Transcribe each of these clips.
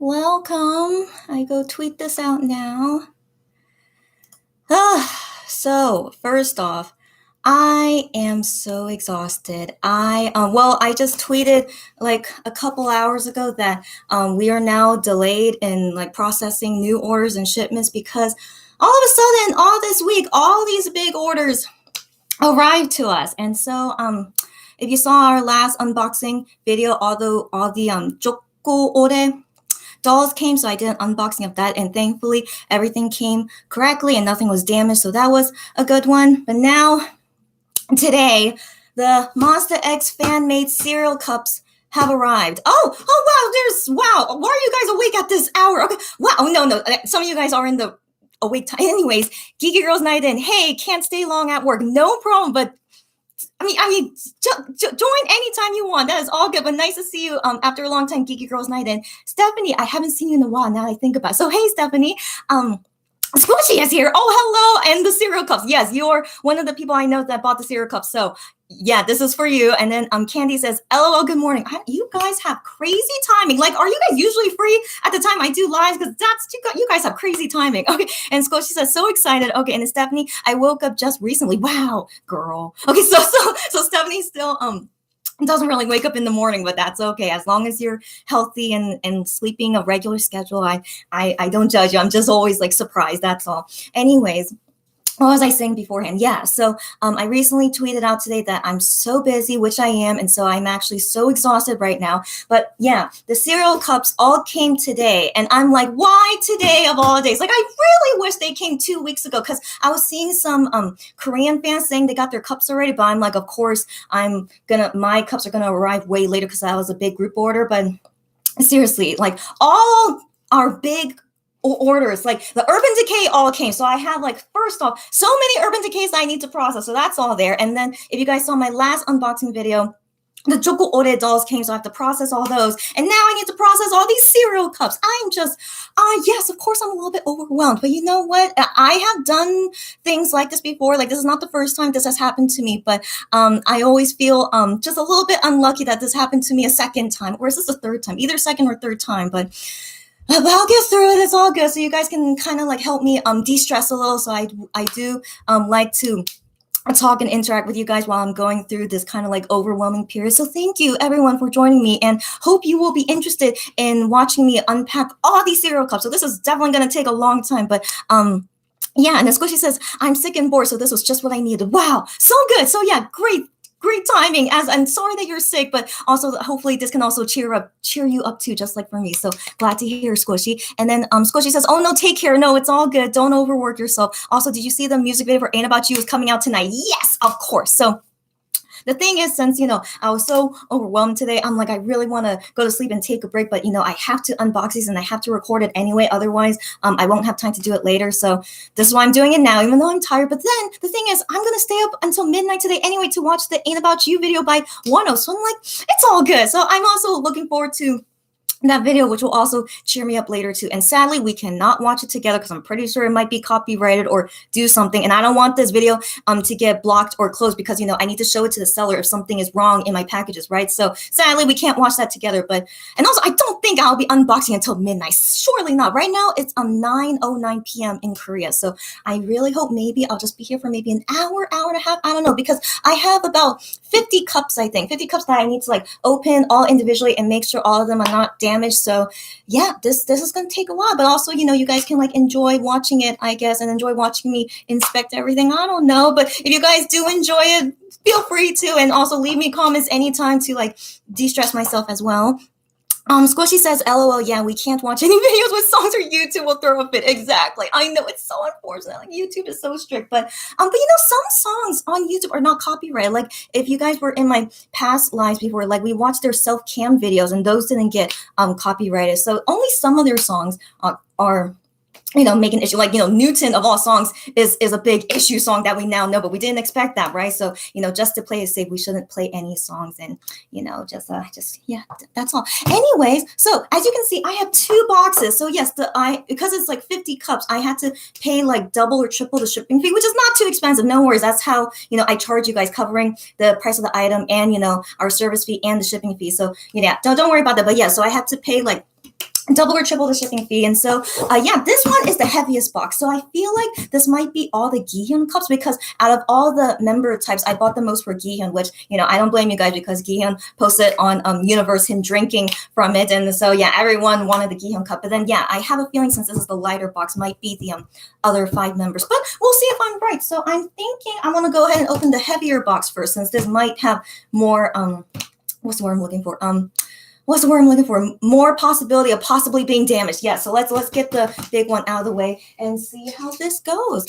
Welcome. I go tweet this out now. So first off, I am so exhausted. I just tweeted like a couple hours ago that we are now delayed in like processing new orders and shipments because all of a sudden, all this week, all these big orders arrived to us. And so if you saw our last unboxing video, although all the Joko Ore dolls came, so I did an unboxing of that, and thankfully everything came correctly and nothing was damaged, so that was a good one. But now, today, the Monster X fan-made cereal cups have arrived. Wow, why are you guys awake at this hour? Okay, wow, no, some of you guys are in the awake time. Anyways, Geeky Girls Night In. Hey, can't stay long at work, no problem, but join anytime you want. That is all good. But nice to see you after a long time, Geeky Girls Night In. Stephanie, I haven't seen you in a while now I think about it. So hey, Stephanie. Squishy is here. Oh, hello. And the cereal cups. Yes, you're one of the people I know that bought the cereal cups. So yeah, this is for you. And then Candy says, LOL, good morning. You guys have crazy timing. Like, are you guys usually free at the time I do lives? Because you guys have crazy timing. Okay. And Squishy says, so excited. Okay. And then Stephanie, I woke up just recently. Wow, girl. Okay. So Stephanie still doesn't really wake up in the morning, but that's okay. As long as you're healthy and sleeping a regular schedule, I don't judge you. I'm just always like surprised. That's all. Anyways, what was I saying beforehand? Yeah, so I recently tweeted out today that I'm so busy, which I am, and so I'm actually so exhausted right now. But yeah, the cereal cups all came today, and I'm like, why today of all days? Like, I really wish they came 2 weeks ago, because I was seeing some Korean fans saying they got their cups already, but I'm like, of course, my cups are gonna arrive way later because that was a big group order. But seriously, like all our big orders, like the Urban Decay all came. So I have like, first off, so many Urban Decays I need to process. So that's all there. And then if you guys saw my last unboxing video, the Joko Ore dolls came, so I have to process all those. And now I need to process all these cereal cups. I'm just, yes, of course I'm a little bit overwhelmed. But you know what? I have done things like this before. Like, this is not the first time this has happened to me. But I always feel just a little bit unlucky that this happened to me a second time. Or is this the third time? Either second or third time. But I'll get through it. It's all good. So you guys can kind of like help me de-stress a little. So I do like to talk and interact with you guys while I'm going through this kind of like overwhelming period. So thank you everyone for joining me, and hope you will be interested in watching me unpack all these cereal cups. So this is definitely going to take a long time, but yeah. And then Squishy says, I'm sick and bored, so this was just what I needed. Wow, so good. So yeah, great timing. As I'm sorry that you're sick, but also hopefully this can also cheer you up too, just like for me. So glad to hear, Squishy. And then Squishy says, oh no, take care. No, it's all good. Don't overwork yourself. Also, did you see the music video for Ain't About You is coming out tonight? Yes, of course. So the thing is, since, I was so overwhelmed today, I'm like, I really want to go to sleep and take a break, but, I have to unbox these and I have to record it anyway. Otherwise, I won't have time to do it later. So this is why I'm doing it now, even though I'm tired. But then the thing is, I'm going to stay up until midnight today anyway to watch the Ain't About You video by Wano. So I'm like, it's all good. So I'm also looking forward to that video, which will also cheer me up later too. And sadly, we cannot watch it together because I'm pretty sure it might be copyrighted or do something. And I don't want this video to get blocked or closed because, I need to show it to the seller if something is wrong in my packages, right? So sadly, we can't watch that together. And also, I don't think I'll be unboxing until midnight. Surely not. Right now, it's 9:09 p.m. in Korea. So I really hope maybe I'll just be here for maybe an hour and a half. I don't know, because I have about 50 cups, I think. 50 cups that I need to like open all individually and make sure all of them are not damaged. So yeah, this is going to take a while, but also, you guys can like enjoy watching it, I guess, and enjoy watching me inspect everything. I don't know, but if you guys do enjoy it, feel free to, and also leave me comments anytime to like de-stress myself as well. Squishy says, LOL, yeah, we can't watch any videos with songs or YouTube will throw a fit. Exactly. I know, it's so unfortunate. Like, YouTube is so strict, but some songs on YouTube are not copyrighted. Like, if you guys were in my past lives before, like, we watched their self-cam videos and those didn't get copyrighted. So only some of their songs are make an issue. Like, Newton of all songs is a big issue song that we now know, but we didn't expect that, right? So, just to play it safe, we shouldn't play any songs, and, yeah, that's all. Anyways, so as you can see, I have 2 boxes. So yes, because it's like 50 cups, I had to pay like double or triple the shipping fee, which is not too expensive. No worries. That's how, I charge you guys, covering the price of the item and, our service fee and the shipping fee. So yeah, don't worry about that. But yeah, so I had to pay like double or triple the shipping fee. And so, yeah, this one is the heaviest box. So I feel like this might be all the Gihyun cups because out of all the member types, I bought the most for Gihyun, which, I don't blame you guys because Gihyun posted on Universe him drinking from it. And so, yeah, everyone wanted the Gihyun cup. But then, yeah, I have a feeling since this is the lighter box, might be the other 5 members. But we'll see if I'm right. So I'm thinking I want to go ahead and open the heavier box first since this might have more, what's the word I'm looking for? More possibility of possibly being damaged. Yeah, so let's get the big one out of the way and see how this goes.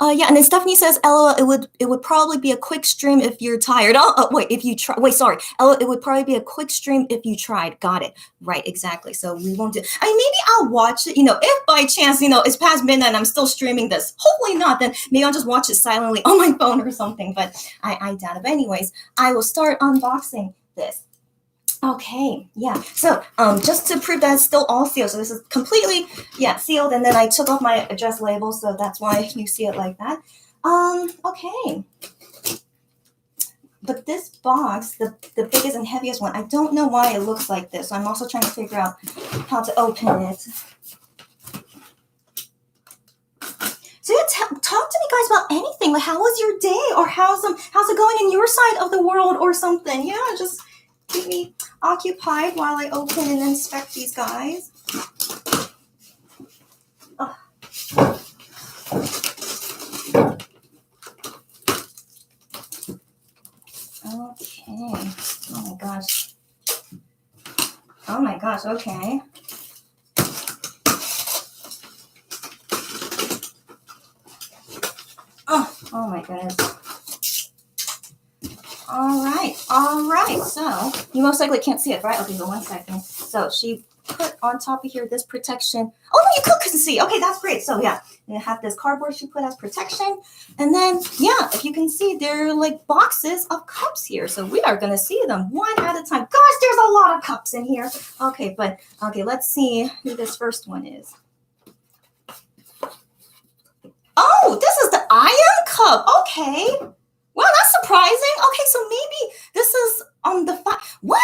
Yeah, and then Stephanie says, Ella, it would probably be a quick stream if you're tired. Ella, it would probably be a quick stream if you tried. Got it. Right, exactly. So we won't do. Maybe I'll watch it. If by chance, it's past midnight and I'm still streaming this. Hopefully not. Then maybe I'll just watch it silently on my phone or something. But I doubt it. But anyways, I will start unboxing this. Okay, yeah. So just to prove that it's still all sealed. So this is completely, sealed. And then I took off my address label. So that's why you see it like that. Okay. But this box, the biggest and heaviest one, I don't know why it looks like this. So I'm also trying to figure out how to open it. So yeah, talk to me guys about anything. Like, how was your day? Or how's it going in your side of the world or something? Yeah, just keep me occupied while I open and inspect these guys. Oh. Okay. Oh my gosh, okay. Oh my goodness. All right. So you most likely can't see it, right? Okay, so 1 second. So she put on top of here this protection. Oh no, you couldn't see. Okay, that's great. So yeah, you have this cardboard she put as protection, and then if you can see, there are like boxes of cups here. So we are gonna see them one at a time. Gosh, there's a lot of cups in here. Okay, let's see who this first one is. Oh, this is the Iron Cup. Okay. Well, that's surprising. Okay, so maybe this is on the what?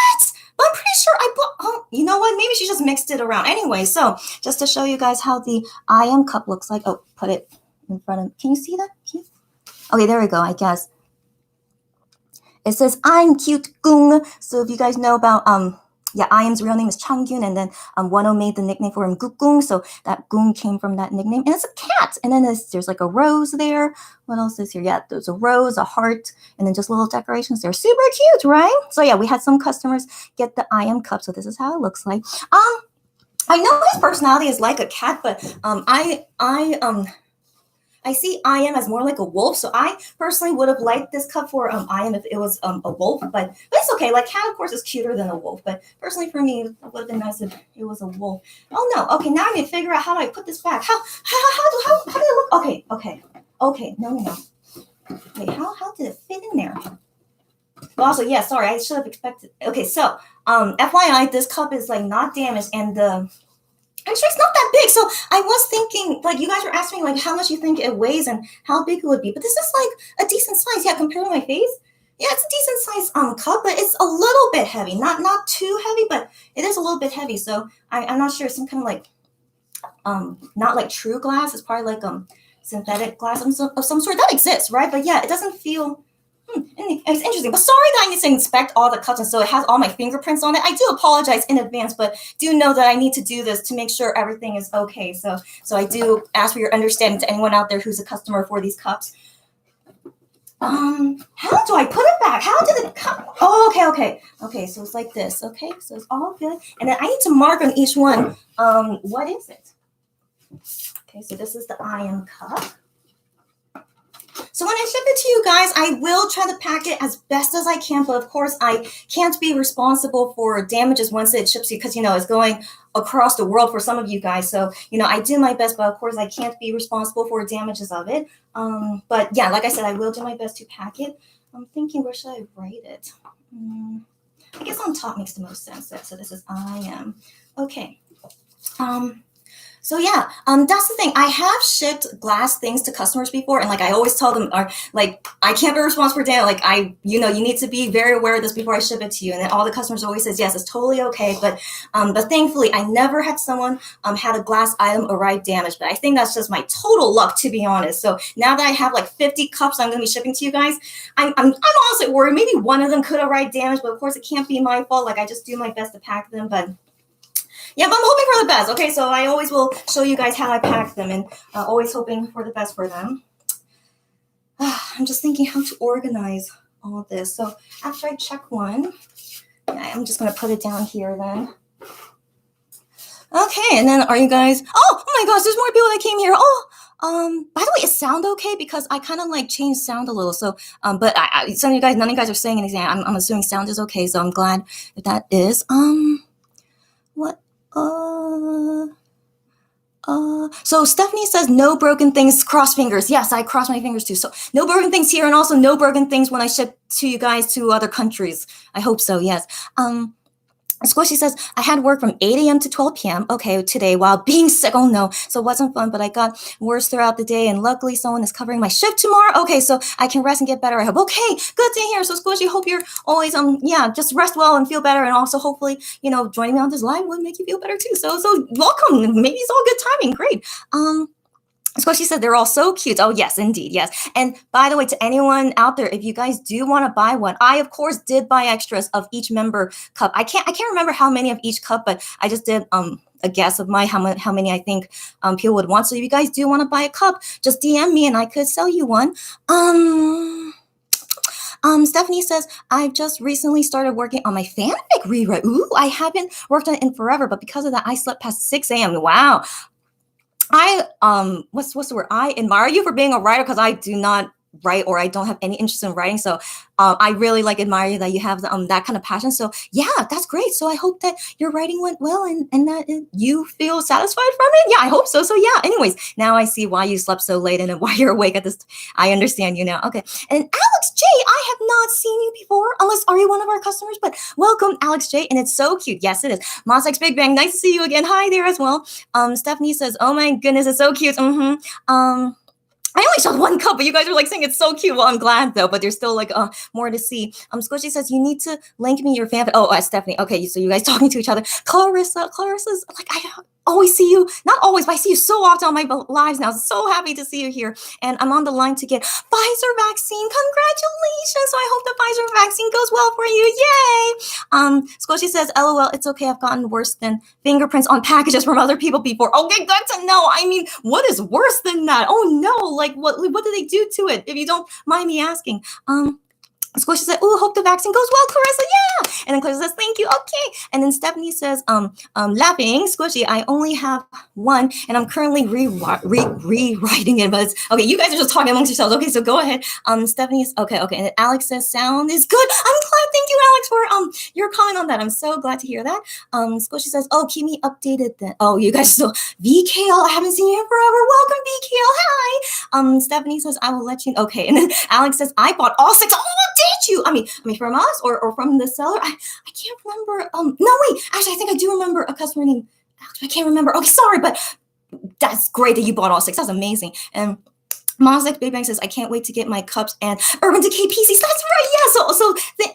But I'm pretty sure I bought. Oh, you know what? Maybe she just mixed it around. Anyway, so just to show you guys how the IM cup looks like. Oh, put it in front of. Can you see that? Okay, there we go. I guess it says I'm cute Gung. So if you guys know about IM's real name is Changgyun, and then Wano made the nickname for him Gukgung, so that Gung came from that nickname, and it's a cat, and then there's like a rose there. What else is here? Yeah, there's a rose, a heart, and then just little decorations there. Super cute, right? So yeah, we had some customers get the IM cup, so this is how it looks like. I know his personality is like a cat, but I see IM as more like a wolf, so I personally would have liked this cup for IM if it was a wolf, but it's okay. Like, cat, of course, is cuter than a wolf, but personally for me, it would have been nice if it was a wolf. Oh no, okay, now I'm gonna figure out how do I put this back. How do it look? Okay, no. Wait, how did it fit in there? Also, yeah, sorry, I should have expected. Okay, so FYI, this cup is like not damaged, and I'm sure it's not that big. So I was thinking, like, you guys were asking me, like, how much you think it weighs and how big it would be. But this is like a decent size. Yeah, compared to my face. Yeah, it's a decent size cup, but it's a little bit heavy. Not too heavy, but it is a little bit heavy. So I'm not sure. Some kind of like, not like true glass. It's probably like synthetic glass of some sort. That exists, right? But yeah, it doesn't feel. It's interesting, but sorry that I need to inspect all the cups, and so it has all my fingerprints on it. I do apologize in advance, but do know that I need to do this to make sure everything is okay. So I do ask for your understanding to anyone out there who's a customer for these cups. How do I put it back? How did it come? Oh, okay. So it's like this. Okay, so it's all good, and then I need to mark on each one. What is it? Okay, so this is the IM cup. So when I ship it to you guys, I will try to pack it as best as I can, but of course I can't be responsible for damages once it ships you because, it's going across the world for some of you guys. So, I do my best, but of course I can't be responsible for damages of it. But yeah, like I said, I will do my best to pack it. I'm thinking, where should I write it? I guess on top makes the most sense. So this is IM. Okay. So yeah, that's the thing. I have shipped glass things to customers before, and like I always tell them, are like I can't be responsible for data. Like you need to be very aware of this before I ship it to you. And then all the customers always says yes, it's totally okay. But thankfully, I never had someone had a glass item arrive damaged. But I think that's just my total luck, to be honest. So now that I have like 50 cups, I'm gonna be shipping to you guys. I'm honestly worried. Maybe one of them could arrive damaged, but of course it can't be my fault. Like I just do my best to pack them, but. Yeah, but I'm hoping for the best. Okay, so I always will show you guys how I pack them, and always hoping for the best for them. I'm just thinking how to organize all this. So after I check one, I'm just going to put it down here then. Okay, and then are you guys... Oh my gosh, there's more people that came here. By the way, is sound okay? Because I kind of like changed sound a little. So, but some of you guys, none of you guys are saying anything. I'm assuming sound is okay, so I'm glad that is. What? So Stephanie says no broken things, cross fingers. Yes, I cross my fingers too. So no broken things here, and also no broken things when I ship to you guys to other countries. I hope so, yes. Squishy says, I had work from 8 a.m. to 12 p.m. Okay, today while being sick. Oh no, so it wasn't fun, but I got worse throughout the day, and luckily someone is covering my shift tomorrow. Okay, so I can rest and get better, I hope. Okay, good to hear. So Squishy, hope you're always, just rest well and feel better, and also hopefully, joining me on this live would make you feel better too. So welcome. Maybe it's all good timing. Great. Squishy said they're all so cute. Oh, yes, indeed. Yes. And by the way, to anyone out there, if you guys do want to buy one, I, of course, did buy extras of each member cup. I can't remember how many of each cup, but I just did a guess of how many I think people would want. So if you guys do want to buy a cup, just DM me and I could sell you one. Stephanie says, I've just recently started working on my fanfic rewrite. Ooh, I haven't worked on it in forever, but because of that, I slept past 6 a.m. Wow. What's the word? I admire you for being a writer, because I do not write, or I don't have any interest in writing. So I really admire you that you have that kind of passion. So yeah, that's great. So I hope that your writing went well, and that you feel satisfied from it. Yeah, I hope so. So yeah, anyways, now I see why you slept so late and why you're awake at this. I understand you now. Okay. And Alex J, I have not seen you before, unless are you one of our customers? But welcome, Alex J, and it's so cute. Yes, it is. Mosex Big Bang, nice to see you again. Hi there as well. Stephanie says, oh my goodness, it's so cute. I only showed one cup, but you guys are saying it's so cute. Well, I'm glad though, but there's still more to see. Squishy says, you need to link me your fan. Oh, Stephanie. Okay, so you guys talking to each other. Clarissa's I always see you, not always, but I see you so often on my lives now. So happy to see you here. And I'm on the line to get Pfizer vaccine. Congratulations. So I hope the Pfizer vaccine goes well for you. Yay. Squishy says, LOL, it's okay. I've gotten worse than fingerprints on packages from other people before. Okay, good to know. I mean, what is worse than that? Oh no, what do they do to it? If you don't mind me asking. Squishy said, "Oh, hope the vaccine goes well, Clarissa." Yeah, and then Clarissa says, "Thank you." Okay, and then Stephanie says, laughing, Squishy, I only have one, and I'm currently rewriting it. But it's okay. You guys are just talking amongst yourselves. Okay, so go ahead. Stephanie is okay, and then Alex says, "Sound is good." I'm glad. Thank you, Alex, for your comment on that. I'm so glad to hear that. Squishy says, "Oh, keep me updated then." Oh, you guys still VKL. I haven't seen you in forever. Welcome, VKL. Hi. Stephanie says, "I will let you." Okay, and then Alex says, "I bought all 6." Oh, did you? I mean, from us or from the seller? I can't remember. No, wait. Actually, I think I do remember a customer named Alex. I can't remember. Okay, sorry, but that's great that you bought all 6. That's amazing. And Mosaic Big Bang says, I can't wait to get my cups and Urban Decay PCs. That's right. Yeah.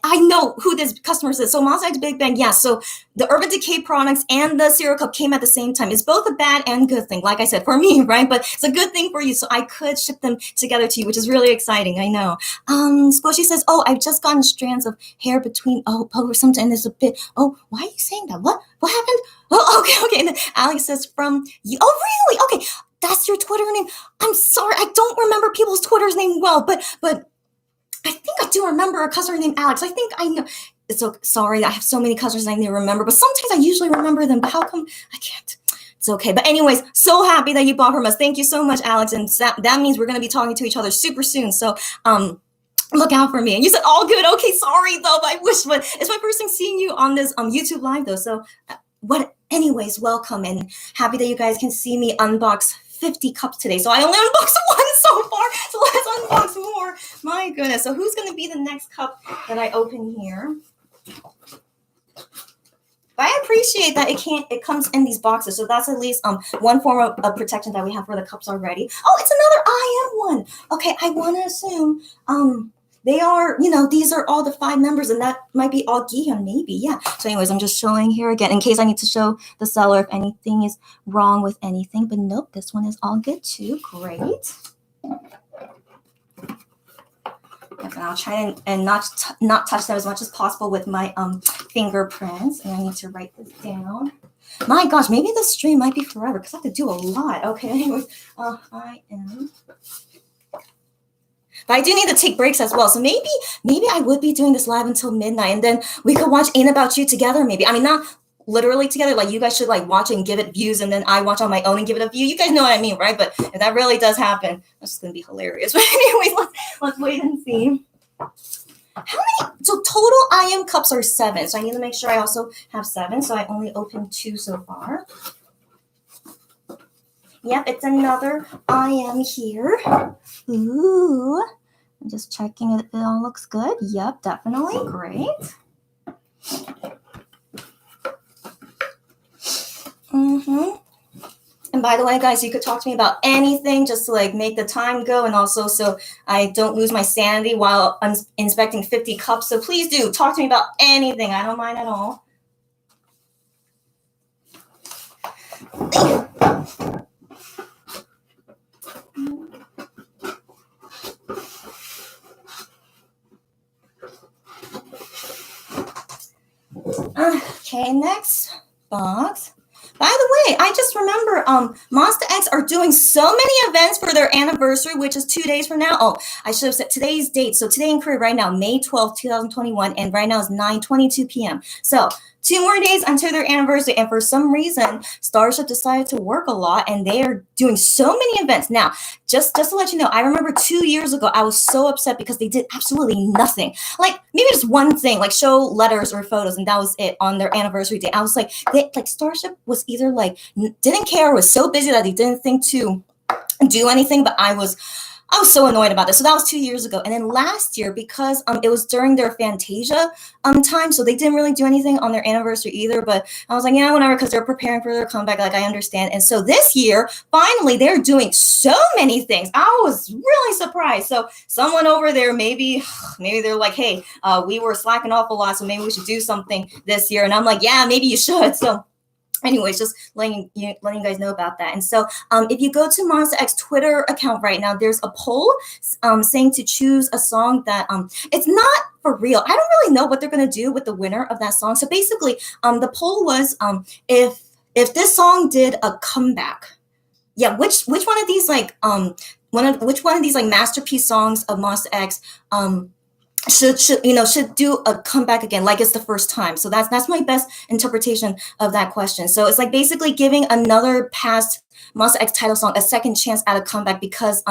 I know who this customer is. So Mosaic Big Bang. Yeah. So the Urban Decay products and the cereal cup came at the same time. It's both a bad and good thing. Like I said, for me, right? But it's a good thing for you. So I could ship them together to you, which is really exciting. I know. Squishy says, oh, I've just gotten strands of hair between, or something. And there's a bit, oh, why are you saying that? What happened? Oh, okay. And then Alex says from you. Oh, really? Okay. That's your Twitter name. I'm sorry, I don't remember people's Twitter's name well, but I think I do remember a customer named Alex. I think I know. It's so sorry. I have so many customers I need to remember, but sometimes I usually remember them. But how come I can't? It's okay. But anyways, so happy that you bought from us. Thank you so much, Alex. And that means we're going to be talking to each other super soon. So look out for me. And you said all good. Okay, sorry though. But I wish, but it's my first time seeing you on this YouTube live though. So anyways, welcome and happy that you guys can see me unbox 50 cups today. So I only unboxed one so far. So let's unbox more. My goodness. So who's going to be the next cup that I open here? But I appreciate that it comes in these boxes. So that's at least one form of protection that we have for the cups already. Oh, it's another IM one. Okay, I want to assume they are, these are all the 5 members, and that might be all Gihyun, maybe. Yeah. So anyways, I'm just showing here again in case I need to show the seller if anything is wrong with anything. But nope, this one is all good too. Great. And I'll try and not touch that as much as possible with my fingerprints. And I need to write this down. My gosh, maybe the stream might be forever because I have to do a lot. Okay, anyways, I am. But I do need to take breaks as well. So maybe I would be doing this live until midnight, and then we could watch Ain't About You together. Maybe. I mean, not literally together. Like you guys should like watch and give it views, and then I watch on my own and give it a view. You guys know what I mean, right? But if that really does happen, that's just gonna be hilarious. But anyway, let's wait and see. How many? So total IM cups are 7. So I need to make sure I also have 7. So I only opened 2 so far. Yep, it's another IM here. Ooh, I'm just checking it all looks good. Yep, definitely. Great. And by the way, guys, you could talk to me about anything just to like make the time go, and also so I don't lose my sanity while I'm inspecting 50 cups. So please do talk to me about anything. I don't mind at all. Okay, next box. By the way, I just remember Monsta X are doing so many events for their anniversary, which is 2 days from now. Oh, I should have said today's date. So today in Korea right now, May 12th, 2021, and right now is 9:22 p.m. So 2 more days until their anniversary, and for some reason, Starship decided to work a lot, and they are doing so many events. Now, just to let you know, I remember 2 years ago, I was so upset because they did absolutely nothing. Like, maybe just one thing, like show letters or photos, and that was it on their anniversary day. I was like, Starship was either like, didn't care, or was so busy that they didn't think to do anything, but I was so annoyed about this. So that was 2 years ago. And then last year, because it was during their Fantasia time, so they didn't really do anything on their anniversary either. But I was like, yeah, whatever, because they're preparing for their comeback. Like, I understand. And so this year, finally, they're doing so many things. I was really surprised. So someone over there, maybe they're like, hey, we were slacking off a lot, so maybe we should do something this year. And I'm like, yeah, maybe you should. So anyways, just letting you guys know about that. And so if you go to Monsta X Twitter account right now, there's a poll saying to choose a song that it's not for real. I don't really know what they're going to do with the winner of that song. So basically, the poll was if this song did a comeback, yeah, which one of these like which one of these like masterpiece songs of Monsta X should do a comeback again, like it's the first time. So that's my best interpretation of that question. So it's like basically giving another past Monsta X title song a second chance at a comeback, because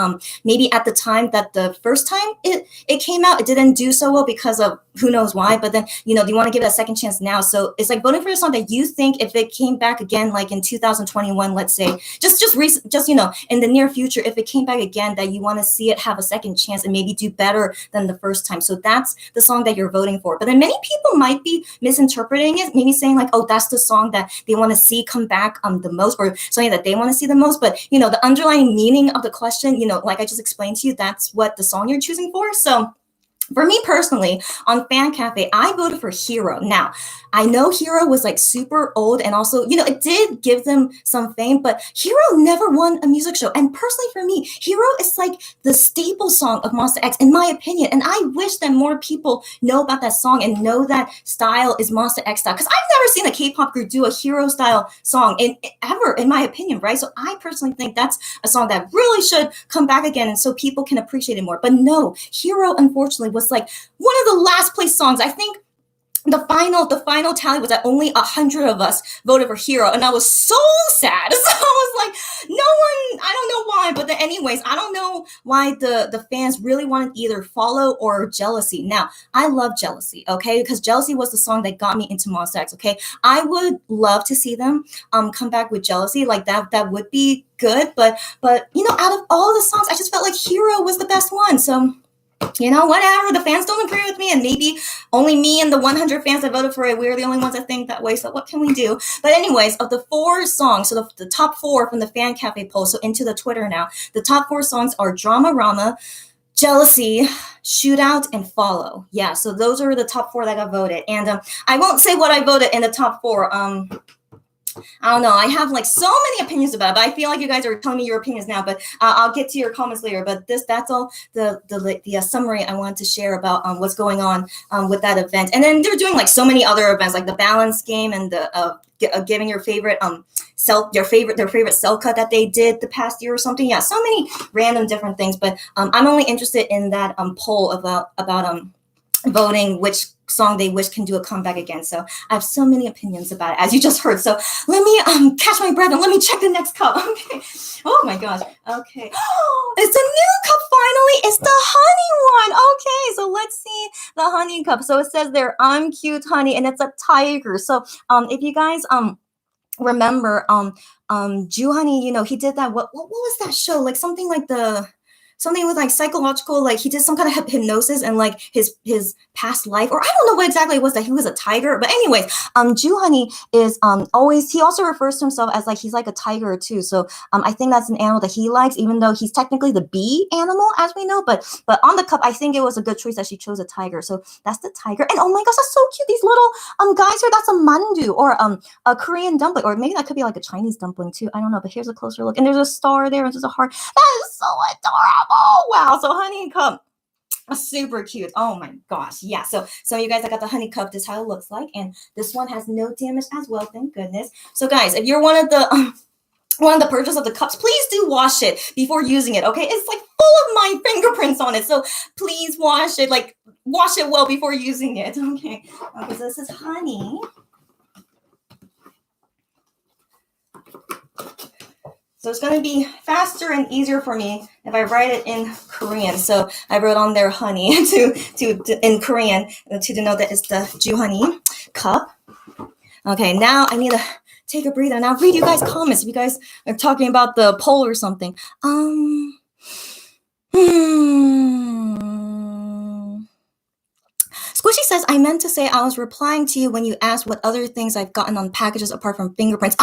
maybe at the time that the first time it came out, it didn't do so well because of who knows why. But then you want to give it a second chance now. So it's like voting for a song that you think if it came back again, like in 2021, let's say, just in the near future, if it came back again, that you want to see it have a second chance and maybe do better than the first time. So that's the song that you're voting for. But then many people might be misinterpreting it, maybe saying like, oh, that's the song that they want to see come back the most, or something that they want to see the most. But the underlying meaning of the question, like I just explained to you, that's what the song you're choosing for. So for me personally, on Fan Cafe, I voted for Hero. Now, I know Hero was like super old, and also, it did give them some fame, but Hero never won a music show. And personally for me, Hero is like the staple song of Monsta X, in my opinion. And I wish that more people know about that song and know that style is Monsta X style. Because I've never seen a K-pop group do a Hero style song ever, in my opinion, right? So I personally think that's a song that really should come back again, and so people can appreciate it more. But no, Hero, unfortunately, was like one of the last place songs. I think the final tally was that only 100 of us voted for Hero, and I was so sad. So I was like, no one, I don't know why, but then anyways, I don't know why the fans really wanted either Follow or Jealousy. Now, I love Jealousy, okay, because Jealousy was the song that got me into Monsta X, okay. I would love to see them come back with Jealousy, like that would be good, but out of all the songs, I just felt like Hero was the best one. So whatever. The fans don't agree with me, and maybe only me and the 100 fans that voted for it, we're the only ones that think that way. So what can we do? But anyways, of the 4 songs, so the top 4 from the Fan Cafe poll, so into the Twitter now, the top 4 songs are Dramarama, Jealousy, Shootout, and Follow. Yeah, so those are the top 4 that got voted. And I won't say what I voted in the top 4. I don't know. I have like so many opinions about it, but I feel like you guys are telling me your opinions now. But I'll get to your comments later. But that's all the summary I wanted to share about what's going on with that event. And then they're doing like so many other events, like the balance game and the giving your favorite their favorite cell cut that they did the past year or something. Yeah, so many random different things. But I'm only interested in that poll about voting which song they wish can do a comeback again. So I have so many opinions about it, as you just heard. So let me catch my breath and let me check the next cup. Okay. Oh my gosh. Okay. It's a new cup finally. It's the honey one. Okay. So let's see the honey cup. So it says there, I'm cute honey, and it's a tiger. So if you guys remember Ju Honey, he did that. What was that show? Like something with like psychological, like he did some kind of hypnosis and like his past life, or I don't know what exactly it was, that he was a tiger. But anyways, Ju Honey is always, he also refers to himself as like he's like a tiger too. So I think that's an animal that he likes, even though he's technically the bee animal, as we know. But on the cup, I think it was a good choice that she chose a tiger. So that's the tiger. And oh my gosh, that's so cute. These little guys here, that's a mandu, or a Korean dumpling, or maybe that could be like a Chinese dumpling too. I don't know. But here's a closer look, and there's a star there, and there's a heart. That is so adorable. Wow. So honey cup, super cute. Oh my gosh. Yeah. So you guys, I got the honey cup. This is how it looks like, and this one has no damage as well. Thank goodness. So guys, if you're one of the purchasers of the cups, please do wash it before using it. Okay. It's like full of my fingerprints on it. So please wash it well before using it. Okay. So this is honey. So it's going to be faster and easier for me if I write it in Korean. So I wrote on there honey to in Korean to denote that it's the Ju Honey cup. Okay, now I need to take a breather and I'll read you guys' comments if you guys are talking about the poll or something. Squishy says, I meant to say I was replying to you when you asked what other things I've gotten on packages apart from fingerprints.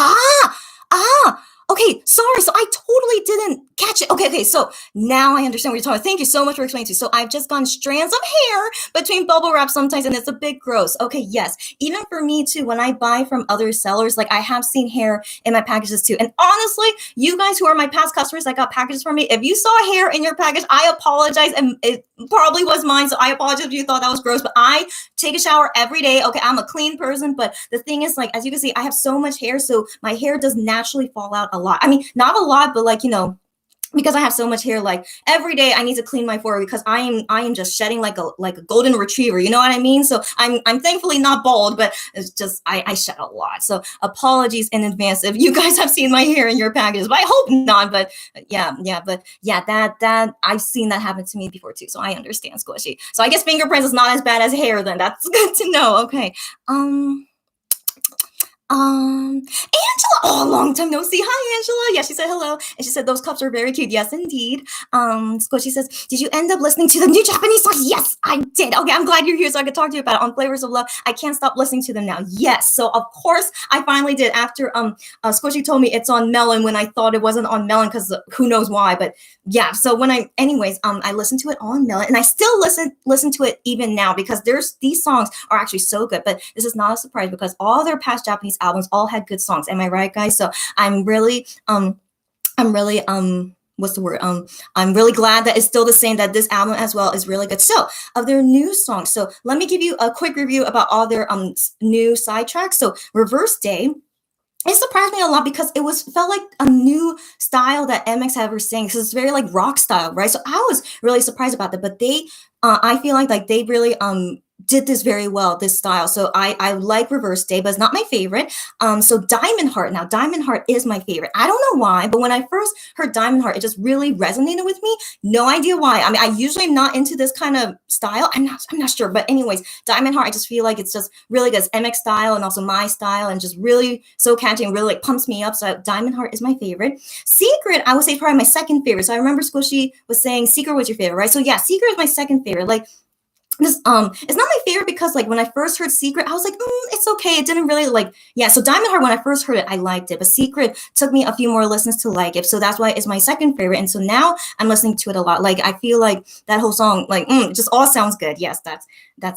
Okay, sorry. So I totally didn't catch it. Okay. So now I understand what you're talking about. Thank you so much for explaining to me. So I've just gotten strands of hair between bubble wrap sometimes, and it's a bit gross. Okay, yes. Even for me too, when I buy from other sellers, like I have seen hair in my packages too. And honestly, you guys who are my past customers that got packages from me, if you saw hair in your package, I apologize. And it probably was mine. So I apologize if you thought that was gross, but I take a shower every day. Okay, I'm a clean person. But the thing is, like, as you can see, I have so much hair. So my hair does naturally fall out a lot. I mean, not a lot, but like, because I have so much hair, like every day I need to clean my forehead because I am just shedding like a golden retriever. You know what I mean? So I'm thankfully not bald, but it's just I shed a lot. So apologies in advance if you guys have seen my hair in your packages, but I hope not. But yeah, that I've seen that happen to me before too. So I understand, Squishy. So I guess fingerprints is not as bad as hair then. That's good to know. Okay. Angela, oh, long time no see. Hi, Angela. Yeah, she said hello. And she said, those cups are very cute. Yes, indeed. Squishy says, did you end up listening to the new Japanese songs? Yes, I did. Okay, I'm glad you're here so I could talk to you about it on Flavors of Love. I can't stop listening to them now. Yes. So of course I finally did after Squishy told me it's on Melon when I thought it wasn't on Melon because who knows why. But yeah, so when I listened to it on Melon, and I still listen to it even now because these songs are actually so good. But this is not a surprise because all their past Japanese albums all had good songs. Am I right, guys? So I'm really what's the word? I'm really glad that it's still the same, that this album as well is really good. So of their new songs, so let me give you a quick review about all their new side tracks. So Reverse Day, it surprised me a lot because it felt like a new style that MX had ever sang. So it's very like rock style, right? So I was really surprised about that. But they, I feel like they really did this very well, this style. So I like Reverse Day, but it's not my favorite. So Diamond Heart. Now, Diamond Heart is my favorite. I don't know why, but when I first heard Diamond Heart, it just really resonated with me. No idea why. I mean, I usually am not into this kind of style. I'm not sure. But anyways, Diamond Heart, I just feel like it's just really good. It's MX style and also my style, and just really so catchy and really like pumps me up. So Diamond Heart is my favorite. Secret, I would say probably my second favorite. So I remember Squishy was saying Secret was your favorite, right? So yeah, Secret is my second favorite. Like this it's not my favorite because like when I first heard Secret, I was like, it's okay. It didn't really like, yeah. So Diamond Heart, when I first heard it, I liked it, but Secret took me a few more listens to like it. So that's why it's my second favorite. And so now I'm listening to it a lot. Like I feel like that whole song, like it just all sounds good. Yes, that's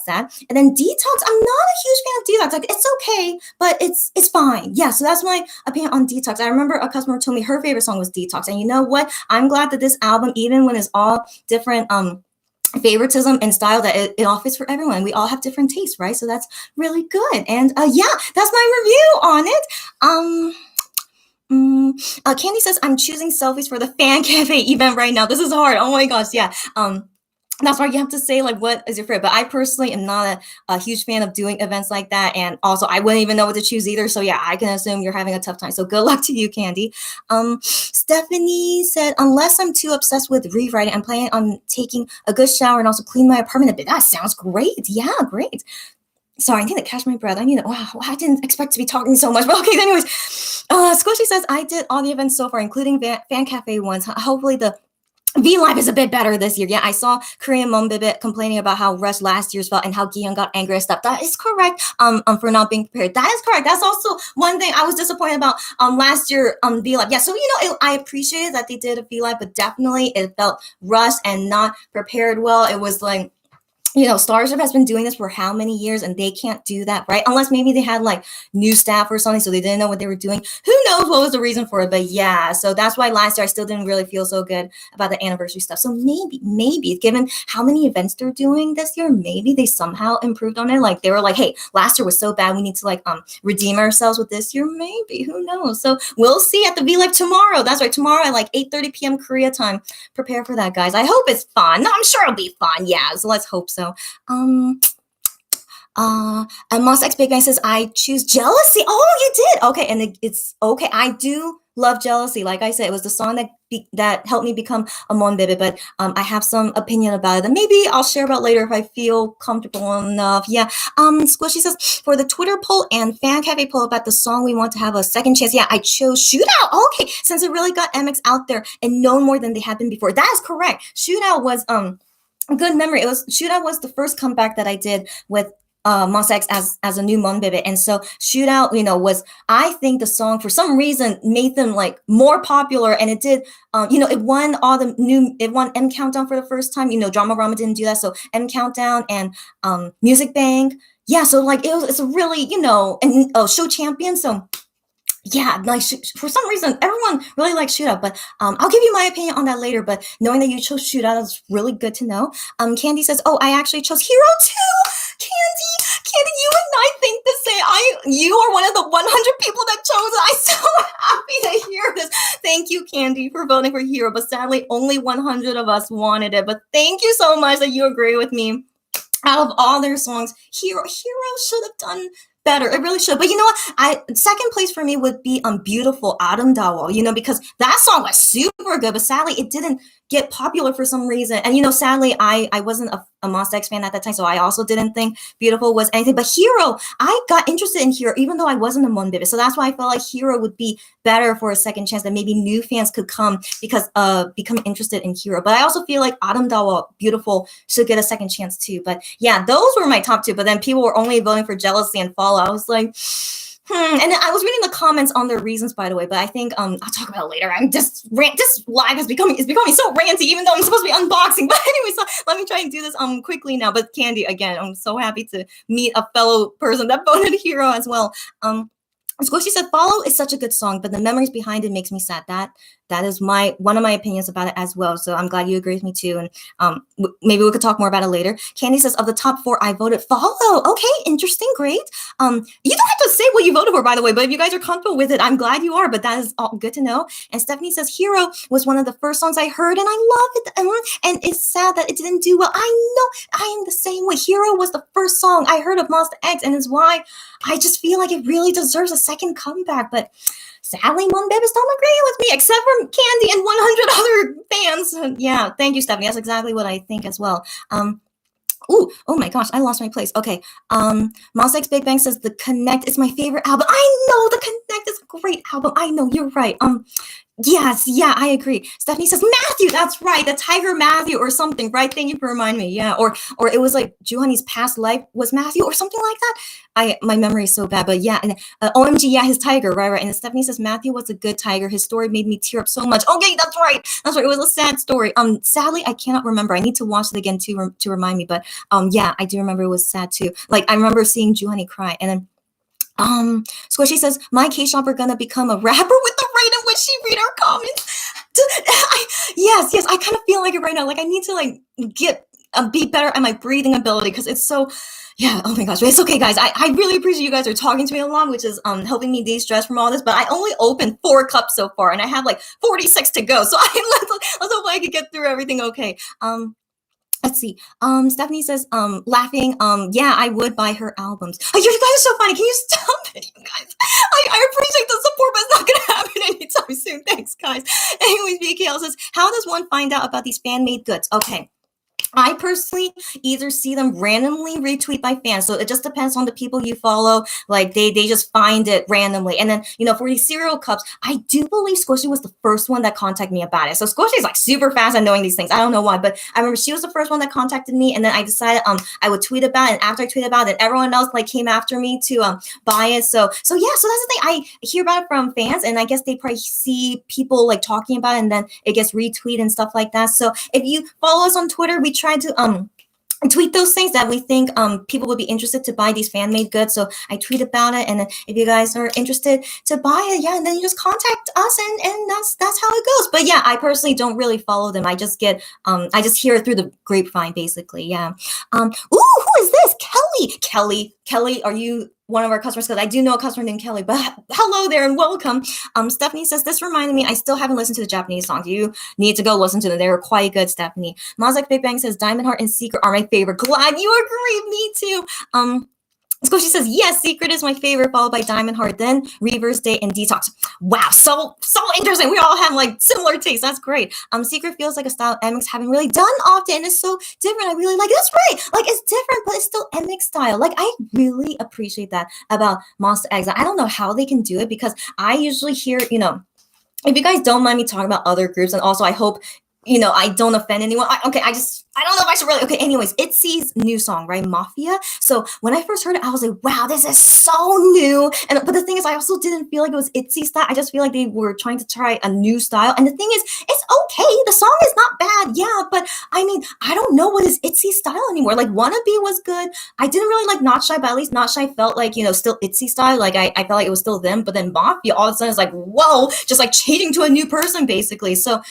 that. And then Detox, I'm not a huge fan of Detox. Like it's okay, but it's fine. Yeah, so that's my opinion on Detox. I remember a customer told me her favorite song was Detox. And you know what? I'm glad that this album, even when it's all different favoritism and style, that it all fits for everyone. We all have different tastes, right? So that's really good. And yeah, that's my review on it. Candy says, I'm choosing selfies for the fan cafe event right now. This is hard. Oh my gosh, yeah. That's why you have to say like what is your favorite. But I personally am not a huge fan of doing events like that, and also I wouldn't even know what to choose either. So yeah, I can assume you're having a tough time. So good luck to you, Candy. Stephanie said, unless I'm too obsessed with rewriting, I'm planning on taking a good shower and also clean my apartment a bit. That sounds great. Yeah, great. Sorry, I need to catch my breath. Wow, I didn't expect to be talking so much. But okay, anyways, Squishy says, I did all the events so far, including Fan Cafe ones. Hopefully the V Live is a bit better this year. Yeah, I saw Korean Mom Bibit complaining about how rushed last year's felt and how Gihyun got angry and stuff. That is correct. For not being prepared. That is correct. That's also one thing I was disappointed about last year V Live. Yeah, so I appreciated that they did a V Live, but definitely it felt rushed and not prepared well. It was like, Starship has been doing this for how many years, and they can't do that, right? Unless maybe they had like new staff or something, so they didn't know what they were doing. Who knows what was the reason for it? But yeah, so that's why last year I still didn't really feel so good about the anniversary stuff. So maybe given how many events they're doing this year, maybe they somehow improved on it. Like they were like, hey, last year was so bad, we need to like redeem ourselves with this year. Maybe, who knows? So we'll see at the V Live tomorrow. That's right, tomorrow at like 8:30 p.m. Korea time. Prepare for that, guys. I hope it's fun. No, I'm sure it'll be fun. Yeah, so let's hope so. And Moss X Big Guy says, I choose Jealousy. Oh, you did. Okay, and it's okay. I do love Jealousy. Like I said, it was the song that helped me become a Monbebe, but I have some opinion about it that maybe I'll share about later if I feel comfortable enough. Yeah. Squishy says, for the Twitter poll and Fan Cafe poll about the song we want to have a second chance. Yeah, I chose Shootout. Okay, since it really got MX out there and known more than they had been before. That is correct. Shootout was good memory. Shootout was the first comeback that I did with Monsta X as a new Monbebe. And so Shootout, was, I think the song for some reason made them like more popular, and it did, it won it won M Countdown for the first time. Drama Rama didn't do that. So M Countdown and Music Bank. Yeah, so like it's a really, and Show Champion. So yeah, like for some reason, everyone really likes Shootout, but I'll give you my opinion on that later. But knowing that you chose Shootout is really good to know. Candy says, oh, I actually chose Hero too. Candy, you and I think the same. You are one of the 100 people that chose it. I'm so happy to hear this. Thank you, Candy, for voting for Hero. But sadly, only 100 of us wanted it. But thank you so much that you agree with me. Out of all their songs, Hero should have done better. It really should. But you know what? Second place for me would be Beautiful Autumn Dawo, because that song was super good, but sadly it didn't get popular for some reason. And sadly I wasn't a Monsta X fan at that time, so I also didn't think Beautiful was anything. But Hero, I got interested in Hero even though I wasn't a Monbebe. So that's why I felt like Hero would be better for a second chance, that maybe new fans could come because become interested in Hero. But I also feel like Autumn Dawo, Beautiful should get a second chance too. But yeah, those were my top two. But then people were only voting for Jealousy and Follow. I was like, and then I was reading the comments on their reasons, by the way, but I think I'll talk about it later. This live is becoming so ranty, even though I'm supposed to be unboxing. But anyway, so let me try and do this quickly now. But Candy, again, I'm so happy to meet a fellow person that voted Hero as well. Squishy said, Follow is such a good song, but the memories behind it makes me sad. That that is one of my opinions about it as well. So I'm glad you agree with me too. And maybe we could talk more about it later. Candy says, of the top 4, I voted follow. Okay, interesting, great. You don't have to say what you voted for, by the way, but if you guys are comfortable with it, I'm glad you are. But that is all good to know. And Stephanie says, Hero was one of the first songs I heard, and I love it. And it's sad that it didn't do well. I know, I am the same way. Hero was the first song I heard of Monster X, and is why I just feel like it really deserves a second comeback. But sadly, Mon Bebes don't agree with me, except for Candy and 100 other fans. Yeah, thank you, Stephanie. That's exactly what I think as well. Oh my gosh, I lost my place. Okay. Monsta X Big Bang says The Connect is my favorite album. I know The Connect is a great album. I know, you're right. Yes, yeah, I agree. Stephanie says Matthew, that's right, the Tiger Matthew or something, right? Thank you for reminding me. Yeah, or it was like Juhani's past life was Matthew or something like that. My memory is so bad, but yeah, and OMG, yeah, his tiger, right. And Stephanie says Matthew was a good tiger. His story made me tear up so much. Okay, that's right. It was a sad story. Sadly, I cannot remember. I need to watch it again to remind me. But yeah, I do remember it was sad too. Like I remember seeing Juhani cry, and then. Squishy says, my K-shopper gonna become a rapper with the rate in which she read our comments. Yes, I kind of feel like it right now. Like I need to like be better at my breathing ability because it's so, yeah, oh my gosh, but it's okay, guys. I really appreciate you guys are talking to me along, which is helping me de-stress from all this, but I only opened 4 cups so far, and I have like 46 to go, so let's hope I can get through everything okay. Let's see. Stephanie says, laughing, yeah, I would buy her albums. Oh, you guys are so funny. Can you stop it, you guys? I appreciate the support, but it's not going to happen anytime soon. Thanks, guys. Anyways, BKL says, how does one find out about these fan-made goods? Okay. I personally either see them randomly retweet by fans. So it just depends on the people you follow. Like they just find it randomly. And then, for these cereal cups, I do believe Squishy was the first one that contacted me about it. So Squishy is like super fast at knowing these things. I don't know why, but I remember she was the first one that contacted me. And then I decided I would tweet about it. And after I tweeted about it, everyone else like came after me to buy it. So yeah, so that's the thing. I hear about it from fans, and I guess they probably see people like talking about it, and then it gets retweeted and stuff like that. So if you follow us on Twitter, we try to tweet those things that we think people would be interested to buy these fan-made goods. So I tweet about it, and then if you guys are interested to buy it, yeah, and then you just contact us, and that's how it goes. But yeah, I personally don't really follow them. I just get I just hear it through the grapevine, basically. Yeah. Ooh, who is this? Kelly, are you one of our customers? Because I do know a customer named Kelly, but hello there and welcome. Stephanie says, this reminded me, I still haven't listened to the Japanese songs. You need to go listen to them. They were quite good, Stephanie. Mazak Big Bang says, Diamond Heart and Secret are my favorite. Glad you agree. Me too. Squishy says, yes, Secret is my favorite, followed by Diamond Heart, then Reverse Day and Detox. Wow, so interesting. We all have like similar tastes. That's great. Secret feels like a style MX haven't really done often. It's so different. I really like it. That's right. Like it's different, but it's still MX style. Like I really appreciate that about Monsta X. I don't know how they can do it, because I usually hear, if you guys don't mind me talking about other groups, and also I hope I don't offend anyone. I don't know if I should really. Okay, anyways, ITZY's new song, right? Mafia. So when I first heard it, I was like, wow, this is so new. But the thing is, I also didn't feel like it was ITZY style. I just feel like they were trying to try a new style. And the thing is, it's okay. The song is not bad. Yeah, but I mean, I don't know what is ITZY style anymore. Like Wannabe was good. I didn't really like Not Shy, but at least Not Shy felt like, still ITZY style. Like I felt like it was still them. But then Mafia all of a sudden is like, whoa, just like changing to a new person, basically. So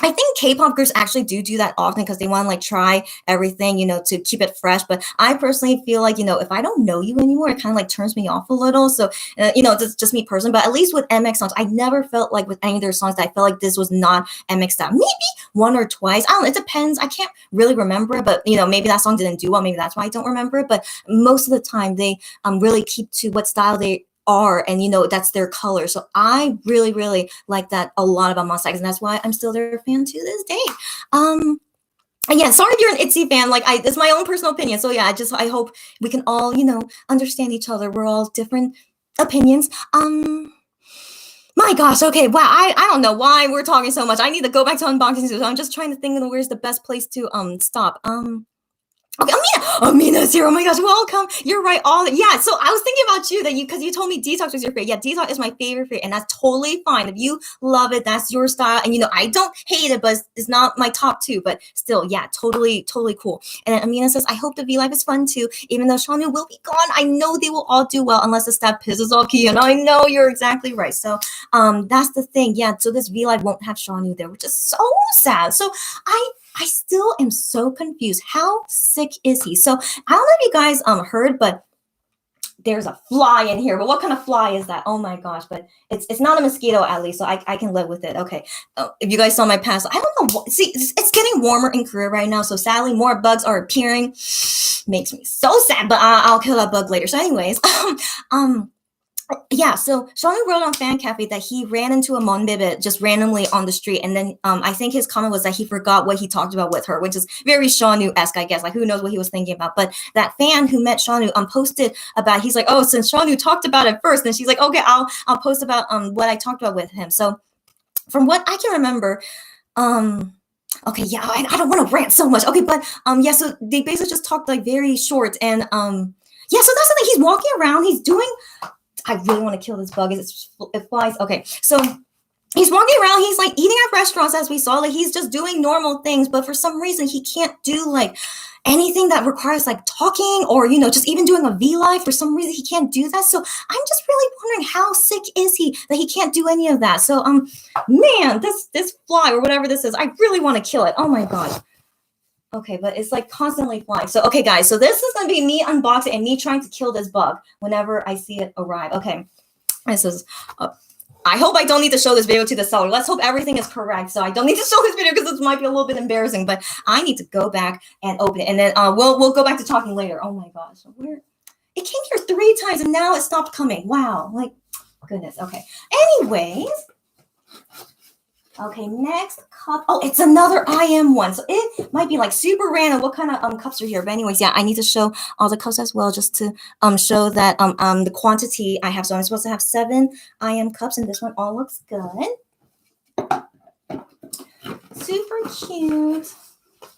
I think K-pop groups actually do that often because they want to like try everything, to keep it fresh. But I personally feel like, if I don't know you anymore, it kind of like turns me off a little. So, it's just me personally. But at least with MX songs, I never felt like with any of their songs that I felt like this was not MX style. Maybe one or twice. I don't know. It depends. I can't really remember. But, maybe that song didn't do well. Maybe that's why I don't remember it. But most of the time, they really keep to what style they are, and that's their color. So I really, really like that a lot about Monsta X, and that's why I'm still their fan to this day. And yeah, sorry if you're an ITZY fan. Like it's my own personal opinion. So yeah, I hope we can all, understand each other. We're all different opinions. My gosh, okay, wow, I don't know why we're talking so much. I need to go back to unboxing, so I'm just trying to think of where's the best place to stop. Okay, Amina's here. Oh my gosh, welcome. You're right. Yeah. So I was thinking about you because you told me Detox was your favorite. Yeah, Detox is my favorite, and that's totally fine. If you love it, that's your style. And I don't hate it, but it's not my top two. But still, yeah, totally cool. And then Amina says, I hope the V Live is fun too. Even though Shanu will be gone, I know they will all do well unless the staff pisses off Kia. And I know you're exactly right. So that's the thing. Yeah. So this V Live won't have Shanu there, which is so sad. So I still am so confused. How sick is he? So I don't know if you guys heard, but there's a fly in here. But what kind of fly is that? Oh my gosh! But it's not a mosquito, at least, so I can live with it. Okay. If you guys saw my past, I don't know. See, it's getting warmer in Korea right now, so sadly more bugs are appearing. Makes me so sad. But I'll kill that bug later. So, anyways, yeah, so Shawnee wrote on Fan Cafe that he ran into a Monbibit just randomly on the street, and then I think his comment was that he forgot what he talked about with her, which is very Shawnee-esque, I guess. Like, who knows what he was thinking about? But that fan who met Shawnee posted about. He's like, oh, since Shawnee talked about it first, then she's like, okay, I'll post about what I talked about with him. So, from what I can remember, okay, yeah, I don't want to rant so much. Okay, but yeah, so they basically just talked like very short, and yeah, so that's the thing. He's walking around. He's doing. I really want to kill this bug. It flies. Okay, so he's walking around. He's like eating at restaurants, as we saw. Like he's just doing normal things, but for some reason he can't do like anything that requires like talking or just even doing a V Live. For some reason he can't do that. So I'm just really wondering how sick is he that he can't do any of that. So man, this fly or whatever this is, I really want to kill it. Oh my gosh. Okay, but it's like constantly flying. So, okay, guys, so this is going to be me unboxing and me trying to kill this bug whenever I see it arrive. Okay, this is, I hope I don't need to show this video to the seller. Let's hope everything is correct. So I don't need to show this video because this might be a little bit embarrassing, but I need to go back and open it. And then we'll go back to talking later. Oh my gosh, it came here 3 times and now it stopped coming. Wow, like, goodness, okay. Anyways. Okay, next cup. Oh, it's another IM one. So it might be like super random what kind of cups are here. But anyways, yeah, I need to show all the cups as well just to show that the quantity I have. So I'm supposed to have 7 IM cups, and this one all looks good. Super cute.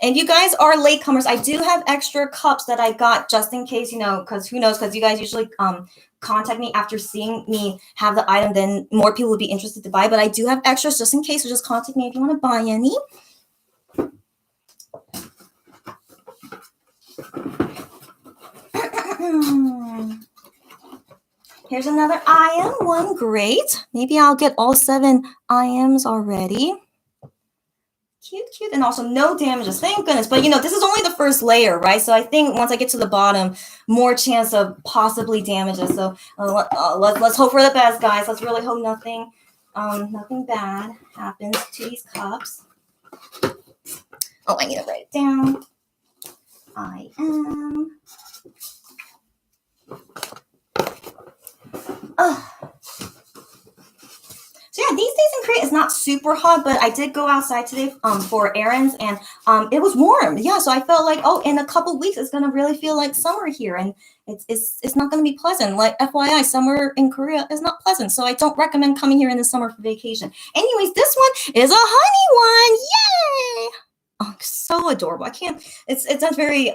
And you guys are latecomers. I do have extra cups that I got just in case, because who knows, because you guys usually contact me after seeing me have the item, then more people would be interested to buy. But I do have extras just in case, so just contact me if you want to buy any. Here's another IM one. Great. Maybe I'll get all 7 IMs already. Cute, and also no damages. Thank goodness. But this is only the first layer, right? So I think once I get to the bottom, more chance of possibly damages. So let's hope for the best, guys. Let's really hope nothing bad happens to these cups. Oh, I need to write it down. I am. So yeah, these days in Korea it's not super hot, but I did go outside today for errands, and it was warm. Yeah, so I felt like, oh, in a couple weeks it's gonna really feel like summer here, and it's not gonna be pleasant. Like FYI, summer in Korea is not pleasant, so I don't recommend coming here in the summer for vacation. Anyways, this one is a honey one. Yay! Oh, so adorable. I can't. It's very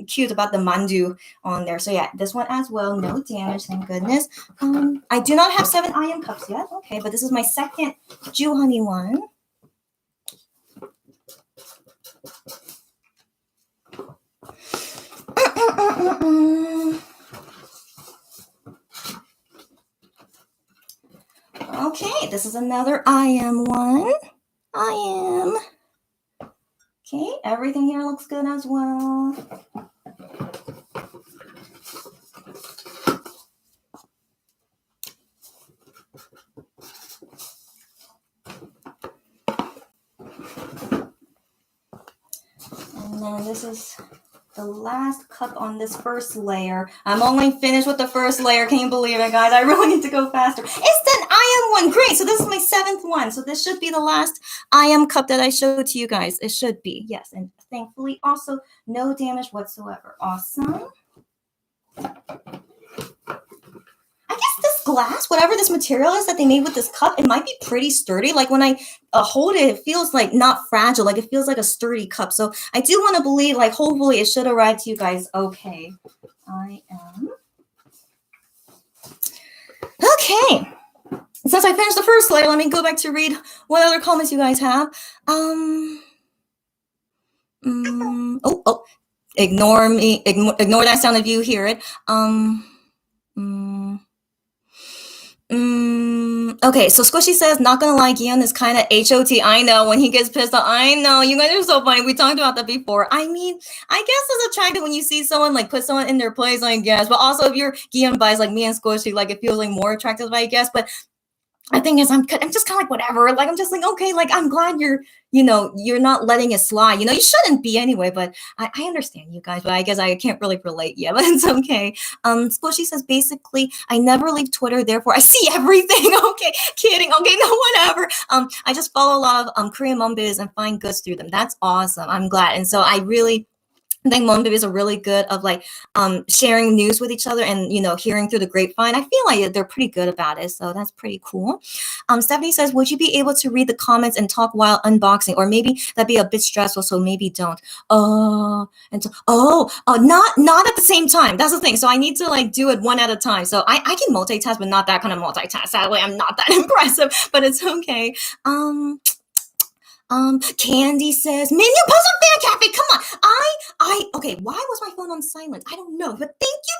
cute about the mandu on there. So yeah, this one as well. No damage, thank goodness. I do not have 7 IM cups yet. Okay, but this is my second Jew honey one. Okay, this is another IM one. IM. Okay, everything here looks good as well. And then this is the last cup on this first layer. I'm only finished with the first layer. Can you believe it, guys? I really need to go faster. It's an IM one. Great. So this is my 7th one. So this should be the last IM cup that I showed to you guys. It should be. Yes. And thankfully also no damage whatsoever. Awesome. I guess this glass, whatever this material is that they made with this cup, it might be pretty sturdy. Like when I hold it, it feels like not fragile. Like it feels like a sturdy cup. So I do want to believe, like, hopefully it should arrive to you guys okay. I am. Okay. Since I finished the first layer, let me go back to read what other comments you guys have. Ignore me. Ignore that sound if you hear it. Okay, so Squishy says, not gonna lie, Gion is kind of HOT. I know, when he gets pissed off. I know, you guys are so funny. We talked about that before. I mean, I guess it's attractive when you see someone, like, put someone in their place, I guess. But also, if you're Gion vibes like me and Squishy, like, it feels like more attractive, I guess. But the thing is, I'm just kind of like, whatever. Like, I'm just like, okay, like, I'm glad you're not letting it slide. You shouldn't be anyway, but I understand you guys, but I guess I can't really relate yet, but it's okay. Squishy says, basically, I never leave Twitter, therefore I see everything. Okay, kidding. Okay, no, whatever. I just follow a lot of Korean mom videos and find goods through them. That's awesome. I'm glad. And so I think mom babies are really good of like sharing news with each other and hearing through the grapevine. I feel like they're pretty good about it, so that's pretty cool. Stephanie says, would you be able to read the comments and talk while unboxing, or maybe that'd be a bit stressful, so maybe don't. Not at the same time. That's the thing. So I need to like do it one at a time. So I can multitask, but not that kind of multitask. Sadly, I'm not that impressive, but it's okay. Candy says, Minion Puzzle Fan Cafe, come on. Okay, why was my phone on silent? I don't know, but thank you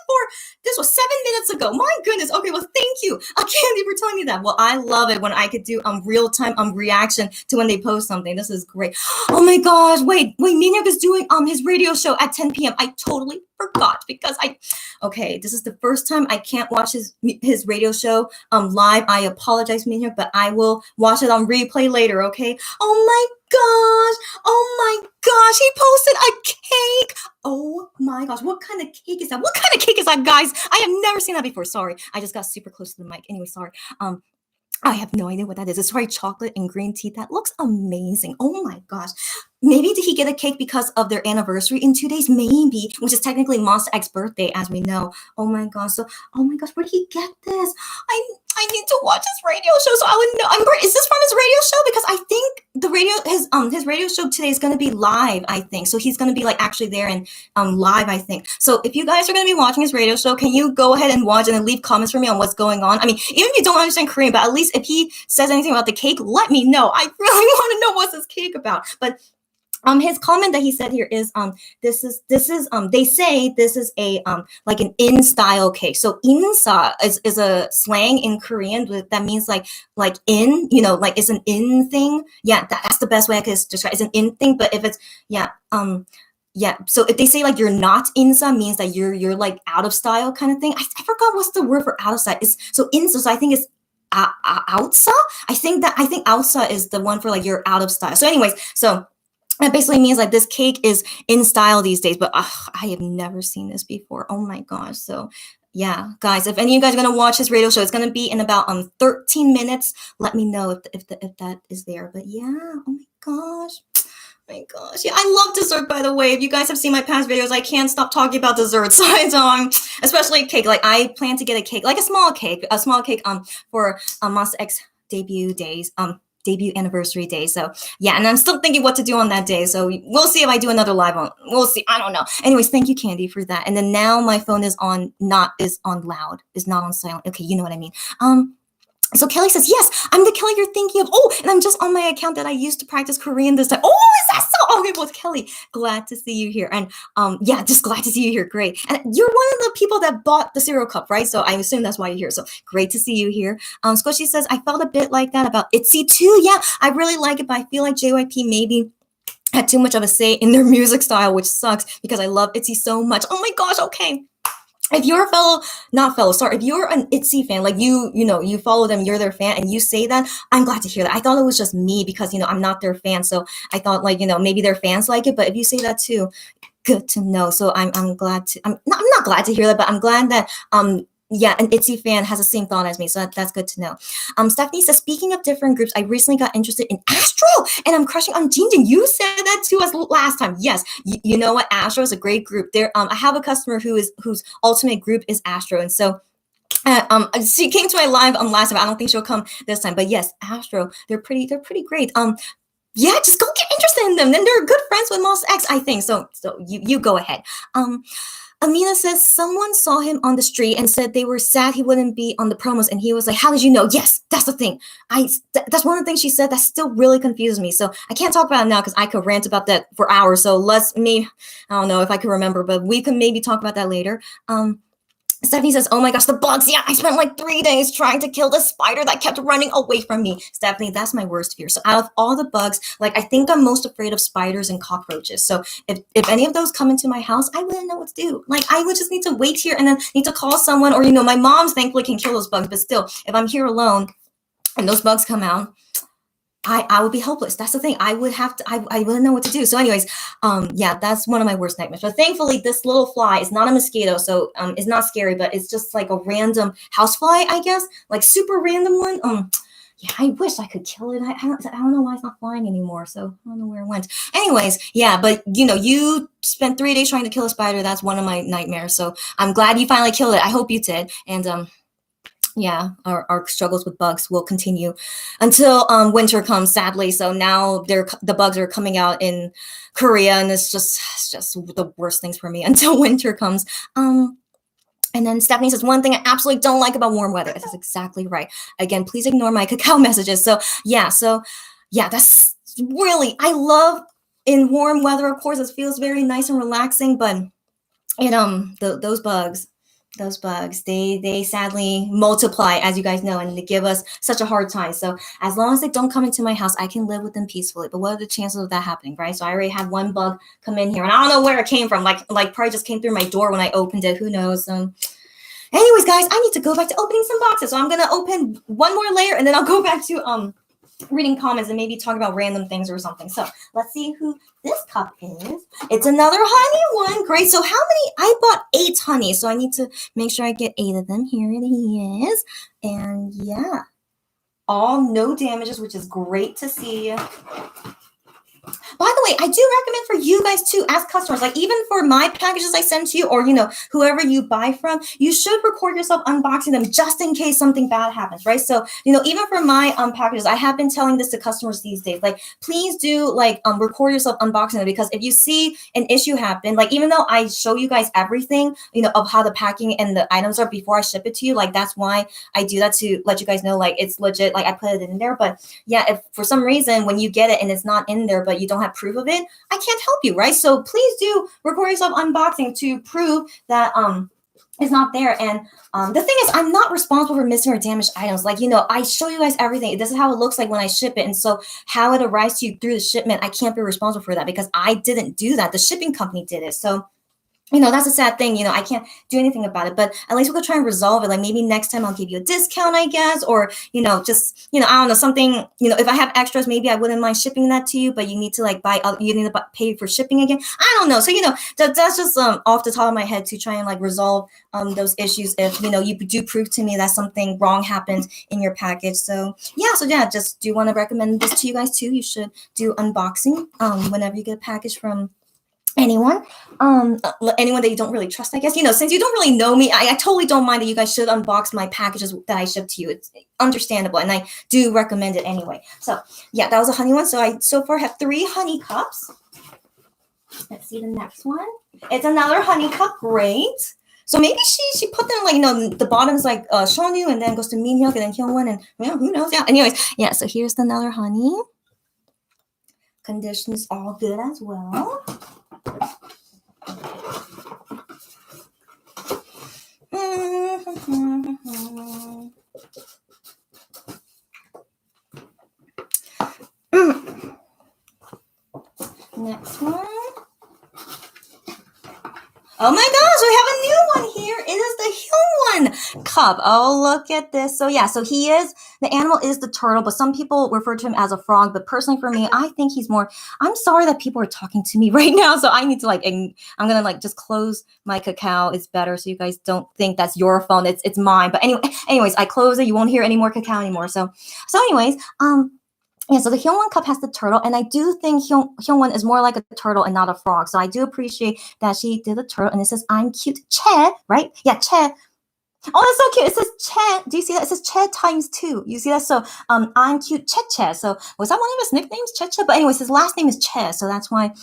this was 7 minutes ago. My goodness. Okay, well, thank you, Candy, for telling me that. Well, I love it when I could do real-time reaction to when they post something. This is great. Oh my gosh, wait, Minion is doing his radio show at 10 p.m. I totally forgot because this is the first time I can't watch his radio show live. I apologize, Minion, but I will watch it on replay later, okay? Oh my gosh, he posted a cake. Oh my gosh, what kind of cake is that? What kind of cake is that, guys? I have never seen that before. Sorry, I just got super close to the mic. Anyway, sorry. I have no idea what that is. It's white chocolate and green tea. That looks amazing. Oh my gosh. Maybe did he get a cake because of their anniversary in 2 days? Maybe, which is technically Monster X's birthday, as we know. Oh my gosh. So, oh my gosh, where did he get this? I need to watch his radio show so I would know. Is this from his radio show? Because I think his radio show today is going to be live, I think. So he's going to be like actually there and live, I think. So if you guys are going to be watching his radio show, can you go ahead and watch and then leave comments for me on what's going on? I mean, even if you don't understand Korean, but at least if he says anything about the cake, let me know. I really want to know what's this cake about. But his comment that he said here is this is they say this is a like an in style cake. So insa is a slang in Korean that means like in, like it's an in thing. Yeah, that's the best way I could describe. It's an in thing, but if it's so if they say like you're not insa, means that you're like out of style kind of thing. I forgot what's the word for out of style. So insa, so I think it's outsa. I think outsa is the one for like you're out of style. So anyways, so that basically means like this cake is in style these days, but I have never seen this before. Oh my gosh. So yeah, guys, if any of you guys are going to watch his radio show, it's going to be in about 13 minutes. Let me know if that is there. But yeah, oh my gosh. My gosh. Yeah, I love dessert, by the way. If you guys have seen my past videos, I can't stop talking about desserts. Especially cake. Like I plan to get a cake, like a small cake for Monster X debut anniversary day. So yeah, and I'm still thinking what to do on that day. So we'll see if I do another live on. We'll see. I don't know. Anyways, thank you, Candy, for that. And then now my phone is on loud, is not on silent. Okay, you know what I mean. So Kelly says, yes, I'm the Kelly you're thinking of. Oh, and I'm just on my account that I used to practice Korean this time. Oh, is that so? Okay, well, Kelly, glad to see you here. And yeah, just glad to see you here. Great. And you're one of the people that bought the cereal cup, right? So I assume that's why you're here. So great to see you here. Squishy says, I felt a bit like that about ITZY too. Yeah, I really like it, but I feel like JYP maybe had too much of a say in their music style, which sucks because I love ITZY so much. Oh my gosh, okay. If you're if you're an ITZY fan, like you follow them, you're their fan, and you say that, I'm glad to hear that. I thought it was just me because, I'm not their fan. So I thought like, maybe their fans like it, but if you say that too, good to know. So I'm glad to, I'm not glad to hear that, but I'm glad that, yeah, an ITZY fan has the same thought as me, so that's good to know. Stephanie says, speaking of different groups, I recently got interested in Astro, and I'm crushing on Jinjin. You said that to us last time. Yes, you know what? Astro is a great group. I have a customer whose ultimate group is Astro, and so She came to my live last time. I don't think she'll come this time, but yes, Astro, they're pretty great. Yeah, just go get interested in them. Then they're good friends with Moss X, I think. So you go ahead. Amina says someone saw him on the street and said they were sad he wouldn't be on the promos, and he was like, "How did you know?" Yes, that's the thing. That's one of the things she said that still really confuses me. So I can't talk about it now because I could rant about that for hours. So I don't know if I can remember, but we can maybe talk about that later. Stephanie says, "Oh my gosh, the bugs. Yeah, I spent like 3 days trying to kill the spider that kept running away from me." Stephanie, that's my worst fear. So out of all the bugs, like I think I'm most afraid of spiders and cockroaches. So if any of those come into my house, I wouldn't know what to do. Like I would just need to wait here and then need to call someone, or my moms thankfully can kill those bugs. But still, if I'm here alone and those bugs come out, I would be helpless. That's the thing. I would have to, I wouldn't know what to do. So anyways, yeah, that's one of my worst nightmares. But thankfully this little fly is not a mosquito. So, it's not scary, but it's just like a random housefly, I guess, like super random one. Yeah, I wish I could kill it. I don't know why it's not flying anymore. So I don't know where it went. Anyways, yeah, but you spent 3 days trying to kill a spider. That's one of my nightmares. So I'm glad you finally killed it. I hope you did. And, yeah, our struggles with bugs will continue until winter comes, sadly. So now the bugs are coming out in Korea, and it's just the worst things for me until winter comes. And then Stephanie says, one thing I absolutely don't like about warm weather. This is exactly right. Again, please ignore my cacao messages. So yeah, that's really, I love in warm weather, of course, it feels very nice and relaxing, but those bugs, they sadly multiply, as you guys know, and they give us such a hard time. So as long as they don't come into my house, I can live with them peacefully. But what are the chances of that happening, right? So I already had one bug come in here, and I don't know where it came from. Like probably just came through my door when I opened it. Who knows? Anyways, guys, I need to go back to opening some boxes. So I'm gonna open one more layer, and then I'll go back to reading comments and maybe talk about random things or something. So let's see who this cup is. It's another honey one. Great. So how many? I bought 8 honey, so I need to make sure I get 8 of them. Here it is. And yeah, all no damages, which is great to see. By the way, I do recommend for you guys too, as customers, like even for my packages I send to you, or whoever you buy from, you should record yourself unboxing them just in case something bad happens, right? So even for my packages, I have been telling this to customers these days, like please do record yourself unboxing them, because if you see an issue happen, like even though I show you guys everything of how the packing and the items are before I ship it to you, like that's why I do that, to let you guys know like it's legit, like I put it in there. But yeah, if for some reason when you get it and it's not in there, but you don't have proof of it, I can't help you, right? So please do record yourself unboxing to prove that it's not there. And the thing is, I'm not responsible for missing or damaged items. Like, I show you guys everything. This is how it looks like when I ship it. And so how it arrives to you through the shipment, I can't be responsible for that because I didn't do that. The shipping company did it. So that's a sad thing. I can't do anything about it, but at least we could try and resolve it. Like maybe next time I'll give you a discount, I guess, or, just, I don't know, something, if I have extras, maybe I wouldn't mind shipping that to you, but you need to you need to pay for shipping again. I don't know. So, that's just off the top of my head to try and resolve those issues. If, you do prove to me that something wrong happened in your package. So yeah, just do want to recommend this to you guys too. You should do unboxing whenever you get a package from anyone that you don't really trust, I guess. Since you don't really know me, I totally don't mind that you guys should unbox my packages that I ship to you. It's understandable, and I do recommend it anyway. So yeah, that was a honey one. So I so far have 3 honey cups. Let's see the next one. It's another honey cup. Great. So maybe she put them the bottom's like Shonu, and then goes to Minhyuk, and then Hyungwon, and who knows. Yeah, anyways, yeah, so here's another honey. Condition is all good as well. Next one. Oh my gosh, we have a new one here. It is the Hyungwon cup. Oh, look at this. So yeah, so the animal is the turtle, but some people refer to him as a frog. But personally for me, I think he's more, I'm sorry that people are talking to me right now. So I need to I'm going to just close my cacao. It's better so you guys don't think that's your phone. It's mine. But anyways, I close it. You won't hear any more cacao anymore. So anyways, yeah, so the Hyungwon cup has the turtle, and I do think Hyungwon is more like a turtle and not a frog. So I do appreciate that she did a turtle, and it says, "I'm cute, Che," right? Yeah, Che. Oh, that's so cute. It says Che. Do you see that? It says Che times two. You see that? So I'm cute Che. So was that one of his nicknames, Che? But anyways, his last name is Che, so that's why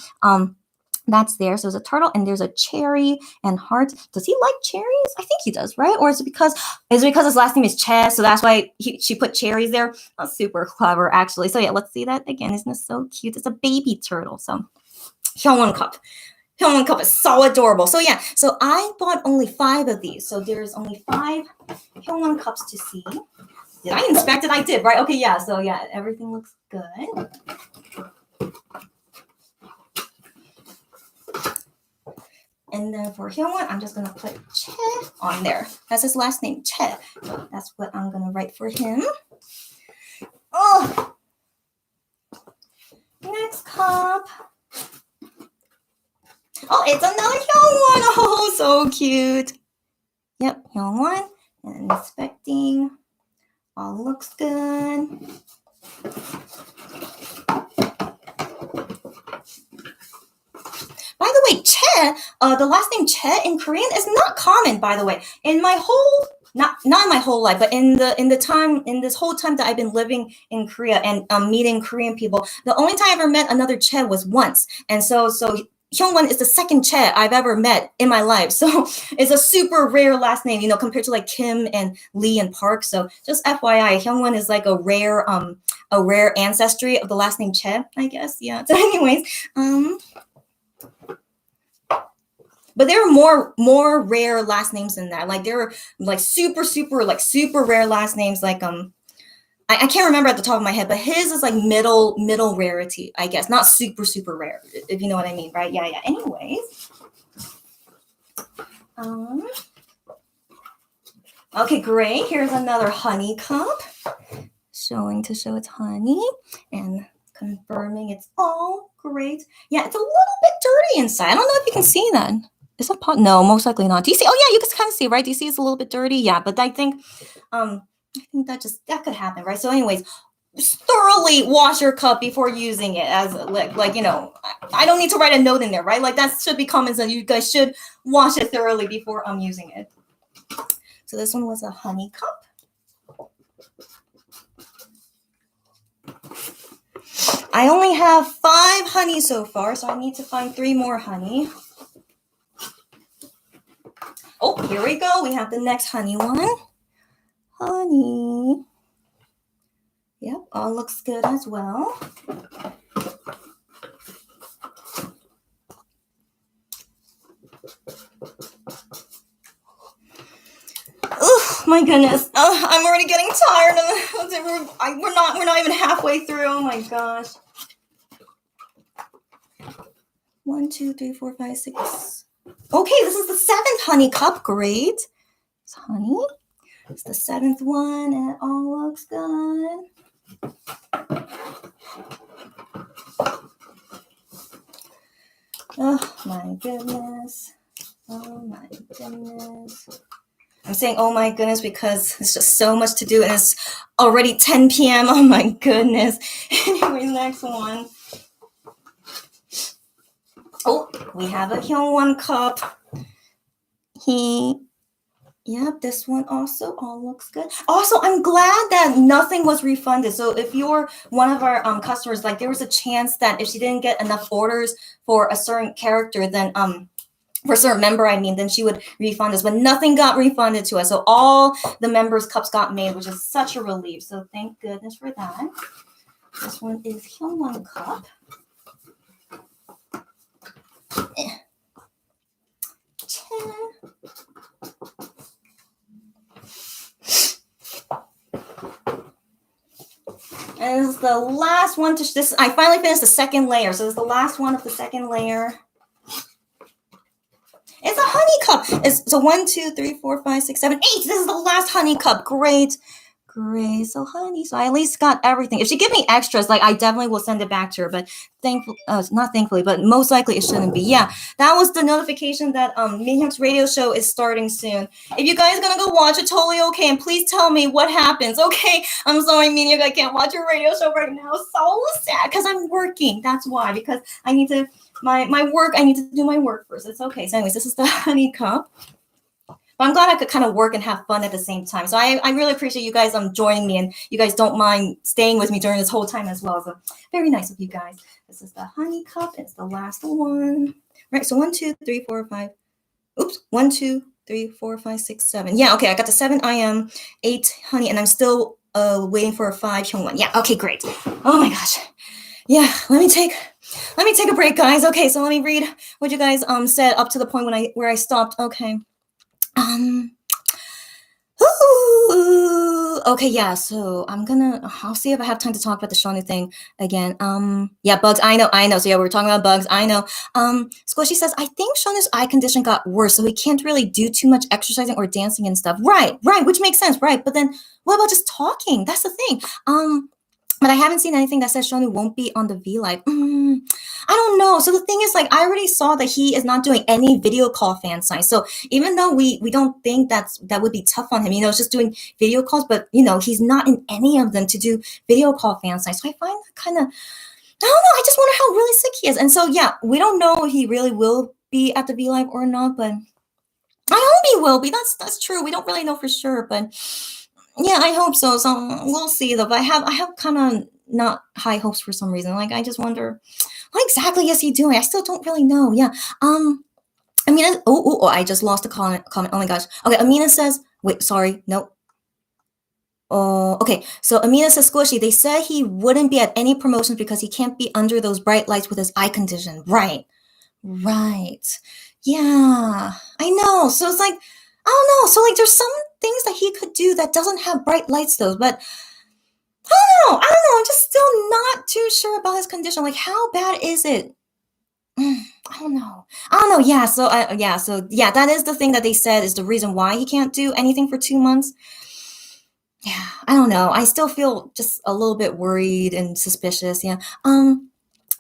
that's there. So there's a turtle and there's a cherry and heart. Does he like cherries? I think he does, right? Or is it because his last name is Che, so that's why she put cherries there? Oh, super clever, actually. So yeah, let's see that again. Isn't it so cute? It's a baby turtle. So Hyungwon Cup. Hyungwon Cup is so adorable. So yeah, so I bought only 5 of these. So there's only 5 Hyungwon Cups to see. Did I inspect it? I did, right? Okay, yeah. So yeah, everything looks good. And then for Hyungwon, I'm just gonna put Che on there. That's his last name, Che. So that's what I'm gonna write for him. Oh, next cup. Oh, it's another Hyungwon. Oh, so cute. Yep, Hyungwon. And inspecting. All looks good. By the way, Che, the last name Che in Korean is not common, by the way. In my whole not in my whole life, but in this whole time that I've been living in Korea and meeting Korean people, the only time I ever met another Che was once. And so Hyungwon is the second Che I've ever met in my life. So it's a super rare last name, compared to like Kim and Lee and Park. So just FYI, Hyungwon is like a rare ancestry of the last name Che, I guess. Yeah. So anyways, but there are more rare last names than that. Like there are like super rare last names. Like I can't remember at the top of my head, but his is like middle rarity, I guess. Not super rare, if you know what I mean, right? Yeah. Anyways. Okay, great. Here's another honey cup. Showing to show it's honey and confirming it's all great. Yeah, it's a little bit dirty inside. I don't know if you can see that. Is that pot? No, most likely not. Do you see? Oh yeah, you can kind of see, right? Do you see it's a little bit dirty? Yeah, but I think that could happen, right? So anyways, just thoroughly wash your cup before using it. As like I don't need to write a note in there, right? Like that should be common sense. You guys should wash it thoroughly before using it. So this one was a honey cup. I only have 5 honey so far, so I need to find 3 more honey. Oh, here we go. We have the next honey one. Honey. Yep, all looks good as well. Oh my goodness! I'm already getting tired. We're not even halfway through. Oh my gosh! 1, 2, 3, 4, 5, 6. Okay, this is the 7th honey cup. Great. It's honey. It's the 7th one, and it all looks good. Oh my goodness. Oh my goodness. I'm saying oh my goodness because it's just so much to do and it's already 10 p.m. Oh my goodness. Anyways, next one. Oh, we have a Hyungwon cup. Yep, this one also all looks good. Also, I'm glad that nothing was refunded. So if you're one of our customers, like there was a chance that if she didn't get enough orders for a certain character, then for a certain member, then she would refund us. But nothing got refunded to us. So all the members' cups got made, which is such a relief. So thank goodness for that. This one is Hyungwon cup. And this is the last one I finally finished the second layer. So this is the last one of the second layer. It's a honey cup. It's 1, 2, 3, 4, 5, 6, 7, 8. This is the last honey cup. Great. So honey. So I at least got everything. If she give me extras, like I definitely will send it back to her. But not thankfully, but most likely it shouldn't be. Yeah, that was the notification that Minhyuk's radio show is starting soon. If you guys are gonna go watch it, totally okay. And please tell me what happens. Okay, I'm sorry, Minhyuk, I can't watch your radio show right now. So sad because I'm working. That's why. Because I need to my work. I need to do my work first. It's okay. So anyways, this is the honey cup. But I'm glad I could kind of work and have fun at the same time. So I really appreciate you guys joining me, and you guys don't mind staying with me during this whole time as well. So very nice of you guys. This is the honey cup. It's the last one. Right. So 1, 2, 3, 4, 5. Oops. 1, 2, 3, 4, 5, 6, 7. Yeah. Okay. I got the 7 IM, 8 honey, and I'm still waiting for a 5 Hyungwon. Yeah. Okay. Great. Oh my gosh. Yeah. Let me take a break, guys. Okay. So let me read what you guys said up to the point where I stopped. Okay. Okay, yeah, so I'll see if I have time to talk about the Shawnee thing again. Yeah, bugs, I know. So yeah, we're talking about bugs, I know. Squishy says, I think Shawnee's eye condition got worse, so he can't really do too much exercising or dancing and stuff. Right, which makes sense, right? But then what about just talking? That's the thing. But I haven't seen anything that says Shawnee won't be on the V Live. I don't know. So the thing is, like, I already saw that he is not doing any video call fan signs. So even though we don't think that would be tough on him, it's just doing video calls, but he's not in any of them to do video call fan signs. So I find that kind of, I don't know. I just wonder how really sick he is. And so yeah, we don't know if he really will be at the V Live or not, but I hope he will be. That's true. We don't really know for sure, but yeah, I hope so. So we'll see though. But I have kind of not high hopes for some reason. Like I just wonder, what exactly is he doing? I still don't really know. Yeah. Amina. I just lost a comment. Oh my gosh. Okay. Amina says. Wait. Sorry. Nope. Oh. Okay. So Amina says, Squishy. They said he wouldn't be at any promotions because he can't be under those bright lights with his eye condition. Right. Yeah. I know. So it's like, I don't know. So like, there's some things that he could do that doesn't have bright lights though, but I don't know. I'm just still not too sure about his condition. Like, how bad is it? I don't know. Yeah. So yeah, that is the thing that they said is the reason why he can't do anything for 2 months. Yeah, I don't know. I still feel just a little bit worried and suspicious. Yeah.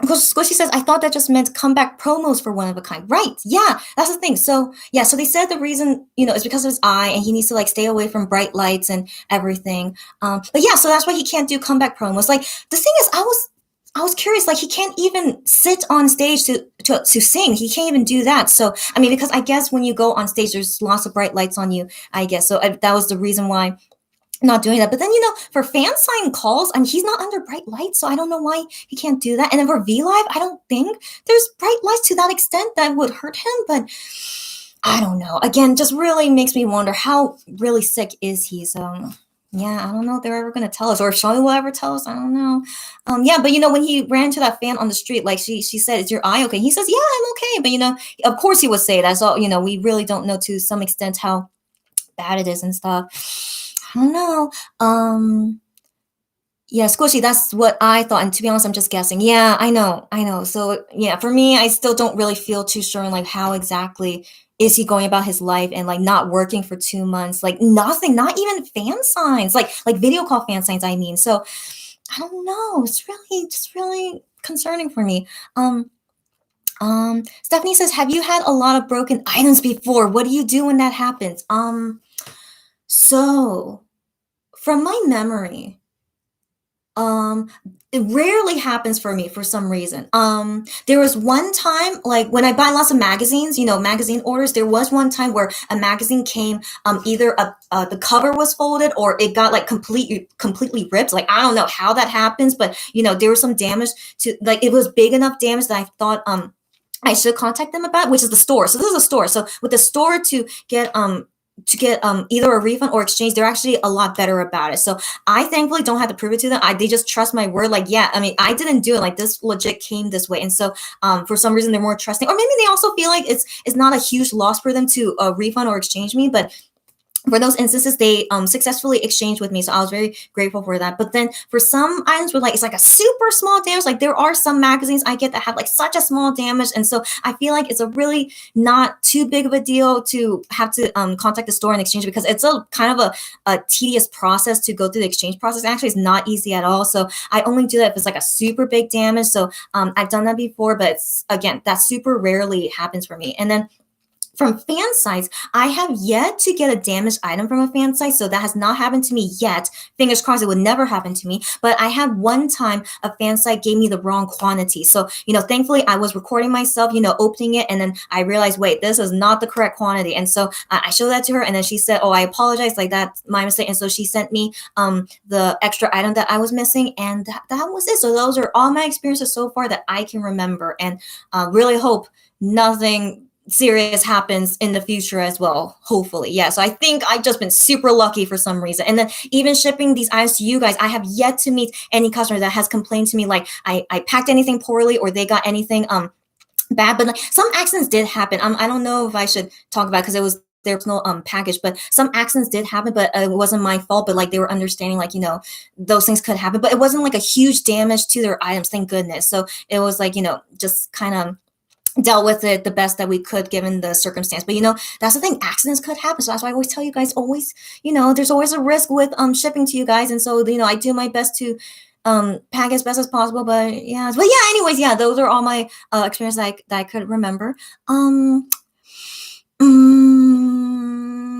Squishy says, I thought that just meant comeback promos for One of a Kind. Right. Yeah, that's the thing. So, yeah, so they said the reason, is because of his eye and he needs to, like, stay away from bright lights and everything. But, yeah, so that's why he can't do comeback promos. Like, the thing is, I was curious, like, he can't even sit on stage to sing. He can't even do that. So, I mean, because I guess when you go on stage, there's lots of bright lights on you, I guess. So that was the reason why not doing that. But then, for fan sign calls, I mean, he's not under bright lights, so I don't know why he can't do that. And then for V Live, I don't think there's bright lights to that extent that would hurt him, but I don't know. Again, just really makes me wonder how really sick is he. So yeah, I don't know if they're ever going to tell us, or if Shawnee will ever tell us. I don't know. Yeah, but when he ran to that fan on the street, like she said, is your eye okay? He says, yeah, I'm okay. But of course he would say that. So, we really don't know to some extent how bad it is and stuff. I don't know. Yeah, Squishy, that's what I thought. And to be honest, I'm just guessing. Yeah, I know. So yeah, for me, I still don't really feel too sure on like how exactly is he going about his life and like not working for 2 months, like nothing, not even fan signs, like video call fan signs, I mean. So I don't know. It's really just really concerning for me. Stephanie says, have you had a lot of broken items before? What do you do when that happens? So from my memory, it rarely happens for me for some reason. There was one time, like when I buy lots of magazines, magazine orders, there was one time where a magazine came, either the cover was folded or it got like completely ripped. Like, I don't know how that happens, but there was some damage to, like, it was big enough damage that I thought, I should contact them about, which is the store. So this is a store. So with the store to get either a refund or exchange, they're actually a lot better about it. So I thankfully don't have to prove it to them. They just trust my word. Like, yeah, I mean, I didn't do it. Like, this legit came this way. And so for some reason they're more trusting, or maybe they also feel like it's not a huge loss for them to refund or exchange me. But for those instances, they successfully exchanged with me. So I was very grateful for that. But then for some items where like it's like a super small damage, like there are some magazines I get that have like such a small damage. And so I feel like it's a really not too big of a deal to have to contact the store and exchange, because it's a kind of a tedious process to go through the exchange process. Actually, it's not easy at all. So I only do that if it's like a super big damage. So I've done that before, but again, that super rarely happens for me. And then from fan sites, I have yet to get a damaged item from a fan site, so that has not happened to me yet. Fingers crossed it would never happen to me. But I had one time a fan site gave me the wrong quantity. So, thankfully I was recording myself, opening it, and then I realized, wait, this is not the correct quantity. And so I showed that to her, and then she said, oh, I apologize, like that's my mistake. And so she sent me the extra item that I was missing, and that was it. So those are all my experiences so far that I can remember, and really hope nothing serious happens in the future as well, hopefully. Yeah, so I think I've just been super lucky for some reason. And then even shipping these items to you guys, I have yet to meet any customer that has complained to me like I packed anything poorly or they got anything bad. But like, some accidents did happen. I don't know if I should talk about because it was their personal package, but some accidents did happen, but it wasn't my fault. But like they were understanding, like, those things could happen, but it wasn't like a huge damage to their items, thank goodness. So it was like, just kind of dealt with it the best that we could given the circumstance. But that's the thing, accidents could happen. So that's why I always tell you guys, always, there's always a risk with shipping to you guys. And so I do my best to pack as best as possible. But anyways, those are all my experiences that I could remember.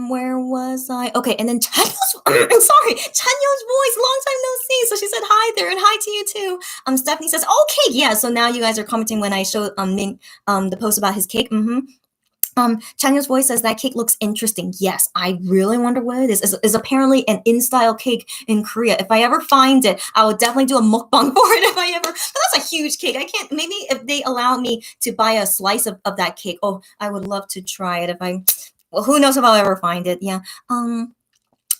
Where was I? Okay, and then Chanyo's voice, long time no see. So she said hi there, and hi to you too. Stephanie says, okay, yeah. So now you guys are commenting when I showed the post about his cake. Chanyo's voice says that cake looks interesting. Yes, I really wonder what it is. Is apparently an in-style cake in Korea. If I ever find it, I will definitely do a mukbang for it if I ever. But that's a huge cake. I can't. Maybe if they allow me to buy a slice of that cake. Oh, I would love to try it if I. Well, who knows if I'll ever find it? Yeah.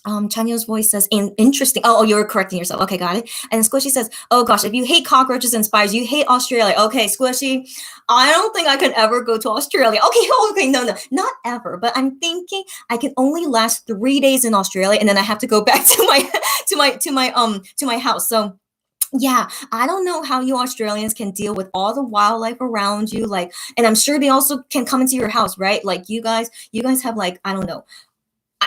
Chanyo's voice says, interesting. Oh, you're correcting yourself. Okay, got it. And Squishy says, oh gosh, if you hate cockroaches and spiders, you hate Australia. Okay, Squishy, I don't think I could ever go to Australia. Okay, no, not ever. But I'm thinking I can only last 3 days in Australia, and then I have to go back to my house. So yeah, I don't know how you Australians can deal with all the wildlife around you, like, and I'm sure they also can come into your house, right? Like you guys have, like, I don't know.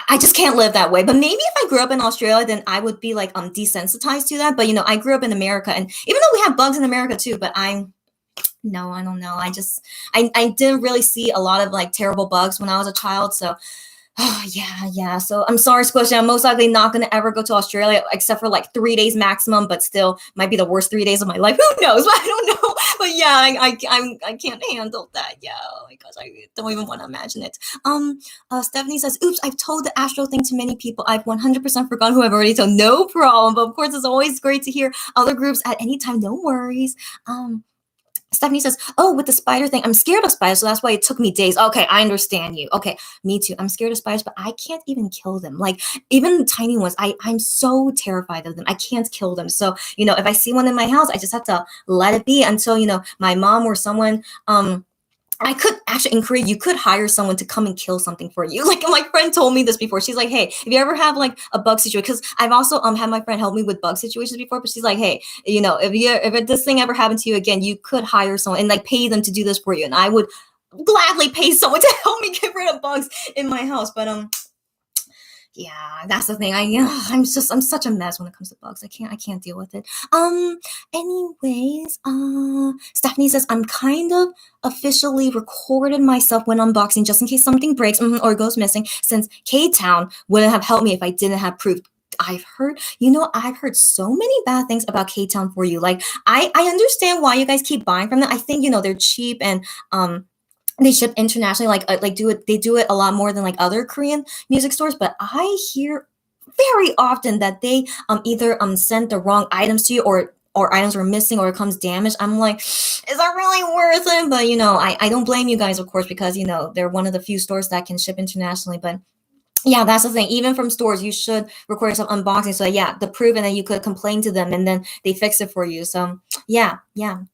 I just can't live that way. But maybe if I grew up in Australia, then I would be like desensitized to that. But I grew up in America, and even though we have bugs in America too, but I don't know. I didn't really see a lot of like terrible bugs when I was a child. So oh, yeah. So I'm sorry, Squishy. I'm most likely not going to ever go to Australia except for like 3 days maximum, but still might be the worst 3 days of my life. Who knows? I don't know. But yeah, I can't handle that. Yeah. Oh my gosh, I don't even want to imagine it. Stephanie says, oops, I've told the Astro thing to many people. I've 100% forgotten who I've already told. No problem. But of course, it's always great to hear other groups at any time. No worries. Stephanie says, oh, with the spider thing, I'm scared of spiders, so that's why it took me days. Okay, I understand you. Okay, me too. I'm scared of spiders, but I can't even kill them. Like, even the tiny ones, I'm so terrified of them. I can't kill them. So, if I see one in my house, I just have to let it be until, my mom or someone, I could actually, in Korea, you could hire someone to come and kill something for you. Like my friend told me this before. She's like, hey, if you ever have like a bug situation, because I've also had my friend help me with bug situations before, but she's like, hey, if this thing ever happened to you again, you could hire someone and like pay them to do this for you. And I would gladly pay someone to help me get rid of bugs in my house. But yeah, that's the thing. I'm such a mess when it comes to bugs. I can't deal with it. Anyways, Stephanie says, I'm kind of officially recorded myself when unboxing just in case something breaks or goes missing, since K-Town wouldn't have helped me if I didn't have proof. I've heard so many bad things about K-Town for you. Like, I understand why you guys keep buying from them. I think, they're cheap and, they ship internationally, they do it a lot more than like other Korean music stores. But I hear very often that they either send the wrong items to you, or items were missing, or it comes damaged. I'm like, is that really worth it? But I don't blame you guys, of course, because they're one of the few stores that can ship internationally. But yeah, that's the thing. Even from stores, you should record yourself unboxing. So yeah, the proof, and then you could complain to them, and then they fix it for you. So yeah,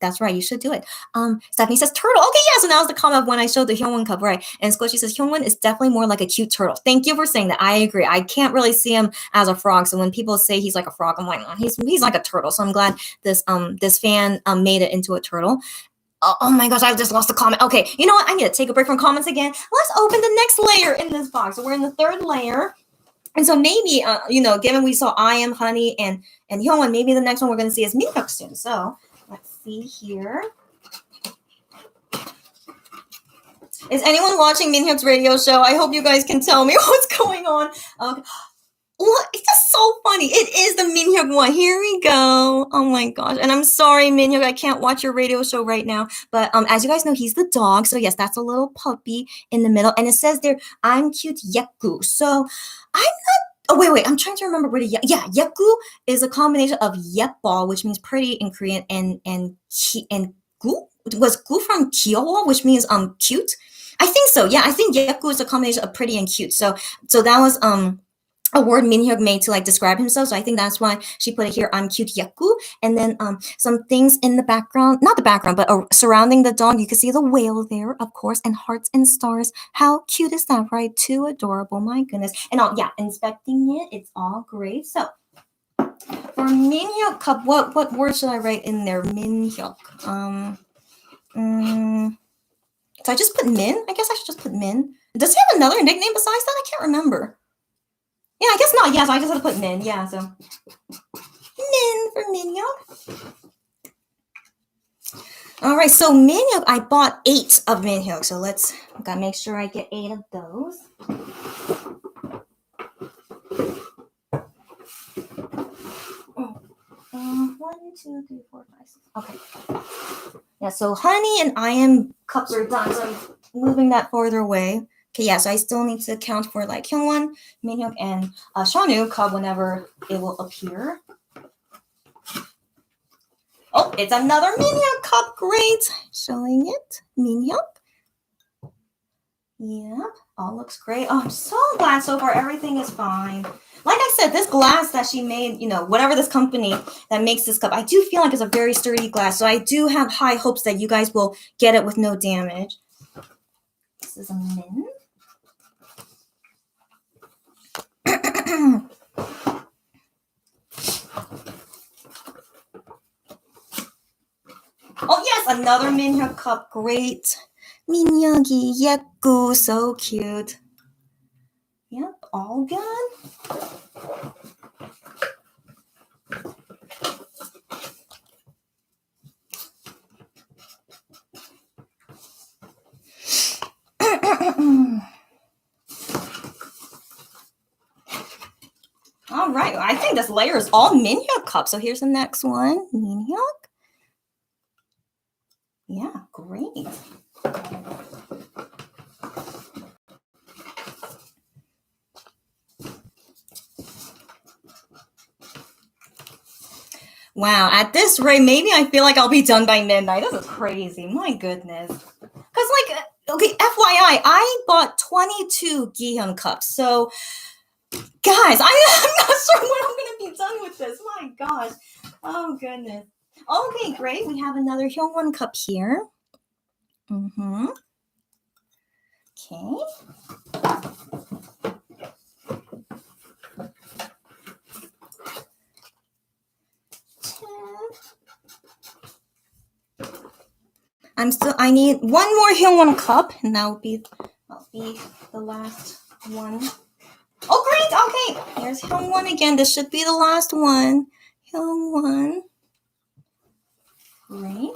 that's right. You should do it. Stephanie says turtle. Okay, yeah. So that was the comment of when I showed the Hyungwon cup, right? And Squishy says Hyungwon is definitely more like a cute turtle. Thank you for saying that. I agree. I can't really see him as a frog. So when people say he's like a frog, I'm like, oh, he's like a turtle. So I'm glad this fan made it into a turtle. Oh my gosh, I just lost a comment. Okay, you know what? I need to take a break from comments again. Let's open the next layer in this box. So we're in the third layer. And so maybe, given we saw I Am, Honey, and Hyungwon, maybe the next one we're going to see is Minhyuk soon. So let's see here. Is anyone watching Minhyuk's radio show? I hope you guys can tell me what's going on. Okay. Look, it's just so funny. It is the Minhyuk one. Here we go. Oh my gosh. And I'm sorry, Minhyuk, I can't watch your radio show right now. But as you guys know, he's the dog. So yes, that's a little puppy in the middle. And it says there, I'm cute Yeku. So I'm not. Oh, wait. I'm trying to remember where the Yeku is a combination of Yepbal, which means pretty in Korean, and Gu was Gu from Kyowa, which means cute. I think so. Yeah, I think Yeku is a combination of pretty and cute. So that was a word Minhyuk made to like describe himself. So I think that's why she put it here. I'm cute Yeku. And then some things in the background, not the background, but surrounding the dog. You can see the whale there, of course, and hearts and stars. How cute is that, right? Too adorable. My goodness. And inspecting it, it's all great. So for Minhyuk cup, what word should I write in there? Minhyuk. So I just put Min. I guess I should just put Min. Does he have another nickname besides that? I can't remember. Yeah, I guess not. Yeah, so I just had to put Min. Yeah, so Min for Minhyuk. All right, so Minhyuk, I bought 8 of Minhyuk. So gotta make sure I get 8 of those. One, two, three, four, five, six. Okay. Yeah, so Honey and I am cups are done, so I'm moving that farther away. Okay, yeah, so I still need to account for like Hyungwon, Minhyuk, and Shanu cup whenever it will appear. Oh, it's another Minhyuk cup. Great. Showing it. Minhyuk. Yep, all looks great. Oh, I'm so glad so far everything is fine. Like I said, this glass that she made, whatever this company that makes this cup, I do feel like it's a very sturdy glass. So I do have high hopes that you guys will get it with no damage. This is a Min. Oh, yes, another Minhyuk cup. Great. Minhyuk이 Yeku, so cute. Yep, all good. All right, I think this layer is all Minhyuk cups. So here's the next one, Minhyuk. Yeah, great. Wow, at this rate, maybe I feel like I'll be done by midnight. This is crazy. My goodness. Because, okay, FYI, I bought 22 Gihyun cups. So, guys, I'm not sure when I'm going to be done with this. My gosh. Oh, goodness. Okay, great. We have another Hyungwon cup here. Okay. I need one more Hyungwon cup, and that'll be the last one. Oh, great! Okay, here's Hyungwon again. This should be the last one. Hyungwon. Great.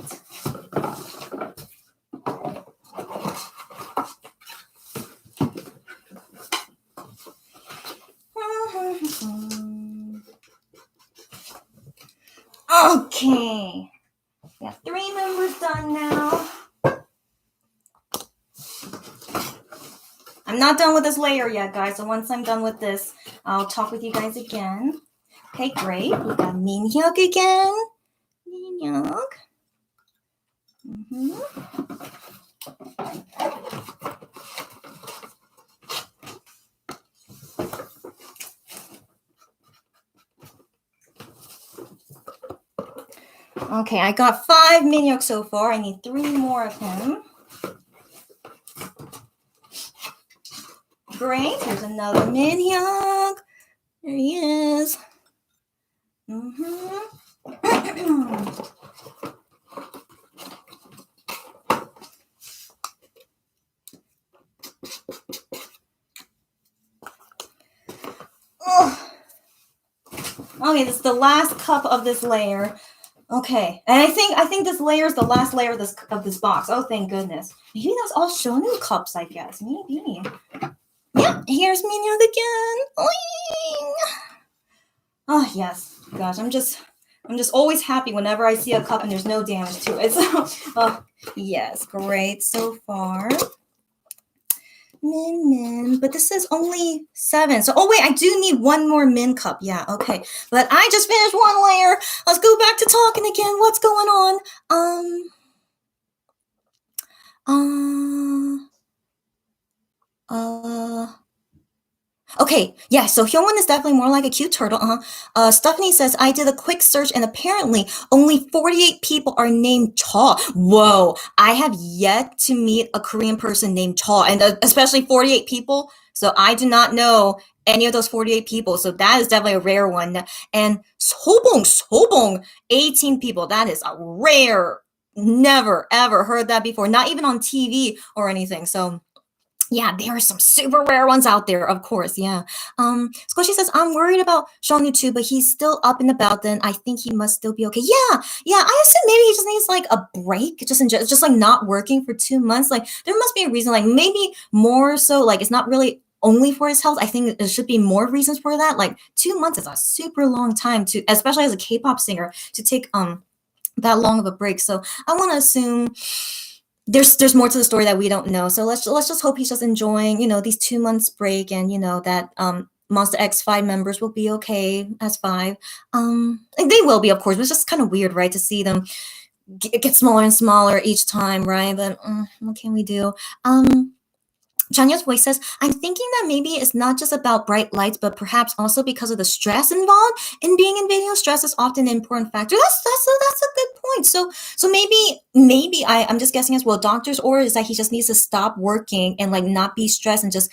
Okay. We have 3 members done now. I'm not done with this layer yet, guys. So once I'm done with this, I'll talk with you guys again. Okay, great. We got Minhyuk again. Minhyuk. Okay, I got 5 Minhyuk so far. I need 3 more of him. Great. Here's another Minhyuk. There he is. Okay, this is the last cup of this layer. Okay, and I think this layer is the last layer of this box. Oh, thank goodness. Maybe that's all Shonu cups, I guess. Maybe. Yeah, here's Minyuk again. Oing! Oh yes, gosh, I'm just always happy whenever I see a cup and there's no damage to it. So, oh yes, great so far. Min, but this is only 7. So, oh wait, I do need one more min cup. Yeah, okay. But I just finished one layer. Let's go back to talking again. What's going on? Okay, yeah, so Hyungwon is definitely more like a cute turtle. Stephanie says, I did a quick search and apparently only 48 people are named Cha. Whoa, I have yet to meet a Korean person named Cha, and especially 48 people. So I do not know any of those 48 people. So that is definitely a rare one. And Sobong, 18 people. That is a rare. Never, ever heard that before. Not even on TV or anything. So yeah, there are some super rare ones out there, of course. Yeah. Squishy says, I'm worried about Shonu too, but he's still up and about. Then I think he must still be okay. Yeah. I assume maybe he just needs like a break, just like not working for 2 months. Like there must be a reason. Like maybe more so. Like it's not really only for his health. I think there should be more reasons for that. Like 2 months is a super long time to, especially as a K-pop singer, to take that long of a break. So I want to assume there's more to the story that we don't know. So let's just hope he's just enjoying, these 2 months break, and that Monster X 5 members will be okay as 5. And they will be, of course. But it's just kind of weird, right, to see them get smaller and smaller each time, right? But what can we do? Chanya's voice says, I'm thinking that maybe it's not just about bright lights, but perhaps also because of the stress involved in being in video. Stress is often an important factor. That's a good point. So maybe I'm just guessing as well. Doctor's order is that he just needs to stop working and like not be stressed and just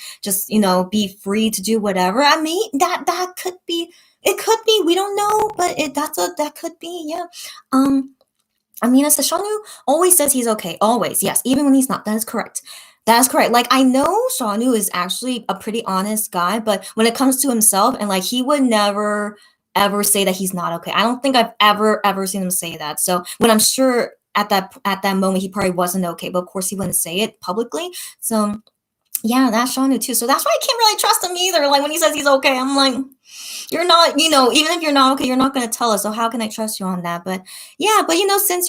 be free to do whatever. I mean that could be. It could be. We don't know, but that could be. Yeah. Amina Shonu always says he's okay. Always, yes, even when he's not. That is correct. That's correct. Like I know Shonu is actually a pretty honest guy, but when it comes to himself, and like he would never ever say that he's not okay. I don't think I've ever seen him say that. So when I'm sure at that moment he probably wasn't okay, but of course he wouldn't say it publicly. So yeah, that's Shonu too. So that's why I can't really trust him either. Like when he says he's okay, I'm like, you're not, even if you're not okay, you're not going to tell us. So how can I trust you on that? But yeah, but since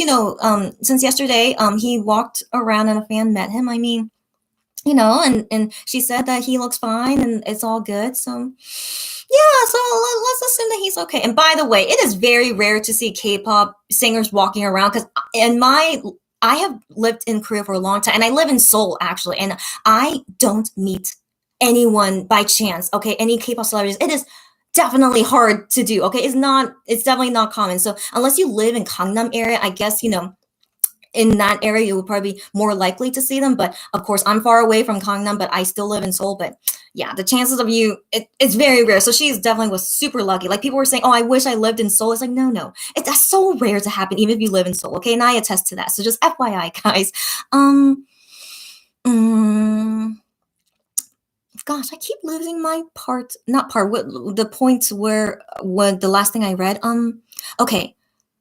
yesterday, he walked around and a fan met him. I mean, and she said that he looks fine and it's all good. So yeah, so let's assume that he's okay. And by the way, it is very rare to see K-pop singers walking around because I have lived in Korea for a long time and I live in Seoul actually, and I don't meet anyone by chance. Okay, any K-pop celebrities. It is definitely hard to do. Okay, it's definitely not common. So unless you live in Gangnam area, I guess in that area you would probably be more likely to see them. But of course I'm far away from Gangnam, but I still live in Seoul. But yeah, the chances of it's very rare. So she definitely was super lucky. Like people were saying, oh, I wish I lived in Seoul. It's like no, that's so rare to happen even if you live in Seoul. Okay, and I attest to that. So just FYI, guys. Gosh, I keep losing my the points where when the last thing I read.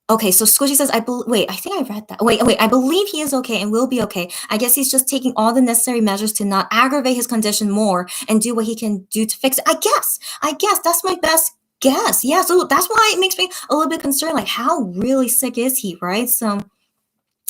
Okay, so Squishy says, wait, I think I read that. Wait, I believe he is okay and will be okay. I guess he's just taking all the necessary measures to not aggravate his condition more and do what he can do to fix it. I guess that's my best guess. Yeah, so that's why it makes me a little bit concerned. Like, how really sick is he, right? So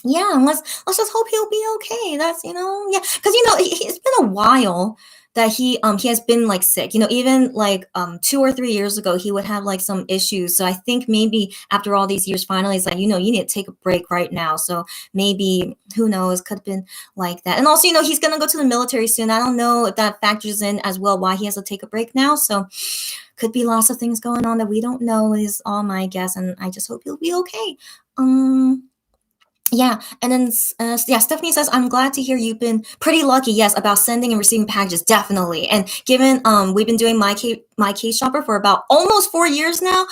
yeah, let's just hope he'll be okay. That's yeah, because it's been a while that he has been like sick. Even like 2 or 3 years ago, he would have like some issues. So I think maybe after all these years, finally, it's like you need to take a break right now. So maybe who knows, could have been like that. And also, he's gonna go to the military soon. I don't know if that factors in as well why he has to take a break now. So could be lots of things going on that we don't know. Is all my guess, and I just hope he'll be okay. Yeah, and then Stephanie says, I'm glad to hear you've been pretty lucky, yes, about sending and receiving packages, definitely. And given we've been doing my case shopper for about almost 4 years now,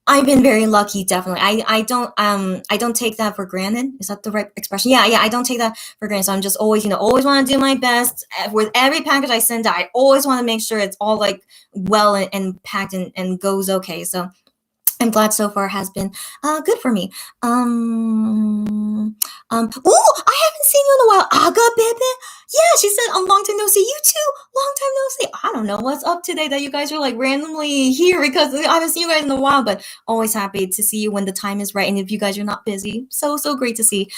I've been very lucky, definitely. I don't take that for granted. Is that the right expression? Yeah, I don't take that for granted. So I'm just always, always want to do my best with every package I send out. I always want to make sure it's all like well and packed and goes okay. So I'm glad so far has been good for me. Oh, I haven't seen you in a while. Aga, baby. Yeah, she said, long time no see. You too. Long time no see. I don't know what's up today that you guys are like randomly here because I haven't seen you guys in a while, but always happy to see you when the time is right. And if you guys are not busy, so great to see.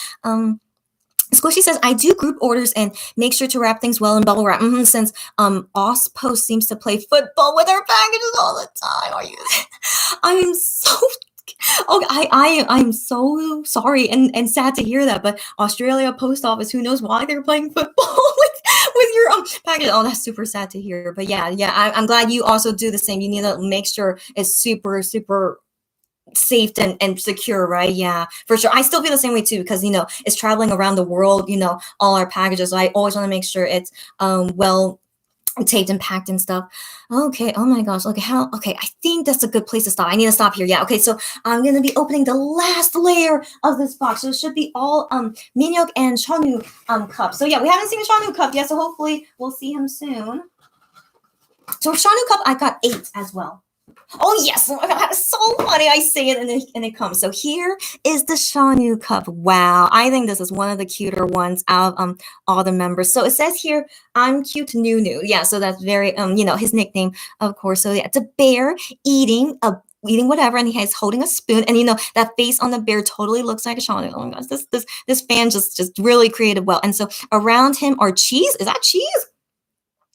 Squishy says, I do group orders and make sure to wrap things well in bubble wrap. Since Ospo seems to play football with our packages all the time. Are you? I am so I'm so sorry and sad to hear that. But Australia Post Office, who knows why they're playing football with your package? Oh, that's super sad to hear. But yeah, I'm glad you also do the same. You need to make sure it's super safe and secure, right? Yeah, for sure. I still feel the same way too because it's traveling around the world. All our packages. So I always want to make sure it's well taped and packed and stuff. Okay. Oh my gosh. Okay. Okay. I think that's a good place to stop. I need to stop here. Yeah. Okay. So I'm gonna be opening the last layer of this box. So it should be all Minhyuk and Shonu cups. So yeah, we haven't seen a Shonu cup yet. So hopefully we'll see him soon. So Shonu cup, I got 8 as well. Oh yes, oh my God, that's so funny. I say it and it comes. So here is the Shonu cup. Wow, I think this is one of the cuter ones out of all the members. So it says here, I'm cute Nunu. Yeah, so that's very his nickname, of course. So yeah, it's a bear eating whatever, and he's holding a spoon, and that face on the bear totally looks like a Shonu. Oh my gosh, this fan just really created well. And so around him are cheese. Is that cheese?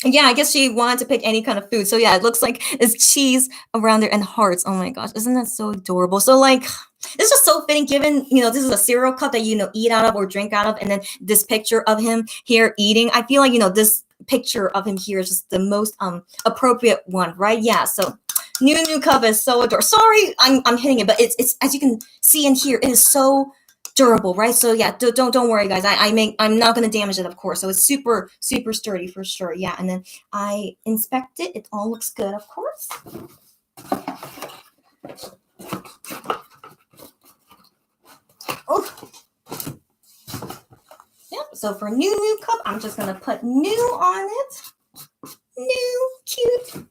Yeah, I guess she wanted to pick any kind of food. So yeah, it looks like it's cheese around there and hearts. Oh my gosh, isn't that so adorable? So like, it's just so fitting given, this is a cereal cup that, eat out of or drink out of. And then this picture of him here eating, I feel like, this picture of him here is just the most appropriate one, right? Yeah, so new cup is so adorable. Sorry, I'm hitting it, but it's as you can see and hear, it is so durable, right? So yeah, don't worry, guys. I'm not gonna damage it, of course. So it's super sturdy for sure. Yeah, and then I inspect it. It all looks good, of course. Oh, yep. So for new cup, I'm just gonna put new on it. New, cute.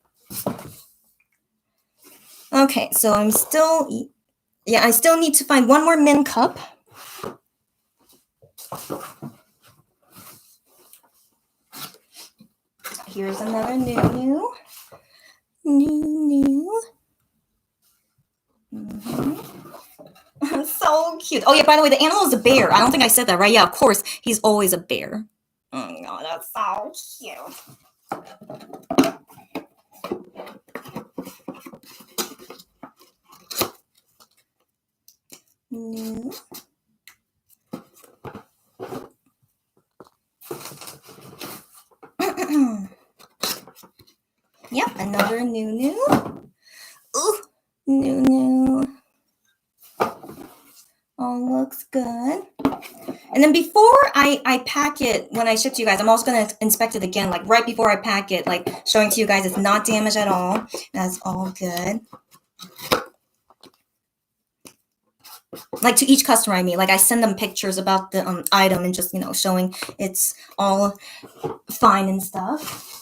Okay, so I still need to find one more min cup. Here's another new. So cute. Oh yeah, by the way, the animal is a bear. I don't think I said that, right? Yeah, of course. He's always a bear. Oh my God, that's so cute. New. Yep, another new. Ooh, new. All looks good. And then before I pack it, when I ship to you guys, I'm also going to inspect it again, like right before I pack it, like showing to you guys it's not damaged at all. That's all good. Like to each customer, I mean, like I send them pictures about the item and just, showing it's all fine and stuff.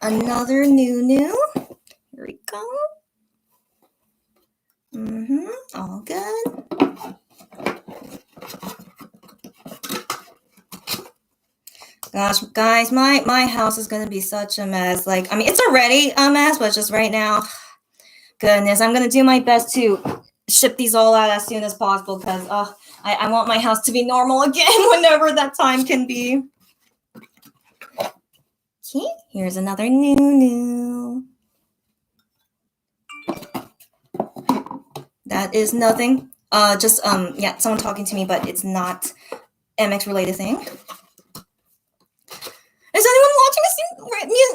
Another new. Here we go. All good. Gosh, guys, my house is gonna be such a mess. Like, I mean, it's already a mess, but just right now, goodness, I'm gonna do my best to ship these all out as soon as possible because I want my house to be normal again whenever that time can be. Okay, here's another new. That is nothing. Just someone talking to me, but it's not MX related thing. Is anyone watching a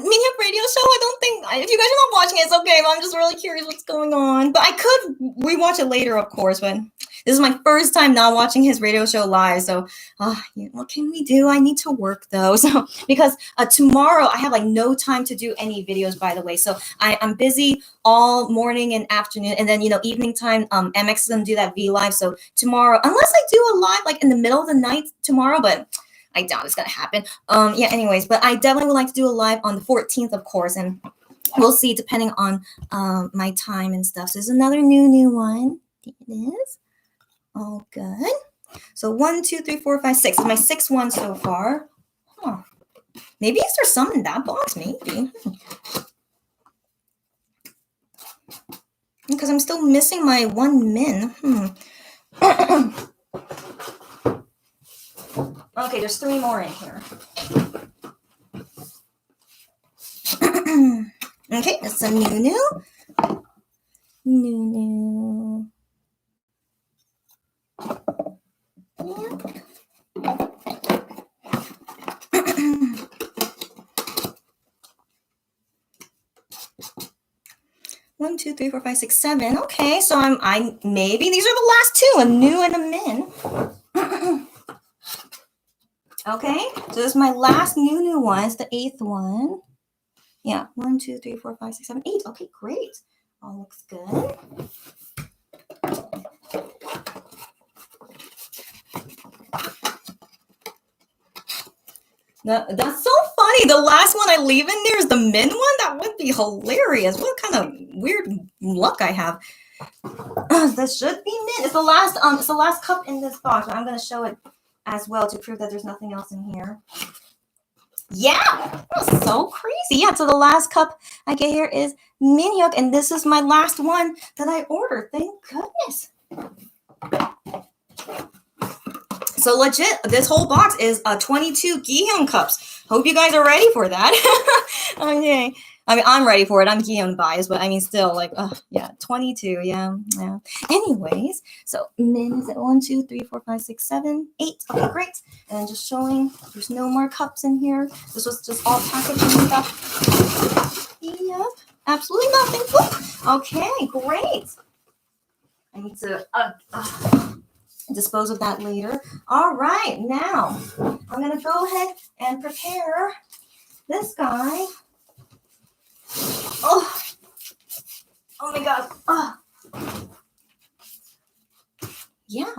Minhyuk radio show? I don't think, if you guys are not watching it, it's okay, but I'm just really curious what's going on. But I could rewatch it later, of course, but this is my first time not watching his radio show live, so what can we do? I need to work, though, so because tomorrow I have like no time to do any videos, by the way, so I'm busy all morning and afternoon, and then, evening time, MX is going to do that V Live, so tomorrow, unless I do a live like in the middle of the night tomorrow, but I doubt it's gonna happen. Anyways, but I definitely would like to do a live on the 14th, of course, and we'll see depending on my time and stuff. So there's another new one. It is all good. So 1, 2, 3, 4, 5, 6. My 6th one so far. Huh. Maybe is there some in that box? Maybe. Because I'm still missing my 1 min. Okay, there's 3 more in here. Okay, that's a new. One, 2, 3, 4, 5, 6, 7. Okay, so I maybe these are the last 2, a new and a min. Okay, so this is my last new one. It's the 8th one. Yeah, 1, 2, 3, 4, 5, 6, 7, 8. Okay, great. All looks good. That's so funny. The last one I leave in there is the min one. That would be hilarious. What kind of weird luck I have. That should be min. It's the last cup in this box. I'm going to show it as well to prove that there's nothing else in here. Yeah, that was so crazy. Yeah, so the last cup I get here is Minhyuk, and this is my last one that I ordered. Thank goodness. So legit, this whole box is 22 Gihyun cups. Hope you guys are ready for that. Okay. I mean, I'm ready for it. I'm Gihyun biased, but I mean, still, like, yeah, 22, yeah. Anyways, so min is at 1, 2, 3, 4, 5, 6, 7, 8. Okay, great. And then just showing there's no more cups in here. This was just all packaging stuff. Yep, absolutely nothing. Okay, great. I need to dispose of that later. All right, now I'm gonna go ahead and prepare this guy. Oh my God. Yeah,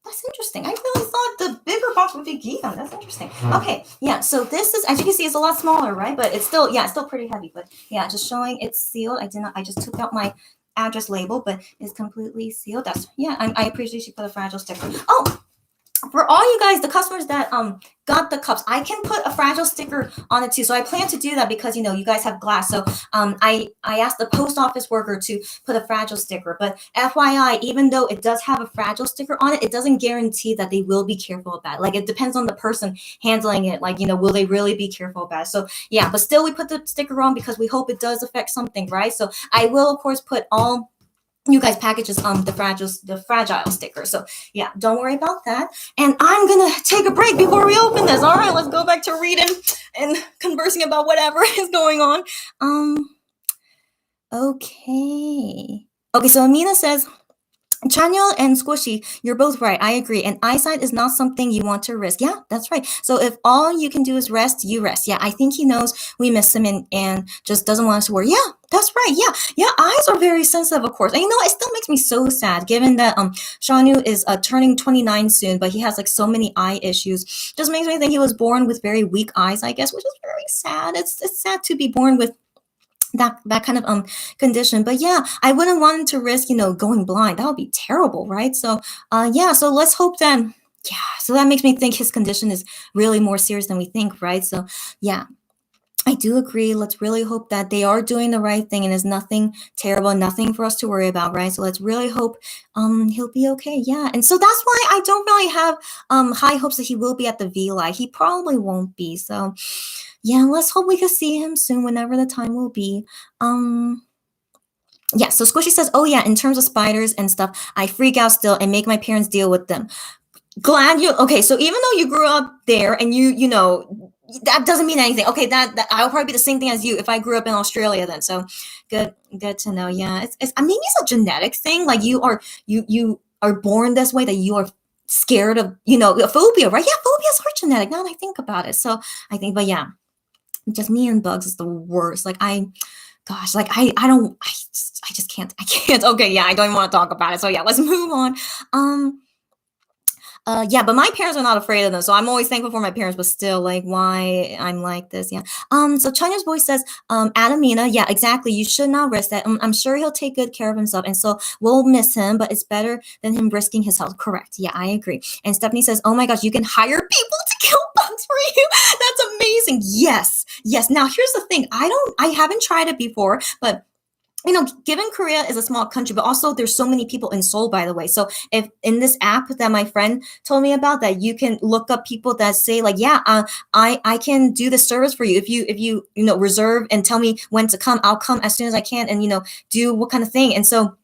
that's interesting. I really thought the bigger box would be Gihyun. That's interesting. Okay, yeah, so this is, as you can see, it's a lot smaller, right? But it's still, yeah, it's still pretty heavy. But yeah, just showing it's sealed. I just took out my address label, but it's completely sealed. That's, yeah, I appreciate you put a fragile sticker. Oh, for all you guys, the customers that got the cups, I can put a fragile sticker on it too. So I plan to do that because, you know, you guys have glass. So I asked the post office worker to put a fragile sticker. But FYI, even though it does have a fragile sticker on it, it doesn't guarantee that they will be careful about it. Like, it depends on the person handling it. Like, you know, will they really be careful about it? So yeah, but still we put the sticker on because we hope it does affect something, right? So I will, of course, put all you guys packages the fragile sticker. So yeah, don't worry about that. And I'm gonna take a break before we open this. All right, let's go back to reading and conversing about whatever is going on. Okay, so Amina says, Chanyeol and Squishy, you're both right. I agree. And eyesight is not something you want to risk. Yeah, that's right. So if all you can do is rest, you rest. Yeah, I think he knows we miss him and just doesn't want us to worry. Yeah, that's right. Yeah, eyes are very sensitive, of course. And you know, it still makes me so sad given that Shanu is turning 29 soon, but he has like so many eye issues. Just makes me think he was born with very weak eyes, I guess, which is very sad. It's sad to be born with that kind of condition. But yeah, I wouldn't want him to risk, you know, going blind. That would be terrible, right? So yeah, so let's hope then. Yeah, so that makes me think his condition is really more serious than we think, right? So yeah, I do agree. Let's really hope that they are doing the right thing and there's nothing terrible, nothing for us to worry about, right? So let's really hope he'll be okay. Yeah, and so that's why I don't really have high hopes that he will be at the V-Live. He probably won't be. So yeah, let's hope we can see him soon whenever the time will be. Yeah, so Squishy says, oh yeah, in terms of spiders and stuff, I freak out still and make my parents deal with them. Glad you, okay, so even though you grew up there and you know, that doesn't mean anything. Okay, that I'll probably be the same thing as you if I grew up in Australia then. So good to know. Yeah, it's maybe it's a genetic thing. Like you are born this way, that you are scared of, you know, a phobia, right? Yeah, phobias are genetic now that I think about it. So I think, but yeah, just me and bugs is the worst. Like I just can't. Okay, yeah, I don't even want to talk about it. So yeah, let's move on. Yeah, but my parents are not afraid of them, so I'm always thankful for my parents, but still, like, why I'm like this, yeah. So Chanya's voice says, Adamina, yeah, exactly, you should not risk that. I'm sure he'll take good care of himself, and so we'll miss him, but it's better than him risking his health. Correct, yeah, I agree. And Stephanie says, oh my gosh, you can hire people to kill bugs for you. That's amazing. Yes, yes. Now, here's the thing. I haven't tried it before, but given Korea is a small country, but also there's so many people in Seoul, by the way. So if in this app that my friend told me about, that you can look up people that say like, yeah, I can do the service for you. If you reserve and tell me when to come, I'll come as soon as I can, and do what kind of thing. And so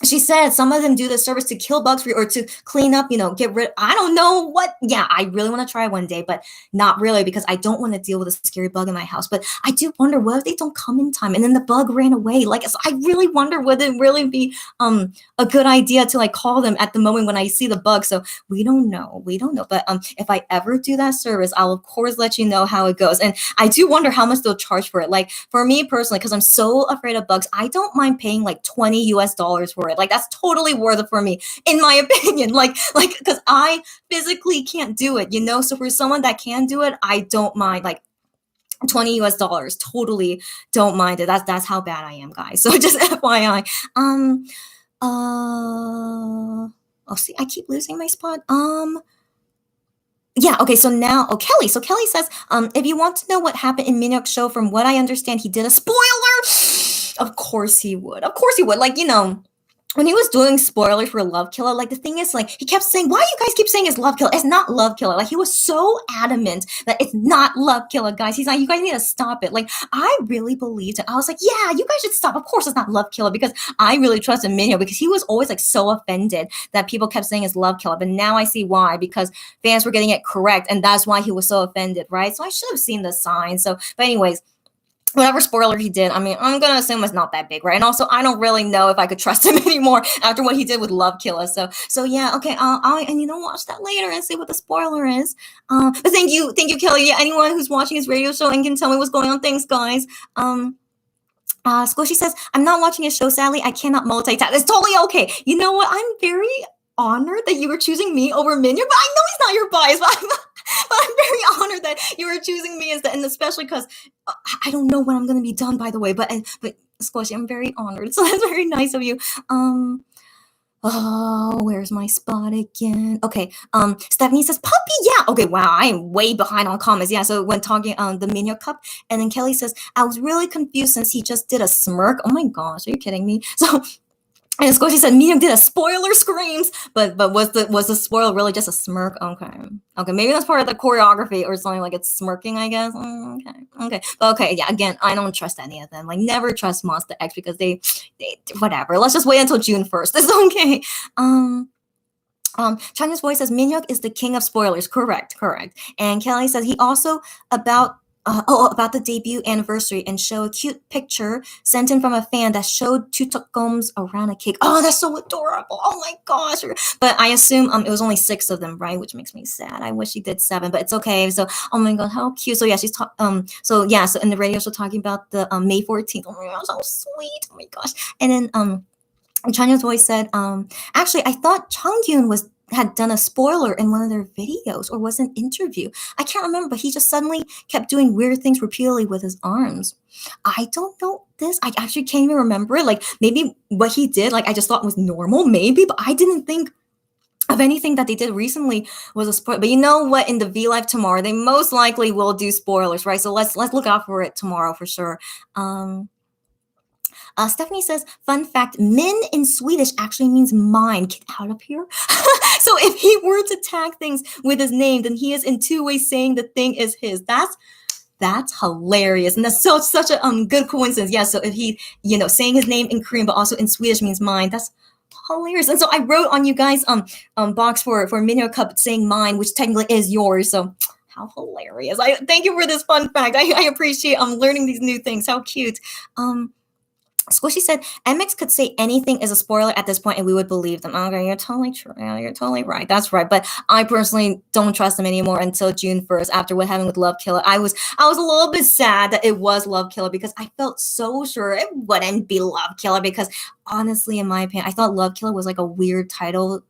she said some of them do the service to kill bugs for you or to clean up, get rid. I don't know what. Yeah, I really want to try one day, but not really because I don't want to deal with a scary bug in my house. But I do wonder, what if they don't come in time and then the bug ran away? Like, so I really wonder, would it really be a good idea to like call them at the moment when I see the bug? So we don't know. But if I ever do that service, I'll of course let you know how it goes. And I do wonder how much they'll charge for it. Like for me personally, because I'm so afraid of bugs, I don't mind paying like $20 for it. Like that's totally worth it for me, in my opinion. Like because I physically can't do it, So for someone that can do it, I don't mind like $20. Totally don't mind it. That's how bad I am, guys. So just FYI. Oh, see, I keep losing my spot. Yeah, okay, so now, Kelly. So Kelly says, if you want to know what happened in Minhyuk's show, from what I understand, he did a spoiler. Of course he would. Like, when he was doing spoilers for Love Killer, like the thing is, like he kept saying, "Why do you guys keep saying it's Love Killer? It's not Love Killer." Like he was so adamant that it's not Love Killer, guys. He's like, "You guys need to stop it." Like I really believed it. I was like, "Yeah, you guys should stop. Of course, it's not Love Killer," because I really trusted Minhyuk because he was always like so offended that people kept saying it's Love Killer. But now I see why, because fans were getting it correct, and that's why he was so offended, right? So I should have seen the sign. So, but anyways, whatever spoiler he did, I mean, I'm gonna assume it's not that big, right? And also, I don't really know if I could trust him anymore after what he did with Love Killer. So yeah, okay. I'll watch that later and see what the spoiler is. But thank you, Kelly. Yeah, anyone who's watching his radio show and can tell me what's going on, thanks, guys. Squishy says, I'm not watching his show, sadly. I cannot multitask. It's totally okay. You know what? I'm very honored that you were choosing me over Minhyuk, but I know he's not your bias, but I'm very honored that you were choosing me and especially because I don't know when I'm going to be done, by the way, but Squishy, I'm very honored. So that's very nice of you. Oh, where's my spot again? Okay. Stephanie says, puppy, yeah. Okay, wow, I am way behind on comments. Yeah, so when talking on the Minhyuk Cup, and then Kelly says, I was really confused since he just did a smirk. Oh my gosh, are you kidding me? So and Squishy said Minhyuk did a spoiler screams, but was the spoiler really just a smirk? Okay, maybe that's part of the choreography or something, like it's smirking, I guess. Okay, but okay, yeah. Again, I don't trust any of them. Like, never trust Monster X because they whatever. Let's just wait until June 1st. It's okay. China's voice says Minhyuk is the king of spoilers. Correct. And Kelly says he also about the debut anniversary and show a cute picture sent in from a fan that showed two tuckums around a cake. Oh, that's so adorable. Oh my gosh. But I assume it was only 6 of them, right? Which makes me sad. I wish he did 7, but it's okay. So, oh my god, how cute. So yeah, so in the radio show talking about the May 14th. Oh my gosh, so sweet. Oh my gosh. And then China's voice said, actually, I thought Changhyun had done a spoiler in one of their videos or was an interview. I can't remember, but he just suddenly kept doing weird things repeatedly with his arms. I don't know this. I actually can't even remember it. Like, maybe what he did, like, I just thought was normal, maybe, but I didn't think of anything that they did recently was a spoiler. But you know what? In the V Live tomorrow, they most likely will do spoilers, right? So let's look out for it tomorrow for sure. Stephanie says, fun fact, min in Swedish actually means mine. Get out of here. So if he were to tag things with his name, then he is in 2 ways saying the thing is his. That's hilarious. And that's such a good coincidence. Yeah, so if he, saying his name in Korean, but also in Swedish means mine, that's hilarious. And so I wrote on you guys box for Minhyuk Cup saying mine, which technically is yours. So how hilarious. I thank you for this fun fact. I appreciate learning these new things. How cute. Squishy said, MX could say anything as a spoiler at this point and we would believe them. Okay, you're totally true. Yeah, you're totally right. That's right. But I personally don't trust them anymore until June 1st after what happened with Love Killer. I was a little bit sad that it was Love Killer because I felt so sure it wouldn't be Love Killer because honestly, in my opinion, I thought Love Killer was like a weird title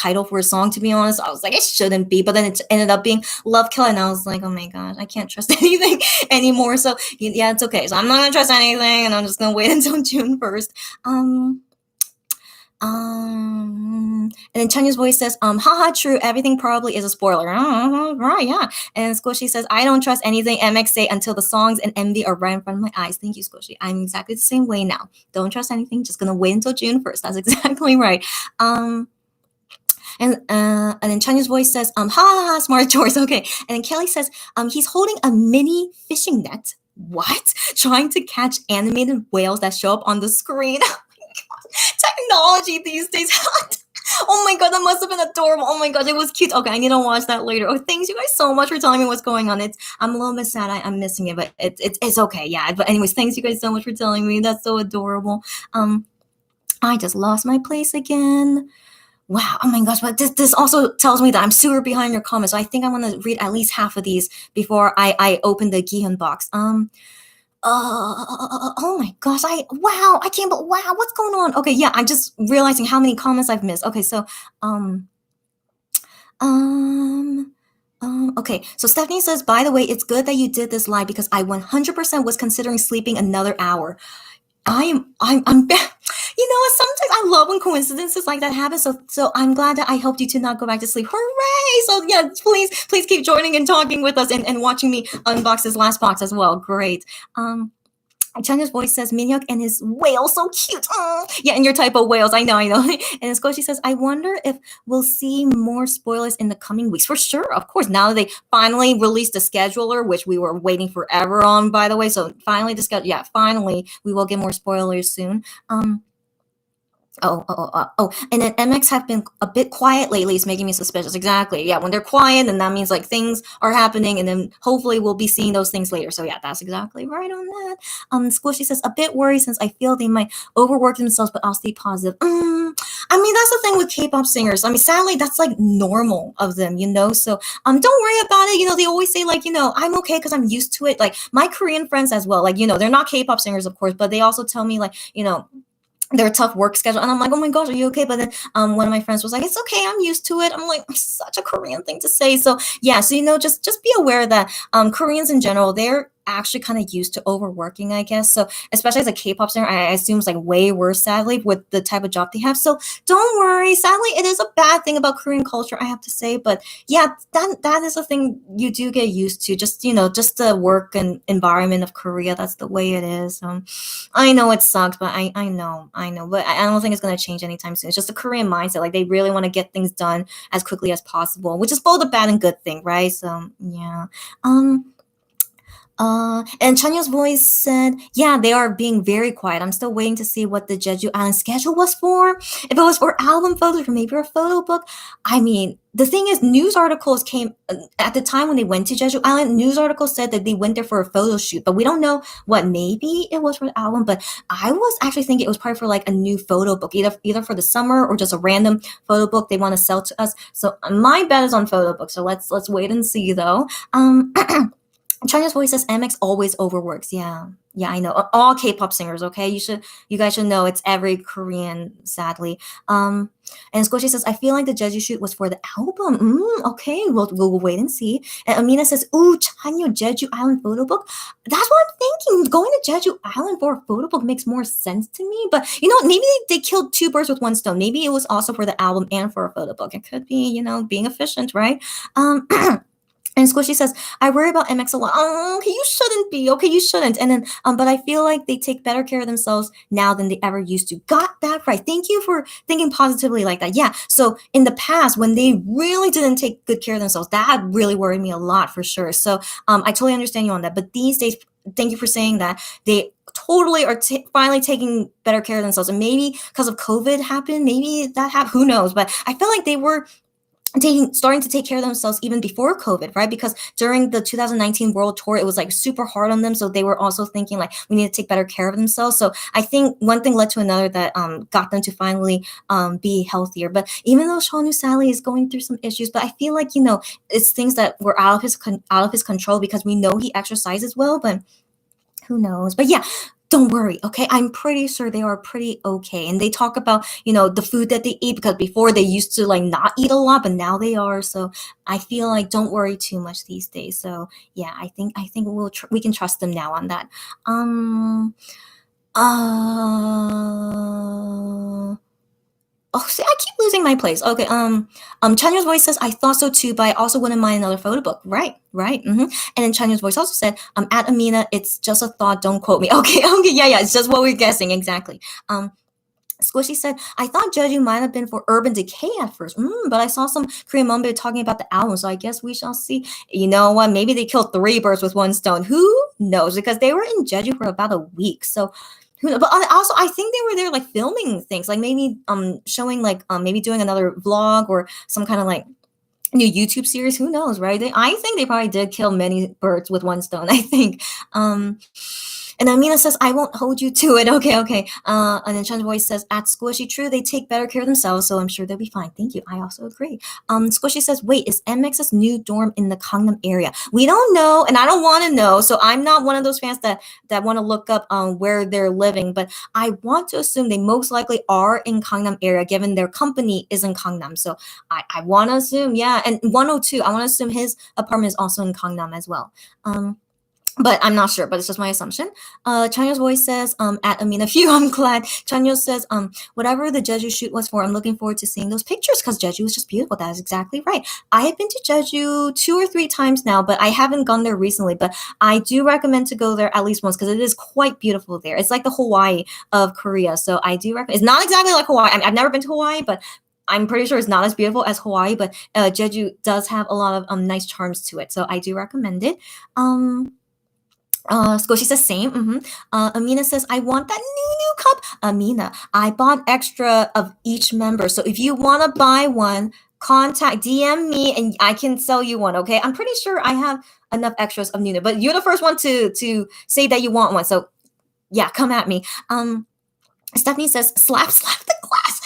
title for a song, to be honest. I was like, it shouldn't be, but then it ended up being Love Killer, and I was like, oh my god, I can't trust anything anymore. So yeah, it's okay. So I'm not gonna trust anything, and I'm just gonna wait until June 1st. And then Chanya's voice says, haha, true, everything probably is a spoiler. Right, yeah. And Squishy says, I don't trust anything MX say until the songs and MV are right in front of my eyes. Thank you, Squishy. I'm exactly the same way now. Don't trust anything, just gonna wait until June 1st. That's exactly right. And then Chanya's voice says, ha ha ha, smart choice. Okay. And then Kelly says, he's holding a mini fishing net. What? Trying to catch animated whales that show up on the screen. Technology these days. Oh my god, that must have been adorable. Oh my god, it was cute. Okay, I need to watch that later. Oh, thanks you guys so much for telling me what's going on. I'm a little bit sad I'm missing it, but it's okay. Yeah, but anyways, thanks you guys so much for telling me. That's so adorable. I just lost my place again. Wow, oh my gosh, but this also tells me that I'm super behind your comments, so I think I want to read at least half of these before I open the Gihun box. Oh my gosh, I can't believe, wow, what's going on? Okay, yeah, I'm just realizing how many comments I've missed. Okay, so, okay, so Stephanie says, by the way, it's good that you did this live because I 100% was considering sleeping another hour. I'm you know what, sometimes I love when coincidences like that happen, so I'm glad that I helped you to not go back to sleep. Hooray! So yeah, please keep joining and talking with us and watching me unbox this last box as well. Great. Chanya's voice says, Minyuk and his whale, so cute. Yeah, and your type of whales, I know. And then Squishy says, I wonder if we'll see more spoilers in the coming weeks. For sure, of course. Now that they finally released the scheduler, which we were waiting forever on, by the way. So finally, finally, we will get more spoilers soon. And then MX have been a bit quiet lately. It's making me suspicious. Exactly. Yeah, when they're quiet, then that means like things are happening, and then hopefully we'll be seeing those things later. So yeah, that's exactly right on that. Squishy says, a bit worried since I feel they might overwork themselves, but I'll stay positive. I mean, that's the thing with K-pop singers. I mean, sadly, that's like normal of them, you know? So don't worry about it. You know, they always say like, you know, I'm okay because I'm used to it. Like my Korean friends as well, like, you know, they're not K-pop singers, of course, but they also tell me like, you know, their tough work schedule, and I'm like, oh my gosh, are you okay? But then one of my friends was like, it's okay, I'm used to it. I'm like, such a Korean thing to say. So yeah, so you know, just be aware that Koreans in general, they're actually kind of used to overworking, I guess. So especially as a K-pop singer, I assume it's like way worse, sadly, with the type of job they have. So don't worry. Sadly, it is a bad thing about Korean culture, I have to say. But yeah, that is a thing you do get used to. Just, you know, just the work and environment of Korea. That's the way it is. I know it sucks, but I know. But I don't think it's going to change anytime soon. It's just a Korean mindset. Like they really want to get things done as quickly as possible, which is both a bad and good thing, right? So yeah. And Chanya's voice said, yeah, they are being very quiet. I'm still waiting to see what the Jeju Island schedule was for. If it was for album photos or maybe a photo book. I mean, the thing is, news articles came at the time when they went to Jeju Island. News articles said that they went there for a photo shoot, but we don't know what. Maybe it was for the album, but I was actually thinking it was probably for like a new photo book, either for the summer or just a random photo book they want to sell to us. So my bet is on photo book. So let's wait and see though. Chanya's voice says MX always overworks. Yeah, I know. All K-pop singers, okay? You guys should know it's every Korean, sadly. And Squishy says, I feel like the Jeju shoot was for the album. Okay, we'll wait and see. And Amina says, ooh, Chanya, Jeju Island photo book. That's what I'm thinking. Going to Jeju Island for a photo book makes more sense to me. But, you know, maybe they killed two birds with one stone. Maybe it was also for the album and for a photo book. It could be, you know, being efficient, right? And Squishy says, I worry about MX a lot. Oh, okay, you shouldn't be. Okay, you shouldn't. And then, but I feel like they take better care of themselves now than they ever used to. Got that right. Thank you for thinking positively like that. Yeah. So in the past, when they really didn't take good care of themselves, that really worried me a lot for sure. So I totally understand you on that. But these days, thank you for saying that. They totally are finally taking better care of themselves. And maybe because of COVID happened, maybe that happened. Who knows? But I feel like they were starting to take care of themselves even before COVID, right? Because during the 2019 World Tour, it was like super hard on them. So they were also thinking like, we need to take better care of themselves. So I think one thing led to another that got them to finally be healthier. But even though Shaunu Sally is going through some issues, but I feel like, you know, it's things that were out of his control because we know he exercises well, but who knows? But yeah, don't worry, okay? I'm pretty sure they are pretty okay. And they talk about, the food that they eat because before they used to like not eat a lot, but now they are. So I feel like don't worry too much these days. So yeah, I think we can trust them now on that. Um. Uh. Oh, see, I keep losing my place. Okay. Chanya's voice says, "I thought so too, but I also wouldn't mind another photo book." Right. Right. And then Chanya's voice also said, "At Amina, it's just a thought. Don't quote me." Okay. Okay. Yeah. Yeah. It's just what we're guessing exactly. Squishy said, "I thought Jeju might have been for Urban Decay at first, but I saw some Korean Mumbai talking about the album, so I guess we shall see." You know what? Maybe they killed three birds with one stone. Who knows? Because they were in Jeju for about a week, so who knows? But also, I think they were there like filming things, like maybe showing like maybe doing another vlog or some kind of like new YouTube series. Who knows, right? I think they probably did kill many birds with one stone. I think. And Amina says, "I won't hold you to it." Okay, okay. And then Chan's voice says, "At Squishy, true, they take better care of themselves, so I'm sure they'll be fine." Thank you. I also agree. Squishy says, "Wait, is MX's new dorm in the Gangnam area?" We don't know, and I don't want to know. So I'm not one of those fans that want to look up where they're living, but I want to assume they most likely are in Gangnam area, given their company is in Gangnam. So I want to assume, yeah. And 102, I want to assume his apartment is also in Gangnam as well. But I'm not sure, but it's just my assumption. Chanyo's voice says, "At Amina Few, I'm glad." Chanyo says, "Whatever the Jeju shoot was for, I'm looking forward to seeing those pictures because Jeju is just beautiful." That is exactly right. I have been to Jeju 2 or 3 times now, but I haven't gone there recently. But I do recommend to go there at least once because it is quite beautiful there. It's like the Hawaii of Korea. So I do recommend. It's not exactly like Hawaii. I mean, I've never been to Hawaii, but I'm pretty sure it's not as beautiful as Hawaii. But Jeju does have a lot of nice charms to it. So I do recommend it. Squishy says same. Amina says, "I want that new cup." Amina, I bought extra of each member. So if you want to buy one, contact DM me and I can sell you one. Okay. I'm pretty sure I have enough extras of Nuna, but you're the first one to say that you want one. So yeah, come at me. Stephanie says, "Slap, slap the glass."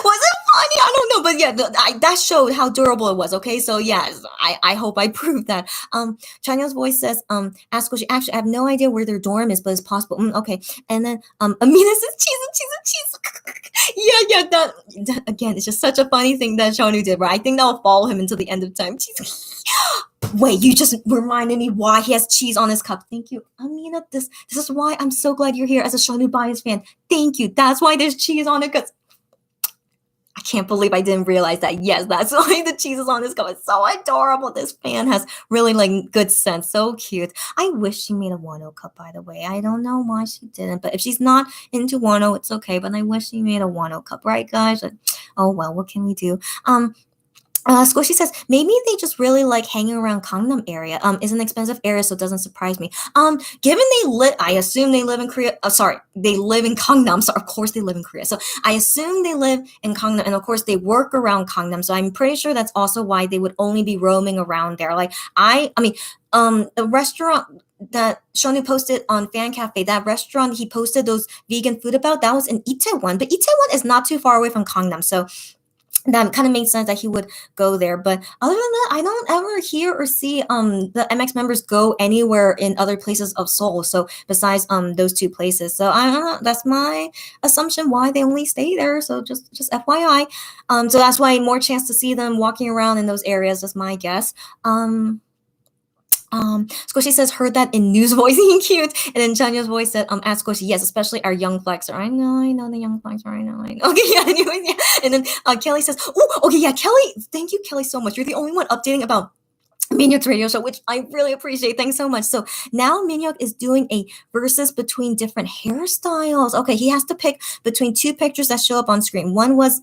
Was it funny? I don't know, but yeah, that showed how durable it was. Okay, so yes, I hope I proved that. Chanya's voice says, "Ask Squishy." Actually, I have no idea where their dorm is, but it's possible. Okay, and then Amina says, "Cheese and cheese and cheese." Yeah, that again, it's just such a funny thing that Shonu did. Right, I think that'll follow him until the end of time. Cheese. Wait, you just reminded me why he has cheese on his cup. Thank you, Amina. This is why I'm so glad you're here as a Shonu bias fan. Thank you. That's why there's cheese on it, because I can't believe I didn't realize that. Yes, that's why the cheese is on this cup. It's so adorable. This fan has really like good sense. So cute. I wish she made a Wano cup, by the way. I don't know why she didn't, but if she's not into Wano, it's okay. But I wish she made a Wano cup, right, guys? Oh well, what can we do? Squishy says maybe they just really like hanging around Gangnam area. It's an expensive area, so it doesn't surprise me. Given I assume they live in Korea. Sorry, they live in Gangnam. So of course they live in Korea. So I assume they live in Gangnam, and of course they work around Gangnam. So I'm pretty sure that's also why they would only be roaming around there. Like I mean, the restaurant that Shonu posted on Fan Cafe, that restaurant he posted those vegan food about, that was in Itaewon, but Itaewon is not too far away from Gangnam. So that kind of makes sense that he would go there. But other than that, I don't ever hear or see the MX members go anywhere in other places of Seoul. So besides those 2 places. So I don't know. That's my assumption why they only stay there. So just FYI. So that's why more chance to see them walking around in those areas. That's my guess. Squishy says, "Heard that in news voicing." Cute. And then Chanya's voice said, "Ask Squishy." Yes, especially our young flexer. I know the young flexer. I know. Okay, yeah, anyways, yeah. And then Kelly says, "Oh, okay, yeah, Kelly. Thank you, Kelly, so much. You're the only one updating about Minhyuk's radio show, which I really appreciate. Thanks so much." So now Minhyuk is doing a versus between different hairstyles. Okay, he has to pick between 2 pictures that show up on screen. One was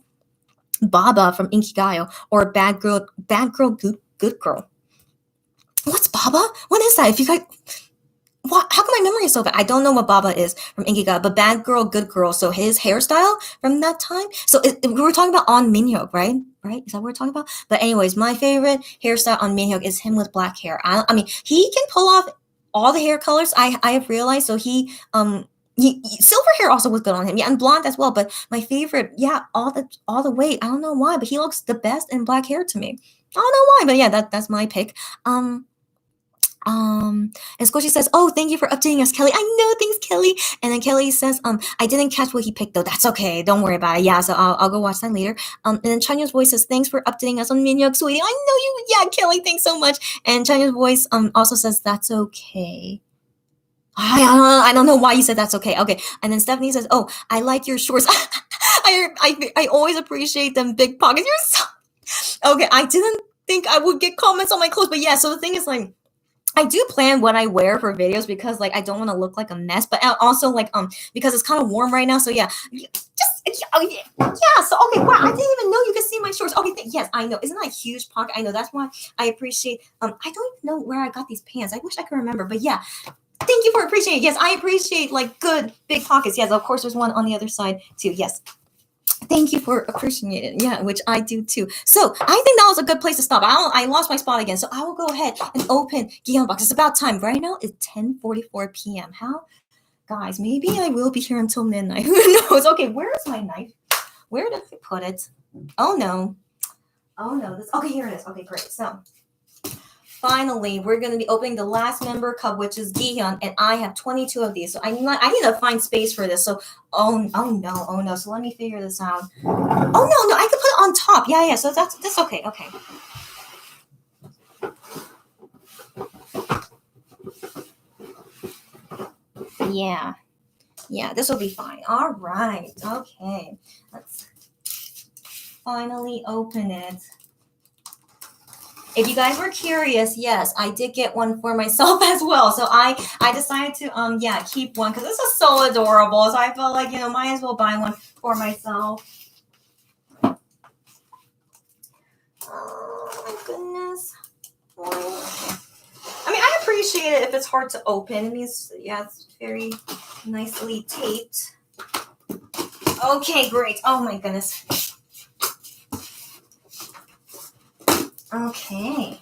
Baba from Inkigayo, or Bad Girl, Good Girl. What's Baba? What is that? If you guys, what? How come my memory is so bad? I don't know what Baba is from Inkigayo, but Bad Girl, Good Girl. So his hairstyle from that time. So we were talking about on Minhyuk, right? Right? Is that what we're talking about? But anyways, my favorite hairstyle on Minhyuk is him with black hair. I mean, he can pull off all the hair colors. I have realized. So he silver hair also was good on him. Yeah, and blonde as well. But my favorite, yeah, all the way. I don't know why, but he looks the best in black hair to me. I don't know why, but yeah, that's my pick. And Squishy says, "Oh, thank you for updating us, Kelly." I know, thanks, Kelly. And then Kelly says, "I didn't catch what he picked though. That's okay. Don't worry about it. Yeah, so I'll go watch that later." And then Chanya's voice says, "Thanks for updating us on Minyuk, sweetie." I know you. Yeah, Kelly, thanks so much. And Chanya's voice also says, "That's okay." I don't know why you said that's okay. Okay. And then Stephanie says, "Oh, I like your shorts." I always appreciate them big pockets. You're so okay. I didn't think I would get comments on my clothes, but yeah. So the thing is, like, I do plan what I wear for videos because like I don't want to look like a mess, but also like because it's kind of warm right now. So yeah, yeah. So okay, wow, I didn't even know you could see my shorts. Okay, yes, I know. Isn't that a huge pocket? I know. That's why I appreciate. I don't even know where I got these pants. I wish I could remember, but yeah. Thank you for appreciating. Yes, I appreciate like good big pockets. Yes, of course, there's one on the other side too. Yes. Thank you for appreciating it. Yeah, which I do too. So I think that was a good place to stop. I lost my spot again, so I will go ahead and open Gion box. It's about time. Right now it's 10:44 p.m. How, guys? Maybe I will be here until midnight. Who knows? Okay, where is my knife? Where did I put it? Oh no. Oh no. This. Okay, here it is. Okay, great. So finally, we're going to be opening the last member cup, which is Gihyun, and I have 22 of these. So I need to find space for this. So, oh no. So let me figure this out. Oh no, I could put it on top. Yeah. So that's okay. Okay. Yeah, this will be fine. All right. Okay. Let's finally open it. If you guys were curious, yes, I did get one for myself as well. So I decided to keep one because this is so adorable. So I felt like might as well buy one for myself. Oh my goodness. I mean, I appreciate it if it's hard to open. It means it's very nicely taped. Okay, great. Oh my goodness. Okay,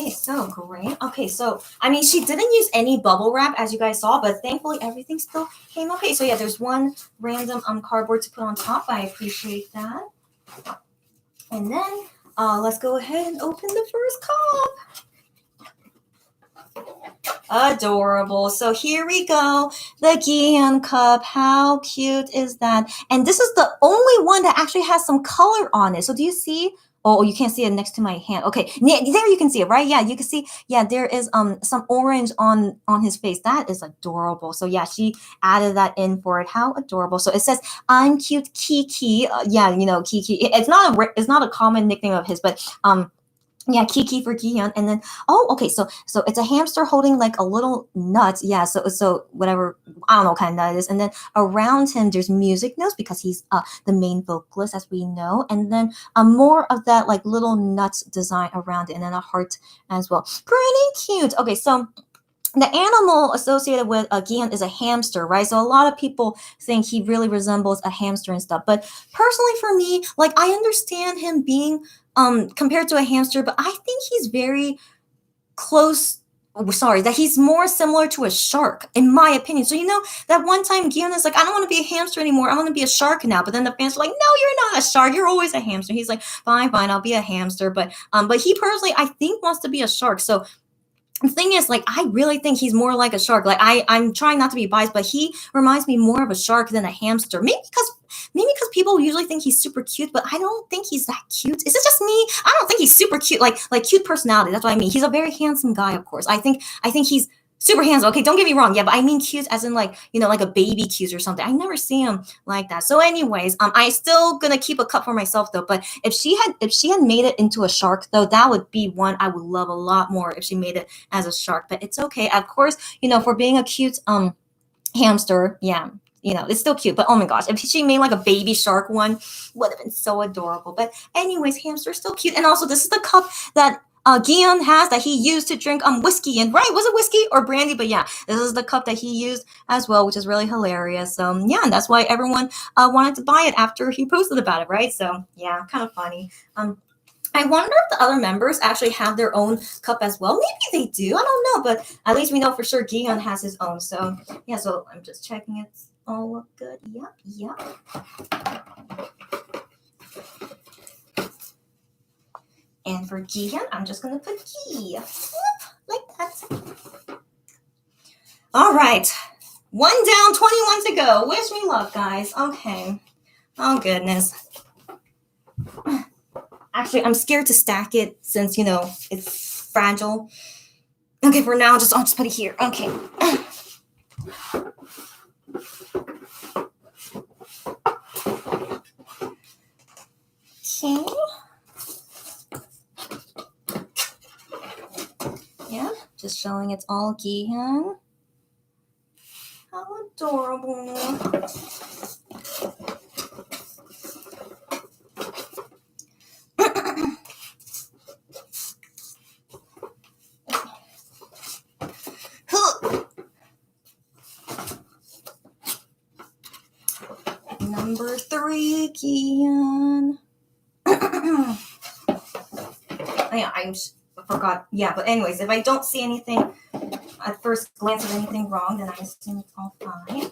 so great. Okay, so I mean, she didn't use any bubble wrap as you guys saw, but thankfully everything still came okay. So yeah, there's one random cardboard to put on top. I appreciate that. And then let's go ahead and open the first cup. Adorable. So here we go. The Gion cup. How cute is that? And this is the only one that actually has some color on it. So do you see? Oh, you can't see it next to my hand. Okay, there you can see it, right? Yeah, you can see. Yeah, there is some orange on his face. That is adorable. So yeah, she added that in for it. How adorable. So it says, "I'm cute, Kiki." Kiki. It's not a common nickname of his, but yeah, Kiki for Gion. And then okay, so it's a hamster holding like a little nut. Yeah, so whatever, I don't know what kind of nut it is. And then around him there's music notes because he's the main vocalist, as we know. And then more of that like little nuts design around it, and then a heart as well. Pretty cute. Okay, so the animal associated with Gion is a hamster, right? So a lot of people think he really resembles a hamster and stuff. But personally, for me, like I understand him being compared to a hamster, but I think he's very close. That he's more similar to a shark, in my opinion. So that one time Gion is like, "I don't want to be a hamster anymore. I want to be a shark now." But then the fans are like, "No, you're not a shark. You're always a hamster." He's like, "Fine, I'll be a hamster." But he personally, I think, wants to be a shark. So the thing is, like, I really think he's more like a shark. Like, I'm trying not to be biased, but he reminds me more of a shark than a hamster. Maybe because people usually think he's super cute, but I don't think he's that cute. Is it just me? I don't think he's super cute, like cute personality. That's what I mean. He's a very handsome guy, of course. I think he's super handsome. Okay, don't get me wrong. Yeah, but I mean cute as in like a baby cute or something. I never see him like that. So, anyways, I still gonna keep a cup for myself though. But if she had made it into a shark though, that would be one I would love a lot more if she made it as a shark. But it's okay. Of course, for being a cute hamster, yeah. It's still cute, but oh my gosh, if she made like a baby shark one, would have been so adorable. But anyways, hamster's still cute. And also, this is the cup that Gion has that he used to drink whiskey in, right? Was it whiskey or brandy? But yeah, this is the cup that he used as well, which is really hilarious. Yeah, and that's why everyone wanted to buy it after he posted about it, right? So yeah, kind of funny. I wonder if the other members actually have their own cup as well. Maybe they do. I don't know, but at least we know for sure Gion has his own. So yeah, so I'm just checking it's all look good. Yep. And for Gion, I'm just gonna put Gi. like that. All right. 1 down, 21 to go. Wish me luck, guys. Okay. Oh, goodness. Actually, I'm scared to stack it since, it's fragile. Okay, for now, I'll just put it here. Okay. Okay. Yeah, just showing it's all Gihan. How adorable. Number 3, Gihan. Yeah, I forgot. Yeah, but anyways, if I don't see anything at first glance of anything wrong, then I assume it's all fine.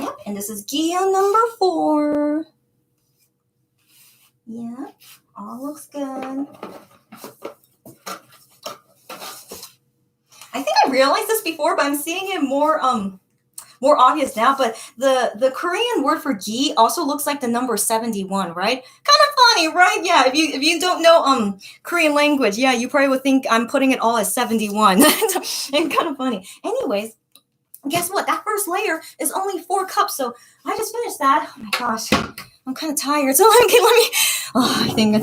Yep, and this is Gihan number 4. Yeah, all looks good. I think I realized this before, but I'm seeing it more obvious now. But the Korean word for gi also looks like the number 71, right? Kind of funny, right? Yeah, if you don't know Korean language, yeah, you probably would think I'm putting it all as 71. And kind of funny. Anyways, guess what? That first layer is only 4 cups, so I just finished that. Oh my gosh, I'm kind of tired. So let me. Oh, I think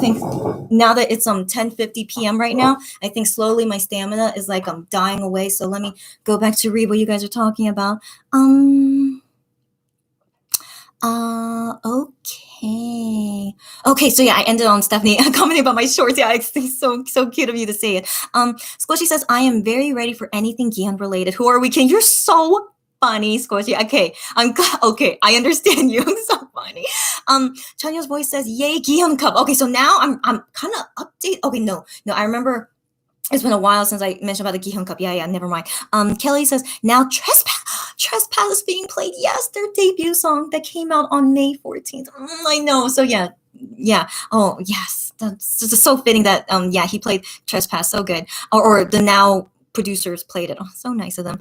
now that it's 10:50 p.m. right now, I think slowly my stamina is like dying away. So let me go back to read what you guys are talking about. Okay, so yeah, I ended on Stephanie commenting about my shorts. Yeah, it's so cute of you to say it. Squishy says, I am very ready for anything Gihan related. Who are we kidding? You're so funny, Squishy. Okay, okay, I understand you. So funny. Chanya's voice says, yay, Gihan Cup. Okay, so now I'm kind of update. Okay, no, I remember it's been a while since I mentioned about the Gihan Cup. Yeah, never mind. Kelly says, now Trespass is being played. Yes, their debut song that came out on May 14th. I know. So yeah. Oh, yes. That's just so fitting that, he played Trespass. So good. Or the Now producers played it. Oh, so nice of them.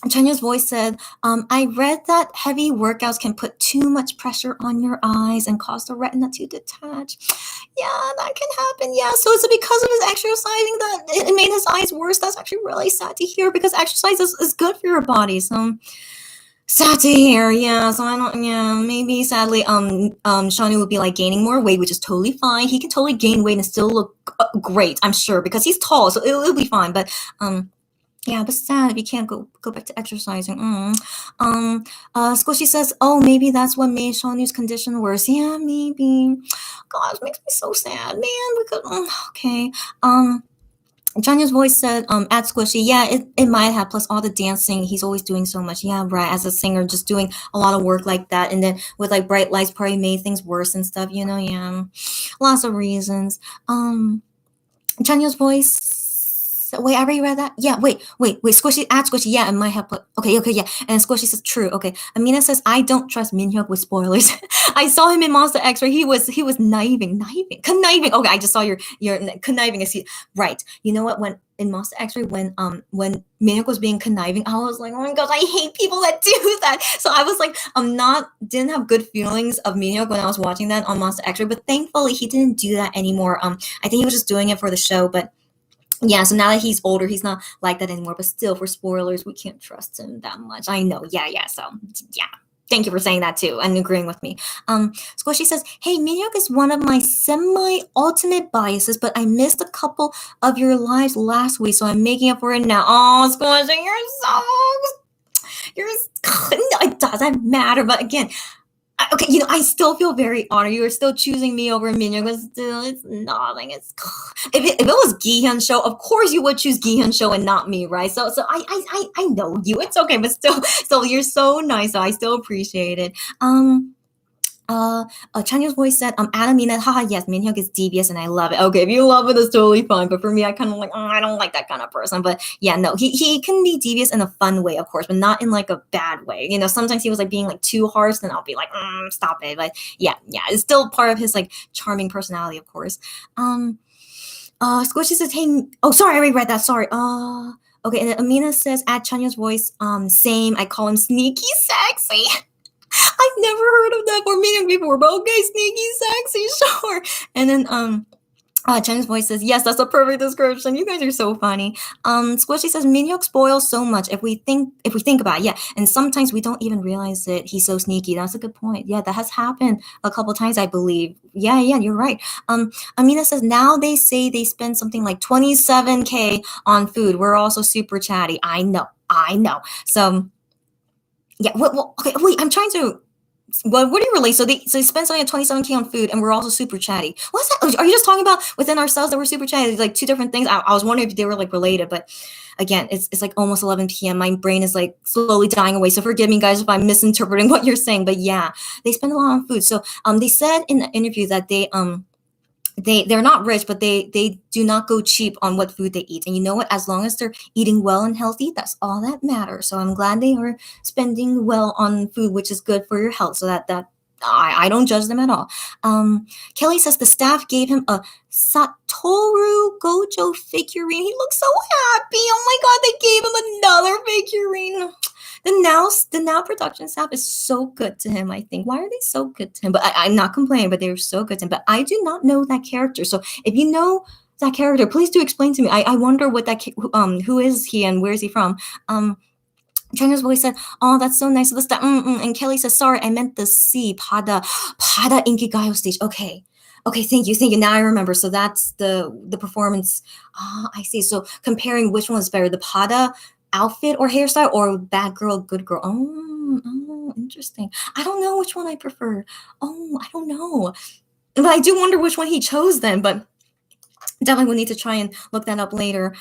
Chanya's voice said, I read that heavy workouts can put too much pressure on your eyes and cause the retina to detach. Yeah, that can happen. Yeah, so it's because of his exercising that it made his eyes worse. That's actually really sad to hear because exercise is good for your body. So sad to hear. Yeah, so I don't, maybe sadly, Shawnee would be like gaining more weight, which is totally fine. He can totally gain weight and still look great, I'm sure, because he's tall, so it'll be fine. But, yeah, but sad if you can't go back to exercising. Squishy says, oh, maybe that's what made Shawnee's condition worse. Yeah, maybe. Gosh, makes me so sad, man. Okay. Janya's voice said, at Squishy, yeah, it might have, plus all the dancing, he's always doing so much. Yeah, right, as a singer, just doing a lot of work like that, and then with like bright lights probably made things worse and stuff, yeah. Lots of reasons. Janya's voice. Wait, I already read that? Yeah, wait. Squishy, at Squishy, yeah, it might have put. Okay, yeah. And Squishy says, true. Okay. Amina says, I don't trust Minhyuk with spoilers. I saw him in Monster X where he was conniving. Okay, I just saw your conniving. Right. You know what? When in Monster X when Minhyuk was being conniving, I was like, oh my gosh, I hate people that do that. So I was like, didn't have good feelings of Minhyuk when I was watching that on Monster X, but thankfully he didn't do that anymore. I think he was just doing it for the show, but. Yeah, so now that he's older, he's not like that anymore. But still, for spoilers, we can't trust him that much. I know. Yeah. So, yeah. Thank you for saying that, too, and agreeing with me. Squishy says, hey, Minhyuk is one of my semi-ultimate biases, but I missed a couple of your lives last week, so I'm making up for it now. Oh, Squishy, it doesn't matter. But again, okay, I still feel very honored. You are still choosing me over Minhyuk, but still, it's nothing. If it was Gihan's show, of course you would choose Gihan's show and not me, right? So I know you. It's okay, but still, you're so nice. So I still appreciate it. Chanya's voice said, Adam Mina, haha, yes, Minhyuk is devious and I love it. Okay, if you love it, it's totally fine. But for me, I kind of like, I don't like that kind of person. But yeah, no, he can be devious in a fun way, of course, but not in like a bad way. You know, sometimes he was like being like too harsh, then I'll be like, stop it. But yeah, it's still part of his like charming personality, of course. Squishy says, hey, oh, sorry, I already read that. Sorry. Okay, and then Amina says, at Chanya's voice, same, I call him sneaky sexy. I've never heard of that for meeting before, but okay, sneaky, sexy, sure. And then Jen's voice says, yes, that's a perfect description. You guys are so funny. Squishy says, Minhyuk spoils so much if we think about it. Yeah, and sometimes we don't even realize that he's so sneaky. That's a good point. Yeah, that has happened a couple times, I believe. Yeah, you're right. Amina says, now they say they spend something like 27K on food. We're also super chatty. I know. So yeah, well, okay, wait, I'm trying to. What do you relate? So they spend something like 27K on food, and we're also super chatty. What's that? Are you just talking about within ourselves that we're super chatty? It's like two different things. I was wondering if they were like related, but again, it's like almost 11 p.m. My brain is like slowly dying away. So forgive me, guys, if I'm misinterpreting what you're saying. But yeah, they spend a lot on food. So they said in the interview that they're not rich, but they do not go cheap on what food they eat. And you know what? As long as they're eating well and healthy, that's all that matters. So I'm glad they are spending well on food, which is good for your health. So that I don't judge them at all. Kelly says the staff gave him a Satoru Gojo figurine. He looks so happy. Oh my god, they gave him another figurine. The now production staff is so good to him, I think. Why are they so good to him? But I'm not complaining, but they're so good to him. But I do not know that character. So if you know that character, please do explain to me. I wonder what who is he and where is he from? China's voice said, oh, that's so nice of the staff. And Kelly says, sorry, I meant the C, Pada Inkigayo stage. Okay, thank you. Now I remember. So that's the performance. I see. So comparing which one is better, the Pada outfit or hairstyle or bad girl, good girl. Oh, interesting. I don't know which one I prefer. Oh, I don't know. But I do wonder which one he chose then, but definitely will need to try and look that up later.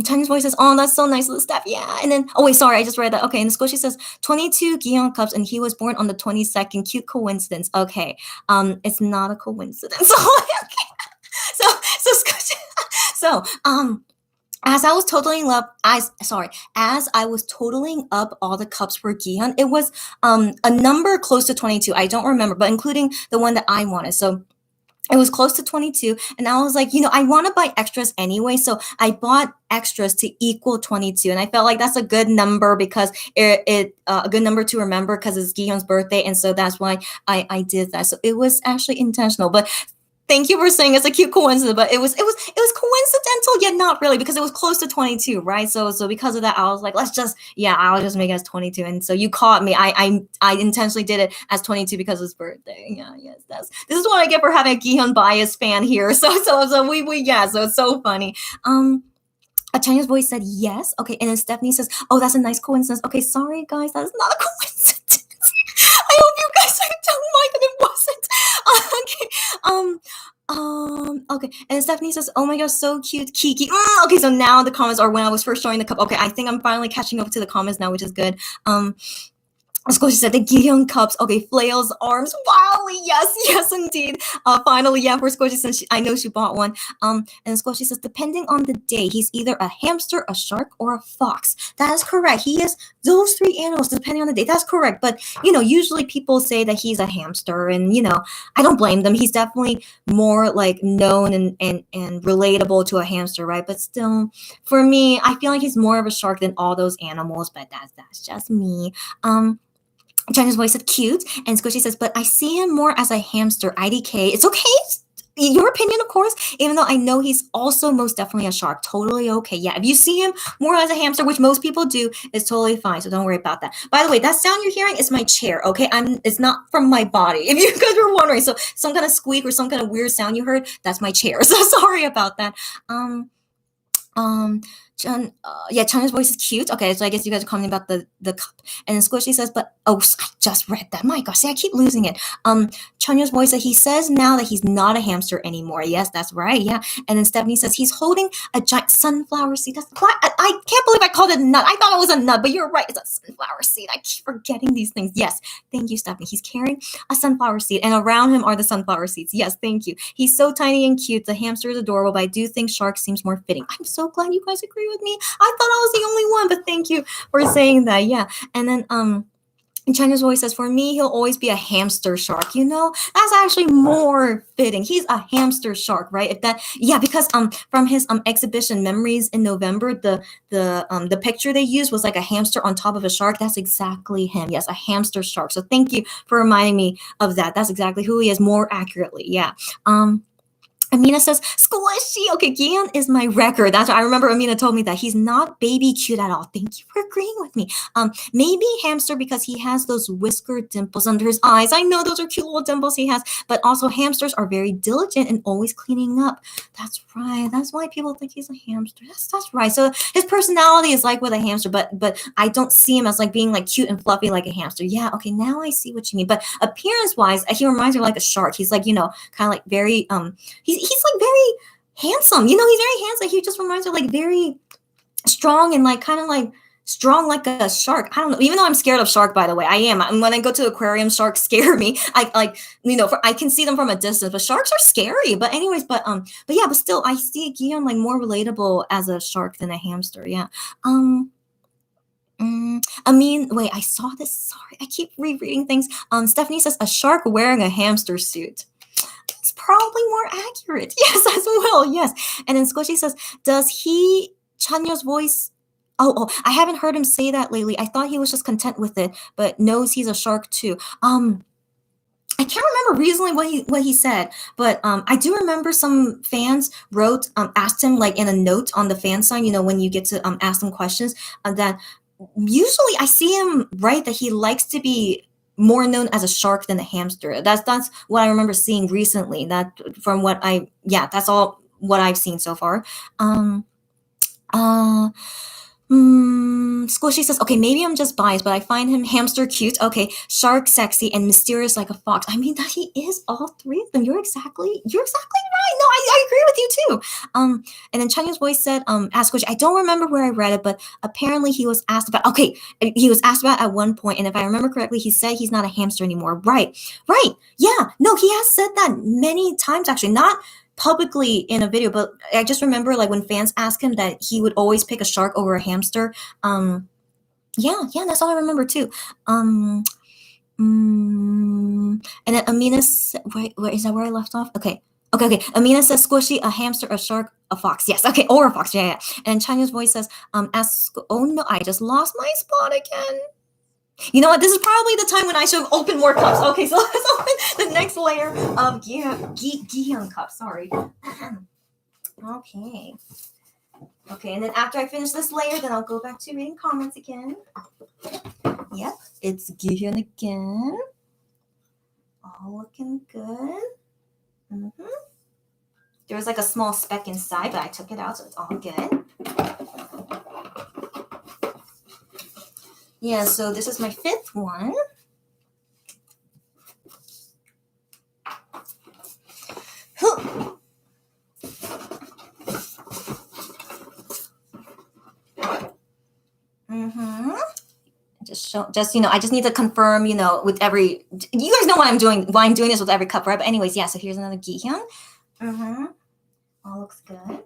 Chinese voice says, oh, that's so nice of the staff. Yeah. And then, oh, wait, sorry, I just read that. Okay. And the Squishy says 22 Gion Cups and he was born on the 22nd. Cute coincidence. Okay. It's not a coincidence. Okay. So Squishy. So, as I was totaling up all the cups for Gion, it was a number close to 22. I don't remember, but including the one that I wanted. So it was close to 22. And I was like, I want to buy extras anyway. So I bought extras to equal 22. And I felt like that's a good number because it a good number to remember because it's Gihyeon's birthday. And so that's why I did that. So it was actually intentional. But thank you for saying it's a cute coincidence, but it was coincidental, yet not really, because it was close to 22, right? So because of that, I was like, I'll just make it as 22. And so you caught me. I intentionally did it as 22 because of his birthday. Yeah, yes, this is what I get for having a Gihyun bias fan here. So it's so funny. A Chinese voice said yes. Okay, and then Stephanie says, "Oh, that's a nice coincidence." Okay, sorry guys, that's not a coincidence. I hope you guys don't mind that it wasn't. Okay. And Stephanie says, oh my gosh, so cute, Kiki. Okay, so now the comments are when I was first showing the cup. Okay, I think I'm finally catching up to the comments now, which is good. Squishy said the Gihyun cups. Okay, flails, arms. Wow, yes, indeed. Finally, yeah, for Squishy, since I know she bought one. And Squishy says, depending on the day, he's either a hamster, a shark, or a fox. That is correct. He is those three animals depending on the day. That's correct. But usually people say that he's a hamster, and I don't blame them. He's definitely more like known and relatable to a hamster, right? But still, for me, I feel like he's more of a shark than all those animals. But that's just me. China's voice said cute, and Squishy says, but I see him more as a hamster. IDK. It's okay. Your opinion, of course, even though I know he's also most definitely a shark. Totally okay. Yeah, if you see him more as a hamster, which most people do, it's totally fine. So don't worry about that. By the way, that sound you're hearing is my chair, okay? It's not from my body, if you guys were wondering. So some kind of squeak or some kind of weird sound you heard, that's my chair. So sorry about that. Chana's voice is cute. Okay, so I guess you guys are commenting about the cup. And then Squishy says, but I just read that. My gosh, see, I keep losing it. Chanya's voice he says now that he's not a hamster anymore. Yes, that's right. Yeah. And then Stephanie says he's holding a giant sunflower seed. That's I can't believe I called it a nut. I thought it was a nut, but you're right. It's a sunflower seed. I keep forgetting these things. Yes, thank you, Stephanie. He's carrying a sunflower seed, and around him are the sunflower seeds. Yes, thank you. He's so tiny and cute. The hamster is adorable, but I do think shark seems more fitting. I'm so glad you guys agree with me. I thought I was the only one, but thank you for saying that. Yeah. And then China's voice says, for me, he'll always be a hamster shark. That's actually more fitting. He's a hamster shark, right? Because from his exhibition Memories in November, the picture they used was like a hamster on top of a shark. That's exactly him. Yes, a hamster shark. So thank you for reminding me of that. That's exactly who he is more accurately. Yeah. Amina says, Squishy. Okay, Gian is my record. That's what I remember. Amina told me that he's not baby cute at all. Thank you for agreeing with me. Maybe hamster because he has those whisker dimples under his eyes. I know those are cute little dimples he has, but also hamsters are very diligent and always cleaning up. That's right. That's why people think he's a hamster. That's right. So his personality is like with a hamster, but I don't see him as like being like cute and fluffy like a hamster. Yeah. Okay. Now I see what you mean. But appearance wise, he reminds me of like a shark. He's like, kind of like very, he's like very handsome. He's very handsome. He just reminds me of like very strong and like kind of like strong like a shark. I don't know. Even though I'm scared of shark, by the way, I am. When I go to the aquarium, sharks scare me. I can see them from a distance, but sharks are scary. But anyways, but still, I see Guillaume like more relatable as a shark than a hamster. Yeah. Wait, I saw this. Sorry, I keep rereading things. Stephanie says a shark wearing a hamster suit. It's probably more accurate. Yes, as well. Yes. And then Squishy says, does Chanya's voice? Oh, I haven't heard him say that lately. I thought he was just content with it, but knows he's a shark too. I can't remember recently what he said, but I do remember some fans asked him like in a note on the fan sign, when you get to ask them questions, that usually I see him write that he likes to be more known as a shark than a hamster. That's what I remember seeing recently. That's all what I've seen so far. Squishy says, okay, maybe I'm just biased, but I find him hamster cute. Okay, shark sexy and mysterious like a fox. I mean that he is all three of them. You're exactly right. No, I agree with you too. And then Chanya's voice said, ask Squishy. I don't remember where I read it, but apparently he was asked about at one point, and if I remember correctly, he said he's not a hamster anymore. Right. Yeah. No, he has said that many times actually, not publicly in a video, but I just remember like when fans asked him that he would always pick a shark over a hamster. That's all I remember too. And then Amina where is that where I left off? Okay. Amina says Squishy, a hamster, a shark, a fox. Yes, okay, or a fox. Yeah. And Chanya's voice says, oh no, I just lost my spot again. You know what? This is probably the time when I should open more cups. Okay, so let's open the next layer of Gion cups. Sorry. Okay. Okay, and then after I finish this layer, then I'll go back to reading comments again. Yep, it's Gion again. All looking good. There was like a small speck inside, but I took it out, so it's all good. Yeah, so this is my fifth one. I just need to confirm, with every, you guys know why I'm doing this with every cup, right? But anyways, yeah, so here's another Gihyun. All looks good.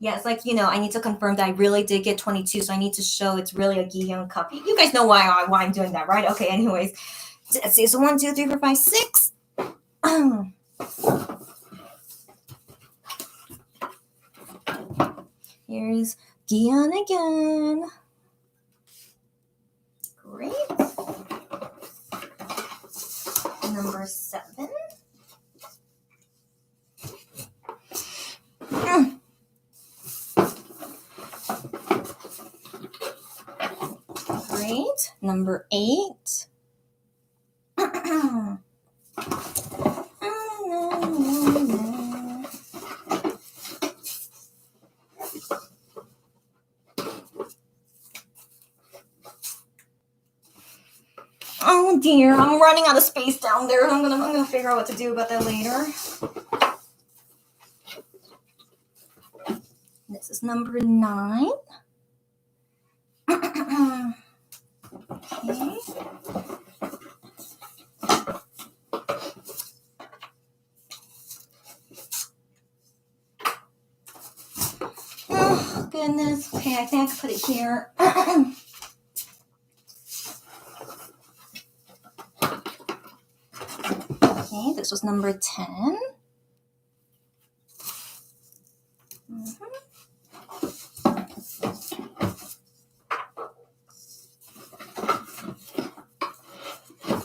Yeah, it's like, I need to confirm that I really did get 22, so I need to show it's really a Gihyun cup. You guys know why I'm doing that, right? Okay, anyways. Let's see, so 1, 2, 3, 4, 5, 6. Here's Gihyun again. Great. Number 7. Great. Number 8. Oh dear, I'm running out of space down there. I'm gonna figure out what to do about that later. This is number 9. Okay. Oh goodness. Okay, I think I can put it here. Okay, this was number 10.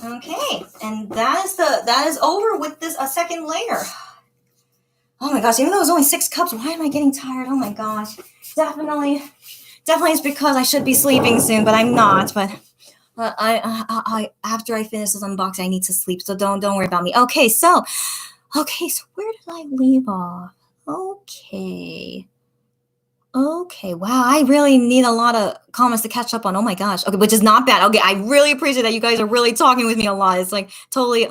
Okay, and that is over with this second layer. Oh my gosh, even though it was only 6 cups, why am I getting tired? Oh my gosh. Definitely it's because I should be sleeping soon, but I'm not. But I after I finish this unboxing, I need to sleep. So don't worry about me. Okay, so where did I leave off? Okay, wow, I really need a lot of comments to catch up on. Oh my gosh. Okay, which is not bad. Okay, I really appreciate that you guys are really talking with me a lot. It's like totally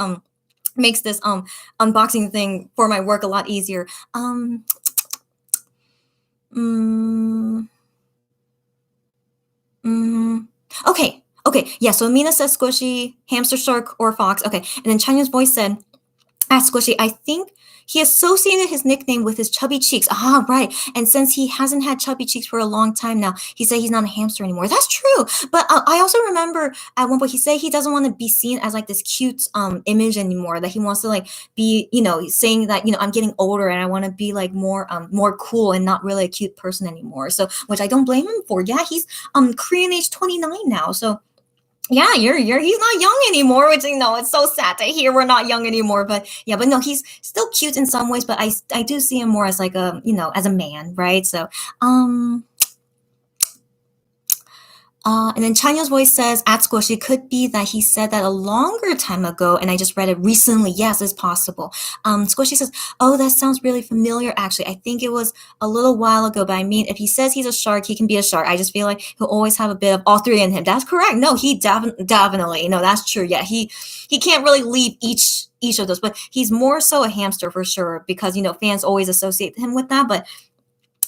makes this unboxing thing for my work a lot easier. Okay, yeah, so Amina says squishy, hamster, shark, or fox. Okay, and then Chanya's voice said, ask Squishy, I think he associated his nickname with his chubby cheeks. Ah, right. And since he hasn't had chubby cheeks for a long time now, he said he's not a hamster anymore. That's true. But I also remember at one point he said he doesn't want to be seen as like this cute image anymore, that he wants to like be, he's saying that, I'm getting older and I want to be like more cool and not really a cute person anymore. So, which I don't blame him for. Yeah, he's Korean age 29 now. So yeah, he's not young anymore, which it's so sad to hear we're not young anymore. But yeah, but no, he's still cute in some ways, but I do see him more as like a as a man, right? So and then Chanya's voice says, at Squishy, could be that he said that a longer time ago, and I just read it recently. Yes, it's possible. Squishy says, oh, that sounds really familiar, actually. I think it was a little while ago, but I mean, if he says he's a shark, he can be a shark. I just feel like he'll always have a bit of all three in him. That's correct. No, he definitely, that's true. Yeah, he can't really leave each of those, but he's more so a hamster for sure, because, fans always associate him with that, but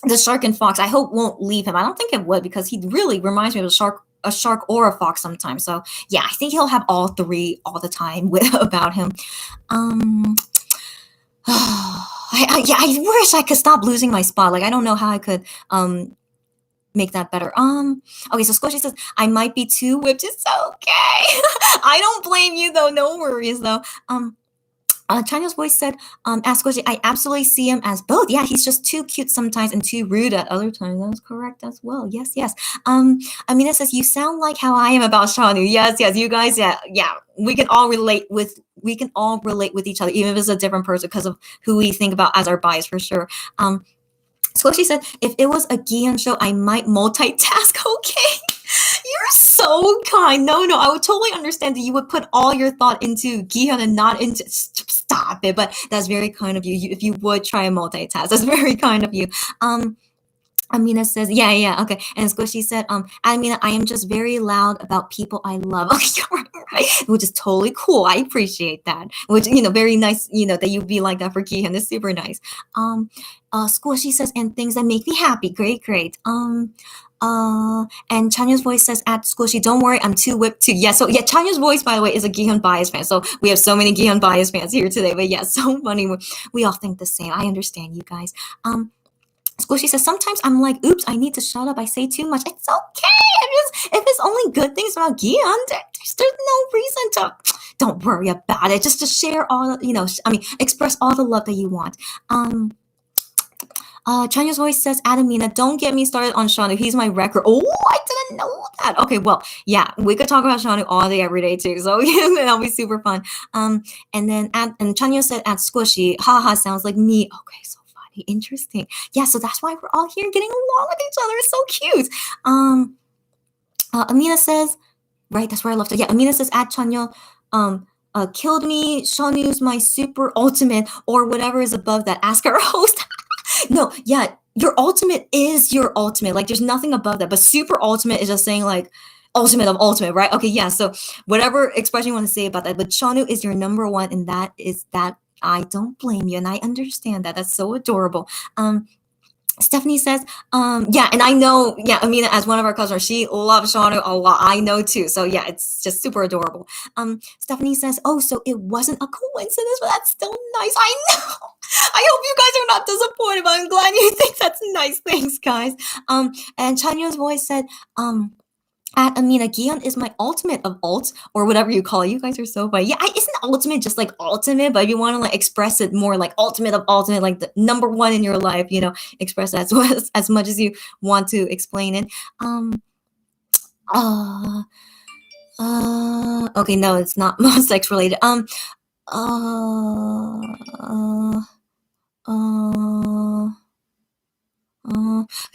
the shark and fox, I hope won't leave him. I don't think it would, because he really reminds me of a shark or a fox sometimes. So yeah, I think he'll have all three all the time about him. I wish I could stop losing my spot. Like, I don't know how I could make that better. Okay, so Squishy says, I might be too whipped. It's okay. I don't blame you though. No worries though. Chanya's voice said, ask Squishy, I absolutely see him as both. Yeah, he's just too cute sometimes and too rude at other times. That's correct as well. Yes. Amina says, you sound like how I am about Shanu. Yes, you guys, yeah. We can all relate with each other, even if it's a different person, because of who we think about as our bias for sure. Squishy said, if it was a Gion show, I might multitask. Okay. You're so kind. No, I would totally understand that you would put all your thought into Gion and not into. Stop it. But that's very kind of you. If you would try and multitask, that's very kind of you. Amina says, yeah, okay. And Squishy said, Amina, I am just very loud about people I love. Okay, right. Which is totally cool. I appreciate that. Which, very nice, that you be like that for Gihan. It's super nice. Squishy says, and things that make me happy. Great. And Chanya's voice says, at Squishy, don't worry, I'm too whipped too. Yeah, so yeah, Chanya's voice, by the way, is a Gihan bias fan. So we have so many Gihan bias fans here today. But yeah, so funny. We all think the same. I understand you guys. Squishy says, sometimes I'm like, oops, I need to shut up. I say too much. It's okay. If it's only good things about Gihan, there's no reason to. Don't worry about it. Just to share all, express all the love that you want. Chanya's voice says, Adamina, don't get me started on Shanu. He's my wrecker. Oh, I didn't know that. Okay, well, yeah, we could talk about Shanu all day, every day too. So that'll be super fun. And then Chanya said, at Squishy, haha, sounds like me. Okay, so funny, interesting. Yeah, so that's why we're all here getting along with each other. It's so cute. Amina says, right, that's where I left it. Yeah, Amina says, at Chanya, killed me. Shanu's my super ultimate, or whatever is above that. Ask our host. No, yeah, your ultimate is your ultimate. Like, there's nothing above that. But super ultimate is just saying, like, ultimate of ultimate, right? Okay, yeah. So whatever expression you want to say about that, but Shanu is your number one, and that I don't blame you, and I understand that. That's so adorable. Stephanie says, yeah, and I know, yeah, Amina, as one of our customers, she loves Shanu a lot. I know too. So yeah, it's just super adorable. Stephanie says, oh, so it wasn't a coincidence, but that's still nice. I know. I hope you guys are not disappointed, but I'm glad you think that's nice. Thanks, guys. And Chanya's voice said, at Amina, Gion is my ultimate of alts, or whatever you call it. You guys are so funny. Yeah, isn't ultimate just like ultimate? But if you want to like express it more like ultimate of ultimate, like the number one in your life, express that as much as you want to explain it. Uh, okay, no, it's not sex related. Uh, uh, uh,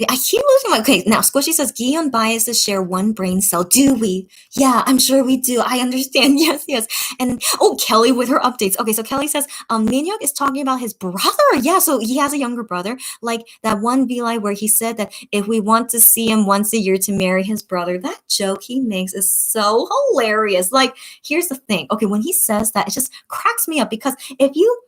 I keep losing my. Okay, now Squishy says Gion biases share one brain cell. Do we? Yeah, I'm sure we do. I understand. Yes, yes. And Kelly with her updates. Okay, so Kelly says Minhyuk is talking about his brother. Yeah, so he has a younger brother. Like that one V-Live where he said that if we want to see him once a year to marry his brother, that joke he makes is so hilarious. Like, here's the thing. Okay, when he says that, it just cracks me up because if you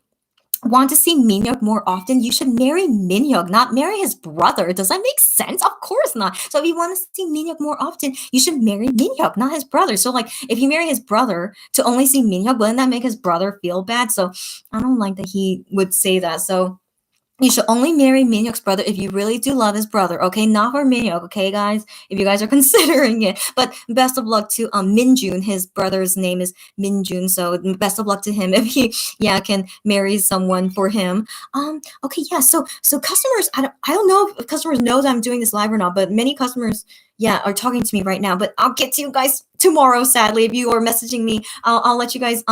want to see Minhyuk more often, you should marry Minhyuk, not marry his brother. Does that make sense? Of course not. So if you want to see Minhyuk more often, you should marry Minhyuk, not his brother. So like if you marry his brother to only see Minhyuk, wouldn't that make his brother feel bad? So I don't like that he would say that. So you should only marry Minhyuk's brother if you really do love his brother, okay? Not for Minhyuk, okay, guys? If you guys are considering it. But best of luck to Minjun. His brother's name is Minjun, so best of luck to him if he, can marry someone for him. Okay, yeah. So customers, I don't know if customers know that I'm doing this live or not, but many customers, are talking to me right now. But I'll get to you guys tomorrow. Sadly, if you are messaging me, I'll let you guys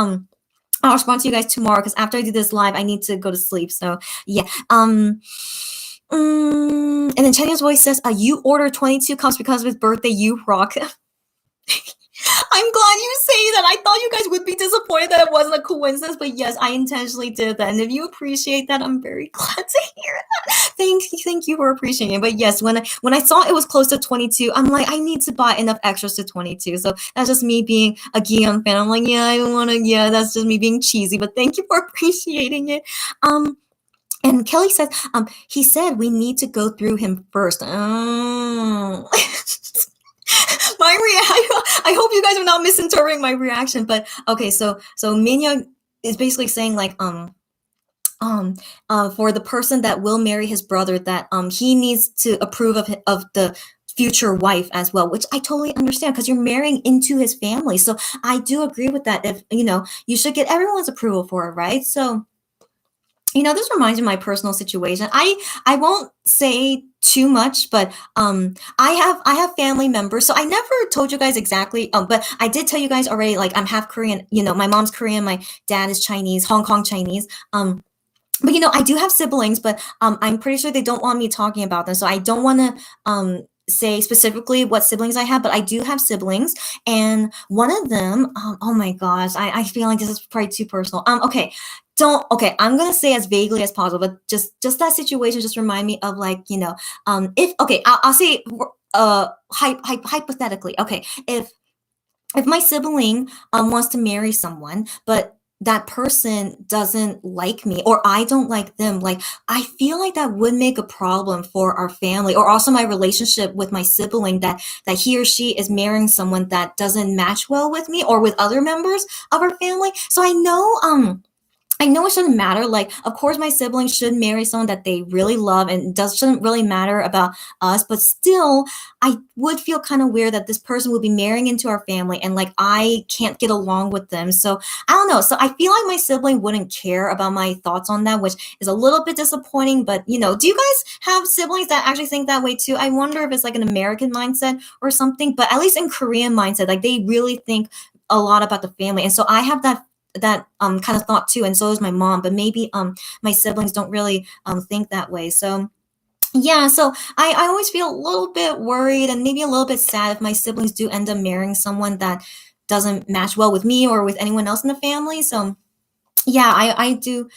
I'll respond to you guys tomorrow because after I do this live, I need to go to sleep. So yeah. And then Chanya's voice says, you order 22 cups because of his birthday, you rock. I'm glad you say that. I thought you guys would be disappointed that it wasn't a coincidence, but yes, I intentionally did that. And if you appreciate that, I'm very glad to hear that. Thank you for appreciating it. But yes, when I saw it was close to 22, I'm like, I need to buy enough extras to 22. So that's just me being a Gion fan. I'm like, yeah, I don't want to. Yeah, that's just me being cheesy. But thank you for appreciating it. And Kelly says, he said we need to go through him first. Oh. I hope you guys are not misinterpreting my reaction, but okay, so Minhyuk is basically saying like for the person that will marry his brother that he needs to approve of the future wife as well, which I totally understand because you're marrying into his family. So I do agree with that. If you should get everyone's approval for it, right? So this reminds me of my personal situation. I won't say too much, but I have family members. So I never told you guys exactly, but I did tell you guys already, like I'm half Korean, my mom's Korean, my dad is Chinese, Hong Kong Chinese. But I do have siblings, but I'm pretty sure they don't want me talking about them. So I don't want to say specifically what siblings I have, but I do have siblings. And one of them, oh my gosh, I feel like this is probably too personal. Okay, I'm gonna say as vaguely as possible, but just that situation just remind me of like, if I'll say hypothetically, okay, if my sibling wants to marry someone, but that person doesn't like me or I don't like them, like I feel like that would make a problem for our family or also my relationship with my sibling that he or she is marrying someone that doesn't match well with me or with other members of our family. So I know it shouldn't matter. Like, of course, my siblings should marry someone that they really love and shouldn't really matter about us. But still, I would feel kind of weird that this person would be marrying into our family and like I can't get along with them. So I don't know. So I feel like my sibling wouldn't care about my thoughts on that, which is a little bit disappointing. But, do you guys have siblings that actually think that way too? I wonder if it's like an American mindset or something. But at least in Korean mindset, like they really think a lot about the family. And so I have that kind of thought too, and so is my mom, but maybe my siblings don't really think that way. So yeah, so I always feel a little bit worried and maybe a little bit sad if my siblings do end up marrying someone that doesn't match well with me or with anyone else in the family. So yeah, I do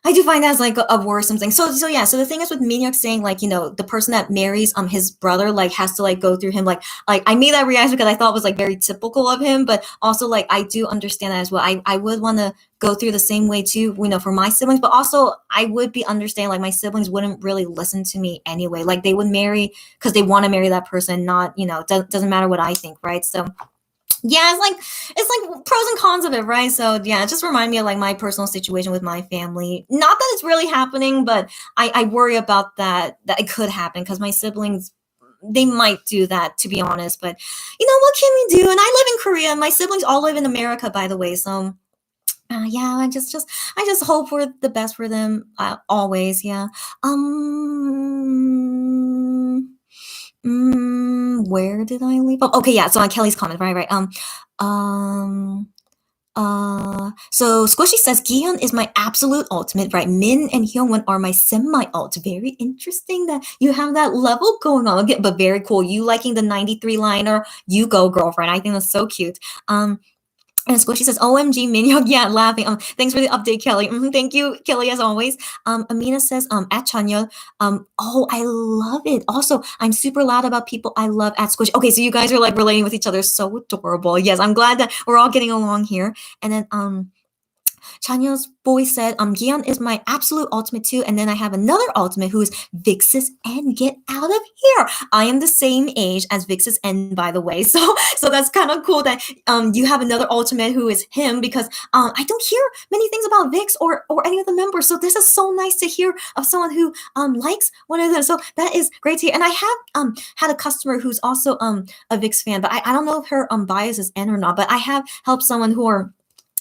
I do find that as like a worrisome thing. So yeah. So the thing is with Minhyuk saying like the person that marries his brother like has to like go through him like I made that reaction because I thought it was like very typical of him, but also like I do understand that as well. I would want to go through the same way too, for my siblings, but also I would be understanding like my siblings wouldn't really listen to me anyway. Like they would marry because they want to marry that person, not doesn't matter what I think, right? So yeah, it's like pros and cons of it, right? So yeah, it just remind me of like my personal situation with my family. Not that it's really happening, but I worry about that it could happen because my siblings they might do that, to be honest. But what can we do? And I live in Korea, and my siblings all live in America, by the way. So yeah, I just hope for the best for them always. Yeah. Where did I leave? Oh, okay, yeah. So on Kelly's comment, right, right. Um, so Squishy says Gion is my absolute ultimate, right? Min and Hyungwon are my semi-ult. Very interesting that you have that level going on. Okay, but very cool. You liking the 93 liner? You go, girlfriend. I think that's so cute. And Squishy says, OMG, Minhyuk. Yeah, laughing. Thanks for the update, Kelly. Thank you, Kelly, as always. Amina says, at Chanya, oh, I love it. Also, I'm super loud about people I love at Squishy. Okay, so you guys are like relating with each other. So adorable. Yes, I'm glad that we're all getting along here. And then, Chanyeol's voice said, Gion is my absolute ultimate too. And then I have another ultimate who is Vixis N. Get out of here. I am the same age as Vixis N, by the way. So that's kind of cool that you have another ultimate who is him because I don't hear many things about Vix or any of the members. So this is so nice to hear of someone who likes one of them. So that is great to hear. And I have had a customer who's also a Vix fan, but I don't know if her bias is N or not, but I have helped someone who are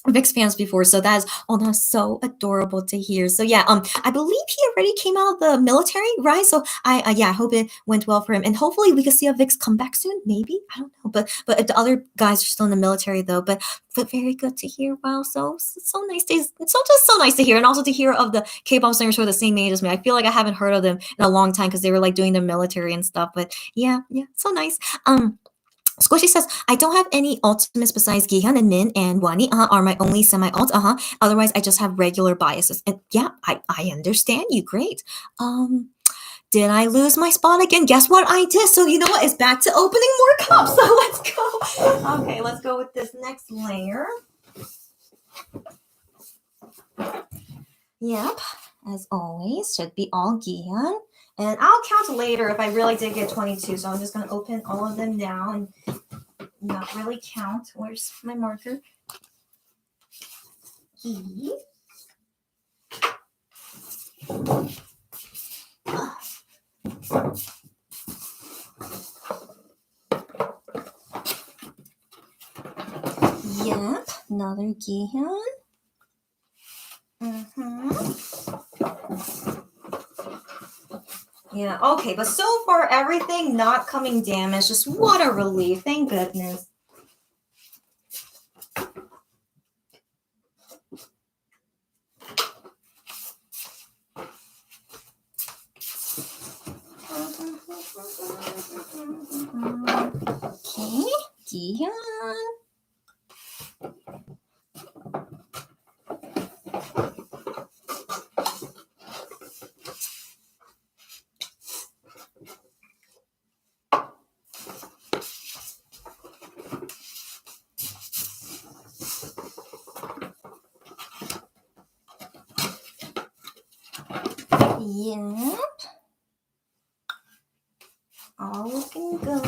Vix fans before, so that's so adorable to hear. So yeah, I believe he already came out of the military, right? So I hope it went well for him, and hopefully we can see a Vix come back soon. Maybe I don't know, but the other guys are still in the military though. But very good to hear. Wow, so nice. It's just so nice to hear, and also to hear of the K-pop singers who are the same age as me. I feel like I haven't heard of them in a long time because they were like doing the military and stuff. But yeah, so nice. Squishy says, I don't have any ultimates besides Gihan and Min and Wani are my only semi-ult. Otherwise, I just have regular biases. And yeah, I understand you. Great. Did I lose my spot again? Guess what I did? So you know what? It's back to opening more cups. So let's go. Okay, let's go with this next layer. Yep, as always, should be all Gihan. And I'll count later if I really did get 22. So I'm just going to open all of them now and not really count. Where's my marker? E. Yep, another Gihan. Yeah, okay, but so far everything not coming damaged. Just what a relief. Thank goodness. Okay, Gihan. Yep. All looking good.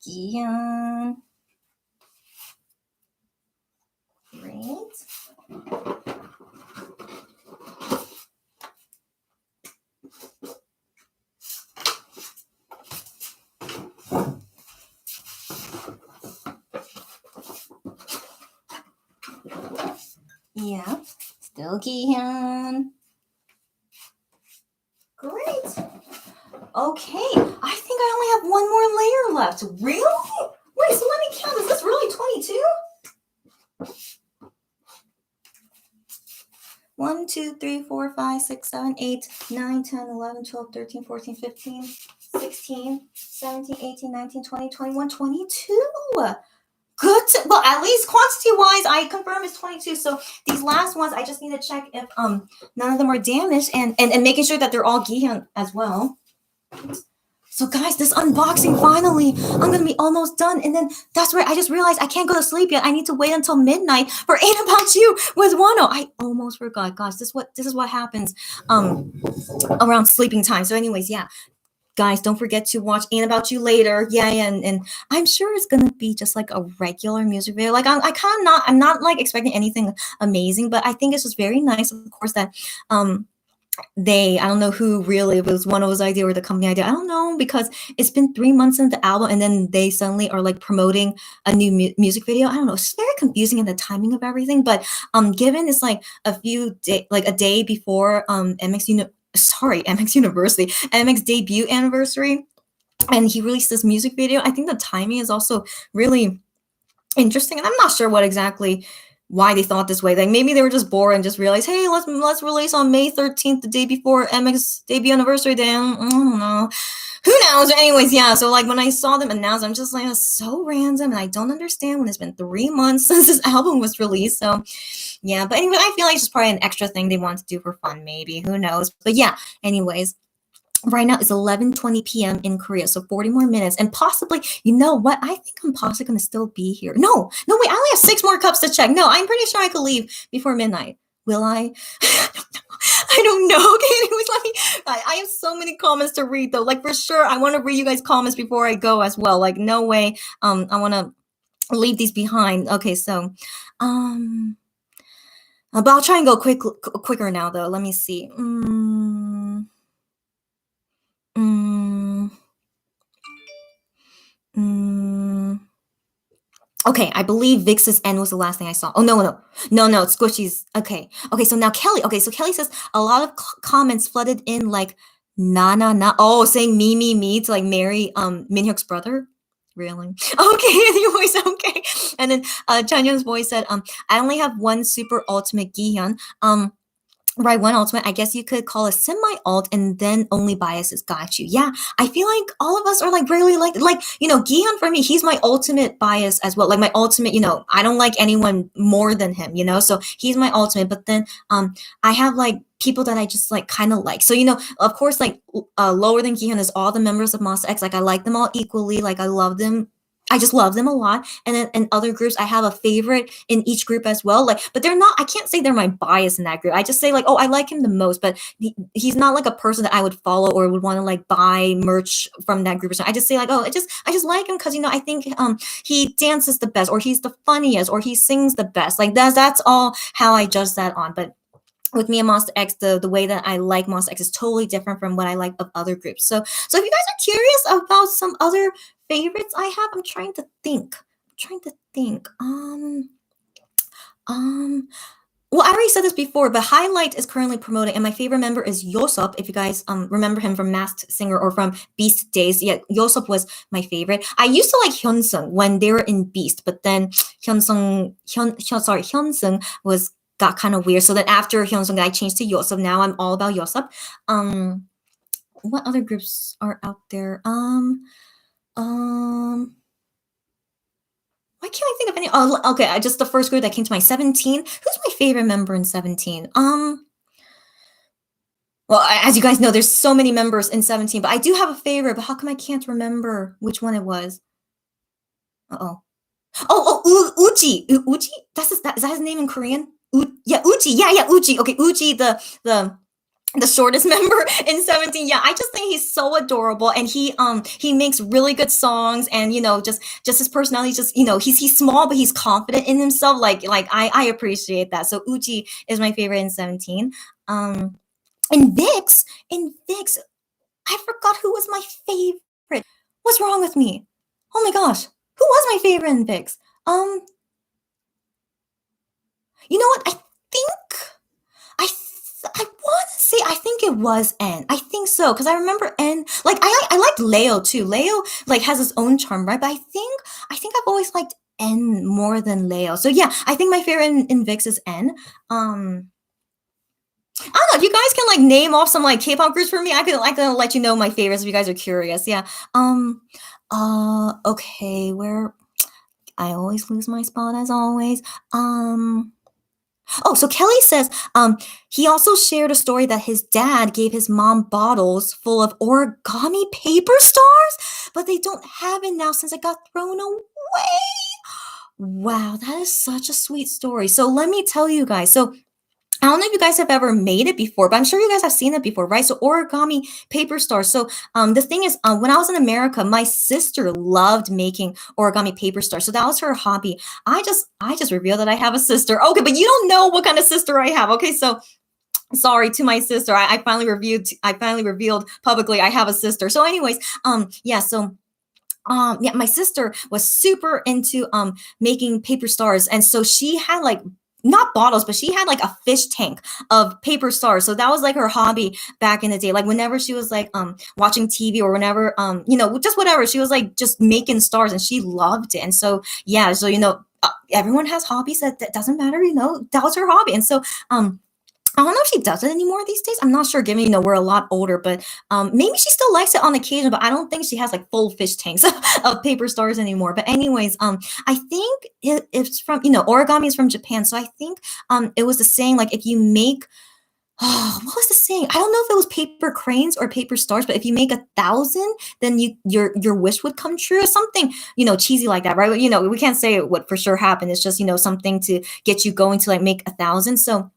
Gihan. Great. Yeah, still Gihan. Great. Okay, I think I only have one more layer left. Really? Wait, so let me count. Is this really 22? 1, 2, 3, 4, 5, 6, 7, 8, 9, 10, 11, 12, 13, 14, 15, 16, 17, 18, 19, 20, 21, 22. Good. Well, at least quantity-wise, I confirm it's 22. So these last ones, I just need to check if none of them are damaged and making sure that they're all Gihan as well. So guys, this unboxing, finally, I'm going to be almost done. And then that's right, I just realized I can't go to sleep yet. I need to wait until midnight for Ain't About You with Wano. I almost forgot. Gosh, this is what happens around sleeping time. So anyways, yeah. Guys, don't forget to watch Ain't About You later. Yeah, and I'm sure it's gonna be just like a regular music video. Like I'm not like expecting anything amazing, but I think it's just very nice, of course, that I don't know who really, if it was one of those idea or the company idea, I don't know, because it's been 3 months into the album and then they suddenly are like promoting a new music video. I don't know, it's very confusing in the timing of everything, but given it's like a day before MX University, MX debut anniversary, and he released this music video, I think the timing is also really interesting, and I'm not sure why they thought this way. Like maybe they were just bored and just realized, hey, let's release on May 13th, the day before MX debut anniversary. Then I don't know, who knows? Anyways, yeah. So like when I saw them announce, I'm just like, it's so random, and I don't understand when it's been 3 months since this album was released. So yeah, but anyway, I feel like it's just probably an extra thing they want to do for fun, maybe. Who knows? But yeah, anyways. Right now it's 11:20 p.m. in Korea, so 40 more minutes, and possibly, you know what? I think I'm possibly gonna still be here. No, wait, I only have 6 more cups to check. No, I'm pretty sure I could leave before midnight. Will I? I don't know. Okay, anyways, I have so many comments to read though. Like for sure, I want to read you guys' comments before I go as well. Like no way, I want to leave these behind. Okay, so, but I'll try and go quicker now though. Let me see. Okay, I believe Vix's N was the last thing I saw. Oh, no, it's Squishy's. Okay, so now Kelly. Okay, so Kelly says a lot of comments flooded in like, na. Oh, saying me to like marry Minhyuk's brother. Really? Okay, anyways, okay. And then Chanyeong's voice said, I only have one super ultimate Gihyun. Right, one ultimate, I guess you could call a semi-alt, and then only biases got you. Yeah, I feel like all of us are like really like Gihan for me, he's my ultimate bias as well. Like my ultimate, I don't like anyone more than him, so he's my ultimate. But then I have like people that I just like kind of like. So of course, like lower than Gihan is all the members of Monsta X. Like I like them all equally. Like I love them. I just love them a lot. And then in other groups, I have a favorite in each group as well. Like, but they're not, I can't say they're my bias in that group. I just say like, oh, I like him the most, but he's not like a person that I would follow or would want to like buy merch from that group or something. I just say like, oh, I just like him because, I think he dances the best, or he's the funniest, or he sings the best. Like that's all how I judge that on. But with me and Monsta X, the way that I like Monsta X is totally different from what I like of other groups. So if you guys are curious about some other favorites I have, I'm trying to think. Well, I already said this before, but Highlight is currently promoting, and my favorite member is Yosop. If you guys remember him from Masked Singer or from Beast Days, yeah, Yosop was my favorite. I used to like Hyunsung when they were in Beast, but then Hyunsung got kind of weird. So then after Hyunsung, I changed to Yosop. Now I'm all about Yosop. What other groups are out there? Why can't I think of any? Oh, okay. Just the first group that came to mind, 17. Who's my favorite member in 17? Well, as you guys know, there's so many members in 17, but I do have a favorite. But how come I can't remember which one it was? Oh, Uchi. Uchi. Is that his name in Korean? Yeah, Uchi. Yeah, Uchi. Okay, Uchi, the shortest member in 17. Yeah, I just think he's so adorable, and he makes really good songs, and just his personality, just he's small but he's confident in himself. Like I appreciate that. So Uchi is my favorite in 17. In VIX, I forgot who was my favorite. What's wrong with me? Oh my gosh, who was my favorite in VIX? You know what? I want to say, I think it was N. I think think so because I remember N. Like I liked Leo too. Leo like has his own charm, right? But I think I've always liked N more than Leo. So yeah, I think my favorite in VIX is N. Um, I don't know if you guys can like name off some like K-pop groups for me. I can let you know my favorites if you guys are curious. Yeah. Okay. Where I always lose my spot as always. Oh, so Kelly says he also shared a story that his dad gave his mom bottles full of origami paper stars, but they don't have it now since it got thrown away. Wow, that is such a sweet story. So let me tell you guys. So I don't know if you guys have ever made it before, but I'm sure you guys have seen it before, right? So origami paper stars. So the thing is, when I was in America, my sister loved making origami paper stars. So that was her hobby. I just revealed that I have a sister. Okay, but you don't know what kind of sister I have. Okay, so sorry to my sister. I finally revealed publicly I have a sister. So, anyways, yeah. So yeah, my sister was super into making paper stars, and so she had like not bottles, but she had like a fish tank of paper stars. So that was like her hobby back in the day. Like whenever she was like watching TV or whenever just whatever, she was like just making stars and she loved it. And so yeah, so everyone has hobbies that doesn't matter, that was her hobby. And so I don't know if she does it anymore these days. I'm not sure, given we're a lot older, but maybe she still likes it on occasion. But I don't think she has like full fish tanks of paper stars anymore. But anyways, I think it's from origami is from Japan, so I think it was the saying like if you make what was the saying? I don't know if it was paper cranes or paper stars, but if you make 1,000, then your wish would come true. Something cheesy like that, right? We can't say what for sure happened. It's just something to get you going to like make 1,000. So.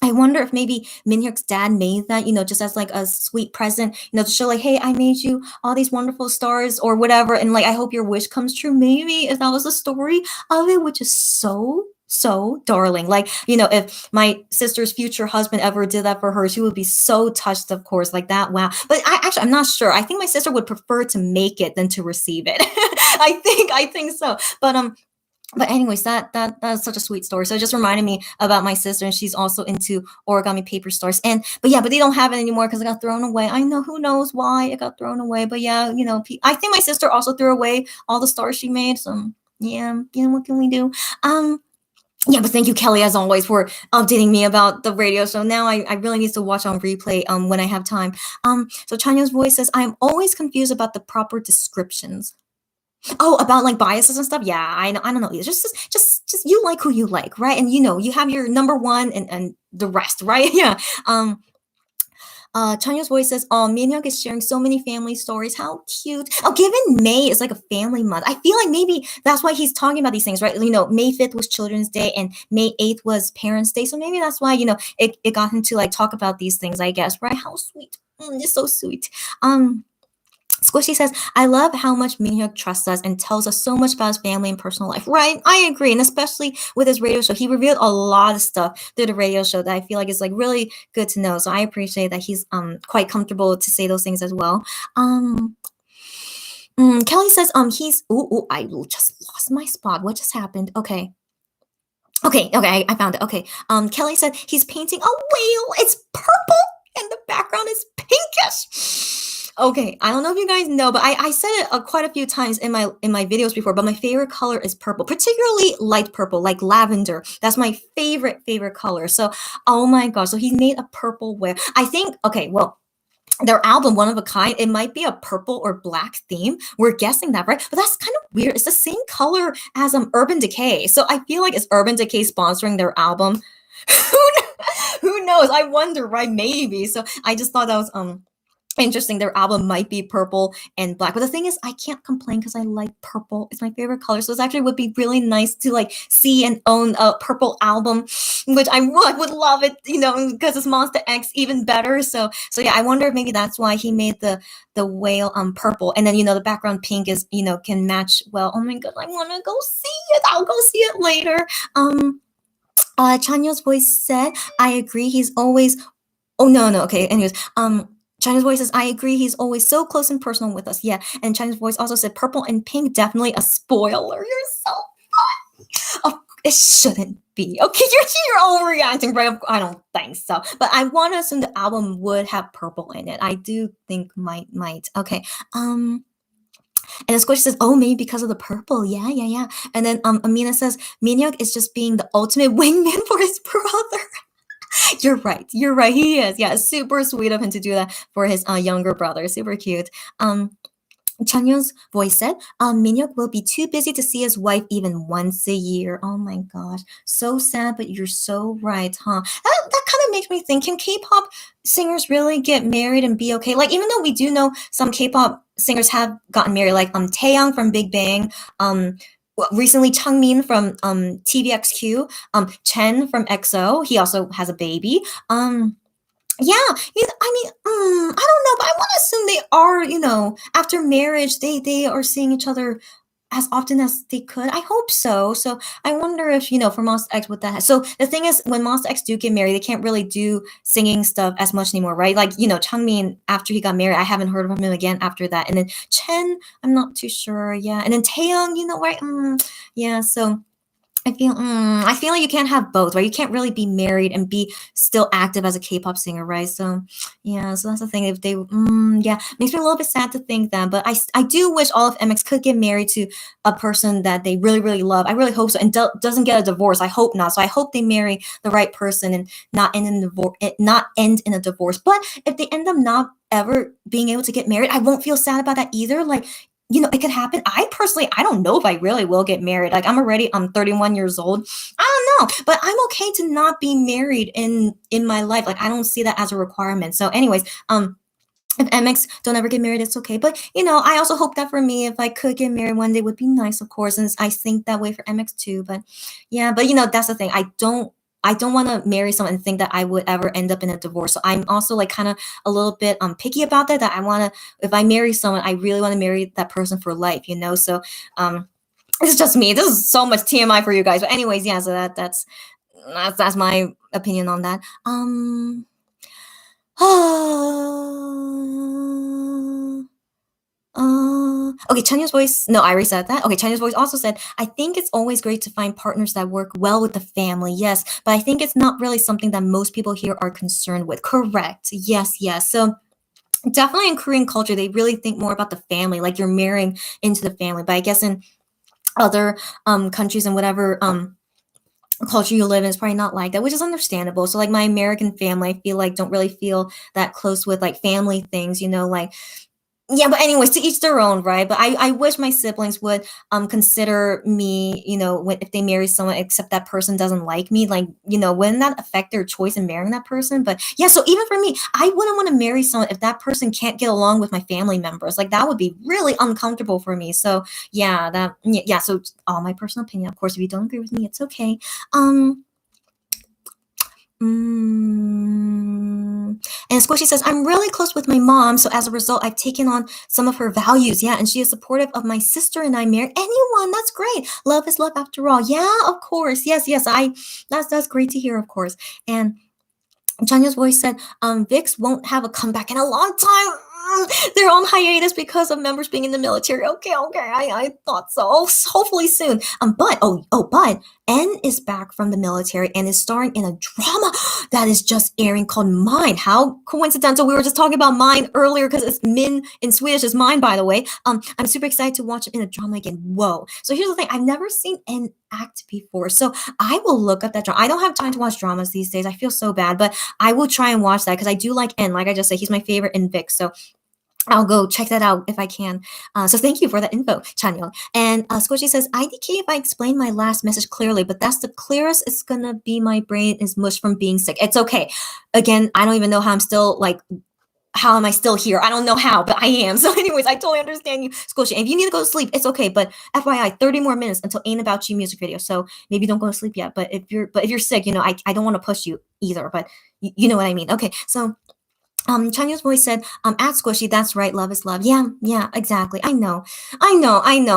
I wonder if maybe Minhyuk's dad made that, just as like a sweet present, to show like, hey, I made you all these wonderful stars or whatever, and like I hope your wish comes true. Maybe if that was the story of it, which is so darling. Like, if my sister's future husband ever did that for her, she would be so touched, of course, like that. Wow. But I'm not sure. I think my sister would prefer to make it than to receive it. I think so. But anyways, that's such a sweet story. So it just reminded me about my sister, and she's also into origami paper stars. But they don't have it anymore because it got thrown away. I know, who knows why it got thrown away. But yeah, I think my sister also threw away all the stars she made. So yeah, what can we do? Yeah, but thank you, Kelly, as always, for updating me about the radio show. Now I really need to watch on replay when I have time. So Chanya's voice says, I'm always confused about the proper descriptions. Oh, about like biases and stuff. Yeah, I know. I don't know either. Just you like who you like, right? And you have your number one and the rest, right? Yeah. Chanya's voice says, "Oh, Minhyuk is sharing so many family stories. How cute!" Oh, given May is like a family month, I feel like maybe that's why he's talking about these things, right? May 5th was Children's Day and May 8th was Parents' Day, so maybe that's why it got him to like talk about these things, I guess, right? How sweet! It's so sweet. Squishy says, I love how much Minhyuk trusts us and tells us so much about his family and personal life. Right? I agree. And especially with his radio show, he revealed a lot of stuff through the radio show that I feel like is like really good to know. So I appreciate that he's quite comfortable to say those things as well. Kelly says, he's I just lost my spot. What just happened? Okay, I found it. Okay. Kelly said he's painting a whale. It's purple and the background is pinkish. Okay, I don't know if you guys know, but I said it quite a few times in my videos before, but my favorite color is purple, particularly light purple, like lavender. That's my favorite color. So, oh my gosh, so he made a purple whale. I think, okay, well, their album, One of a Kind, it might be a purple or black theme. We're guessing that, right? But that's kind of weird. It's the same color as Urban Decay. So I feel like, is Urban Decay sponsoring their album? Who knows? I wonder, right? Maybe. So I just thought that was interesting. Their album might be purple and black, but the thing is, I can't complain because I like purple. It's my favorite color, so it actually would be really nice to like see and own a purple album, which I would love it, because it's Monster X even better. So yeah, I wonder if maybe that's why he made the whale purple, and then the background pink is can match well. Oh my god, I want to go see it. I'll go see it later. Chanya's voice said, I agree. He's always. Oh no. Okay. Anyways, China's voice says, I agree. He's always so close and personal with us. Yeah. And China's voice also said, purple and pink, definitely a spoiler. You're so fun. Oh, it shouldn't be. Okay, you're overreacting, right? I don't think so. But I want to assume the album would have purple in it. I do think might. Okay. And Squishy says, "Oh, maybe because of the purple." Yeah, yeah, yeah. And then Amina says, "Minhyuk is just being the ultimate wingman for his brother." You're right. You're right. He is. Yeah, super sweet of him to do that for his younger brother. Super cute. Chanyeol's voice said, Minhyuk will be too busy to see his wife even once a year. Oh my gosh. So sad, but you're so right, huh? That kind of makes me think, can K-pop singers really get married and be okay? Like, even though we do know some K-pop singers have gotten married, like Taeyang from Big Bang, recently Changmin from TVXQ, Chen from EXO, he also has a baby. Yeah, I mean, I don't know, but I want to assume they are, after marriage, they are seeing each other as often as they could. I hope so. So I wonder if, for Monster X, what that has. So the thing is, when Monster X do get married, they can't really do singing stuff as much anymore, right? Like, Changmin, after he got married, I haven't heard of him again after that. And then Chen, I'm not too sure. Yeah. And then Taeyong, right? Yeah. So I feel like you can't have both, right? You can't really be married and be still active as a K-pop singer, right? So, yeah, so that's the thing. If they, yeah, makes me a little bit sad to think that, but I do wish all of MX could get married to a person that they really, really love. I really hope so, and doesn't get a divorce. I hope not. So I hope they marry the right person and not end in divorce. Not end in a divorce. But if they end up not ever being able to get married, I won't feel sad about that either. Like, it could happen. I don't know if I really will get married. Like, I'm 31 years old. I don't know, but I'm okay to not be married in my life. Like, I don't see that as a requirement. So anyways, if MX don't ever get married, it's okay. But, I also hope that for me, if I could get married one day, would be nice, of course. And I think that way for MX too. But yeah, but that's the thing. I don't want to marry someone and think that I would ever end up in a divorce. So I'm also like kind of a little bit picky about that. That I want to, if I marry someone, I really want to marry that person for life. So this is just me. This is so much TMI for you guys. But anyways, yeah. So that's my opinion on that. Okay, Chanya's voice. No, I already said that. Okay, Chanya's voice also said, I think it's always great to find partners that work well with the family. Yes, but I think it's not really something that most people here are concerned with. Correct. Yes, yes. So definitely in Korean culture, they really think more about the family, like you're marrying into the family. But I guess in other countries and whatever culture you live in is probably not like that, which is understandable. So like my American family, I feel like don't really feel that close with like family things, like yeah, but anyways, to each their own, right? But I wish my siblings would consider me, if they marry someone, except that person doesn't like me, like, wouldn't that affect their choice in marrying that person? But yeah, so even for me, I wouldn't want to marry someone if that person can't get along with my family members. Like that would be really uncomfortable for me. So yeah, so all my personal opinion. Of course, if you don't agree with me, it's okay. And Squishy says, I'm really close with my mom, so as a result, I've taken on some of her values. Yeah, and she is supportive of my sister and I married anyone. That's great. Love is love after all. Yeah, of course. Yes. That's great to hear, of course. And Chanya's voice said, VIX won't have a comeback in a long time. They're on hiatus because of members being in the military. Okay, I thought so. Hopefully soon. But N is back from the military and is starring in a drama that is just airing called Mine. How coincidental. We were just talking about Mine earlier because it's Min in Swedish is mine, by the way. I'm super excited to watch it in a drama again. Whoa. So here's the thing. I've never seen N act before. So I will look up that drama. I don't have time to watch dramas these days. I feel so bad, but I will try and watch that because I do like N. Like I just said, he's my favorite in VIX. So I'll go check that out if I can. So thank you for that info, Chanyeol. And Squishy says, IDK if I explain my last message clearly, but that's the clearest it's going to be. My brain is mush from being sick. It's okay. Again, I don't even know how I'm still how am I still here? I don't know how, but I am. So anyways, I totally understand you, Squishy. And if you need to go to sleep, it's okay. But FYI, 30 more minutes until Ain't About You music video. So maybe don't go to sleep yet. But if you're sick, I don't want to push you either. But you know what I mean. Okay, so Chanya's voice said, at Squishy, that's right, love is love. Yeah, exactly. I know.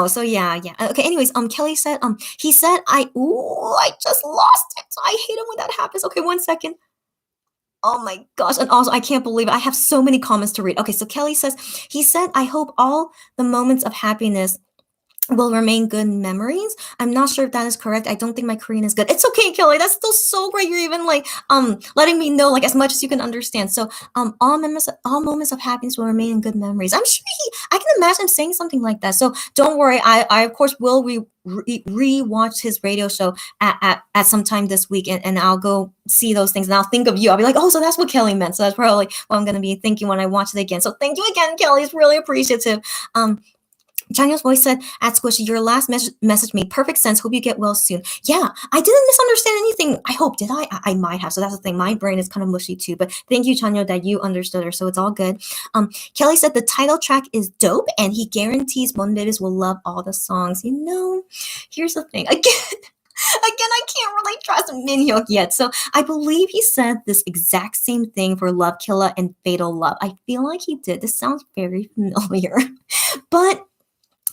So yeah. Okay, anyways, Kelly said, he said, I just lost it. I hate it when that happens. Okay, 1 second. Oh my gosh. And also, I can't believe it. I have so many comments to read. Okay, so Kelly says, he said, I hope all the moments of happiness will remain good memories. I'm not sure if that is correct. I don't think my Korean is good. It's okay, Kelly. That's still so great. You're even like letting me know like as much as you can understand. So all moments of happiness will remain in good memories. I'm sure I can imagine saying something like that. So don't worry. I of course will re-watch his radio show at some time this week, and I'll go see those things and I'll think of you. I'll be like, oh, so that's what Kelly meant. So that's probably what I'm gonna be thinking when I watch it again. So thank you again, Kelly. It's really appreciative. Chanya's voice said at Squishy, your last message made perfect sense. Hope you get well soon. Yeah, I didn't misunderstand anything. I hope, did I? I might have. So that's the thing. My brain is kind of mushy too. But thank you, Chanya, that you understood her. So it's all good. Kelly said the title track is dope and he guarantees Mon Babies will love all the songs. You know, here's the thing. Again, I can't really trust Minhyuk yet. So I believe he said this exact same thing for Love Killa and Fatal Love. I feel like he did. This sounds very familiar. But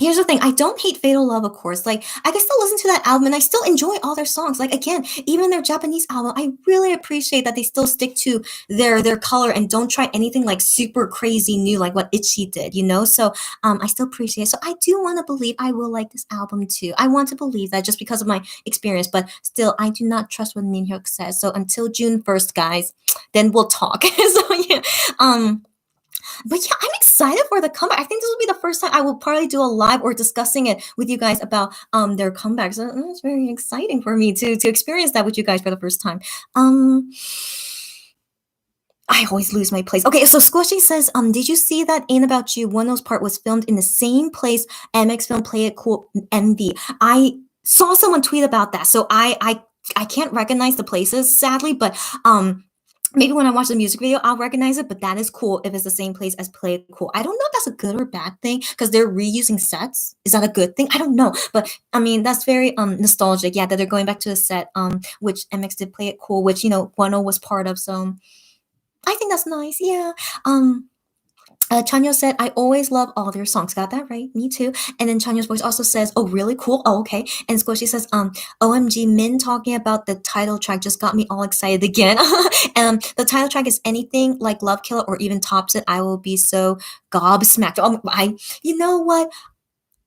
here's the thing. I don't hate Fatal Love, of course. Like, I can still listen to that album and I still enjoy all their songs. Like, again, even their Japanese album, I really appreciate that they still stick to their color and don't try anything like super crazy new, like what Itchy did, you know? So I still appreciate it. So I do want to believe I will like this album too. I want to believe that just because of my experience, but still, I do not trust what Minhyuk says. So until June 1st, guys, then we'll talk. So yeah. But yeah, I'm excited for the comeback. I think this will be the first time I will probably do a live or discussing it with you guys about their comebacks. So it's very exciting for me to experience that with you guys for the first time. I always lose my place. Okay, so Squishy says, did you see that Ain't About You? One of those part was filmed in the same place MX film Play It Cool MV. I saw someone tweet about that, so I can't recognize the places sadly, but maybe when I watch the music video, I'll recognize it, but that is cool if it's the same place as Play It Cool. I don't know if that's a good or bad thing because they're reusing sets. Is that a good thing? I don't know. But I mean, that's very nostalgic. Yeah, that they're going back to a set which MX did Play It Cool, which, you know, Guano was part of. So I think that's nice. Yeah. Chanyo said, I always love all their songs. Got that right? Me too. And then Chanyo's voice also says, oh, really cool. Oh, okay. And Squishy says, OMG, Min talking about the title track just got me all excited again. The title track is anything like Love Killer or even tops it. I will be so gobsmacked. You know what?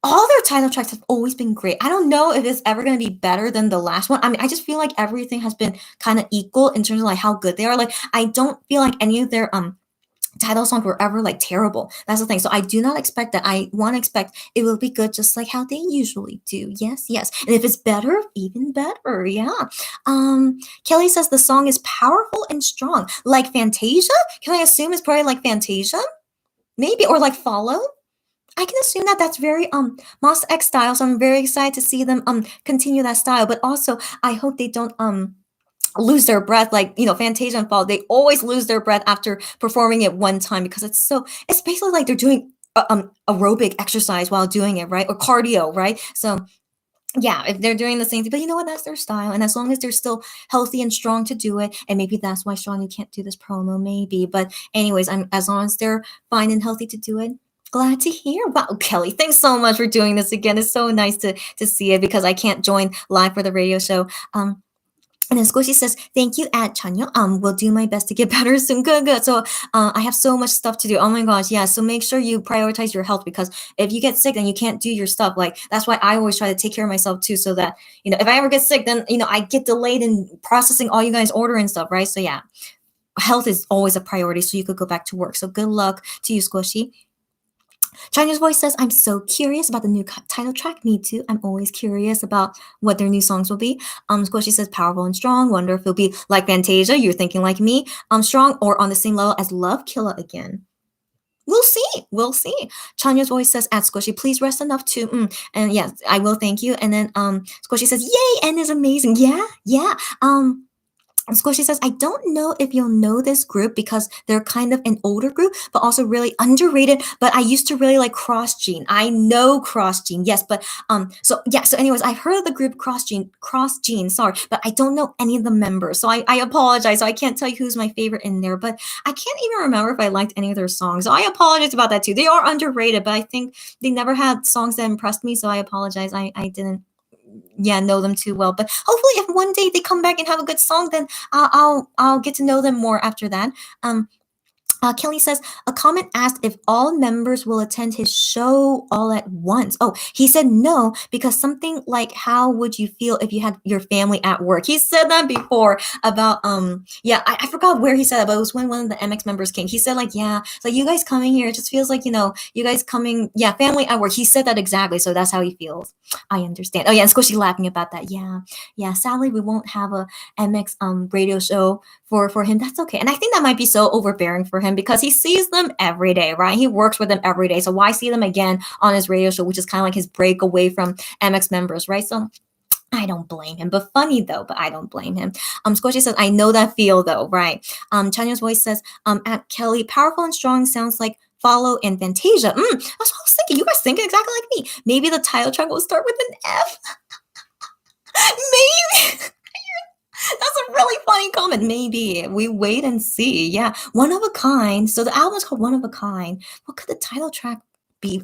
All their title tracks have always been great. I don't know if it's ever going to be better than the last one. I mean, I just feel like everything has been kind of equal in terms of like how good they are. Like, I don't feel like any of their title songs were ever like terrible. That's the thing. So I do not expect that. I want to expect it will be good just like how they usually do. Yes. And if it's better, even better. Yeah. Kelly says the song is powerful and strong. Like Fantasia? Can I assume it's probably like Fantasia? Maybe, or like Follow? I can assume that that's very Monsta X style. So I'm very excited to see them continue that style. But also I hope they don't lose their breath like, you know, Fantasia and Fall. They always lose their breath after performing it one time because it's basically like they're doing aerobic exercise while doing it, right? Or cardio, right? So yeah, if they're doing the same thing, but you know what, that's their style, and as long as they're still healthy and strong to do it, and maybe that's why Shawnee can't do this promo, maybe. But anyways, as long as they're fine and healthy to do it, glad to hear. Wow, Kelly, thanks so much for doing this again. It's so nice to see it because I can't join live for the radio show. And then Squishy says, thank you, at Chanyo. Will do my best to get better soon. Good. So I have so much stuff to do. Oh my gosh, yeah. So make sure you prioritize your health because if you get sick, then you can't do your stuff. Like, that's why I always try to take care of myself too, so that, you know, if I ever get sick, then, you know, I get delayed in processing all you guys order and stuff, right? So yeah, health is always a priority so you could go back to work. So good luck to you, Squishy. Chanya's voice says, I'm so curious about the new title track. Me too. I'm always curious about what their new songs will be. Squishy says, powerful and strong. Wonder if it'll be like Fantasia. You're thinking like me. Strong or on the same level as Love Killa again. We'll see. Chanya's voice says, at Squishy, please rest enough to, and yes, I will, thank you. And then Squishy says, yay, N is amazing. Yeah. Squishy says, I don't know if you'll know this group because they're kind of an older group, but also really underrated. But I used to really like Cross Gene. I know Cross Gene, yes, but so anyways, I've heard of the group Cross Gene, sorry, but I don't know any of the members. So I apologize. So I can't tell you who's my favorite in there, but I can't even remember if I liked any of their songs. So I apologize about that too. They are underrated, but I think they never had songs that impressed me. So I apologize. I didn't know them too well, but hopefully if one day they come back and have a good song, then I'll get to know them more after that. Kelly says, a comment asked if all members will attend his show all at once. Oh, he said no, because something like, how would you feel if you had your family at work? He said that before about, yeah, I forgot where he said it, but it was when one of the MX members came. He said, like, yeah, it's like, you guys coming here, it just feels like, you guys coming, yeah, family at work. He said that exactly. So that's how he feels. I understand. Oh, yeah, and Squishy laughing about that. Yeah, yeah, sadly, we won't have a MX radio show for him. That's okay. And I think that might be so overbearing for him because he sees them every day, right? He works with them every day. So why see them again on his radio show, which is kind of like his break away from MX members, right? So I don't blame him, but funny though, but I don't blame him. Squishy says, I know that feel though, right? Chanya's voice says, at Kelly, powerful and strong sounds like Follow and Fantasia. That's what I was thinking. You guys thinking exactly like me. Maybe the title track will start with an F. Maybe. That's a really funny comment. Maybe we wait and see. Yeah, One of a Kind. So the album is called One of a Kind. What could the title track be?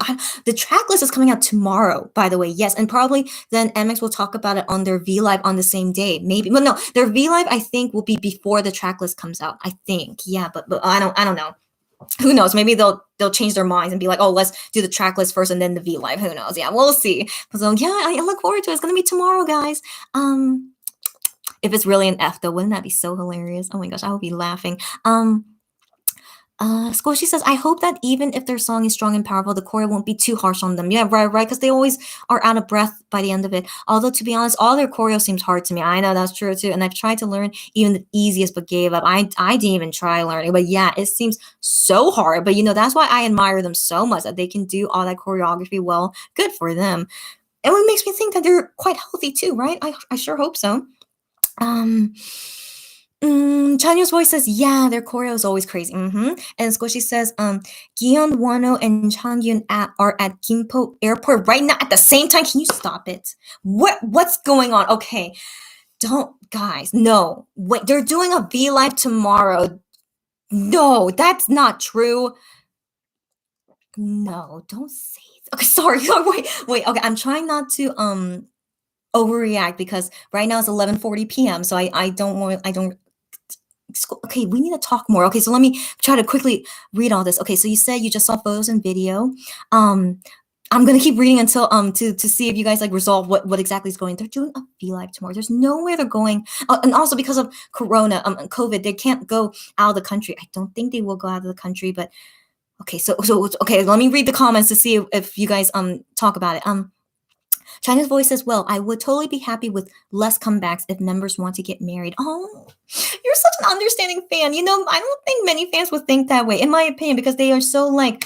The track list is coming out tomorrow, by the way. Yes, and probably then MX will talk about it on their V Live on the same day. Maybe, well, no, their V Live I think will be before the track list comes out. I think, yeah, but I don't know. Who knows? Maybe they'll change their minds and be like, oh, let's do the track list first and then the V Live. Who knows? Yeah, we'll see. So yeah, I look forward to it. It's gonna be tomorrow, guys. If it's really an F though, wouldn't that be so hilarious? Oh my gosh, I will be laughing. Squishy says, I hope that even if their song is strong and powerful, the choreo won't be too harsh on them. Yeah, right, because they always are out of breath by the end of it. Although, to be honest, all their choreo seems hard to me. I know that's true too. And I've tried to learn even the easiest, but gave up. I didn't even try learning. But yeah, it seems so hard. But that's why I admire them so much, that they can do all that choreography well. Good for them. And it makes me think that they're quite healthy too, right? I sure hope so. Chanyo's voice says, yeah, their choreo is always crazy. And Squishy says, Gion, Wano, and Changyun are at Gimpo Airport right now at the same time. Can you stop it? What's going on? Okay, guys, no. Wait, they're doing a V Live tomorrow. No, that's not true. No, don't say it. Okay, sorry. Wait. Okay, I'm trying not to overreact because right now it's 11:40 p.m. So I don't. Okay, we need to talk more. Okay, so let me try to quickly read all this. Okay, so you said you just saw photos and video. I'm gonna keep reading until to see if you guys like resolve what exactly is going. They're doing a V Live tomorrow. There's nowhere they're going, and also because of Corona, COVID, they can't go out of the country. I don't think they will go out of the country, but okay. So okay, let me read the comments to see if you guys talk about it. China's voice says, well, I would totally be happy with less comebacks if members want to get married. Oh, you're such an understanding fan. I don't think many fans would think that way, in my opinion, because they are so like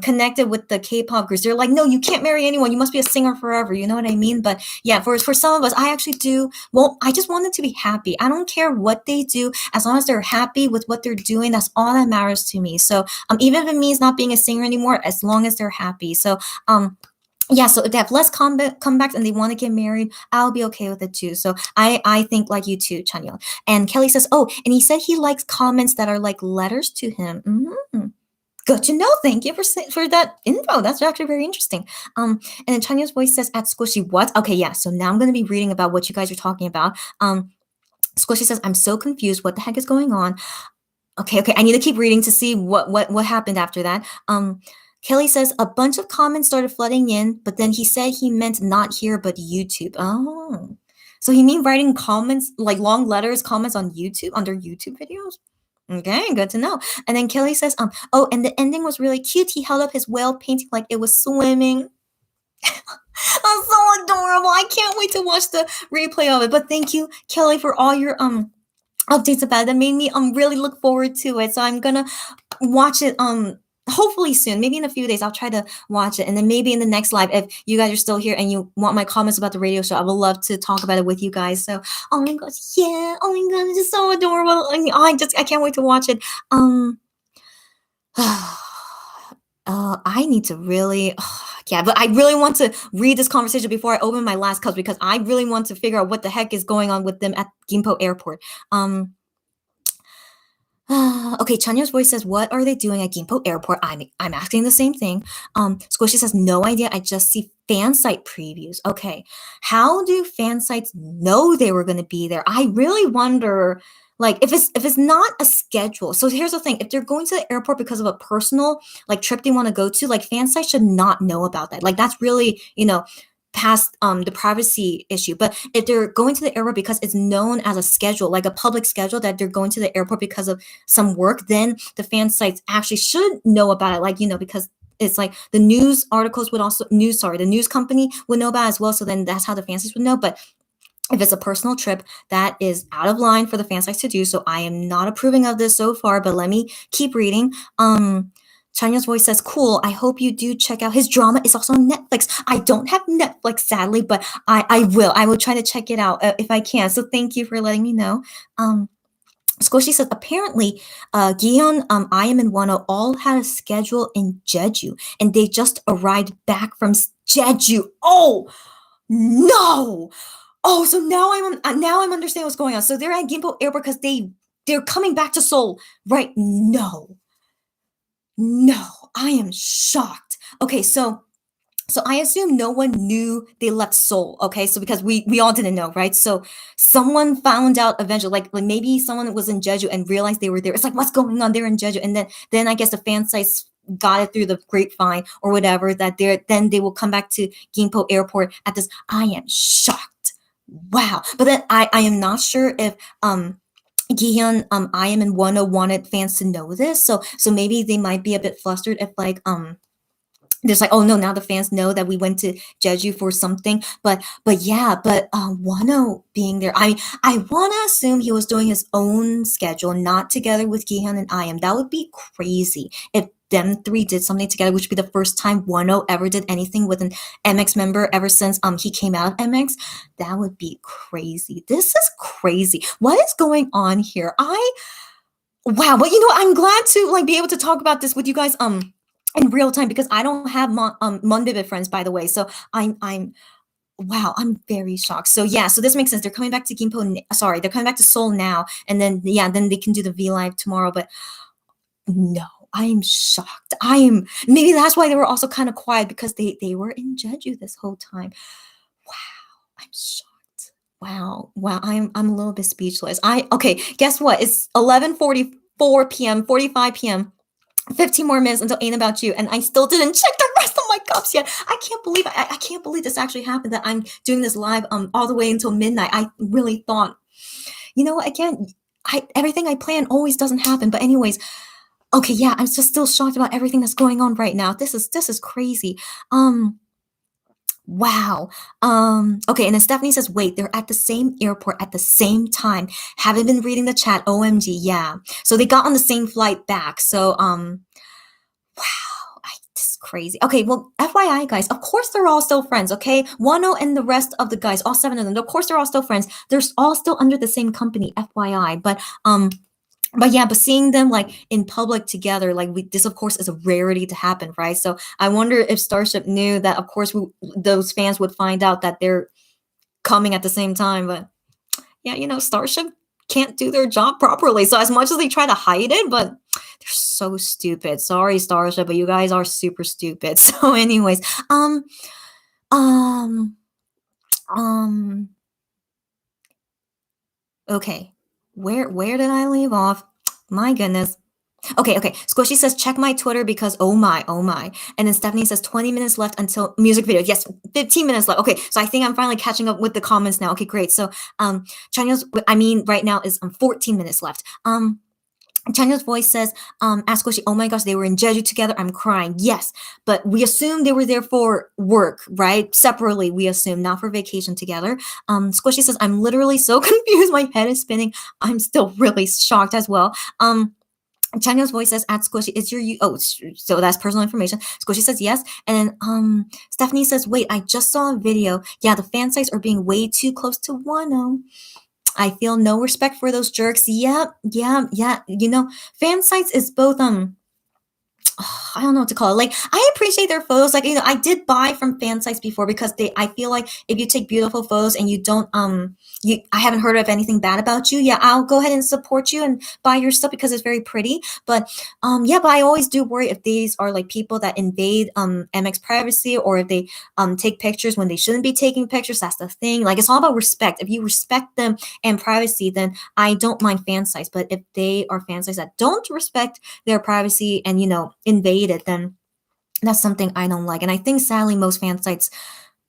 connected with the K-pop groups. They're like, no, you can't marry anyone. You must be a singer forever. You know what I mean? But yeah, for some of us, I actually do. Well, I just want them to be happy. I don't care what they do. As long as they're happy with what they're doing, that's all that matters to me. So even if it means not being a singer anymore, as long as they're happy. So yeah, so if they have less comebacks and they want to get married, I'll be okay with it too. So I think like you too, Chanyeol. And Kelly says, oh, and he said he likes comments that are like letters to him. Good to know. Thank you for that info. That's actually very interesting. And then Chanyeol's voice says, at Squishy, what? Okay, yeah. So now I'm going to be reading about what you guys are talking about. Squishy says, I'm so confused. What the heck is going on? Okay. I need to keep reading to see what happened after that. Kelly says, a bunch of comments started flooding in, but then he said he meant not here, but YouTube. Oh, so he mean writing comments, like long letters, comments on YouTube, under YouTube videos? Okay, good to know. And then Kelly says, oh, and the ending was really cute. He held up his whale painting like it was swimming. Oh, so adorable. I can't wait to watch the replay of it. But thank you, Kelly, for all your updates about it. That made me really look forward to it. So I'm gonna watch it hopefully soon, maybe in a few days. I'll try to watch it, and then maybe in the next live, if you guys are still here and you want my comments about the radio show, I would love to talk about it with you guys. So oh my gosh, yeah, oh my god, it's just so adorable. I can't wait to watch it. I need to really yeah, but I really want to read this conversation before I open my last cup, because I really want to figure out what the heck is going on with them at Gimpo Airport. Okay, Chanya's voice says, what are they doing at Gimpo Airport? I'm asking the same thing. Squishy says, no idea. I just see fan site previews. Okay, how do fan sites know they were going to be there? I really wonder, like if it's not a schedule. So here's the thing: if they're going to the airport because of a personal like trip they want to go to, like fan sites should not know about that. Like that's really past the privacy issue. But if they're going to the airport because it's known as a schedule, like a public schedule that they're going to the airport because of some work, then the fan sites actually should know about it. Like because it's like the news articles would also the news company would know about it as well. So then that's how the fan sites would know. But if it's a personal trip, that is out of line for the fan sites to do. So I am not approving of this so far, but let me keep reading. Chanya's voice says, cool. I hope you do check out his drama. It's also on Netflix. I don't have Netflix, sadly, but I will. I will try to check it out if I can. So thank you for letting me know. Squishy says, apparently, Gion, I.M, and Wano all had a schedule in Jeju, and they just arrived back from Jeju. Oh, no. Oh, so now I'm understanding what's going on. So they're at Gimpo Airport because they're coming back to Seoul, right? No, I am shocked. Okay, so I assume no one knew they left Seoul. Okay, so because we all didn't know, right? So someone found out eventually, like maybe someone was in Jeju and realized they were there. It's like, what's going on? They're in Jeju, and then I guess the fan sites got it through the grapevine or whatever that then they will come back to Gimpo Airport at this. I am shocked. Wow. But then I am not sure if Gihyun, I.M, and Wano wanted fans to know this. So maybe they might be a bit flustered if like there's like, oh no, now the fans know that we went to Jeju for something. But Wano being there, I wanna assume he was doing his own schedule, not together with Gihyun and I.M. That would be crazy if them three did something together, which would be the first time Wano ever did anything with an MX member ever since he came out of MX. That would be crazy. This is crazy. What is going on here? Wow. But I'm glad to like be able to talk about this with you guys in real time, because I don't have Monvivid friends, by the way. So I'm wow, I'm very shocked. So yeah, so this makes sense. They're coming back to they're coming back to Seoul now, and then then they can do the V Live tomorrow. But no, I am shocked. Maybe that's why they were also kind of quiet, because they were in Jeju this whole time. Wow, I'm shocked. Wow, I'm a little bit speechless. Okay, guess what? It's 11:44 p.m., 45 p.m. 15 more minutes until Ain't About You, and I still didn't check the rest of my cups yet. I can't believe I can't believe this actually happened, that I'm doing this live all the way until midnight. I really thought, again, everything I plan always doesn't happen. But anyways, okay, yeah, I'm just still shocked about everything that's going on right now. This is crazy. Wow. Okay, and then Stephanie says, wait, they're at the same airport at the same time. Haven't been reading the chat. OMG, yeah. So they got on the same flight back. So, wow, this is crazy. Okay, well, FYI, guys, of course they're all still friends, okay? Wano and the rest of the guys, all 7 of them, of course they're all still friends. They're all still under the same company, FYI. But seeing them like in public together, like this of course is a rarity to happen, right? So I wonder if Starship knew that, of course, those fans would find out that they're coming at the same time. But yeah, Starship can't do their job properly. So as much as they try to hide it, but they're so stupid. Sorry, Starship, but you guys are super stupid. So anyways, okay. Where did I leave off? My goodness. Okay. Squishy says, check my Twitter because oh my. And then Stephanie says 20 minutes left until music video. Yes, 15 minutes left. Okay, so I think I'm finally catching up with the comments now. Okay, great. So Chanya's, right now is 14 minutes left. Chanya's voice says, ask Squishy, oh my gosh, they were in Jeju together. I'm crying. Yes, but we assume they were there for work, right? Separately, we assume, not for vacation together. Squishy says, I'm literally so confused. My head is spinning. I'm still really shocked as well. Chanya's voice says, at Squishy, it's your so that's personal information. Squishy says yes. And then Stephanie says, wait, I just saw a video. Yeah, the fan sites are being way too close to Wano. I feel no respect for those jerks. Yeah. Fan sites is both I I don't know what to call it. Like I appreciate their photos. Like I did buy from fan sites before because I feel like if you take beautiful photos and you don't I haven't heard of anything bad about you, yeah, I'll go ahead and support you and buy your stuff because it's very pretty. But yeah, but I always do worry if these are like people that invade MX privacy, or if they take pictures when they shouldn't be taking pictures. That's the thing. Like it's all about respect. If you respect them and privacy, then I don't mind fan sites. But if they are fan sites that don't respect their privacy and invade it, then that's something I don't like. And I think sadly most fan sites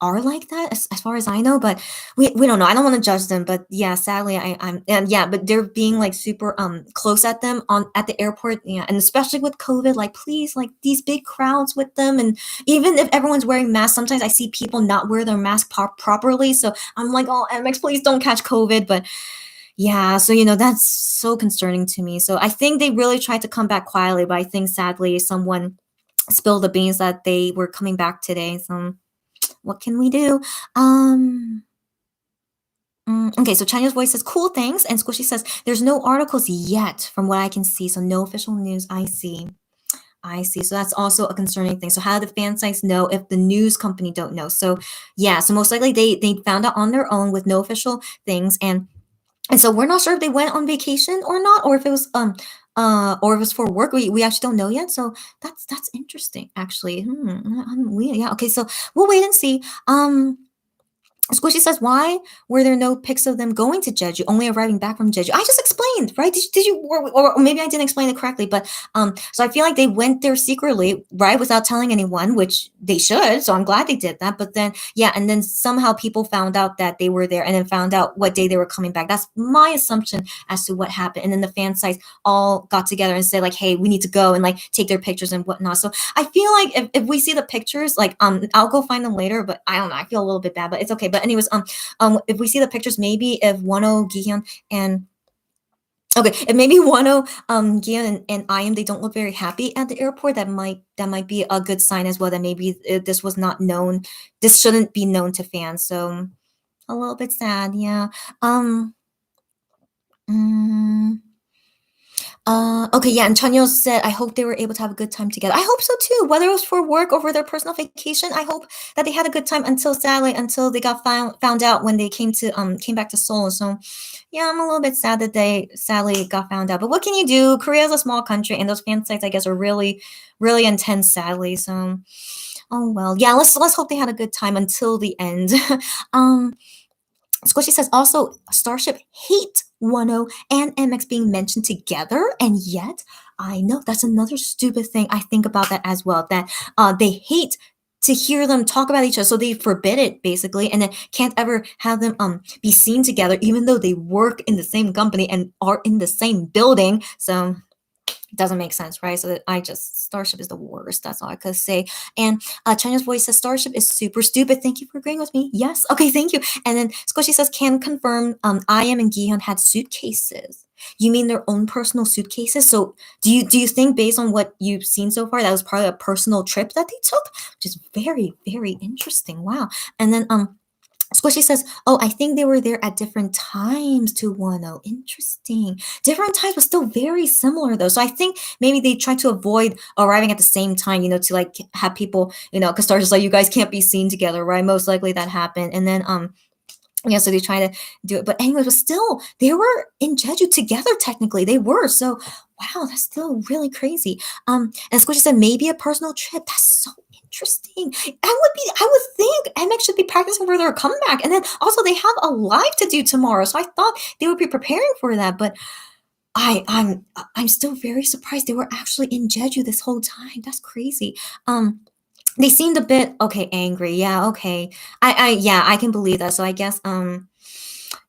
are like that, as far as I know, but we don't know. I don't want to judge them, but yeah, sadly I'm and yeah, but they're being like super close at them on at the airport, yeah, and especially with COVID, like please, like these big crowds with them, and even if everyone's wearing masks, sometimes I see people not wear their mask properly, so I'm like, oh, MX, please don't catch COVID, but yeah, so that's so concerning to me. So I think they really tried to come back quietly, but I think sadly someone spilled the beans that they were coming back today. So what can we do? Okay, so China's Voice says, cool, thanks. And Squishy says, there's no articles yet from what I can see. So no official news. I see. I see. So that's also a concerning thing. So how do the fan sites know if the news company don't know? So yeah, so most likely they found out on their own with no official things. And so we're not sure if they went on vacation or not, or if it was or if it was for work. We actually don't know yet. So that's interesting actually. Yeah, okay, so we'll wait and see. Squishy says, why were there no pics of them going to Jeju, only arriving back from Jeju? I just explained, right? Did you or maybe I didn't explain it correctly, but so I feel like they went there secretly, right, without telling anyone, which they should. So I'm glad they did that. But then, yeah, and then somehow people found out that they were there and then found out what day they were coming back. That's my assumption as to what happened. And then the fan sites all got together and said, like, hey, we need to go and like take their pictures and whatnot. So I feel like if we see the pictures, like I'll go find them later, but I don't know. I feel a little bit bad, but it's okay. But anyways, if we see the pictures, maybe if Wano, Gihyun, and okay, if maybe Wano, Gihyun, and I am, they don't look very happy at the airport, that might be a good sign as well. That maybe this was not known. This shouldn't be known to fans. So a little bit sad, yeah. Mm, okay, yeah, and Chanyo said, I hope they were able to have a good time together. I hope so too, whether it was for work or for their personal vacation. I hope that they had a good time until sadly, until they got found out when they came back to Seoul. So yeah, I'm a little bit sad that they sadly got found out. But what can you do? Korea is a small country, and those fan sites, I guess, are really, really intense, sadly. So oh well. Yeah, let's hope they had a good time until the end. um Squishy says also Starship hate Wano and MX being mentioned together, and yet I know that's another stupid thing. I think about that as well. That they hate to hear them talk about each other, so they forbid it basically, and then can't ever have them be seen together, even though they work in the same company and are in the same building. So doesn't make sense, right? So that Starship is the worst. That's all I could say. And China's Voice says Starship is super stupid. Thank you for agreeing with me. Yes. Okay. Thank you. And then Squishy says, can confirm I am and Gihyun had suitcases. You mean their own personal suitcases? So do you think, based on what you've seen so far, that was probably a personal trip that they took, which is very, very interesting. Wow. And then Squishy says, oh, I think they were there at different times to Wano. Interesting. Different times, but still very similar, though. So I think maybe they tried to avoid arriving at the same time, to like have people, because Star just like, you guys can't be seen together, right? Most likely that happened. And then, yeah, so they try to do it. But anyways, but still, they were in Jeju together, technically. They were. So, wow, that's still really crazy. And Squishy said, maybe a personal trip. That's so interesting. I would think MX should be practicing for their comeback. And then also they have a live to do tomorrow. So I thought they would be preparing for that. But I'm still very surprised they were actually in Jeju this whole time. That's crazy. They seemed a bit angry. Yeah, okay. I can believe that. So I guess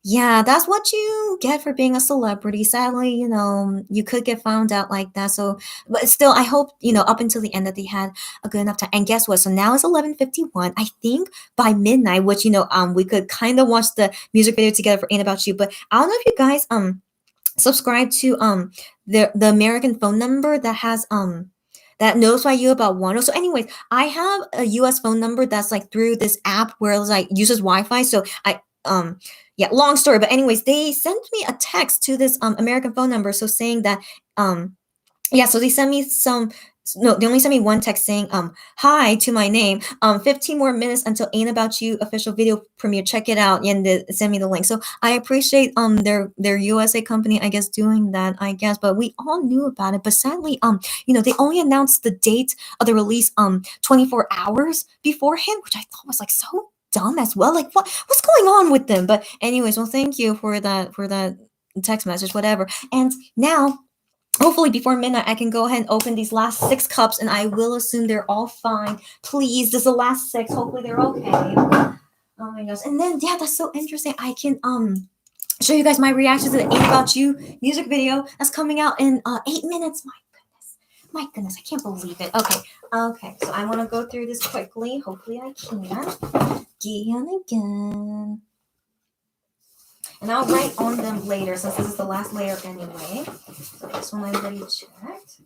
yeah, that's what you get for being a celebrity. Sadly, you could get found out like that. So, but still, I hope, up until the end that they had a good enough time. And guess what? So now it's 11:51. I think by midnight, which, we could kind of watch the music video together for Ain't About You. But I don't know if you guys subscribe to the American phone number that has that notify you about Wano. So anyways, I have a US phone number that's like through this app where it's like uses Wi-Fi. So yeah, long story, but anyways, they sent me a text to this American phone number, so saying that yeah, so they sent me some no, they only sent me one text saying, hi to my name. 15 more minutes until Ain't About You official video premiere. Check it out. And they send me the link. So I appreciate their USA company, I guess, doing that, I guess. But we all knew about it. But sadly, they only announced the date of the release 24 hours beforehand, which I thought was like so dumb as well. Like what's going on with them? But anyways, well, thank you for that text message, whatever. And now hopefully before midnight I can go ahead and open these last 6 cups, and I will assume they're all fine. Please, this is the last 6. Hopefully they're okay. Oh my gosh. And then yeah, that's so interesting. I can show you guys my reaction to the Ain't About You music video that's coming out in 8 minutes. My goodness, I can't believe it. Okay, so I want to go through this quickly. Hopefully I can. Again. And I'll write on them later since this is the last layer anyway. So this one I already checked.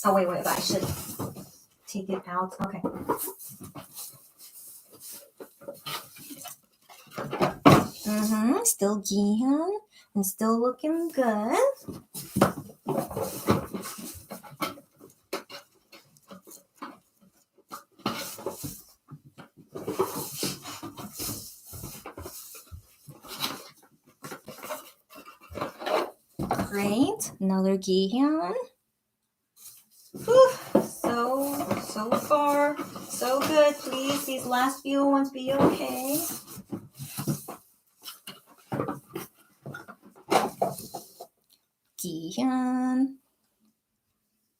Oh, wait, I should take it out. Okay. Still Jihyun and still looking good. Great. Another Jihyun. So far, so good. Please, these last few ones be okay. Jihyun.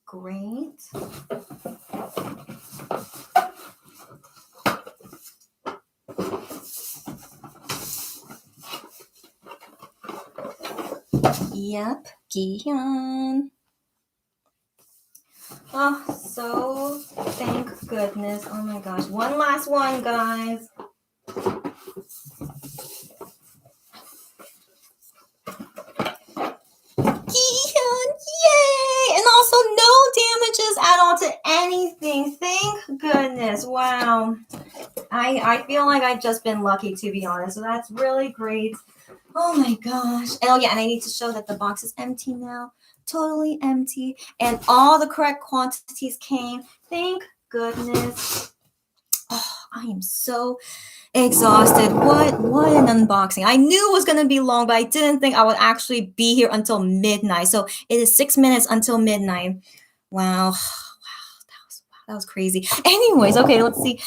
Great. Yep, Jihyun. Oh, so thank goodness. Oh my gosh. One last one, guys. Jihyun, yay! And also no damages at all to anything. Thank goodness. Wow. I feel like I've just been lucky, to be honest. So that's really great. Oh my gosh. And oh yeah, and I need to show that the box is empty now. Totally empty. And all the correct quantities came. Thank goodness. Oh, I am so exhausted. What an unboxing. I knew it was going to be long, but I didn't think I would actually be here until midnight. So it is 6 minutes until midnight. Wow. That was crazy. Anyways, okay, let's see.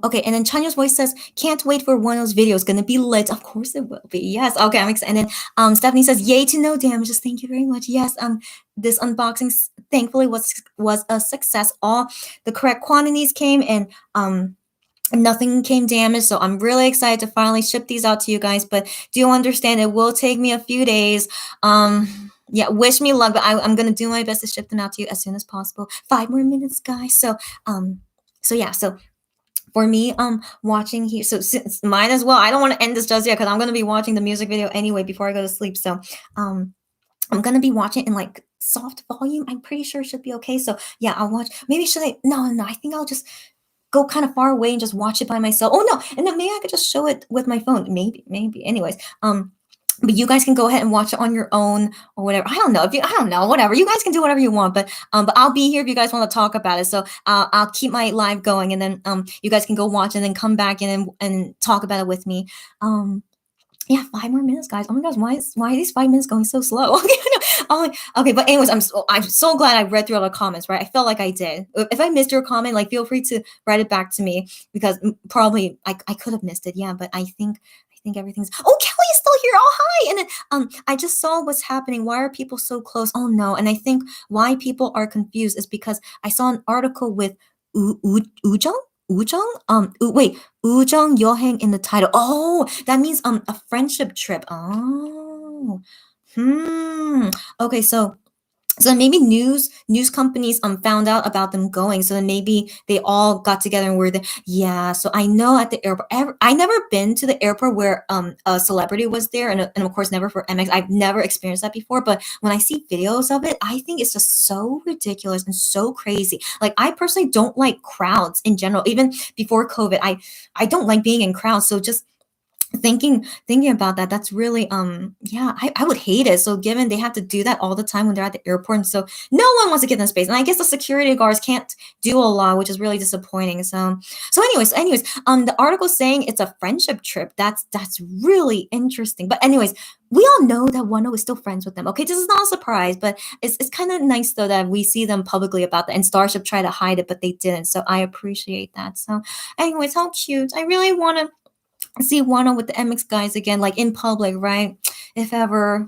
Okay, and then Chanya's voice says, can't wait for one of those videos. Gonna be lit. Of course it will be. Yes. Okay, I'm excited. And then Stephanie says, yay to no damages. Thank you very much. Yes, this unboxing thankfully was a success. All the correct quantities came, and nothing came damaged. So I'm really excited to finally ship these out to you guys. But do understand it will take me a few days. Yeah, wish me luck, but I'm gonna do my best to ship them out to you as soon as possible. 5 more minutes, guys. So yeah, so for me, watching here, so might as well. I don't want to end this just yet because I'm gonna be watching the music video anyway before I go to sleep. So, I'm gonna be watching in like soft volume. I'm pretty sure it should be okay. So yeah, I'll watch. Maybe should I? No. I think I'll just go kind of far away and just watch it by myself. Oh no, and then maybe I could just show it with my phone. Maybe. Anyways, but you guys can go ahead and watch it on your own or whatever. I don't know, whatever. You guys can do whatever you want, but I'll be here if you guys want to talk about it. So I'll keep my live going, and then you guys can go watch and then come back in and talk about it with me. Yeah, 5 more minutes, guys. Oh my gosh, why are these 5 minutes going so slow? Okay, but anyways, I'm so glad I read through all the comments, right? I felt like I did. If I missed your comment, like feel free to write it back to me because probably I could have missed it. Yeah, but I think everything's. Oh, Kelly is still here. Oh, hi. And then I just saw what's happening. Why are people so close? Oh no. And I think why people are confused is because I saw an article with Ujung. Ujung 여행 in the title. Oh, that means a friendship trip. Oh. Okay, so maybe news companies found out about them going, so then maybe they all got together and were there. Yeah, so I know at the airport, I never been to the airport where a celebrity was there, and of course never for MX. I've never experienced that before, but when I see videos of it, I think it's just so ridiculous and so crazy. Like I personally don't like crowds in general. Even before COVID, I don't like being in crowds. So just thinking about that, that's really yeah, I would hate it. So given they have to do that all the time when they're at the airport, and so no one wants to give them space, and I guess the security guards can't do a lot, which is really disappointing. So anyways, the article saying it's a friendship trip. That's really interesting. But anyways, we all know that Wano is still friends with them. Okay, this is not a surprise, but it's kind of nice though that we see them publicly about that, and Starship tried to hide it, but they didn't. So I appreciate that. So anyways, how cute. I really want to see Wano with the MX guys again, like in public, right? If ever,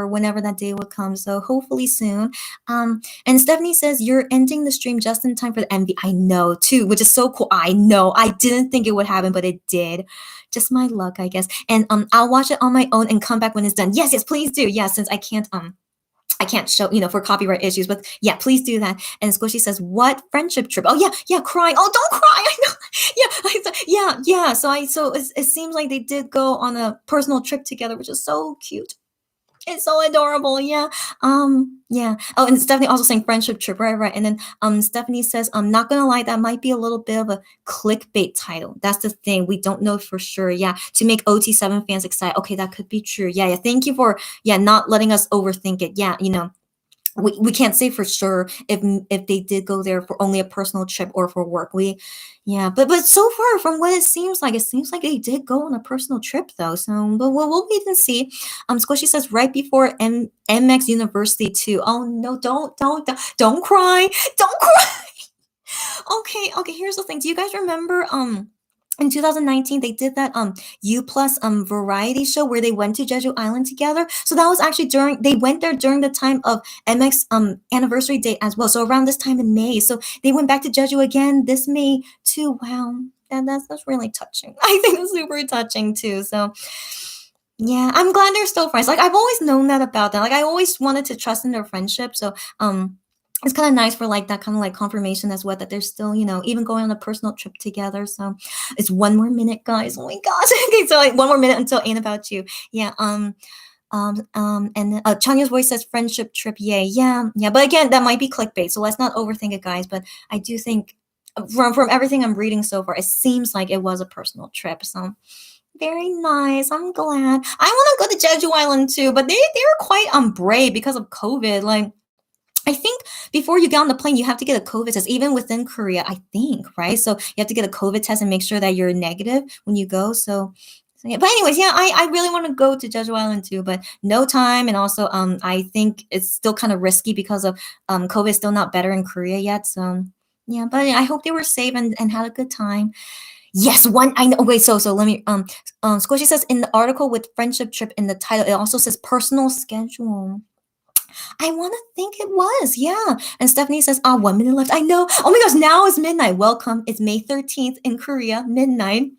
whenever that day would come. So hopefully soon. And Stephanie says you're ending the stream just in time for the MV. I know too, which is so cool. I know. I didn't think it would happen, but it did. Just my luck, I guess. And I'll watch it on my own and come back when it's done. Yes, please do. Yeah, since I can't show, for copyright issues, but yeah, please do that. And Squishy says, what friendship trip? Oh yeah, crying. Oh, don't cry. I know. Yeah. So it seems like they did go on a personal trip together, which is so cute. It's so adorable. Yeah. Oh, and Stephanie also saying friendship trip. Right. And then Stephanie says, I'm not gonna lie, that might be a little bit of a clickbait title. That's the thing. We don't know for sure. Yeah. To make OT7 fans excited. Okay, that could be true. Yeah. Thank you for not letting us overthink it. Yeah, we can't say for sure if they did go there for only a personal trip or for work. But so far from what it seems like they did go on a personal trip though. So but we'll wait and see. Squishy says right before MX University too. Oh no, don't cry, don't cry. Okay, here's the thing. Do you guys remember in 2019 they did that U Plus variety show where they went to Jeju Island together? So that was actually they went there during the time of MX anniversary date as well. So around this time in May. So they went back to Jeju again this May too. Wow. That's really touching. I think it's super touching too. So yeah, I'm glad they're still friends. Like I've always known that about them. Like I always wanted to trust in their friendship. So it's kind of nice for like that kind of like confirmation as well that they're still, even going on a personal trip together. So it's one more minute, guys. Oh my gosh. Okay, so like one more minute until Ain't About You. Yeah. And then Chanya's voice says friendship trip. Yeah. But again, that might be clickbait. So let's not overthink it, guys. But I do think from everything I'm reading so far, it seems like it was a personal trip. So very nice. I'm glad. I want to go to Jeju Island too, but they're quite brave because of COVID. Like I think before you get on the plane, you have to get a COVID test, even within Korea, I think, right? So you have to get a COVID test and make sure that you're negative when you go. So yeah. But anyways, yeah, I really want to go to Jeju Island too, but no time. And also, I think it's still kind of risky because of COVID is still not better in Korea yet. So yeah, but I hope they were safe and had a good time. Yes, one I know. Wait, so let me Squishy says in the article with friendship trip in the title, it also says personal schedule. I want to think it was, yeah. And Stephanie says, 1 minute left. I know. Oh my gosh, now is midnight. Welcome. It's May 13th in Korea, midnight.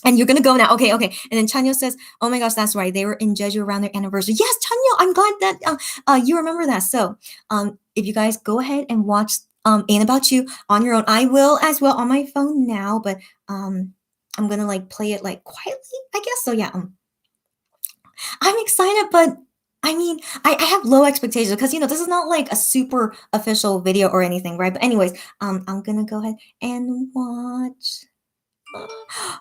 And you're gonna go now. Okay. And then Chanyo says, oh my gosh, that's right. They were in Jeju around their anniversary. Yes, Chanyo, I'm glad that you remember that. So if you guys go ahead and watch Ain't About You on your own, I will as well on my phone now, but I'm gonna like play it like quietly, I guess. So yeah, I'm excited, but I mean, I have low expectations because this is not like a super official video or anything, right? But anyways, I'm gonna go ahead and watch.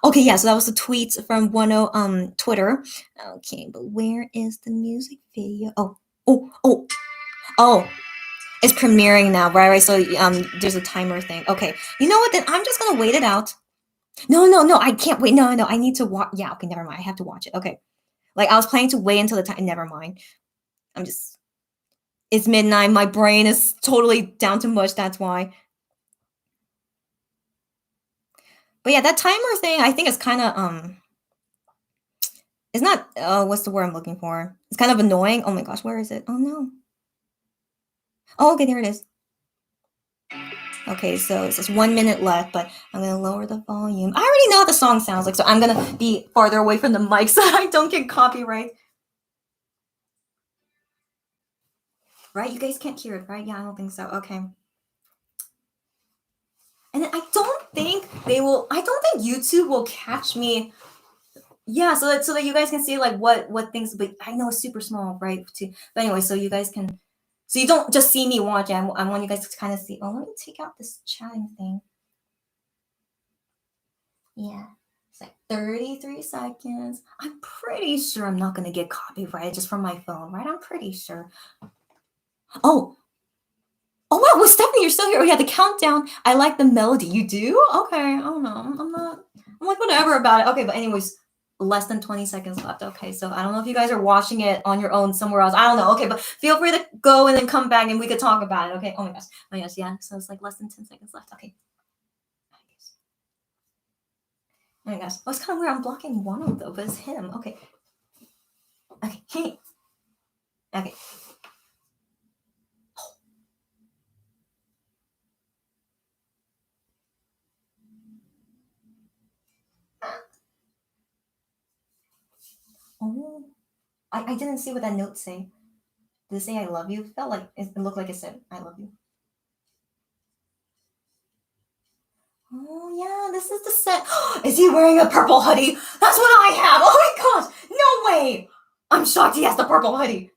Okay, yeah, so that was the tweets from Wano Twitter. Okay, but where is the music video? Oh, it's premiering now, right? So there's a timer thing. Okay, you know what? Then I'm just gonna wait it out. No, I can't wait. No, I need to watch. Yeah, okay, never mind. I have to watch it. Okay, like I was planning to wait until the time. Never mind. It's midnight. My brain is totally down to mush. That's why. But yeah, that timer thing, I think it's kind of it's not. What's the word I'm looking for? It's kind of annoying. Oh my gosh, where is it? Oh no. Oh, okay, there it is. Okay, so it's just 1 minute left, but I'm gonna lower the volume. I already know what the song sounds like, so I'm gonna be farther away from the mic so I don't get copyright. Right? You guys can't hear it, right? Yeah, I don't think so. Okay. And I don't think YouTube will catch me. Yeah, so that you guys can see like what things. But I know it's super small, right? Too. But anyway, so you guys can, so you don't just see me watch. I want you guys to kind of see. Oh, let me take out this chatting thing. Yeah. It's like 33 seconds. I'm pretty sure I'm not going to get copyrighted just from my phone, right? I'm pretty sure. Oh, oh wow, well, Stephanie, you're still here. Oh yeah, the countdown. I like the melody. You do? Okay, I don't know. I'm not. I'm like whatever about it. Okay, but anyways, less than 20 seconds left. Okay, so I don't know if you guys are watching it on your own somewhere else. I don't know. Okay, but feel free to go and then come back and we could talk about it. Okay. Oh my gosh. Oh my gosh. Yeah. So it's like less than 10 seconds left. Okay. Oh my gosh. Oh, it's kind of weird. I'm blocking one of them though, but it's him. Okay. Okay. Okay. Oh, I didn't see what that note say. Did it say I love you? It felt like it looked like it said I love you. Oh yeah, this is the set. Is he wearing a purple hoodie? That's what I have. Oh my gosh, no way! I'm shocked he has the purple hoodie.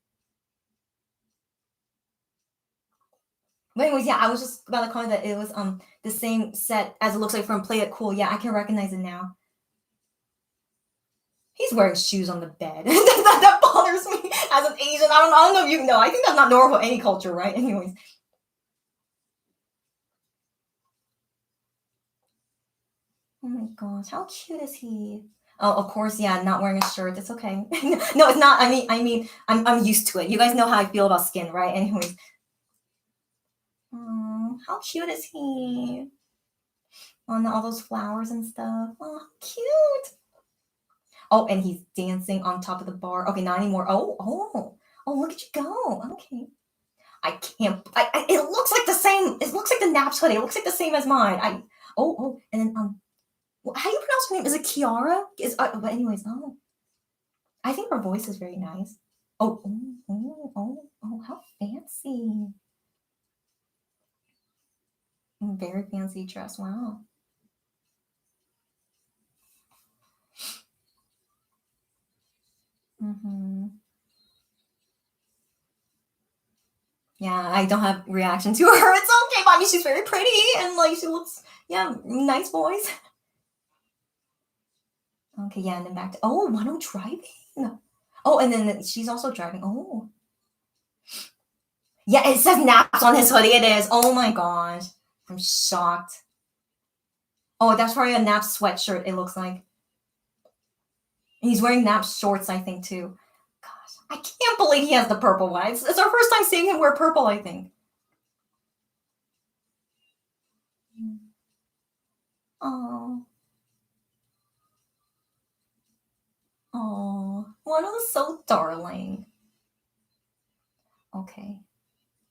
But anyways, yeah, I was just about to comment that it was the same set as it looks like from Play It Cool. Yeah, I can recognize it now. He's wearing shoes on the bed. that bothers me as an Asian. I don't know if you know. I think that's not normal in any culture, right? Anyways. Oh my gosh, how cute is he? Oh, of course, yeah, not wearing a shirt. It's okay. No, it's not. I'm used to it. You guys know how I feel about skin, right? Anyways. Oh, how cute is he? On all those flowers and stuff. Oh, cute. Oh, and he's dancing on top of the bar. Okay, not anymore. Oh, look at you go. Okay. I can't. It looks like the same. It looks like the Naps hoodie. It looks like the same as mine. And then how do you pronounce her name? Is it Kiara? But anyways, I think her voice is very nice. Oh, how fancy. Very fancy dress. Wow. Mm-hmm. Yeah, I don't have reaction to her. It's okay, mommy. She's very pretty and like she looks, yeah, nice voice. Okay, yeah, and then back to Wano driving. Oh, and then she's also driving. Oh, yeah, it says Naps on his hoodie. It is. Oh my gosh, I'm shocked. Oh, that's probably a Naps sweatshirt. It looks like. And he's wearing Naps shorts, I think, too. Gosh, I can't believe he has the purple one. It's our first time seeing him wear purple, I think. Oh. Oh, Wano is so darling. Okay.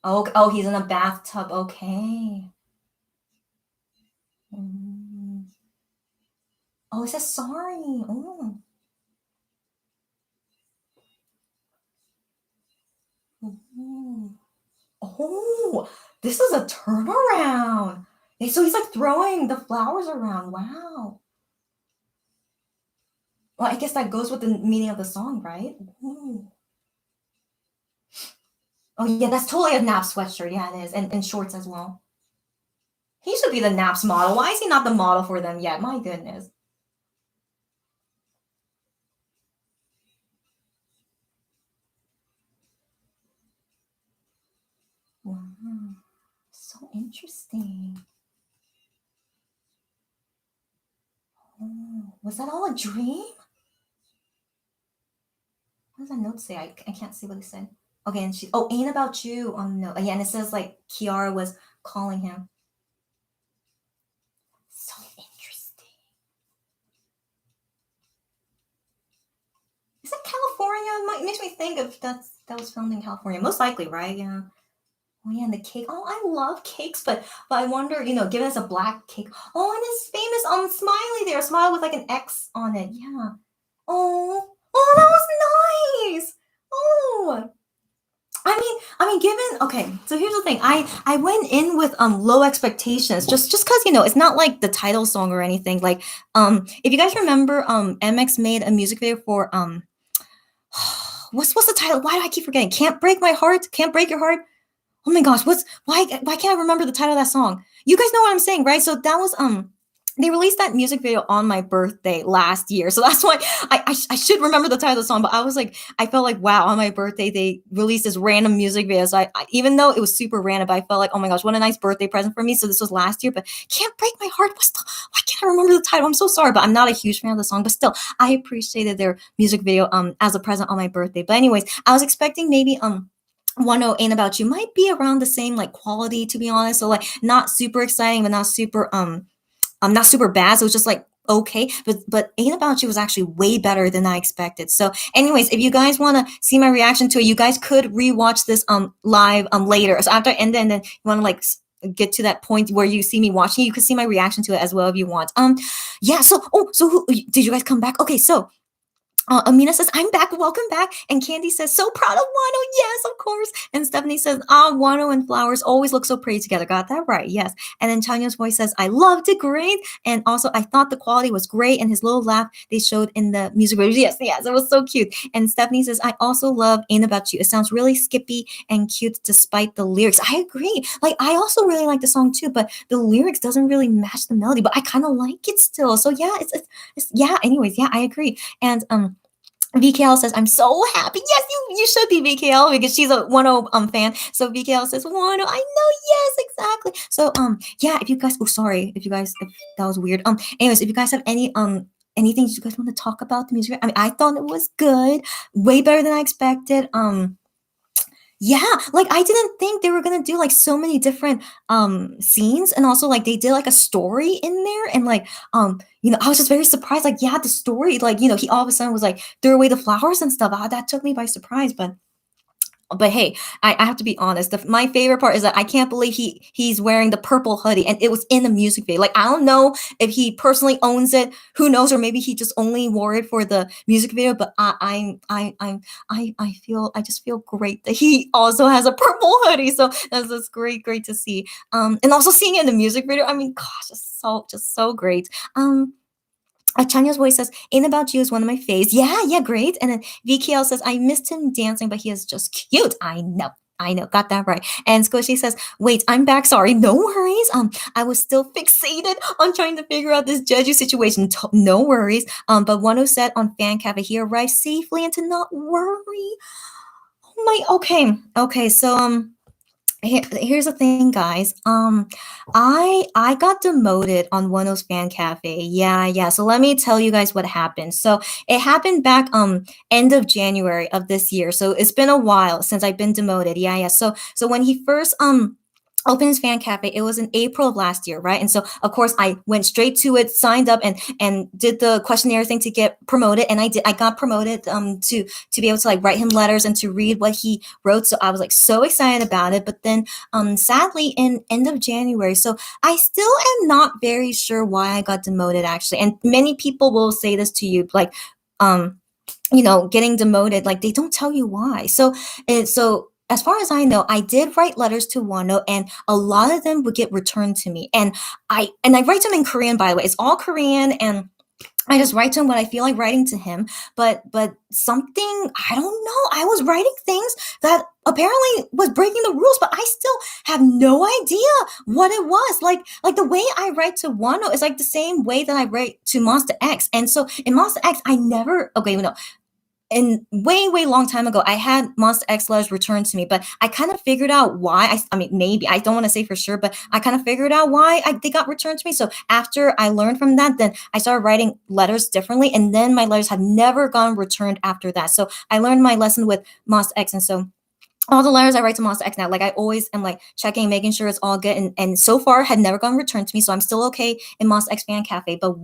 Oh, he's in a bathtub. Okay. Mm. Oh, it says sorry. Oh. Oh. Oh, this is a turnaround. So he's like throwing the flowers around. Wow. Well, I guess that goes with the meaning of the song, right? Ooh. Oh, yeah, that's totally a Naps sweatshirt. Yeah, it is. And shorts as well. He should be the Naps model. Why is he not the model for them yet? My goodness. Wow. So interesting. Oh, was that all a dream? What does that note say? I can't see what it said. Okay, and ain't about you on the note. Yeah, and it says like Kiara was calling him. So interesting. Is it California? It makes me think of that was filmed in California. Most likely, right? Yeah. Oh yeah, and the cake. Oh, I love cakes, but I wonder, given it's a black cake. Oh, and this famous smiley there, smile with like an X on it. Yeah. Oh, that was nice. Oh. Given okay, so here's the thing. I went in with low expectations, just because it's not like the title song or anything. Like if you guys remember, MX made a music video for what's the title? Why do I keep forgetting? Can't break my heart. Can't break your heart. Oh my gosh, why can't I remember the title of that song? You guys know what I'm saying, right? So that was they released that music video on my birthday last year. So that's why I should remember the title of the song, but I was like, I felt like, wow, on my birthday, they released this random music video. So even though it was super random, but I felt like, oh my gosh, what a nice birthday present for me. So this was last year, but can't break my heart. Why can't I remember the title? I'm so sorry, but I'm not a huge fan of the song, but still, I appreciated their music video as a present on my birthday. But anyways, I was expecting maybe 10 Ain't About You might be around the same like quality, to be honest. So like not super exciting, but not super bad. So it was just like okay, but Ain't About You was actually way better than I expected. So anyways, if you guys want to see my reaction to it, you guys could rewatch this live later. So after I end it, and then you want to like get to that point where you see me watching, you can see my reaction to it as well if you want. Yeah, so who did you guys come back? Okay, so Amina says, I'm back. Welcome back. And Candy says, so proud of Wano. Yes, of course. And Stephanie says, Wano and Flowers always look so pretty together. Got that right. Yes. And then Chanya's voice says, I loved it. Great. And also, I thought the quality was great. And his little laugh they showed in the music video. Yes, it was so cute. And Stephanie says, I also love Ain't About You. It sounds really skippy and cute despite the lyrics. I agree. Like, I also really like the song too, but the lyrics doesn't really match the melody, but I kind of like it still. So yeah, it's yeah. Anyways, yeah, I agree. And VKL says, I'm so happy. Yes, you should be VKL because she's a 10 fan. So VKL says, 10, I know, yes, exactly. So yeah, if you guys if that was weird. Anyways, if you guys have anything you guys want to talk about the music, I mean, I thought it was good, way better than I expected. Yeah, like I didn't think they were gonna do like so many different scenes, and also like they did like a story in there, and like I was just very surprised. Like, yeah, the story, like he all of a sudden was like threw away the flowers and stuff. That took me by surprise, but hey, I have to be honest. My favorite part is that I can't believe he's wearing the purple hoodie, and it was in the music video. Like I don't know if he personally owns it. Who knows? Or maybe he just only wore it for the music video. But I just feel great that he also has a purple hoodie. So that's great to see. And also seeing it in the music video. I mean, gosh, just so great. Chanya's voice says, Ain't About You is one of my faves. Yeah, great. And then VKL says, I missed him dancing, but he is just cute. I know, got that right. And Squishy says, wait, I'm back. Sorry, no worries. I was still fixated on trying to figure out this Jeju situation. No worries. But Wano said on Fan Cafe, he arrived safely and to not worry. Okay. So here's the thing, guys. I got demoted on Wano's Fan Cafe. Yeah. So let me tell you guys what happened. So it happened back end of January of this year. So it's been a while since I've been demoted. Yeah. So when he first opened his fan cafe, it was in April of last year, right? And so of course I went straight to it, signed up, and did the questionnaire thing to get promoted, and I got promoted to be able to like write him letters and to read what he wrote. So I was like so excited about it. But then sadly in end of January, so I still am not very sure why I got demoted actually. And many people will say this to you, like getting demoted, like they don't tell you why. So as far as I know, I did write letters to Wano, and a lot of them would get returned to me. And I write them in Korean, by the way. It's all Korean, and I just write to him what I feel like writing to him. But something, I don't know. I was writing things that apparently was breaking the rules, but I still have no idea what it was. Like the way I write to Wano is like the same way that I write to Monster X. And so in Monster X, and way long time ago, I had Monster X letters returned to me, but I kind of figured out why. I mean, maybe I don't want to say for sure, but I kind of figured out why they got returned to me. So after I learned from that, then I started writing letters differently, and then my letters have never gone returned after that. So I learned my lesson with Monster X, and so all the letters I write to Monster X now, like I always am like checking, making sure it's all good, and so far had never gone returned to me. So I'm still okay in Monster X Fan Cafe, but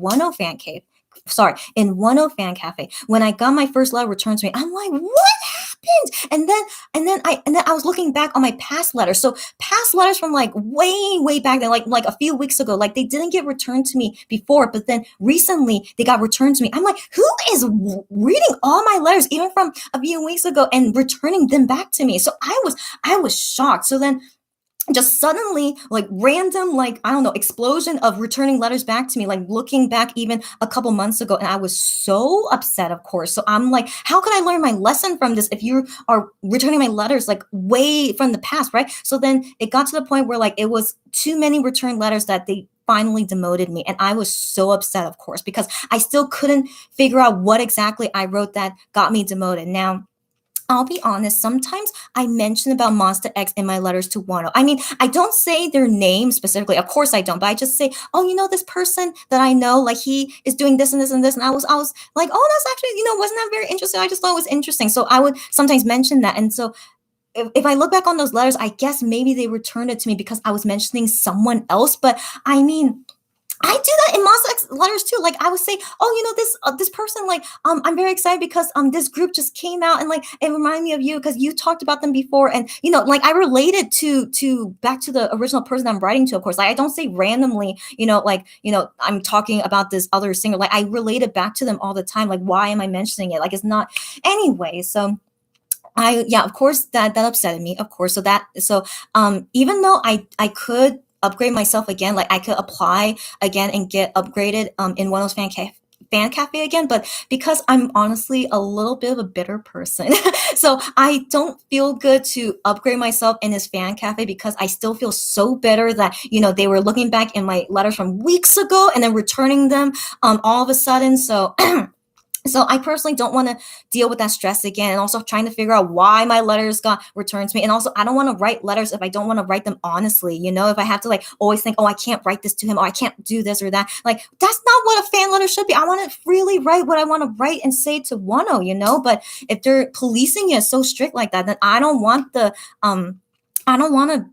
in 10 Fan Cafe, when I got my first letter returned to me, I'm like, what happened? And then I was looking back on my past letters. So past letters from like way back then, like a few weeks ago, like they didn't get returned to me before, but then recently they got returned to me. I'm like, who is reading all my letters, even from a few weeks ago, and returning them back to me? So I was shocked. So then just suddenly, like random, like I don't know, explosion of returning letters back to me, like looking back even a couple months ago, and I was so upset, of course. So I'm like, how can I learn my lesson from this if you are returning my letters like way from the past, right? So then it got to the point where like it was too many returned letters that they finally demoted me. And I was so upset, of course, because I still couldn't figure out what exactly I wrote that got me demoted. Now, I'll be honest, sometimes I mention about Monster X in my letters to Wano. I mean, I don't say their name specifically. Of course I don't, but I just say, oh, this person that I know, like he is doing this and this and this. And I was like, oh, that's actually, wasn't that very interesting? I just thought it was interesting. So I would sometimes mention that. And so if I look back on those letters, I guess maybe they returned it to me because I was mentioning someone else. But I mean, I do that in Monster X letters too. Like I would say, oh, this person, like, I'm very excited because this group just came out and like it reminded me of you because you talked about them before, and like I related to back to the original person I'm writing to. Of course, like I don't say randomly, I'm talking about this other singer. Like I relate it back to them all the time. Like why am I mentioning it? Like it's not anyway. So. Of course that upset me, of course. So even though I could upgrade myself again, like I could apply again and get upgraded in one of those fan cafe again, but because I'm honestly a little bit of a bitter person, so I don't feel good to upgrade myself in this fan cafe because I still feel so bitter that they were looking back in my letters from weeks ago and then returning them all of a sudden. So So I personally don't want to deal with that stress again, and also trying to figure out why my letters got returned to me. And also, I don't want to write letters if I don't want to write them honestly. If I have to like always think, oh, I can't write this to him, or I can't do this or that. Like that's not what a fan letter should be. I want to freely write what I want to write and say to Wano, But if they're policing it so strict like that, then I don't want to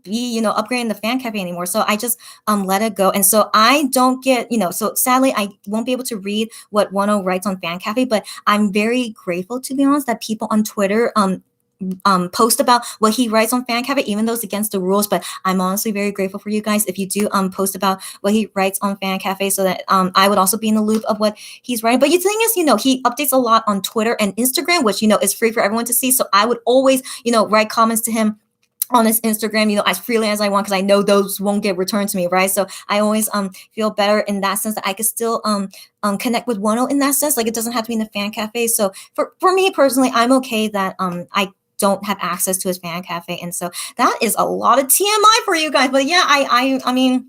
be, upgrading the fan cafe anymore. So I just let it go. And so I don't get, so sadly I won't be able to read what Wano writes on fan cafe, but I'm very grateful, to be honest, that people on Twitter post about what he writes on fan cafe, even though it's against the rules. But I'm honestly very grateful for you guys if you do post about what he writes on fan cafe, so that I would also be in the loop of what he's writing. But the thing is, he updates a lot on Twitter and Instagram, which is free for everyone to see. So I would always write comments to him on his Instagram, as freely as I want, because I know those won't get returned to me, right? So I always feel better in that sense, that I could still connect with Wano in that sense. Like it doesn't have to be in the fan cafe. So for me personally, I'm okay that I don't have access to his fan cafe. And so that is a lot of TMI for you guys. But yeah, I mean,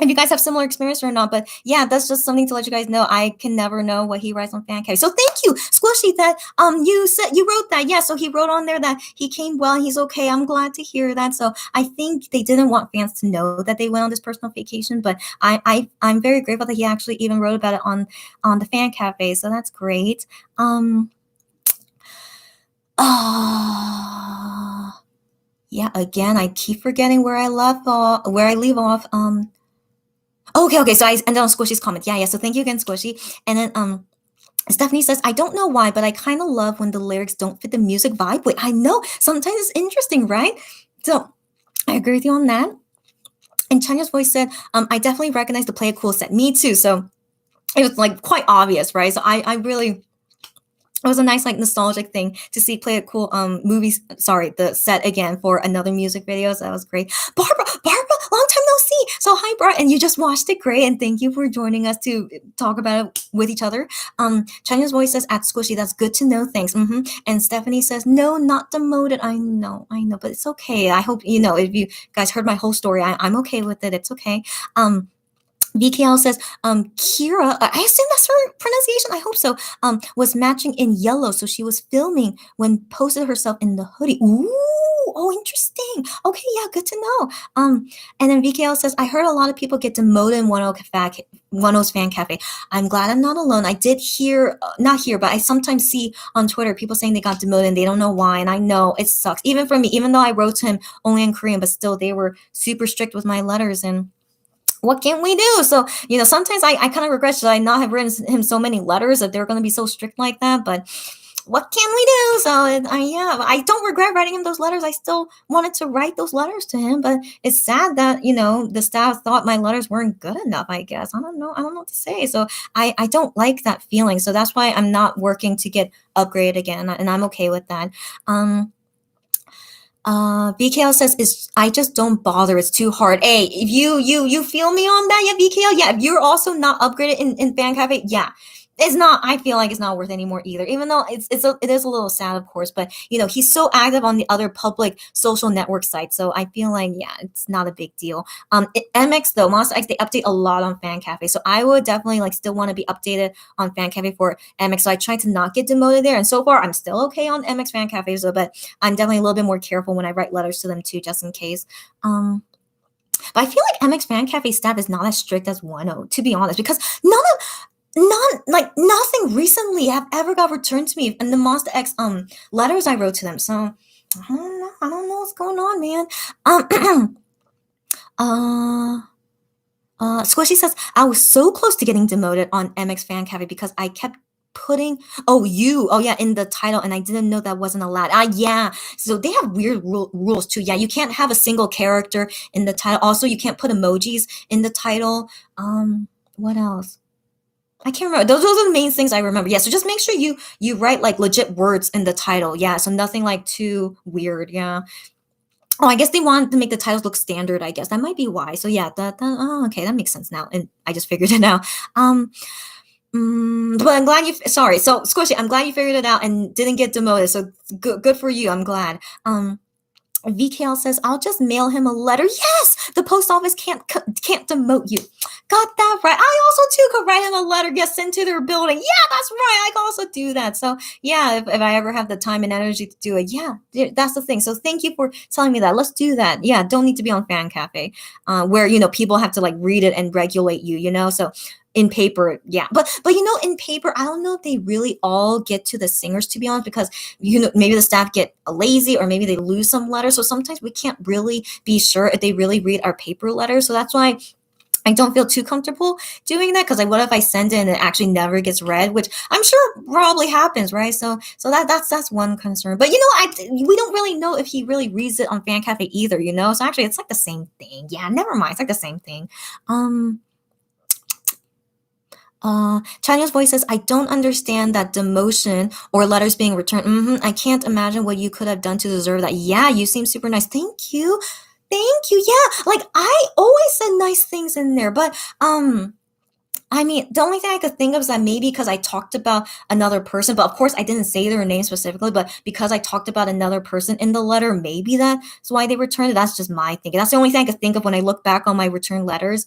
if you guys have similar experience or not, but yeah, that's just something to let you guys know. I can never know what he writes on fan cafe. So thank you, Squishy, that you said you wrote that. Yeah, so he wrote on there that he came well, he's okay. I'm glad to hear that. So I think they didn't want fans to know that they went on this personal vacation, but I'm very grateful that he actually even wrote about it on the fan cafe. So that's great. Yeah, again, I keep forgetting where I leave off. Okay. So I ended on Squishy's comment. Yeah. So thank you again, Squishy. And then Stephanie says, I don't know why, but I kind of love when the lyrics don't fit the music vibe. Wait, I know. Sometimes it's interesting, right? So I agree with you on that. And Chanya's voice said, I definitely recognize the Play It Cool set. Me too. So it was like quite obvious, right? So I really... It was a nice, like, nostalgic thing to see Play It Cool the set again for another music video. So that was great. Barbara, long time no see. So hi, Barbara, and you just watched it. Great, and thank you for joining us to talk about it with each other. Chanya's voice says, at Squishy, that's good to know, thanks. And Stephanie says, no, not demoted. I know, but it's okay. I hope, if you guys heard my whole story, I'm okay with it. It's okay. BKL says, Kira, I assume that's her pronunciation, I hope so, was matching in yellow, so she was filming when posted herself in the hoodie. Ooh, oh, interesting. Okay, yeah, good to know. And then VKL says, I heard a lot of people get demoted in Wano's fan cafe. I'm glad I'm not alone. I did hear, not here, but I sometimes see on Twitter people saying they got demoted and they don't know why, and I know it sucks. Even for me, even though I wrote to him only in Korean, but still they were super strict with my letters, and what can we do? So, sometimes I kind of regret should I not have written him so many letters if they're going to be so strict like that, but what can we do? So, I don't regret writing him those letters. I still wanted to write those letters to him, but it's sad that, the staff thought my letters weren't good enough, I guess. I don't know what to say. So I don't like that feeling. So that's why I'm not working to get upgraded again, and I'm okay with that. BKL says, I just don't bother. It's too hard. Hey, if you feel me on that, yeah, BKL, yeah, if you're also not upgraded in fan cafe, yeah, it's not, I feel like it's not worth anymore either, even though it is a little sad, of course, but he's so active on the other public social network sites, so I feel like, yeah, it's not a big deal. MX though, Monster X, they update a lot on Fan Cafe, so I would definitely like still want to be updated on Fan Cafe for MX, so I try to not get demoted there, and so far I'm still okay on MX Fan Cafe, so, but I'm definitely a little bit more careful when I write letters to them too, just in case. But I feel like MX Fan Cafe staff is not as strict as 10, to be honest, because nothing recently have ever got returned to me in the Monster X letters I wrote to them. So I don't know what's going on, man. Squishy says, I was so close to getting demoted on MX Fan Cafe because I kept putting in the title, and I didn't know that wasn't allowed. Yeah, so they have weird rules too. Yeah, you can't have a single character in the title. Also, you can't put emojis in the title. What else? I can't remember. Those are the main things I remember. Yeah, so just make sure you write like legit words in the title. Yeah, so nothing like too weird. Yeah. Oh, I guess they wanted to make the titles look standard, I guess. That might be why. So yeah, okay, that makes sense now. And I just figured it out. But I'm glad sorry. So Squishy, I'm glad you figured it out and didn't get demoted. So good for you. I'm glad. VKL says, I'll just mail him a letter. Yes, the post office can't demote you. Got that right. I also too could write him a letter, get sent to their building. Yeah, that's right. I can also do that. So yeah, if I ever have the time and energy to do it, yeah, that's the thing. So thank you for telling me that. Let's do that. Yeah, don't need to be on Fan Cafe, where people have to like read it and regulate you. So in paper, yeah, but in paper, I don't know if they really all get to the singers, to be honest, because maybe the staff get lazy or maybe they lose some letters, so sometimes we can't really be sure if they really read our paper letters. So that's why I don't feel too comfortable doing that, because like, what if I send it and it actually never gets read, which I'm sure probably happens, right? So that's one concern. But we don't really know if he really reads it on Fan Cafe either, So actually, it's like the same thing. Yeah, never mind. It's like the same thing. Chinese voice says, I don't understand that demotion or letters being returned. I can't imagine what you could have done to deserve that. Yeah, you seem super nice. Thank you. Yeah, like I always said nice things in there, but I mean, the only thing I could think of is that maybe because I talked about another person, but of course I didn't say their name specifically, but because I talked about another person in the letter, maybe that's why they returned it. That's just my thinking. That's the only thing I could think of when I look back on my return letters.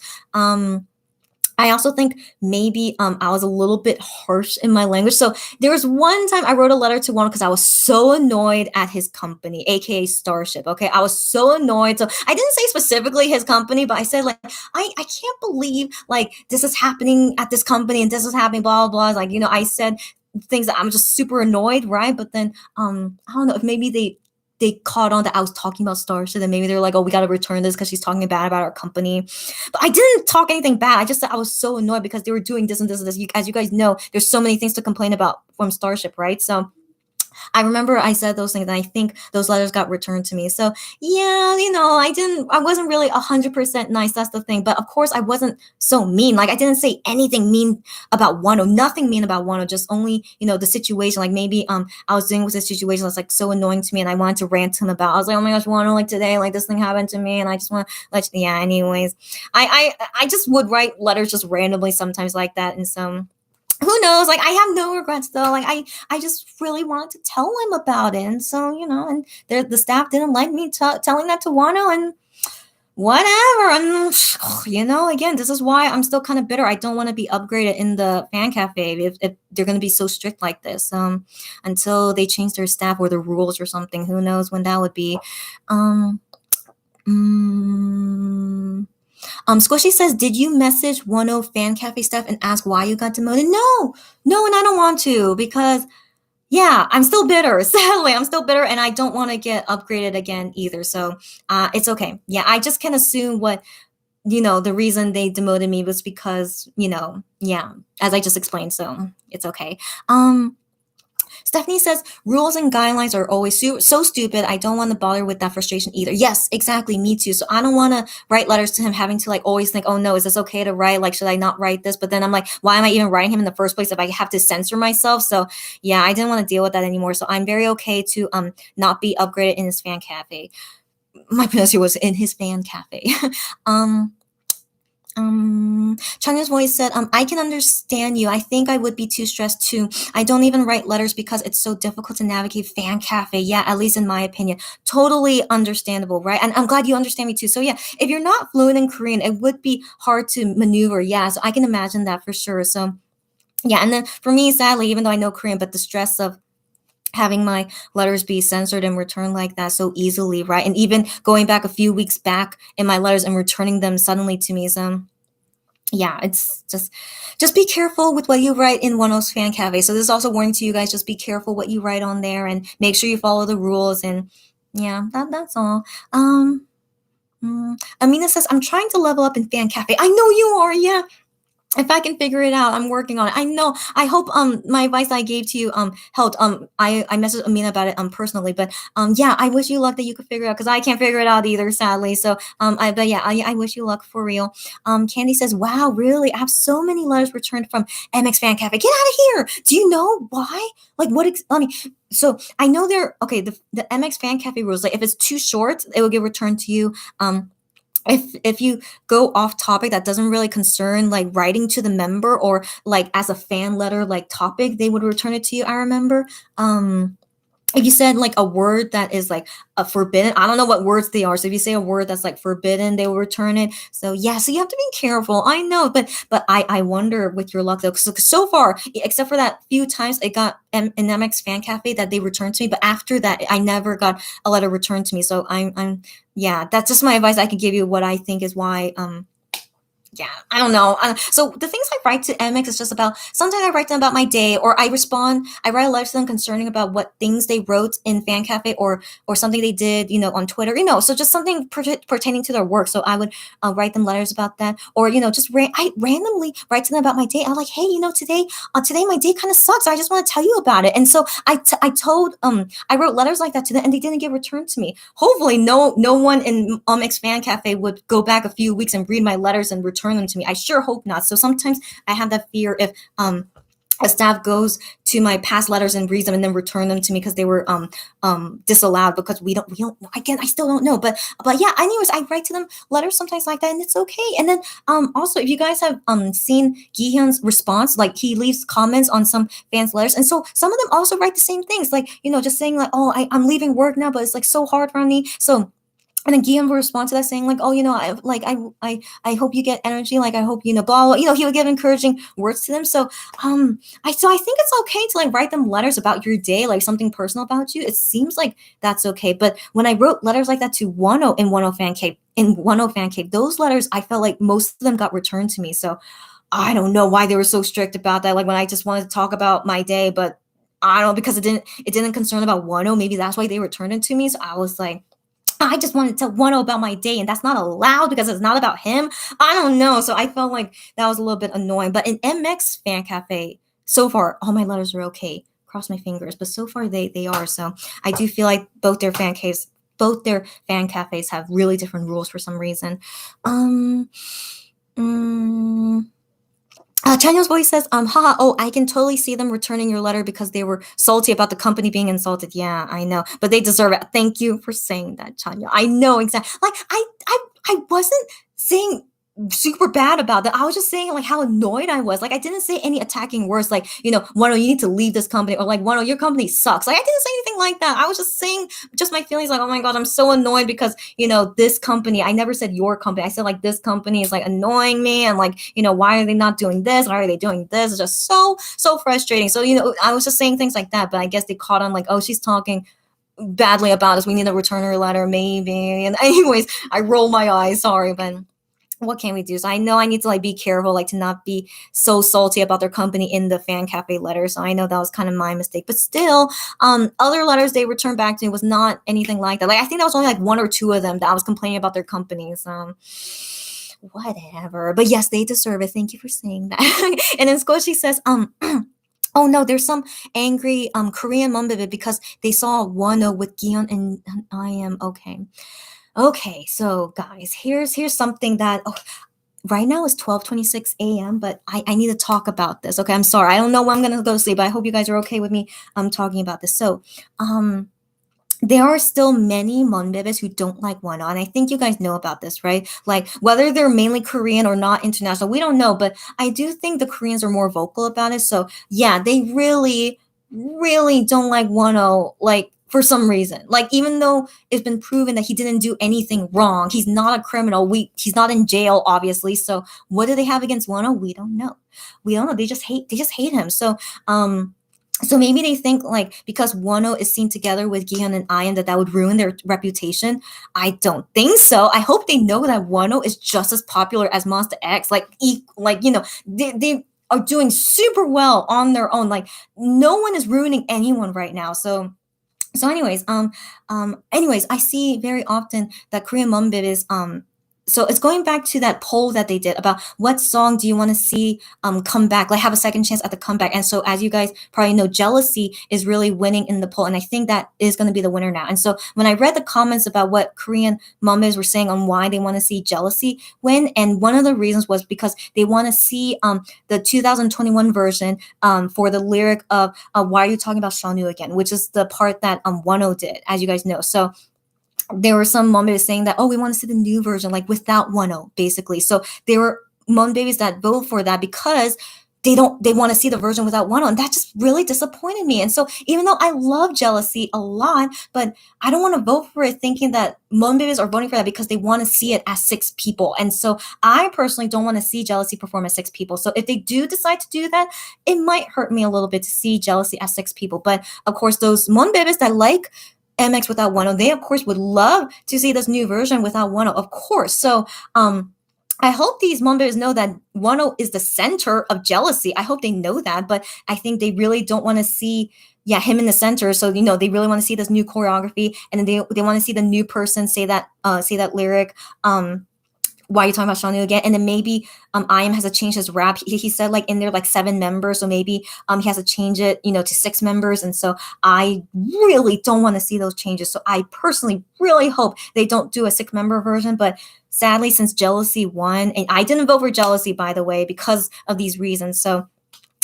I also think maybe I was a little bit harsh in my language. So there was one time I wrote a letter to one because I was so annoyed at his company, aka Starship. Okay, I was so annoyed. So I didn't say specifically his company, but I said like, I can't believe like this is happening at this company and this is happening, blah blah blah. Like I said things that I'm just super annoyed, right? But then I don't know if maybe they caught on that I was talking about Starship, and maybe they're like, oh, we got to return this because she's talking bad about our company. But I didn't talk anything bad. I just said I was so annoyed because they were doing this and this and this. As you guys know, there's so many things to complain about from Starship, right? So I remember I said those things, and I think those letters got returned to me. So yeah, I wasn't really 100% nice. That's the thing. But of course, I wasn't so mean. Like I didn't say anything mean about Wano, nothing mean about Wano, just only, the situation. Like maybe I was dealing with a situation that's like so annoying to me, and I wanted to rant to him about. I was like, oh my gosh, Wano, like today, like this thing happened to me, and I just want to yeah, anyways. I just would write letters just randomly sometimes like that, and so who knows, like I have no regrets though. Like I just really wanted to tell him about it, and so and the staff didn't like me telling that to Wano, and whatever. And again, this is why I'm still kind of bitter. I don't want to be upgraded in the Fan Cafe if they're going to be so strict like this, until they change their staff or the rules or something. Who knows when that would be. Squishy says, did you message 10 Fan Cafe staff and ask why you got demoted? No, and I don't want to, because yeah, I'm still bitter. Sadly, I'm still bitter, and I don't want to get upgraded again either. So it's okay. Yeah, I just can assume what, the reason they demoted me was because, yeah, as I just explained. So it's okay. Stephanie says, rules and guidelines are always so stupid. I don't want to bother with that frustration either. Yes, exactly. Me too. So I don't want to write letters to him having to like always think, oh no, is this okay to write? Like, should I not write this? But then I'm like, why am I even writing him in the first place if I have to censor myself? So yeah, I didn't want to deal with that anymore. So I'm very okay to not be upgraded in his Fan Cafe. My pronunciation was in his Fan Cafe. Chanya's voice said, I can understand you. I think I would be too stressed too. I don't even write letters because it's so difficult to navigate fan cafe. Yeah, at least in my opinion. Totally understandable, right? And I'm glad you understand me too. So yeah, if you're not fluent in Korean, it would be hard to maneuver. Yeah, so I can imagine that for sure. So yeah, and then for me, sadly, even though I know Korean, but the stress of having my letters be censored and returned like that so easily, right? And even going back a few weeks back in my letters and returning them suddenly to me. So yeah, it's just be careful with what you write in Oneo's fan cafe. So this is also a warning to you guys, just be careful what you write on there and make sure you follow the rules. And yeah, that's all. Amina says, I'm trying to level up in fan cafe. I know you are. Yeah, if I can figure it out, I'm working on it. I know. I hope my advice I gave to you helped. I messaged Amina about it personally, but yeah, I wish you luck that you could figure it out because I can't figure it out either, sadly. So but yeah, I wish you luck for real. Candy says, wow, really? I have so many letters returned from MX Fan Cafe. Get out of here. Do you know why? Like what I mean, so I know they're okay, the MX Fan Cafe rules, like if it's too short, it will get returned to you. If you go off topic that doesn't really concern like writing to the member or like as a fan letter like topic, they would return it to you. I remember. If you said like a word that is like a forbidden, I don't know what words they are. So if you say a word that's like forbidden, they will return it. So yeah, so you have to be careful. I know, but I wonder with your luck though, so far, except for that few times it got an MX Fan Cafe that they returned to me, but after that, I never got a letter returned to me. So I'm yeah, that's just my advice I can give you. What I think is why yeah, I don't know. So the things I write to MX is just about, sometimes I write them about my day, or I write a letter to them concerning about what things they wrote in Fan Cafe, or something they did, on Twitter, so just something pertaining to their work. So I would write them letters about that, or, just I randomly write to them about my day. I'm like, hey, today my day kind of sucks. I just want to tell you about it. And so I wrote letters like that to them and they didn't get returned to me. Hopefully no one in MX Fan Cafe would go back a few weeks and read my letters and return them to me. I sure hope not. So sometimes I have that fear if a staff goes to my past letters and reads them and then return them to me because they were disallowed, because we don't again, I still don't know, but yeah, anyways, I write to them letters sometimes like that and it's okay. And then also, if you guys have seen Gi-hyun's response, like he leaves comments on some fans letters, and so some of them also write the same things, like just saying like, oh, I'm leaving work now, but it's like so hard for me. So and then Guillaume will respond to that saying like, oh, I hope you get energy. Like, I hope, blah, blah, he would give encouraging words to them. So, I think it's okay to like write them letters about your day, like something personal about you. It seems like that's okay. But when I wrote letters like that to Wano in Wano Fan Cave, those letters, I felt like most of them got returned to me. So I don't know why they were so strict about that. Like when I just wanted to talk about my day, but I don't know, because it didn't concern about Wano. Maybe that's why they returned it to me. So I was like, I just wanted to tell Wano about my day, and that's not allowed because it's not about him. I don't know. So I felt like that was a little bit annoying. But in MX Fan Cafe, so far, all my letters are okay. Cross my fingers. But so far, they are. So I do feel like both their fan cafes have really different rules for some reason. Chanyeol's voice says, haha, oh, I can totally see them returning your letter because they were salty about the company being insulted. Yeah, I know, but they deserve it. Thank you for saying that, Chanya. I know exactly. Like, I wasn't saying super bad about that. I was just saying like how annoyed I was. Like, I didn't say any attacking words like, Wano, you need to leave this company, or like, Wano, your company sucks. Like, I didn't say anything like that. I was just saying just my feelings, like, oh my God, I'm so annoyed because, this company, I never said your company. I said like, this company is like annoying me, and like, why are they not doing this? Why are they doing this? It's just so frustrating. So, I was just saying things like that, but I guess they caught on like, oh, she's talking badly about us. We need to return her letter, maybe. And anyways, I roll my eyes. Sorry, but what can we do? So I know I need to like be careful, like to not be so salty about their company in the fan cafe letter. So I know that was kind of my mistake, but still, other letters they returned back to me was not anything like that. Like, I think that was only like one or two of them that I was complaining about their companies. Whatever. But yes, they deserve it. Thank you for saying that. And then Squishy says, oh no, there's some angry Korean Mumbibit because they saw Wano with Gion and I am okay. Okay, so guys, here's something that right now it's 12:26 a.m., but I need to talk about this. Okay, I'm sorry. I don't know when I'm gonna go to sleep, but I hope you guys are okay with me talking about this. So there are still many Monbebes who don't like Wano, and I think you guys know about this, right? Like whether they're mainly Korean or not international, we don't know, but I do think the Koreans are more vocal about it. So yeah, they really, really don't like Wano, like for some reason. Like even though it's been proven that he didn't do anything wrong, he's not a criminal. He's not in jail, obviously. So what do they have against Wano? We don't know. We don't know. They just hate him. So maybe they think like because Wano is seen together with Gihyun and Ian that would ruin their reputation. I don't think so. I hope they know that Wano is just as popular as Monster X. Like they are doing super well on their own. Like no one is ruining anyone right now. So anyways, I see very often that Korean Monbib is so it's going back to that poll that they did about what song do you want to see come back, like have a second chance at the comeback. And so as you guys probably know, Jealousy is really winning in the poll, and I think that is going to be the winner now. And so when I read the comments about what Korean Monbibs were saying on why they want to see Jealousy win, and one of the reasons was because they want to see the 2021 version for the lyric of why are you talking about Shanu again, which is the part that Wano did, as you guys know. So there were some mom babies saying that, oh, we want to see the new version, like without Wano, basically. So there were mom babies that vote for that because they want to see the version without Wano, and that just really disappointed me. And so even though I love Jealousy a lot, but I don't want to vote for it thinking that mom babies are voting for that because they want to see it as 6 people. And so I personally don't want to see Jealousy perform as 6 people. So if they do decide to do that, it might hurt me a little bit to see Jealousy as 6 people. But of course, those mom babies that like MX without Wano, they of course would love to see this new version without Wano, of course. So I hope these members know that Wano is the center of Jealousy. I hope they know that, but I think they really don't want to see him in the center. So they really want to see this new choreography, and then they want to see the new person say that lyric. Why are you talking about Shanu again? And then maybe IM has to change his rap. He said like in there like 7 members, so maybe he has to change it, to 6 members. And so I really don't want to see those changes. So I personally really hope they don't do a 6-member version. But sadly, since Jealousy won, and I didn't vote for Jealousy, by the way, because of these reasons. So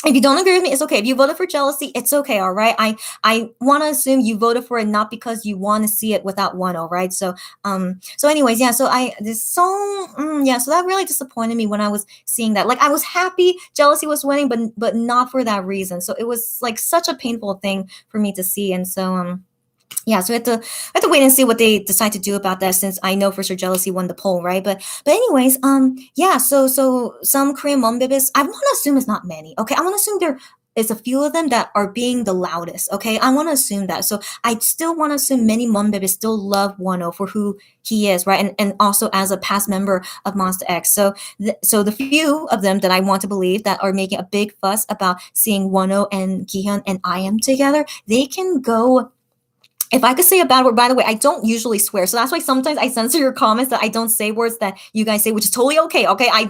if you don't agree with me, it's okay. If you voted for Jealousy, it's okay, all right? I want to assume you voted for it not because you want to see it without Wano, right? So anyways, so so that really disappointed me when I was seeing that. Like I was happy Jealousy was winning, but not for that reason. So it was like such a painful thing for me to see. And so so we have to wait and see what they decide to do about that, since I know for sure Jealousy won the poll, right? But anyways, so some Korean Monbibis, I want to assume it's not many, okay? I want to assume there is a few of them that are being the loudest, okay? I want to assume that. So I still want to assume many Monbibis still love Wano for who he is, right? And also as a past member of Monster X. So the few of them that I want to believe that are making a big fuss about seeing Wano and Gihyun and IM together, they can go. If I could say a bad word, by the way, I don't usually swear. So that's why sometimes I censor your comments that I don't say words that you guys say, which is totally okay. Okay. I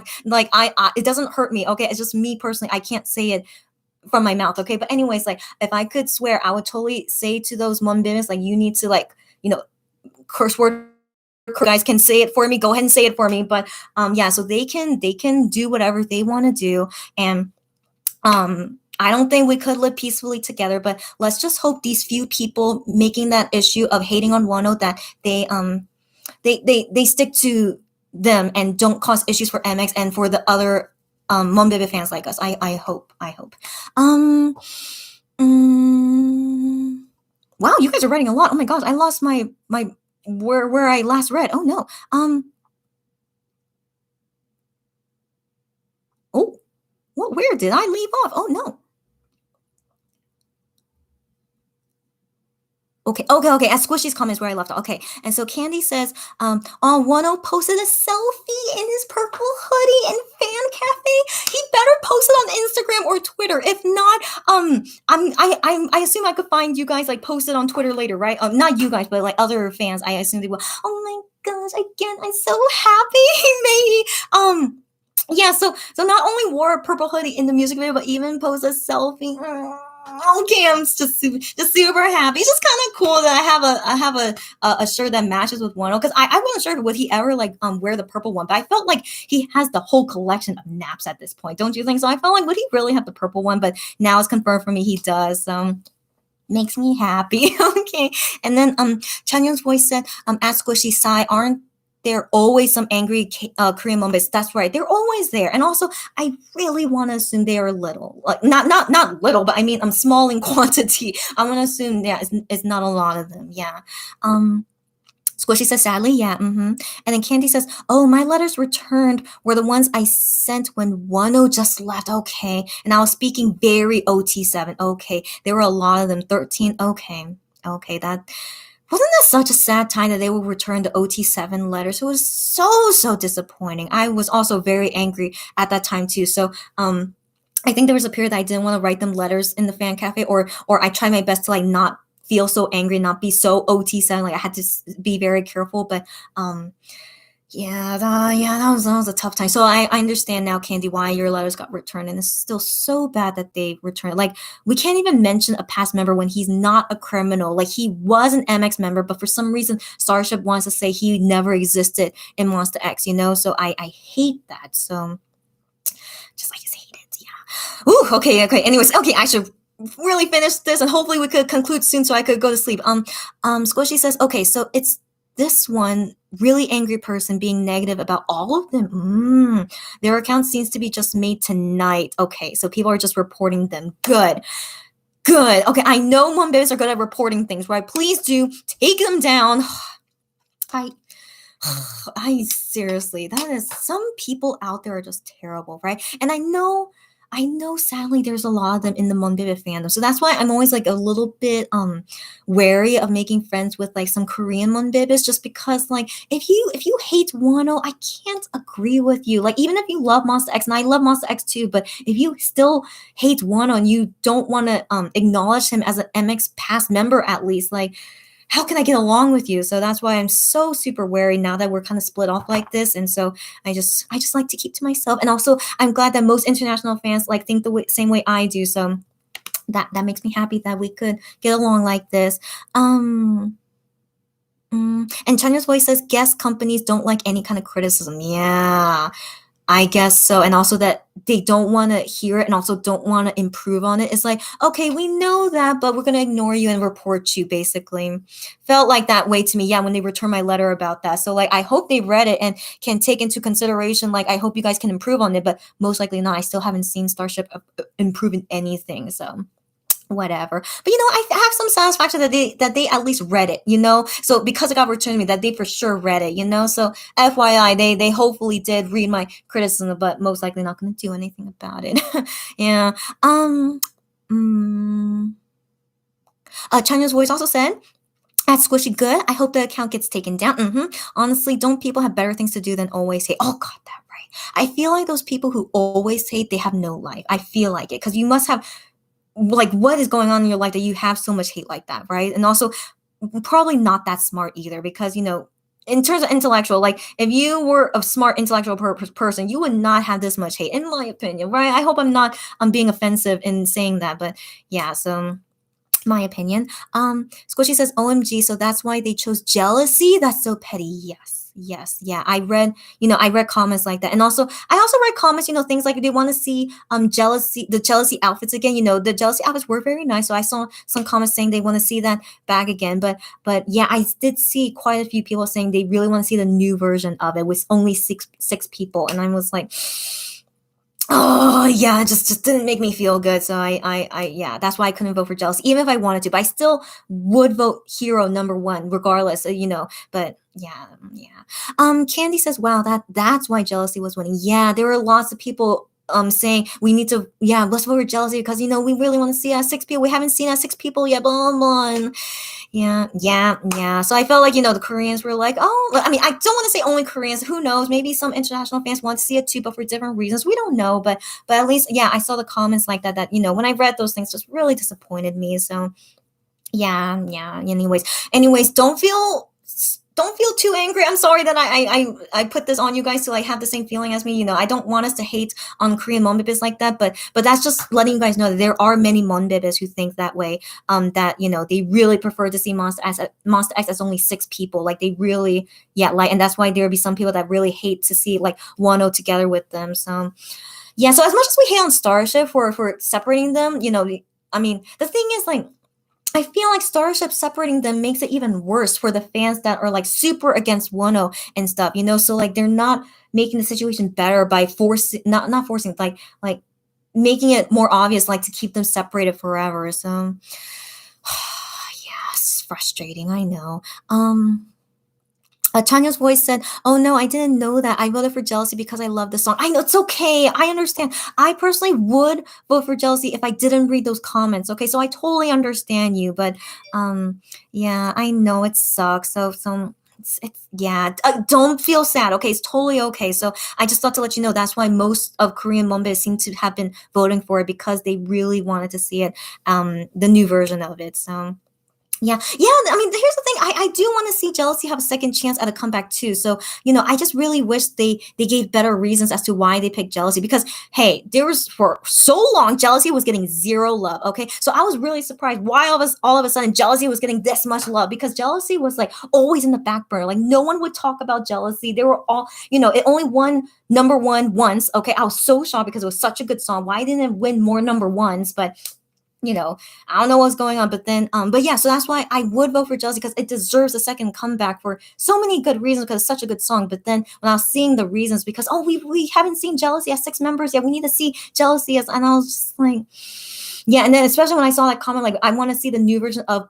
it doesn't hurt me. Okay. It's just me personally. I can't say it from my mouth. Okay. But anyways, like if I could swear, I would totally say to those Monbibis, like you need to curse word. You guys can say it for me. Go ahead and say it for me. But so they can do whatever they want to do. And I don't think we could live peacefully together, but let's just hope these few people making that issue of hating on Wano, that they stick to them and don't cause issues for MX and for the other Monbebe fans like us. I hope. Wow, you guys are writing a lot. Oh my gosh, I lost my where I last read. Oh no. Oh, where did I leave off? Oh no. Okay. At Squishy's comments where I left off. Okay. And so Candy says, Wano posted a selfie in his purple hoodie in Fan Cafe. He better post it on Instagram or Twitter. If not, I assume I could find you guys like post it on Twitter later, right? Not you guys, but like other fans. I assume they will. Oh my gosh! Again, I'm so happy he made. So not only wore a purple hoodie in the music video, but even posted a selfie. Okay, I'm just super happy. It's just kind of cool that I have a shirt that matches with Wano, because I wasn't sure would he ever like wear the purple one, but I felt like he has the whole collection of naps at this point, don't you think? So I felt like would he really have the purple one? But now it's confirmed for me he does. Makes me happy. Okay. And then Chanyeong's voice said, at Squishy Sai, aren't there always some angry Korean moments? That's right. They're always there. And also, I really want to assume they are little. Like not little, but I mean small in quantity. I want to assume it's not a lot of them. Yeah. Um Squishy says sadly, yeah. And then Candy says, "Oh, my letters returned were the ones I sent when 10 just left. Okay, and I was speaking very OT7. Okay, there were a lot of them. 13. Okay, okay. That wasn't that such a sad time that they would return the OT7 letters. It was so disappointing. I was also very angry at that time too. So I think there was a period that I didn't want to write them letters in the fan cafe, or I tried my best to like not feel so angry, not be so OT7. Like I had to be very careful. But yeah, that was a tough time. So I understand now, Candy, why your letters got returned, and it's still so bad that they returned. Like we can't even mention a past member when he's not a criminal. Like he was an MX member, but for some reason Starship wants to say he never existed in Monster X. So I hate that. So just like hate it, yeah. Ooh, okay. Anyways, okay, I should really finish this, and hopefully we could conclude soon so I could go to sleep. Squishy says, okay, so it's this one really angry person being negative about all of them. Their account seems to be just made tonight. Okay, so people are just reporting them. Good. Okay, I know Monbibs are good at reporting things, right? Please do take them down. I seriously, that is, some people out there are just terrible, right? And I know sadly there's a lot of them in the Monbibit fandom. So that's why I'm always like a little bit wary of making friends with like some Korean Monbibits, just because like if you hate Wano, I can't agree with you. Like even if you love Monster X, and I love Monster X too, but if you still hate Wano and you don't want to acknowledge him as an MX past member at least, like how can I get along with you? So that's why I'm so super wary now that we're kind of split off like this. And so I just like to keep to myself. And also I'm glad that most international fans like think the same way I do. So that makes me happy that we could get along like this. And Chanya's voice says, guess companies don't like any kind of criticism. Yeah, I guess so. And also that they don't want to hear it and also don't want to improve on it. It's like, okay, we know that, but we're going to ignore you and report you, basically. Felt like that way to me, yeah, when they returned my letter about that. So, like, I hope they read it and can take into consideration, like, I hope you guys can improve on it, but most likely not. I still haven't seen Starship improve in anything, so whatever. But I have some satisfaction that they at least read it, so because it got returned to me, that they for sure read it, so FYI, they hopefully did read my criticism, but most likely not going to do anything about it. Yeah. Chanya's voice also said, at Squishy, good. I hope the account gets taken down. Honestly, don't people have better things to do than always hate? Oh god, that right. I feel like those people who always hate, they have no life. I feel like it, because you must have, like, what is going on in your life that you have so much hate like that, right? And also probably not that smart either, because in terms of intellectual, like if you were a smart intellectual person, you would not have this much hate, in my opinion, right? I hope I'm being offensive in saying that, but yeah, so my opinion. Squishy says, OMG, so that's why they chose jealousy? That's so petty. Yes. Yeah. I read comments like that. And also I also read comments, things like they want to see the jealousy outfits again. The jealousy outfits were very nice. So I saw some comments saying they want to see that back again. But yeah, I did see quite a few people saying they really want to see the new version of it with only six people. And I was like, oh yeah, it just didn't make me feel good. So I yeah, that's why I couldn't vote for jealousy, even if I wanted to. But I still would vote hero number one, regardless. But yeah. Candy says, wow, that's why jealousy was winning. Yeah, there were lots of people saying we need to, let's vote for jealousy because we really want to see us 6 people. We haven't seen us 6 people yet. Blah, blah, blah. Yeah. So I felt like, the Koreans were like, oh, I mean, I don't want to say only Koreans. Who knows? Maybe some international fans want to see it too, but for different reasons. We don't know. But at least, yeah, I saw the comments like that, when I read those things, just really disappointed me. So yeah. Anyways, don't feel too angry. I'm sorry that I put this on you guys to like have the same feeling as me. I don't want us to hate on Korean Monbibis like that, but that's just letting you guys know that there are many Monbibis who think that way. That they really prefer to see Monster X as only 6 people. Like they really, and that's why there would be some people that really hate to see like Wano together with them. So yeah, so as much as we hate on Starship for separating them, I mean, the thing is like, I feel like Starship separating them makes it even worse for the fans that are like super against Wano and stuff, you know. So like they're not making the situation better by forcing, not forcing, like making it more obvious, like to keep them separated forever. So yeah, it's frustrating. I know. Tanya's voice said, "Oh no, I didn't know that. I voted for Jealousy because I love the song." I know, it's okay. I understand. I personally would vote for Jealousy if I didn't read those comments. Okay, so I totally understand you, but yeah, I know it sucks. So it's yeah. Don't feel sad. Okay, it's totally okay. So I just thought to let you know that's why most of Korean Monbee seem to have been voting for it, because they really wanted to see it, the new version of it. So. Yeah, yeah. I mean, here's the thing. I do want to see Jealousy have a second chance at a comeback too. So I just really wish they gave better reasons as to why they picked Jealousy. Because hey, there was for so long Jealousy was getting zero love. Okay, so I was really surprised why all of a sudden Jealousy was getting this much love, because Jealousy was like always in the back burner. Like no one would talk about Jealousy. They were all it only won number one once. Okay, I was so shocked because it was such a good song. Why didn't it win more number ones? But I don't know what's going on, but then, but yeah, so that's why I would vote for Jealousy, because it deserves a second comeback for so many good reasons, because it's such a good song. But then when I was seeing the reasons, because, oh, we haven't seen Jealousy as 6 members yet, we need to see Jealousy as, and I was just like, yeah. And then especially when I saw that comment, like, I want to see the new version of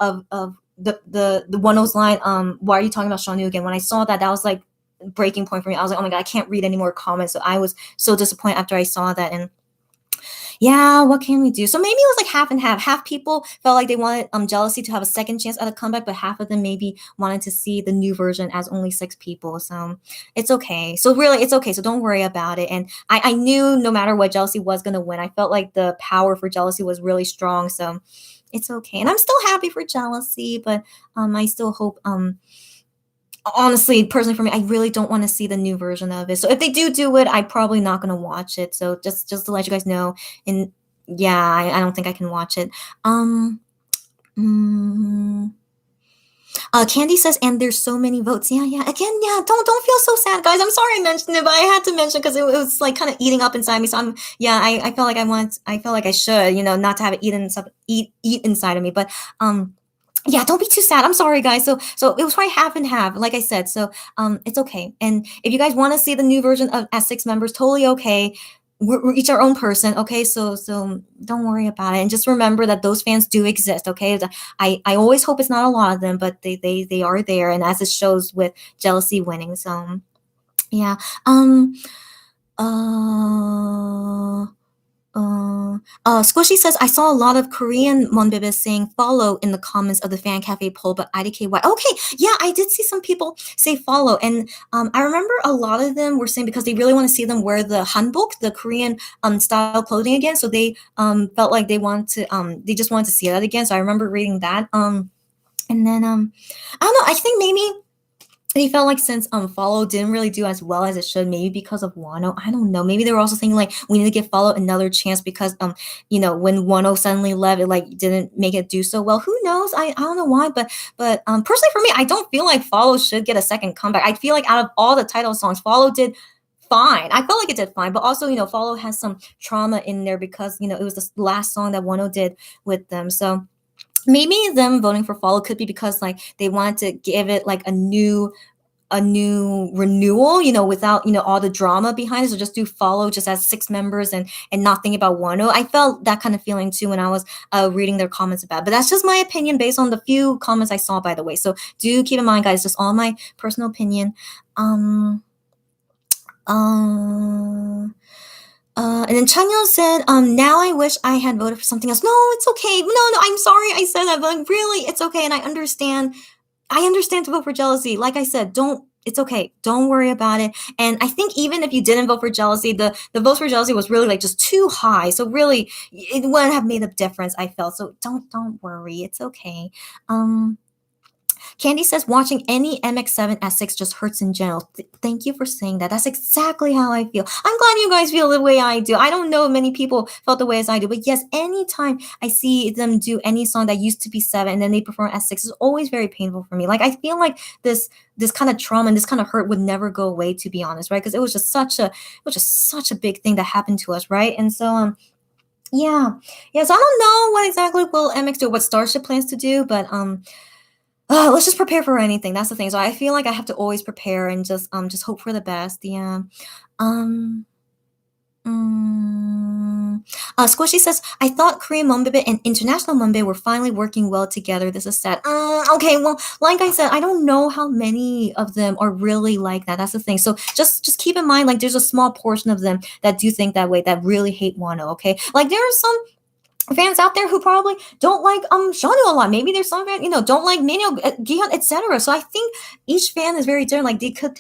the One O's line, why are you talking about Shawnee again? When I saw that was like breaking point for me. I was like, oh my God, I can't read any more comments. So I was so disappointed after I saw that. And yeah, what can we do? So maybe it was like half and half. Half people felt like they wanted Jealousy to have a second chance at a comeback, but half of them maybe wanted to see the new version as only 6 people. So it's okay. So really, it's okay. So don't worry about it. And I knew no matter what, Jealousy was gonna win. I felt like the power for Jealousy was really strong. So it's okay. And I'm still happy for Jealousy, but I still hope honestly, personally for me, I really don't want to see the new version of it. So if they do it, I'm probably not gonna watch it. So just to let you guys know, and yeah, I don't think I can watch it. Um, mm, Candy says, and there's so many votes. Yeah, yeah. Again, yeah. Don't feel so sad, guys. I'm sorry I mentioned it, but I had to mention because it was like kind of eating up inside me. So I felt like I felt like I should, not to have it eat inside of me. But yeah, don't be too sad. I'm sorry, guys. So it was probably half and half, like I said. So it's okay. And if you guys want to see the new version of as 6 members, totally okay. We're each our own person, okay? So don't worry about it, and just remember that those fans do exist, okay? I always hope it's not a lot of them, but they are there, and as it shows with Jealousy winning. So yeah. Uh. Squishy says, I saw a lot of Korean Monbebe saying follow in the comments of the fan cafe poll, but IDKY. Okay, yeah, I did see some people say follow, and I remember a lot of them were saying because they really want to see them wear the hanbok, the Korean style clothing again. So they felt like they just wanted to see that again. So I remember reading that. And then I don't know. I think maybe they felt like since Follow didn't really do as well as it should, maybe because of Wano. I don't know. Maybe they were also thinking like we need to give Follow another chance because when Wano suddenly left, it like didn't make it do so well. Who knows? I don't know why, but personally for me, I don't feel like Follow should get a second comeback. I feel like out of all the title songs, Follow did fine. I felt like it did fine, but also Follow has some trauma in there because it was the last song that Wano did with them. So maybe them voting for Follow could be because like they wanted to give it like a new renewal, without all the drama behind it. So just do Follow just as 6 members and not think about Wano. I felt that kind of feeling too when I was reading their comments about it. But that's just my opinion based on the few comments I saw, by the way. So do keep in mind, guys, just all my personal opinion. And then Chanyeol said, now I wish I had voted for something else. No, it's okay. No, I'm sorry I said that, but really, it's okay. And I understand to vote for Jealousy. Like I said, it's okay. Don't worry about it. And I think even if you didn't vote for Jealousy, the votes for Jealousy was really like just too high. So really, it wouldn't have made a difference, I felt. So don't worry. It's okay. Candy says watching any MX7 at 6 just hurts in general. Thank you for saying that. That's exactly how I feel. I'm glad you guys feel the way I do. I don't know if many people felt the way as I do, but yes, anytime I see them do any song that used to be 7 and then they perform at 6 is always very painful for me. Like I feel like this kind of trauma and this kind of hurt would never go away, to be honest, right? Because it was just such a big thing that happened to us, right? And so Yeah. Yeah, so I don't know what exactly will MX do, what Starship plans to do, but let's just prepare for anything. That's the thing. So I feel like I have to always prepare and just hope for the best. Yeah. Um Mm, Squishy says, I thought Korean Monbebe and International Monbebe were finally working well together. This is sad. Okay, well, like I said, I don't know how many of them are really like that. That's the thing. So just keep in mind, like there's a small portion of them that do think that way, that really hate Wano. Okay, like there are some fans out there who probably don't like Shonu a lot. Maybe there's some fans, don't like Minyo, Gihan, etc. So I think each fan is very different. Like they could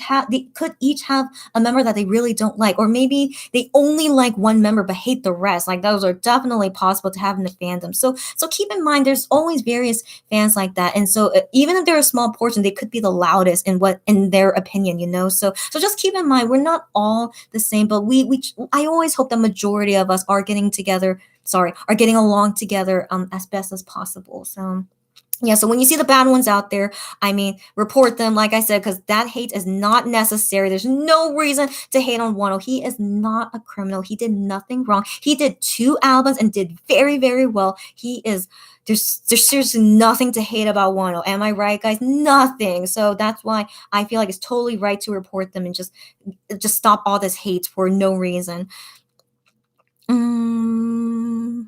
each have a member that they really don't like, or maybe they only like one member but hate the rest. Like those are definitely possible to have in the fandom. So keep in mind, there's always various fans like that, and so even if they're a small portion, they could be the loudest in their opinion. So just keep in mind, we're not all the same, but we I always hope the majority of us are getting together are getting along together as best as possible. So yeah, so when you see the bad ones out there, I mean, report them, like I said, because that hate is not necessary. There's no reason to hate on Wano. He is not a criminal. He did nothing wrong. He did 2 albums and did very, very well. There's seriously nothing to hate about Wano. Am I right, guys? Nothing. So that's why I feel like it's totally right to report them and just stop all this hate for no reason. Mm,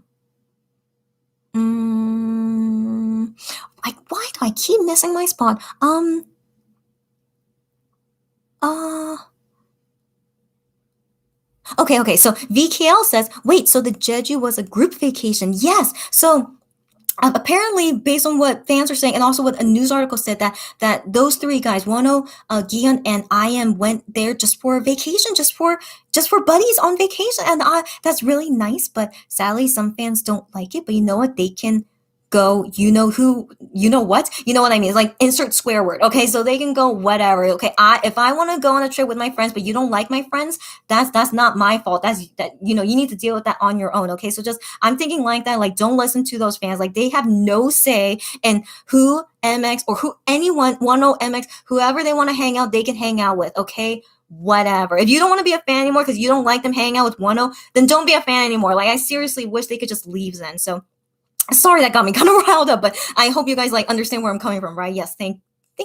why do I keep missing my spot? Uh, okay. So VKL says, wait, so the Jeju was a group vacation? Yes. So apparently, based on what fans are saying, and also what a news article said, that those 3 guys, Wano, Gion, and IM, went there just for a vacation, just for buddies on vacation, and that's really nice. But sadly, some fans don't like it. But you know what? They can go. You know what I mean? It's like insert swear word. Okay, so they can go whatever. Okay, if I want to go on a trip with my friends, but you don't like my friends, that's not my fault. You need to deal with that on your own. Okay, so just I'm thinking like that. Like, don't listen to those fans. Like, they have no say in who MX or who anyone, Wano, MX, whoever they want to hang out, they can hang out with. Okay, whatever. If you don't want to be a fan anymore because you don't like them hanging out with Wano, then don't be a fan anymore. Like, I seriously wish they could just leave then. So sorry, that got me kind of riled up, but I hope you guys like understand where I'm coming from, right? Yes, thank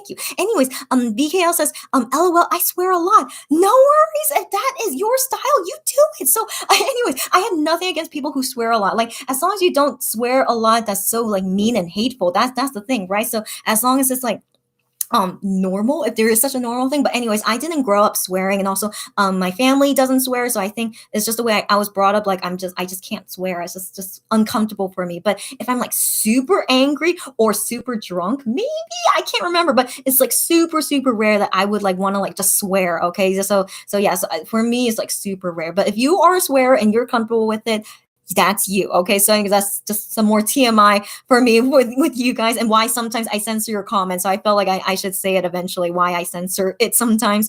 you. Anyways, BKL says, LOL, I swear a lot. No worries. If that is your style, you do it. So anyways, I have nothing against people who swear a lot. Like, as long as you don't swear a lot that's so like mean and hateful, that's the thing, right? So as long as it's like normal, if there is such a normal thing. But anyways, I didn't grow up swearing, and also my family doesn't swear, so I think it's just the way I was brought up. Like, I just can't swear. It's just uncomfortable for me. But if I'm like super angry or super drunk, maybe, I can't remember, but it's like super rare that I would like want to like just swear. Okay, so yeah, so for me it's like super rare. But if you are a swearer and you're comfortable with it, that's you. Okay, so that's just some more TMI for me with you guys, and why sometimes I censor your comments. So I felt like I should say it eventually, why I censor it sometimes.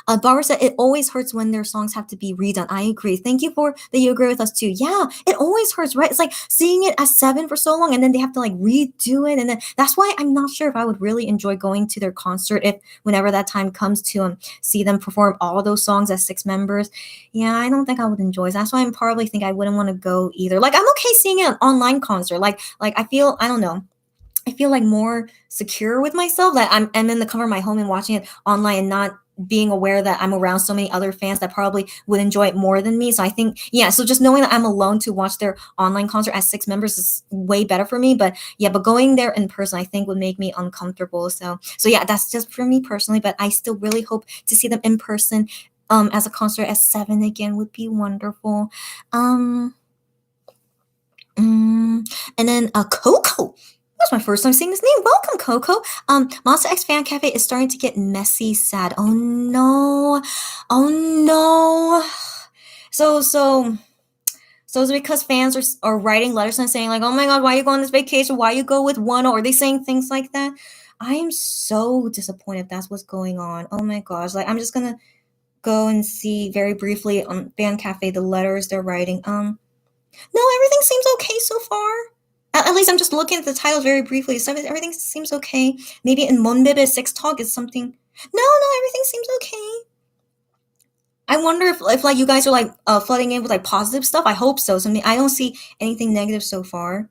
Barbara said, it always hurts when their songs have to be redone. I agree. Thank you for that. You agree with us too. Yeah, it always hurts, right? It's like seeing it as 7 for so long, and then they have to like redo it. And then that's why I'm not sure if I would really enjoy going to their concert if whenever that time comes to see them perform all those songs as 6 members. Yeah, I don't think I would enjoy it. That's why I'm probably think I wouldn't want to go either. Like, I'm okay seeing an online concert. Like I feel, I don't know, I feel like more secure with myself that I'm in the comfort of my home and watching it online and not being aware that I'm around so many other fans that probably would enjoy it more than me. So I think, yeah, so just knowing that I'm alone to watch their online concert as 6 members is way better for me. But yeah, but going there in person, I think would make me uncomfortable. So yeah, that's just for me personally, but I still really hope to see them in person as a concert as 7 again would be wonderful. And then Coco. That's my first time seeing this name. Welcome, Coco. Monster X Fan Cafe is starting to get messy, sad. Oh no. So it's because fans are writing letters and saying like, oh my god, why you go on this vacation? Why you go with one? Or are they saying things like that? I am so disappointed if that's what's going on. Oh my gosh. Like, I'm just gonna go and see very briefly on Fan Cafe the letters they're writing. No, everything seems okay so far. At least I'm just looking at the titles very briefly. So everything seems okay. Maybe in Monbebe 6 Talk is something. No, everything seems okay. I wonder if like you guys are like flooding in with like positive stuff. I hope so. Something I don't see anything negative so far.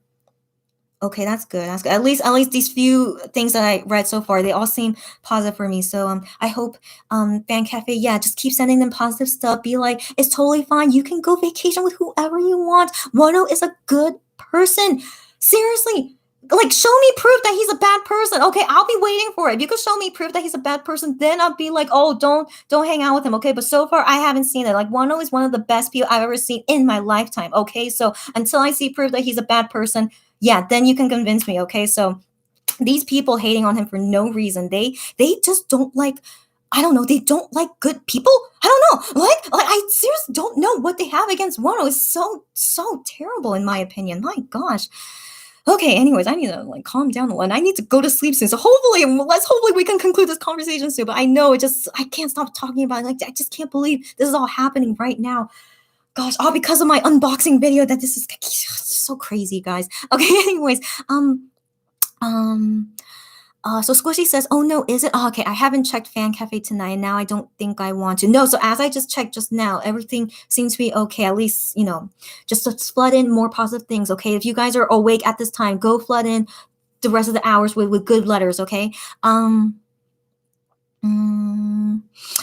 Okay, that's good. That's good. At least these few things that I read so far, they all seem positive for me. So I hope Fan Cafe, yeah, just keep sending them positive stuff. Be like, it's totally fine. You can go vacation with whoever you want. Wano is a good person. Seriously. Like show me proof that he's a bad person. Okay, I'll be waiting for it. If you could show me proof that he's a bad person, then I'll be like, oh, don't hang out with him. Okay, but so far I haven't seen it. Like Wano is one of the best people I've ever seen in my lifetime. Okay, so until I see proof that he's a bad person, yeah, then you can convince me. Okay, so these people hating on him for no reason, they just don't like, I don't know, they don't like good people. I don't know, like I seriously don't know what they have against Wano. It's so terrible in my opinion. My gosh. Okay, anyways, I need to like calm down a little and I need to go to sleep soon. So hopefully we can conclude this conversation soon. But I know I can't stop talking about it. Like I just can't believe this is all happening right now. Gosh, all because of my unboxing video that this is so crazy, guys. Okay, anyways, um, so Squishy says, "Oh no, is it? Oh, okay, I haven't checked Fan Cafe tonight. Now I don't think I want to. No, so as I just checked just now, everything seems to be okay. At least just to flood in more positive things. Okay, if you guys are awake at this time, go flood in the rest of the hours with good letters. Okay,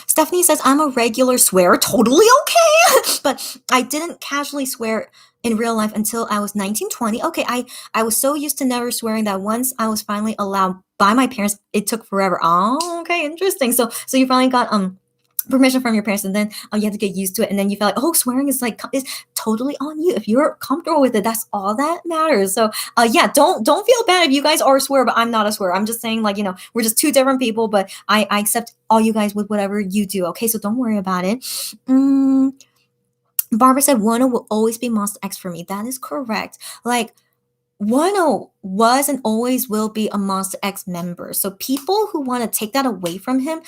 Stephanie says, I'm a regular swearer. Totally okay. But I didn't casually swear in real life until I was 19, 20. Okay, I was so used to never swearing that once I was finally allowed by my parents, it took forever. Oh, okay, interesting. So you finally got permission from your parents, and then you have to get used to it, and then you feel like, oh, swearing is totally on you. If you're comfortable with it, that's all that matters. So yeah, don't feel bad if you guys are a swearer, but I'm not a swearer. I'm just saying, like, we're just two different people, but I accept all you guys with whatever you do. Okay, so don't worry about it. Barbara said Wano will always be Monster X for me. That is correct. Like, Wano was and always will be a Monster X member. So people who want to take that away from him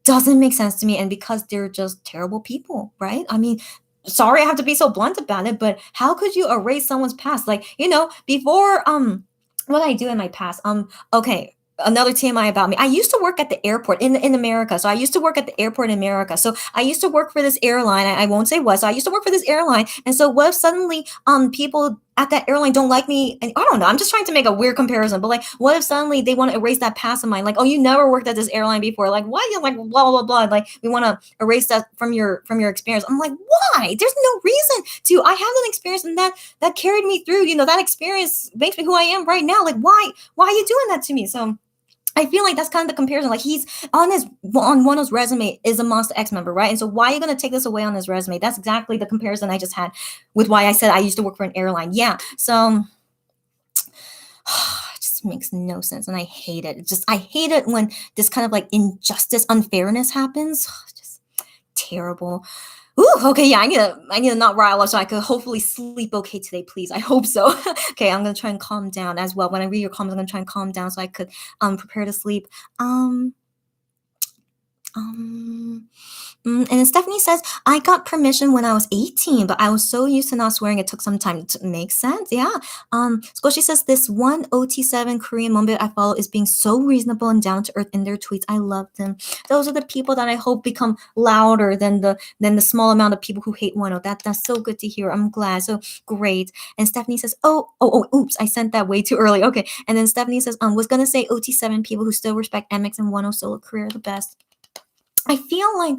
doesn't make sense to me, and because they're just terrible people, right? I mean, sorry I have to be so blunt about it, but how could you erase someone's past? Like, before what I do in my past, okay, another TMI about me. I used to work at the airport in America. So I used to work at the airport in America. So I used to work for this airline. I won't say what. So I used to work for this airline. And so what if suddenly people at that airline don't like me? And I don't know. I'm just trying to make a weird comparison. But like, what if suddenly they want to erase that past of mine? Like, oh, you never worked at this airline before. Like, why? You like blah blah blah. Like, we want to erase that from your experience. I'm like, why? There's no reason to. I have an experience, and that carried me through. That experience makes me who I am right now. Like, why are you doing that to me? So I feel like that's kind of the comparison. Like, he's on Wano's resume is a Monster X member, right? And so why are you going to take this away on his resume? That's exactly the comparison I just had with why I said I used to work for an airline. Yeah. So it just makes no sense, and I hate it. I hate it when this kind of like injustice, unfairness happens. Just terrible. Ooh, okay, yeah, I need to not rile up so I could hopefully sleep okay today, please. I hope so. Okay, I'm gonna try and calm down as well. When I read your comments, I'm gonna try and calm down so I could prepare to sleep. And then Stephanie says, I got permission when I was 18, but I was so used to not swearing it took some time to make sense. Yeah. Squishy says, this one OT7 Korean Mumbit I follow is being so reasonable and down to earth in their tweets. I love them. Those are the people that I hope become louder than the small amount of people who hate Wano. That's so good to hear. I'm glad. So great. And Stephanie says, oh, oops, I sent that way too early. Okay. And then Stephanie says, was gonna say OT7 people who still respect MX and Wano solo career are the best. I feel like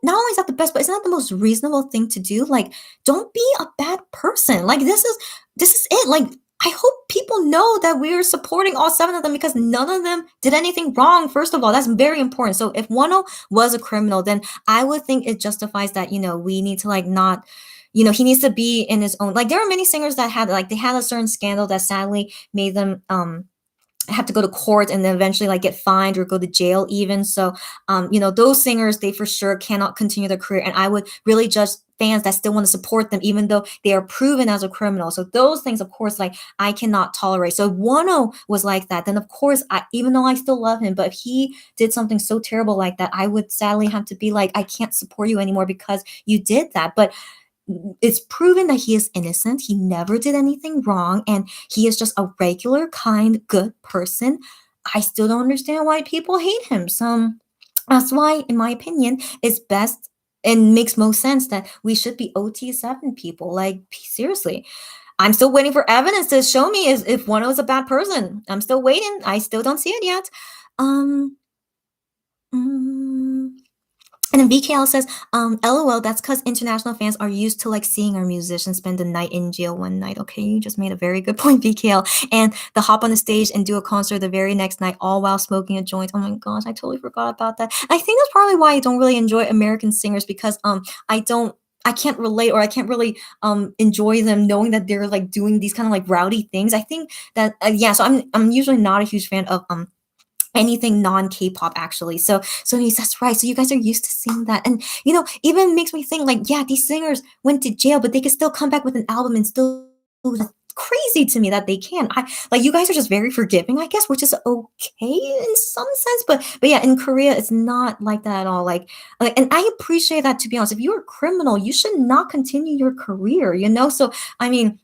not only is that the best, but isn't that the most reasonable thing to do? Like, don't be a bad person. Like, this is it. Like, I hope people know that we are supporting all 7 of them because none of them did anything wrong. First of all, that's very important. So if Wano was a criminal, then I would think it justifies that, we need to like not, he needs to be in his own, like, there are many singers that they had a certain scandal that sadly made them, have to go to court and then eventually like get fined or go to jail even. So, those singers, they for sure cannot continue their career. And I would really judge fans that still want to support them, even though they are proven as a criminal. So those things, of course, like I cannot tolerate. So if Wano was like that, then of course, even though I still love him, but if he did something so terrible like that, I would sadly have to be like, I can't support you anymore because you did that. But it's proven that he is innocent. He never did anything wrong, and he is just a regular, kind, good person. I still don't understand why people hate him. So that's why, in my opinion, it's best and makes most sense that we should be OT7 people. Like, seriously. I'm still waiting for evidence to show me if one is a bad person. I'm still waiting. I still don't see it yet. Um, mm, and then VKL says, LOL, that's because international fans are used to like seeing our musicians spend the night in jail one night. Okay, you just made a very good point, VKL. And the hop on the stage and do a concert the very next night, all while smoking a joint. Oh my gosh, I totally forgot about that. I think that's probably why I don't really enjoy American singers, because I don't I can't relate, or I can't really enjoy them knowing that they're like doing these kind of like rowdy things. I think that yeah, so I'm usually not a huge fan of anything non-K-pop actually. So he's that's right. So you guys are used to seeing that. And even makes me think like, yeah, these singers went to jail, but they could still come back with an album and still that's crazy to me that they can. I like you guys are just very forgiving, I guess, which is okay in some sense. But yeah, in Korea, it's not like that at all. Like and I appreciate that, to be honest. If you're a criminal, you should not continue your career. So I mean,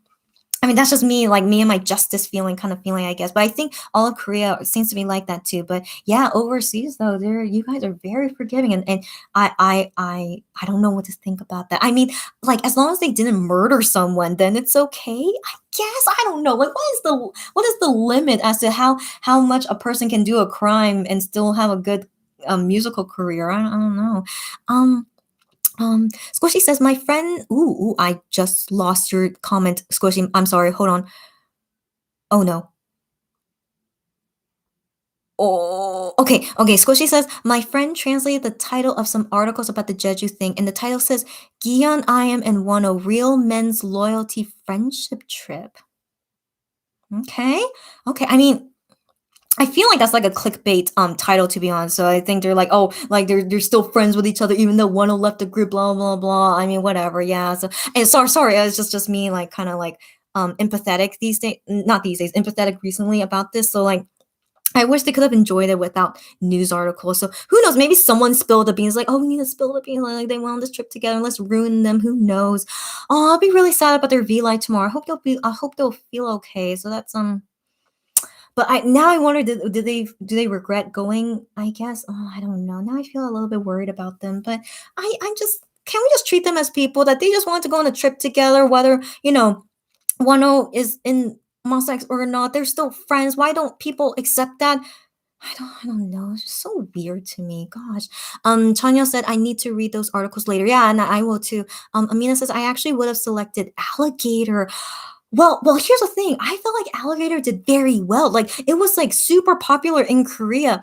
that's just me, like me and my justice feeling, kind of feeling, I guess. But I think all of Korea seems to be like that too. But yeah, overseas though, you guys are very forgiving, and I don't know what to think about that. I mean, like as long as they didn't murder someone, then it's okay. I guess I don't know. Like, what is the limit as to how much a person can do a crime and still have a good musical career? I don't know. Um, Squishy says, my friend. Ooh, I just lost your comment, Squishy. I'm sorry. Hold on. Oh no. Oh, okay. Okay. Squishy says, my friend translated the title of some articles about the Jeju thing, and the title says, Gion, I am and Wano, real men's loyalty friendship trip. Okay. Okay. I mean, I feel like that's like a clickbait title, to be honest. So I think they're like, oh, like they're still friends with each other even though one left the group, blah blah blah. I mean, whatever. Yeah. So and sorry, it's just me like kind of like empathetic these days, not these days, empathetic recently about this. So like I wish they could have enjoyed it without news articles. So who knows? Maybe someone spilled the beans. Like, oh, we need to spill the beans. Like they went on this trip together. Let's ruin them. Who knows? Oh, I'll be really sad about their V Live tomorrow. I hope they'll feel okay. So that's But I wonder, do they regret going? I guess. Oh, I don't know. Now I feel a little bit worried about them. But I'm just, can we just treat them as people that they just want to go on a trip together, whether Wano is in Mos X or not? They're still friends. Why don't people accept that? I don't know. It's just so weird to me. Gosh. Tanya said I need to read those articles later. Yeah, and I will too. Amina says I actually would have selected alligator. Well, here's the thing. I felt like Alligator did very well. Like it was like super popular in Korea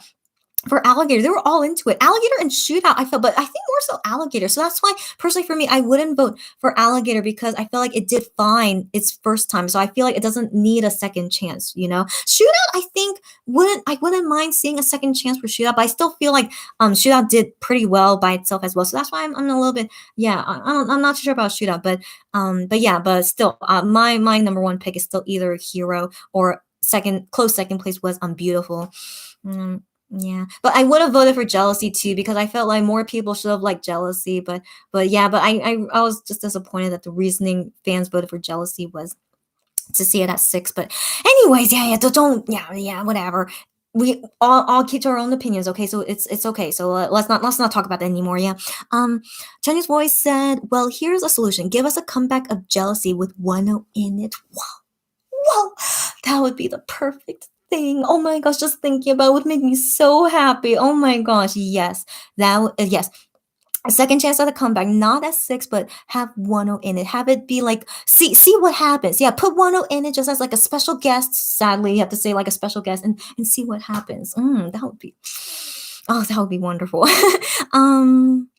for Alligator. They were all into it. Alligator and Shootout, I felt, but I think more so Alligator. So that's why, personally, for me, I wouldn't vote for Alligator because I feel like it did fine its first time. So I feel like it doesn't need a second chance. Shootout, I think I wouldn't mind seeing a second chance for Shootout, but I still feel like Shootout did pretty well by itself as well. So that's why I'm a little bit, yeah, I'm not sure about Shootout, but yeah, but still, my number one pick is still either Hero or close second place was Beautiful. Mm, yeah, but I would have voted for Jealousy too because I felt like more people should have liked Jealousy. But yeah, but I was just disappointed that the reasoning fans voted for Jealousy was to see it at 6. But anyways, yeah, don't yeah, whatever. We all keep to our own opinions, okay? So it's okay. So let's not talk about that anymore. Yeah. Chinese voice said, "Well, here's a solution. Give us a comeback of Jealousy with 1 in it." Whoa, that would be the perfect thing. Oh my gosh, just thinking about it would make me so happy. Oh my gosh, yes. Yes. A second chance at a comeback, not at 6, but have 1 in it. Have it be like, see what happens. Yeah, put 1 in it just as like a special guest. Sadly, you have to say like a special guest and see what happens. That would be, oh, that would be wonderful. um,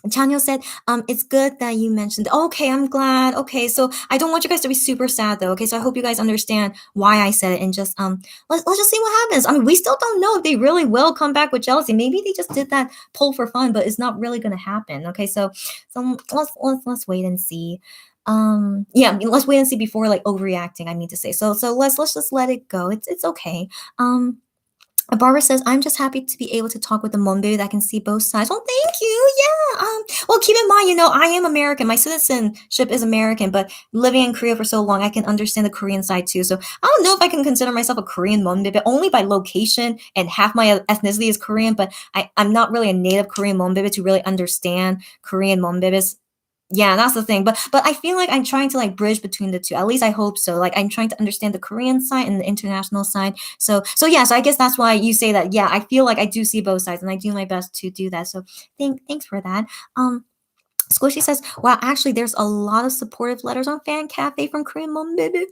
Chanyo said, it's good that you mentioned. Okay, I'm glad. Okay, so I don't want you guys to be super sad though. Okay, so I hope you guys understand why I said it and just let's just see what happens. I mean, we still don't know if they really will come back with Jealousy. Maybe they just did that poll for fun, but it's not really gonna happen. Okay, so let's wait and see. Yeah, let's wait and see before like overreacting. I mean to say. So let's just let it go. It's okay. Barbara says, I'm just happy to be able to talk with a Monday that can see both sides. Well, thank you. Yeah. Well, keep in mind, I am American. My citizenship is American, but living in Korea for so long, I can understand the Korean side too. So I don't know if I can consider myself a Korean Monday, but only by location, and half my ethnicity is Korean, but I'm not really a native Korean Monday to really understand Korean Monbebes. Yeah, that's the thing. But I feel like I'm trying to like bridge between the two. At least I hope so. Like I'm trying to understand the Korean side and the international side. So yeah, so I guess that's why you say that. Yeah, I feel like I do see both sides and I do my best to do that. So thanks for that. Squishy says, wow, actually, there's a lot of supportive letters on Fan Cafe from Korean Mom Baby.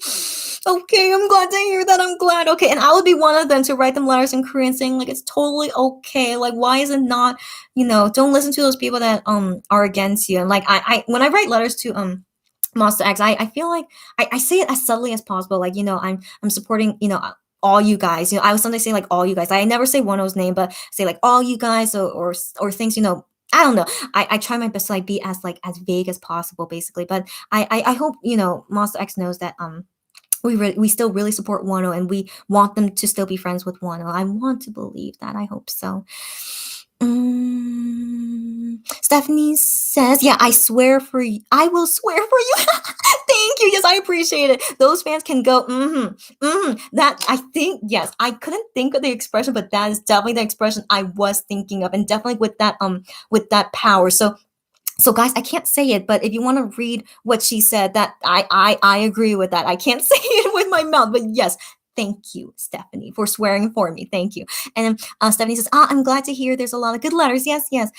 Okay, I'm glad to hear that. I'm glad. Okay, and I would be one of them to write them letters in Korean saying, like, it's totally okay. Like, why is it not, don't listen to those people that are against you. And like I when I write letters to Monster X, I feel like I say it as subtly as possible. Like, I'm supporting, all you guys. I would sometimes say like all you guys. I never say Oneo's name, but say like all you guys or things, I don't know. I try my best to like be as vague as possible, basically. But I hope Monster X knows that we still really support Wano and we want them to still be friends with Wano. I want to believe that. I hope so. Stephanie says, "Yeah, I swear for you. I will swear for you." Thank you. Yes, I appreciate it. Those fans can go. That I think. Yes, I couldn't think of the expression, but that is definitely the expression I was thinking of, and definitely with that power. So guys, I can't say it, but if you want to read what she said, that I agree with that. I can't say it with my mouth, but yes, thank you, Stephanie, for swearing for me. Thank you. And then Stephanie says, I'm glad to hear there's a lot of good letters. Yes, yes.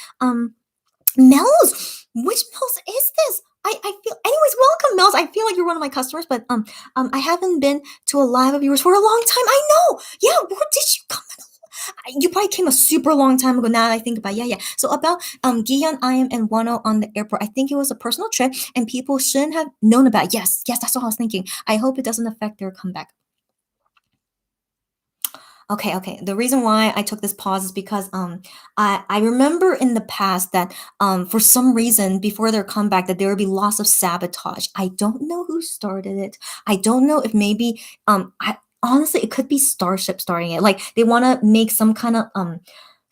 Mel's, which Mel's is this? I feel, anyways, welcome, Mel's. I feel like you're one of my customers, but I haven't been to a live of yours for a long time. I know. Yeah, where did you come? You probably came a super long time ago. Now that I think about it. Yeah. So about Gion, I am and Wano on the airport. I think it was a personal trip and people shouldn't have known about it. Yes, that's what I was thinking. I hope it doesn't affect their comeback. Okay. The reason why I took this pause is because I remember in the past that for some reason before their comeback that there would be lots of sabotage. I don't know who started it. I don't know if maybe I honestly it could be Starship starting it. Like they want to make some kind of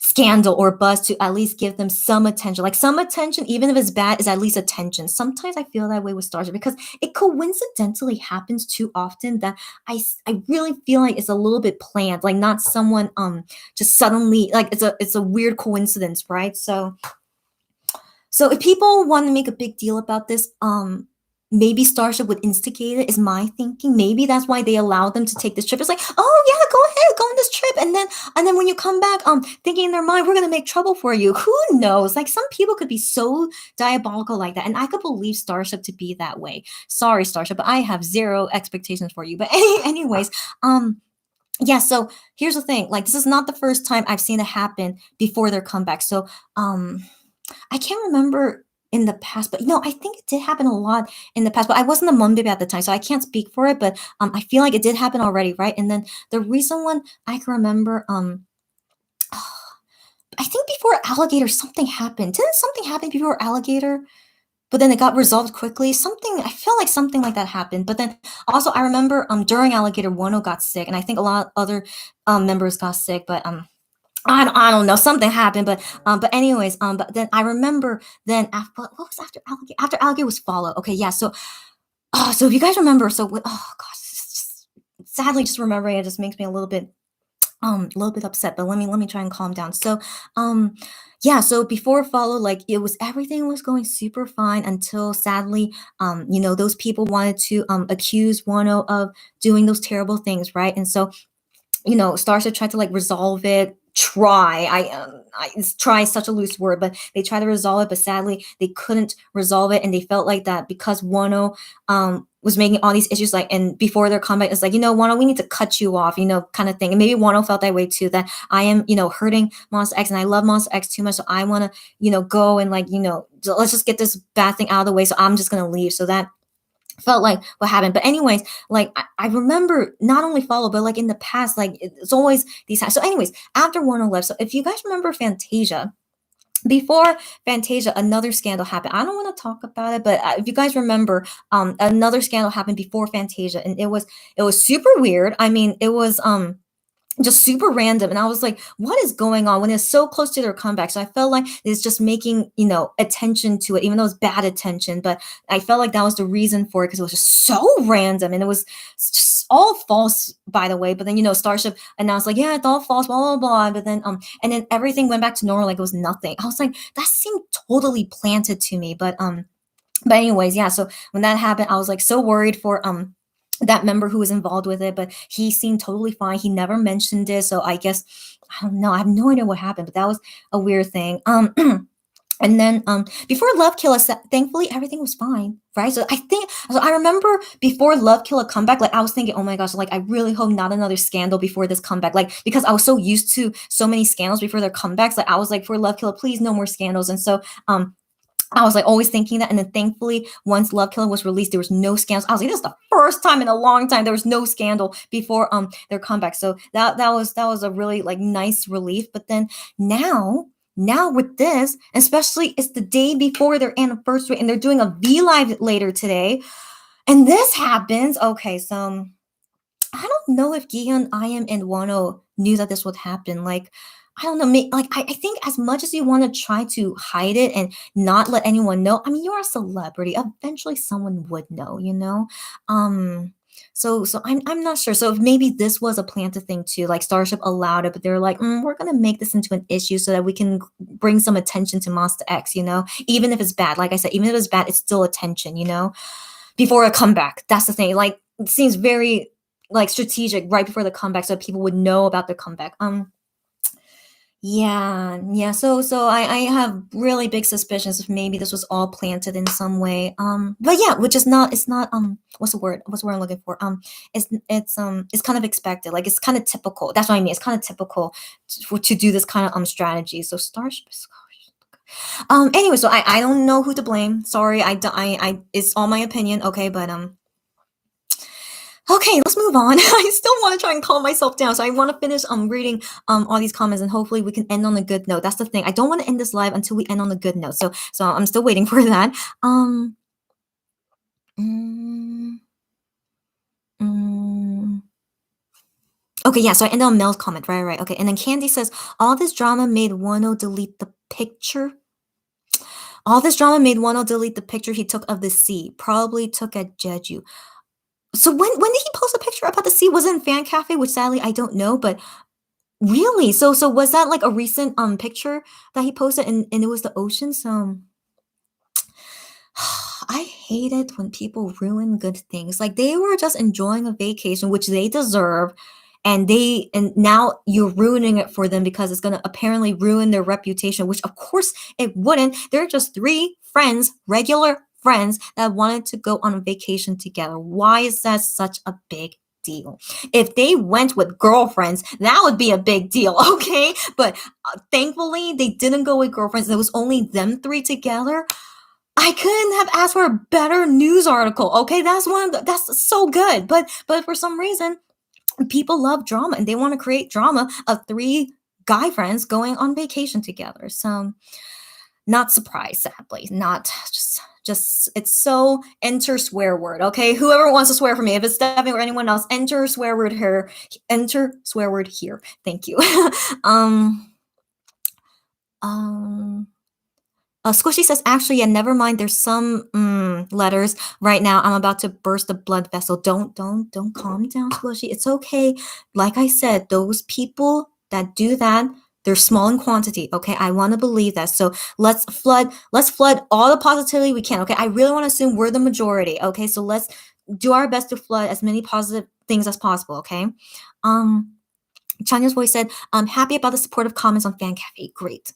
scandal or buzz to at least give them some attention. Like some attention, even if it's bad, is at least attention. Sometimes I feel that way with Starship because it coincidentally happens too often that I really feel like it's a little bit planned, like not someone just suddenly like it's a weird coincidence, right? So if people want to make a big deal about this, maybe Starship would instigate it, is my thinking. Maybe that's why they allowed them to take this trip. It's like, oh yeah, go ahead, go on this trip. And then when you come back, thinking in their mind, we're gonna make trouble for you. Who knows? Like some people could be so diabolical like that. And I could believe Starship to be that way. Sorry, Starship, but I have zero expectations for you. But anyways, yeah, so here's the thing. Like this is not the first time I've seen it happen before their comeback. So I can't remember in the past, but I think it did happen a lot in the past. But I wasn't a mom baby at the time, so I can't speak for it. But I feel like it did happen already, right? And then the recent one I can remember, I think before Alligator something happened. Didn't something happen before Alligator? But then it got resolved quickly. Something I feel like something like that happened. But then also I remember during Alligator Wano got sick, and I think a lot of other members got sick. But I don't know. Something happened, but anyways, but then I remember then after what was after Alligator? After Alligator was Follow. Okay, yeah. So if you guys remember, oh gosh, sadly, just remembering it just makes me a little bit upset. But let me try and calm down. So, yeah. So before Follow, like everything was going super fine until sadly, those people wanted to accuse Wano of doing those terrible things, right? And so Starship tried to like resolve it. Try is such a loose word, but they tried to resolve it, but sadly they couldn't resolve it, and they felt like that because Wano was making all these issues like, and before their comeback, it's like Wano, we need to cut you off, kind of thing, and maybe Wano felt that way too. That I am, hurting Monster X, and I love Monster X too much, so I want to, go and like, let's just get this bad thing out of the way. So I'm just gonna leave. So that felt like what happened. But anyways, like I remember not only Follow, but like in the past, like it's always these. So anyways, after Warner left, so if you guys remember Fantasia, before Fantasia, another scandal happened. I don't want to talk about it, but if you guys remember, another scandal happened before Fantasia, and it was super weird. I mean, it was just super random. And I was like, what is going on when it's so close to their comeback? So I felt like it's just making, attention to it, even though it's bad attention. But I felt like that was the reason for it because it was just so random and it was just all false, by the way. But then, Starship announced, like, yeah, it's all false, blah, blah, blah. But then, and then everything went back to normal, like it was nothing. I was like, that seemed totally planted to me. But anyways, yeah. So when that happened, I was like so worried for, that member who was involved with it, but he seemed totally fine. He never mentioned it. So I guess, I don't know. I have no idea what happened, but that was a weird thing. And then before Love Killa, thankfully everything was fine, right? So I remember before Love Killa comeback, like I was thinking, oh my gosh, like I really hope not another scandal before this comeback, like because I was so used to so many scandals before their comebacks, like I was like, for Love Killa, please no more scandals. And so I was like always thinking that, and then thankfully once Love Killa was released, there was no scandals. I was like, this is the first time in a long time there was no scandal before their comeback. So that was a really like nice relief. But then now with this, especially it's the day before their anniversary, and they're doing a V Live later today, and this happens. Okay, so I don't know if Gihyun, IM, and Wano knew that this would happen. Like, I don't know. Like, I think as much as you want to try to hide it and not let anyone know, I mean, you're a celebrity. Eventually, someone would know, you know. So I'm not sure. So if maybe this was a planted thing too. Like Starship allowed it, but they're like, we're gonna make this into an issue so that we can bring some attention to Monster X. You know, even if it's bad. Like I said, even if it's bad, it's still attention. You know, before a comeback. That's the thing. Like, it seems very like strategic right before the comeback so people would know about the comeback. Yeah. So I have really big suspicions if maybe this was all planted in some way. But yeah, which is not, it's not, what's the word I'm looking for? It's kind of expected. Like it's kind of typical. That's what I mean. It's kind of typical to do this kind of strategy. So Starship is, anyway, so I don't know who to blame. Sorry. I it's all my opinion. Okay. But, okay, let's move on. I still want to try and calm myself down. So I want to finish reading all these comments, and hopefully we can end on a good note. That's the thing. I don't want to end this live until we end on a good note. So I'm still waiting for that. Okay, yeah, so I ended on Mel's comment. Right. Okay. And then Candy says, all this drama made Wano delete the picture. All this drama made Wano delete the picture he took of the sea. Probably took at Jeju. So when did he post a picture about the sea? Was it in Fan Cafe? Which sadly I don't know, but really? So was that like a recent picture that he posted and it was the ocean? So I hate it when people ruin good things. Like they were just enjoying a vacation, which they deserve, and now you're ruining it for them because it's gonna apparently ruin their reputation, which of course it wouldn't. They're just three friends, regular friends that wanted to go on a vacation together. Why is that such a big deal? If they went with girlfriends, that would be a big deal, okay? But thankfully, they didn't go with girlfriends. There was only them three together. I couldn't have asked for a better news article, okay? That's so good. But for some reason, people love drama and they want to create drama of three guy friends going on vacation together. So not surprised, sadly. Not just it's so enter swear word, okay? Whoever wants to swear for me, if it's Stephanie or anyone else, enter swear word here. Enter swear word here. Thank you. Squishy says, actually, yeah, never mind. There's some letters right now. I'm about to burst a blood vessel. Don't calm down, Squishy. It's okay. Like I said, those people that do that, they're small in quantity, okay? I want to believe that. So let's flood all the positivity we can, okay? I really want to assume we're the majority, okay? So let's do our best to flood as many positive things as possible, okay? Chanya's voice said, I'm happy about the supportive comments on Fan Cafe. Great.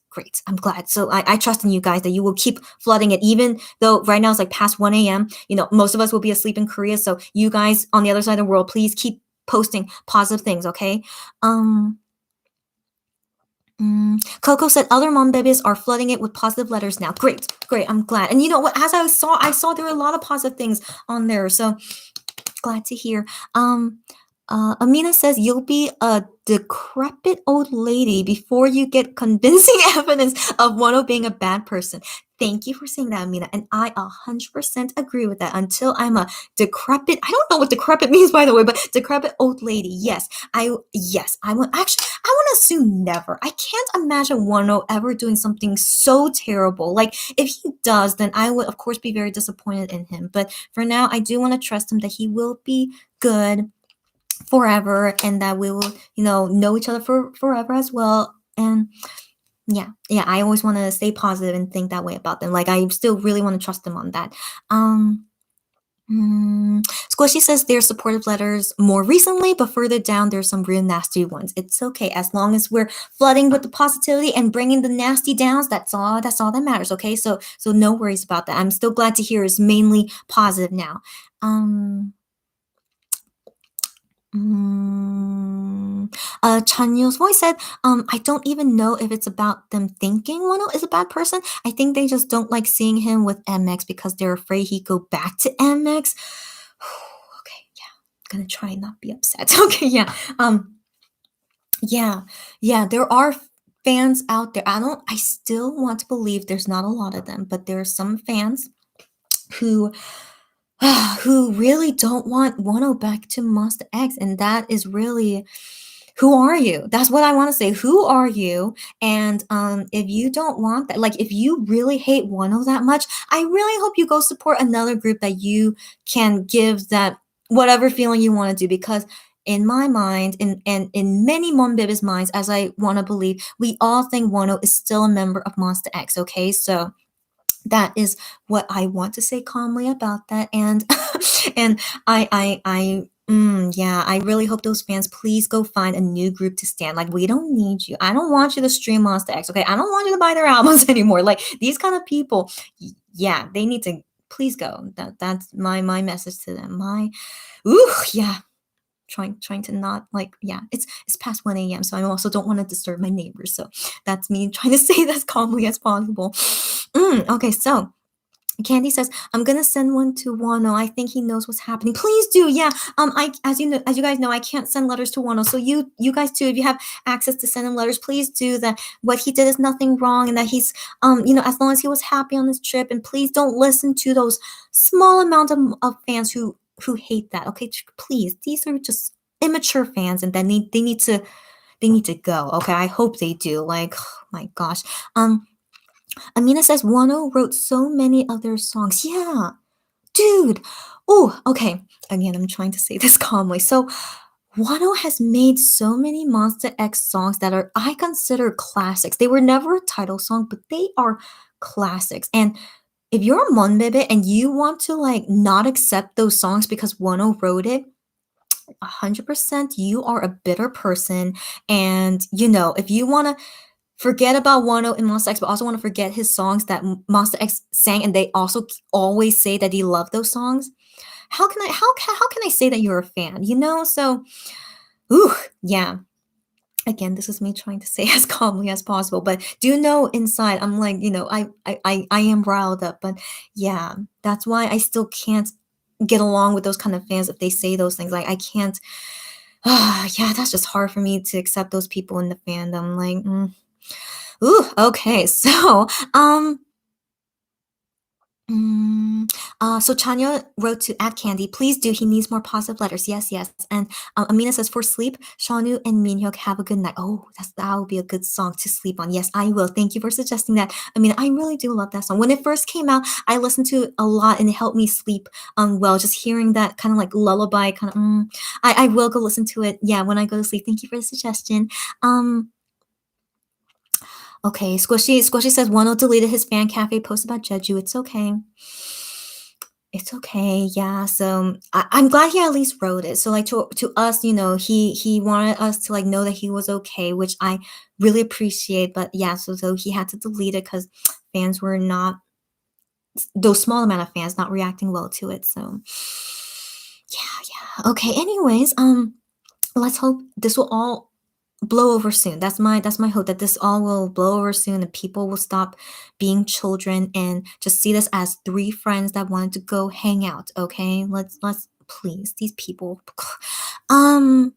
I'm glad. So I trust in you guys that you will keep flooding it, even though right now it's like past 1 a.m. You know, most of us will be asleep in Korea. So you guys on the other side of the world, please keep posting positive things, okay? Coco said other mom babies are flooding it with positive letters now. Great. I'm glad. And you know what? As I saw there were a lot of positive things on there. So glad to hear. Amina says you'll be a decrepit old lady before you get convincing evidence of Wano being a bad person. Thank you for saying that, Amina. And I 100% agree with that. Until I'm a decrepit, I don't know what decrepit means, by the way, but decrepit old lady. Yes, I want, actually, I want to assume never. I can't imagine Wano ever doing something so terrible. Like, if he does, then I would, of course, be very disappointed in him. But for now, I do want to trust him that he will be good forever and that we will know each other for forever as well. And yeah, I always want to stay positive and think that way about them. Like, I still really want to trust them on that. Squishy says there's supportive letters more recently, but further down there's some real nasty ones. It's okay as long as we're flooding with the positivity and bringing the nasty downs. That's all that matters. Okay, so no worries about that. I'm still glad to hear it's mainly positive now. Chanyeol's voice said, I don't even know if it's about them thinking Wano is a bad person. I think they just don't like seeing him with MX because they're afraid he'd go back to MX. Okay, yeah. I'm gonna try and not be upset. Okay, yeah. Yeah, there are fans out there. I still want to believe there's not a lot of them, but there are some fans who really don't want Wano back to Monster X, and that is really, who are you? That's what I want to say. Who are you? And if you don't want that, like if you really hate Wano that much, I really hope you go support another group that you can give that whatever feeling you want to do, because in my mind, and in many Monbib's minds, as I want to believe, we all think Wano is still a member of Monster X. Okay, so that is what I want to say calmly about that. And and I really hope those fans please go find a new group to stand. Like, we don't need you. I don't want you to stream Monster X, okay? I don't want you to buy their albums anymore. Like, these kind of people, yeah, they need to please go. That's my message to them. Yeah. Trying to not, like, yeah, it's past 1 a.m, so I also don't want to disturb my neighbors, so that's me trying to say this calmly as possible. Okay, so Candy says, I'm gonna send one to Wano. I think he knows what's happening. Please do. Yeah. As you guys know, I can't send letters to Wano. So you guys too, if you have access to send him letters, please do that. What he did is nothing wrong, and that he's as long as he was happy on this trip. And please don't listen to those small amount of fans who hate that. Okay, please. These are just immature fans, and then they need to go. Okay, I hope they do. Like, oh my gosh. Amina says Wano wrote so many other songs. Yeah, dude. Oh, okay. Again, I'm trying to say this calmly. So Wano has made so many Monster X songs that I consider classics. They were never a title song, but they are classics. And if you're a Monbebe and you want to like not accept those songs because Wano wrote it, 100% you are a bitter person. And if you want to forget about Wano in Monster X, but also want to forget his songs that Monster X sang, and they also always say that he loved those songs. How can I say that you're a fan? So, yeah. Again, this is me trying to say as calmly as possible, but do know inside I'm like, I am riled up. But yeah, that's why I still can't get along with those kind of fans if they say those things. Like, I can't. Yeah, that's just hard for me to accept those people in the fandom. Like, okay. So, so Chanya wrote to add Candy, please do. He needs more positive letters. Yes. And Amina says, for sleep, Shanu and Minhyuk have a good night. Oh, that would be a good song to sleep on. Yes, I will. Thank you for suggesting that. I mean, I really do love that song. When it first came out, I listened to it a lot, and it helped me sleep well. Just hearing that kind of like lullaby, kind of. I will go listen to it. Yeah, when I go to sleep. Thank you for the suggestion. Okay, Squishy says Wano deleted his fan cafe post about Jeju. It's okay. It's okay, yeah. So I'm glad he at least wrote it. So like to us, he wanted us to like know that he was okay, which I really appreciate. But yeah, so he had to delete it because fans were not, those small amount of fans not reacting well to it. So yeah. Okay. Anyways, let's hope this will all blow over soon. That's my hope, that this all will blow over soon and people will stop being children and just see this as three friends that wanted to go hang out. Okay, let's please, these people. Um,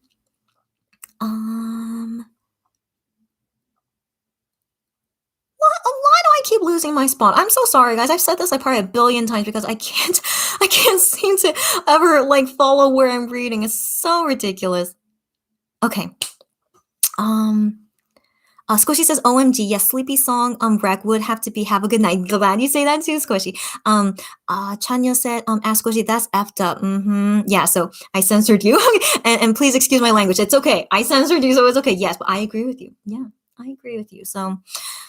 um, why do I keep losing my spot? I'm so sorry, guys. I've said this like probably a billion times because I can't seem to ever like follow where I'm reading. It's so ridiculous. Okay. Squishy says, "OMG, yes, sleepy song. Reg would have to be Have a Good Night." Glad you say that too, Squishy. Chanya said, "Ask Squishy, that's effed up." Yeah, so I censored you, and please excuse my language. It's okay. I censored you, so it's okay. Yes, but I agree with you. Yeah, I agree with you. So,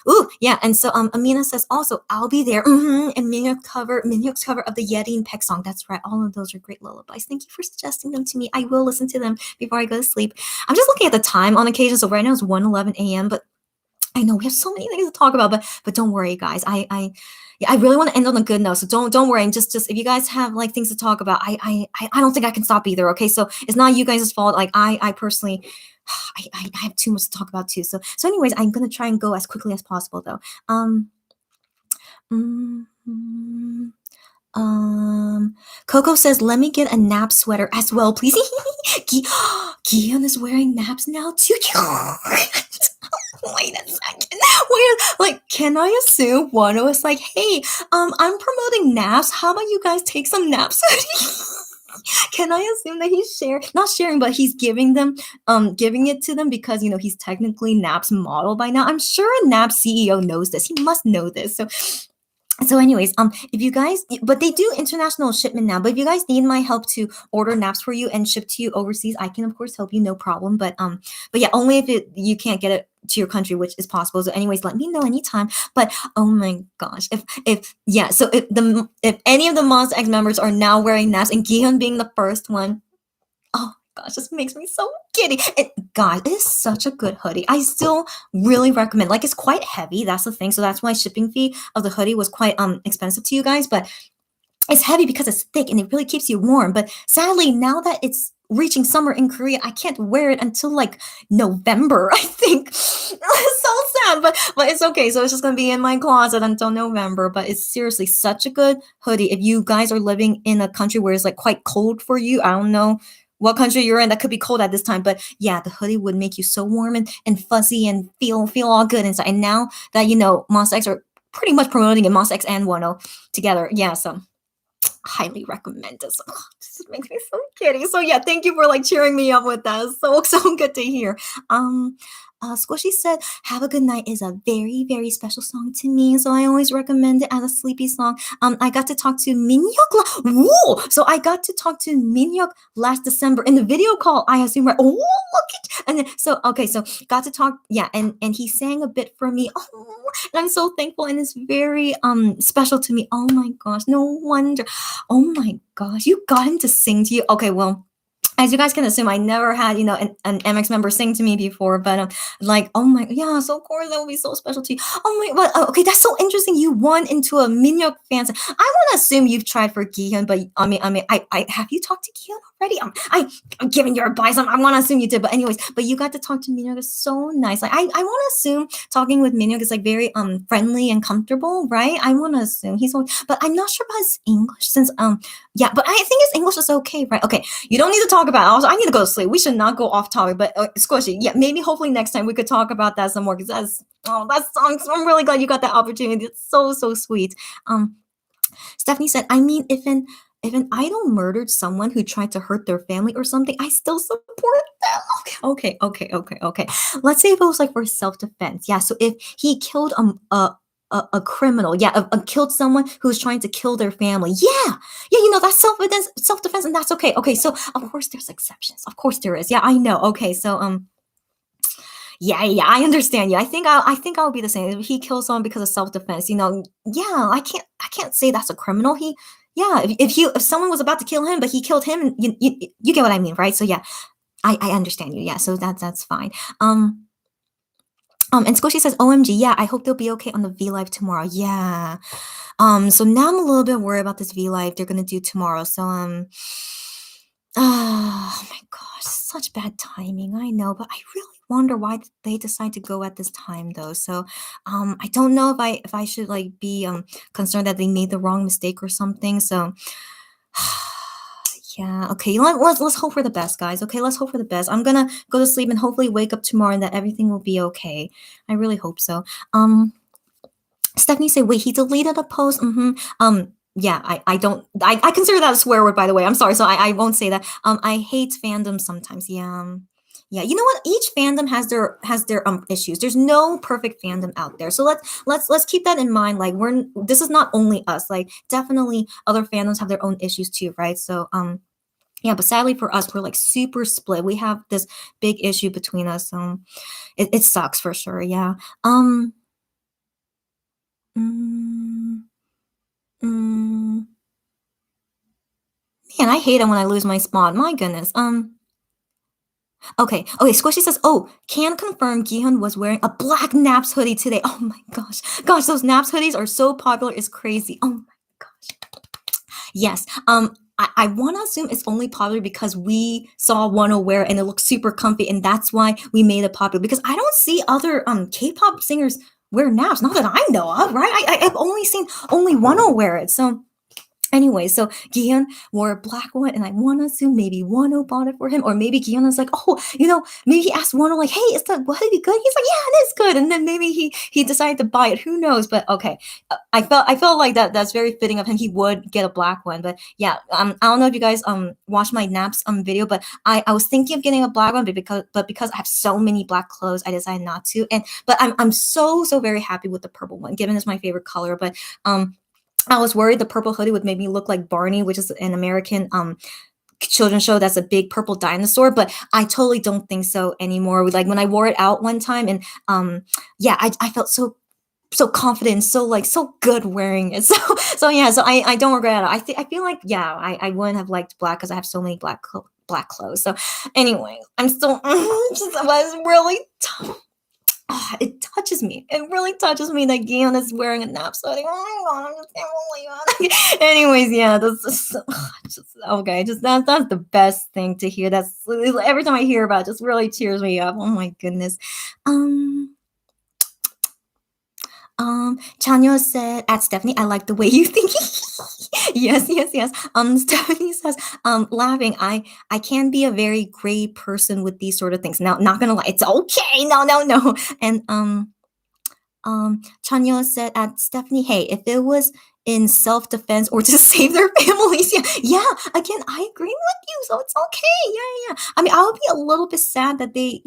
ooh, yeah, and so Amina says also, "I'll be there." And Minhyuk's cover of the Yeti and Peck song. That's right. All of those are great lullabies. Thank you for suggesting them to me. I will listen to them before I go to sleep. I'm just looking at the time on occasion. So right now it's 1:11 a.m. But I know we have so many things to talk about, but don't worry, guys. Yeah, I really want to end on a good note. So don't worry. And just if you guys have like things to talk about, I don't think I can stop either. Okay, so it's not you guys' fault. Like I personally, I have too much to talk about too. So anyways, I'm gonna try and go as quickly as possible though. Coco says, "Let me get a nap sweater as well, please." Gion is wearing naps now too. Wait a second. Like, can I assume Wano is like, "Hey, I'm promoting naps. How about you guys take some naps?" Can I assume that he's not sharing, but he's giving it to them because he's technically Nap's model by now. I'm sure a Nap CEO knows this. He must know this. So anyways, if you guys, but they do international shipment now, but if you guys need my help to order naps for you and ship to you overseas, I can of course help you, no problem. But yeah, only if you can't get it to your country, which is possible. So anyways, let me know anytime. But oh my gosh, if any of the Monster X members are now wearing naps and Gihyun being the first one, oh gosh, this makes me so giddy. Guys, it is such a good hoodie. I still really recommend. Like, it's quite heavy. That's the thing. So that's why shipping fee of the hoodie was quite expensive to you guys. But it's heavy because it's thick and it really keeps you warm. But sadly, now that it's reaching summer in Korea, I can't wear it until like November, I think. It's so sad, but it's okay. So it's just gonna be in my closet until November. But it's seriously such a good hoodie. If you guys are living in a country where it's like quite cold for you, I don't know what country you're in that could be cold at this time, but yeah, the hoodie would make you so warm and fuzzy and feel all good inside. And now that Monsta X are pretty much promoting it, Monsta X and Wano together, yeah, so highly recommend this. Oh, this makes me so giddy. So yeah, thank you for like cheering me up with that. So good to hear. Squishy said, "Have a Good Night" is a very, very special song to me, so I always recommend it as a sleepy song. I got to talk to Minhyuk. So I got to talk to Minhyuk last December in the video call. I assume, right? Oh, look it. And then, so got to talk. Yeah, and he sang a bit for me. Oh, and I'm so thankful, and it's very special to me. Oh my gosh, no wonder. Oh my gosh, you got him to sing to you. Okay, well, as you guys can assume, I never had, an MX member sing to me before, but like, oh my, yeah, so of course that would be so special to you. Oh my, but okay, that's so interesting. You won into a Minhyuk fan. I want to assume you've tried for Gihyun, but I have you talked to Gihyun already? I'm giving your advice. I want to assume you did, but anyways, but you got to talk to Minhyuk. It's so nice. Like, I want to assume talking with Minhyuk is like very friendly and comfortable, right? I want to assume but I'm not sure about his English since yeah, but I think his English is okay, right? Okay, you don't need to talk about it. Also, I need to go to sleep. We should not go off topic, but Squishy, yeah, maybe hopefully next time we could talk about that some more because that song. I'm really glad you got that opportunity. It's so sweet. Stephanie said, "I mean, if an idol murdered someone who tried to hurt their family or something, I still support them." Okay. Let's say if it was like for self-defense. Yeah, so if he killed a criminal, yeah, killed someone who's trying to kill their family. Yeah, that's self-defense, and that's okay. Okay, so of course there's exceptions. Of course there is. Yeah, I know. Okay, so yeah, I understand you. I think I'll be the same. If he kills someone because of self-defense, yeah, I can't say that's a criminal. If someone was about to kill him, but he killed him, you get what I mean, right? So yeah, I understand you. Yeah, so that's fine. And Squishy says, "OMG, yeah, I hope they'll be okay on the V Live tomorrow." Yeah. So now I'm a little bit worried about this V Live they're gonna do tomorrow. So oh my gosh, such bad timing. I know, but I really wonder why they decide to go at this time though. So I don't know if I should like be concerned that they made the wrong mistake or something. So Yeah. Okay. Let's hope for the best, guys. Okay. Let's hope for the best. I'm gonna go to sleep and hopefully wake up tomorrow and that everything will be okay. I really hope so. Stephanie said, wait, he deleted a post. Yeah, I don't I consider that a swear word, by the way. I'm sorry, so I won't say that. I hate fandom sometimes. Yeah. Yeah, you know what? Each fandom has their issues. There's no perfect fandom out there. So let's keep that in mind. Like this is not only us. Like definitely other fandoms have their own issues too, right? So yeah, but sadly for us, we're like super split. We have this big issue between us. It sucks for sure. Yeah. Mm, mm, Man, I hate it when I lose my spot. My goodness. Okay. Okay. Squishy says, "Oh, can confirm Gihyun was wearing a black Naps hoodie today." Oh my gosh, those Naps hoodies are so popular. It's crazy. Oh my gosh. Yes. I want to assume it's only popular because we saw Wano wear it and it looks super comfy, and that's why we made it popular. Because I don't see other K-pop singers wear Naps, not that I know of, right? I've only seen only Wano wear it. So anyway, so Gion wore a black one, and I want to assume maybe Wano bought it for him, or maybe Gion was like, oh, maybe he asked Wano like, hey, is that hoodie good? He's like, yeah, it is good, and then maybe he decided to buy it. Who knows? But okay, I felt like that's very fitting of him. He would get a black one, but yeah, I don't know if you guys watched my Naps video, but I was thinking of getting a black one, but because I have so many black clothes, I decided not to. But I'm so very happy with the purple one, given it's my favorite color. But I was worried the purple hoodie would make me look like Barney, which is an American children's show that's a big purple dinosaur, but I totally don't think so anymore. Like when I wore it out one time, and yeah, I felt so confident, so good wearing it. So yeah, so I don't regret it. I feel like yeah, I wouldn't have liked black because I have so many black clothes. So anyway, I'm still just was really tough. It touches me. It really touches me that Gion is wearing a nap hoodie. Oh my god, I just can't believe it. Anyways, yeah, that's just okay. Just that's the best thing to hear. That's every time I hear about it, just really cheers me up. Oh my goodness. Um. Chanyo said at Stephanie, I like the way you think. Yes. Stephanie says, laughing, I can be a very gray person with these sort of things. Now, not gonna lie, it's okay. No. And Chanyo said at Stephanie, hey, if it was in self-defense or to save their families, yeah. Again, I agree with you, so it's okay. Yeah. I mean, I would be a little bit sad that they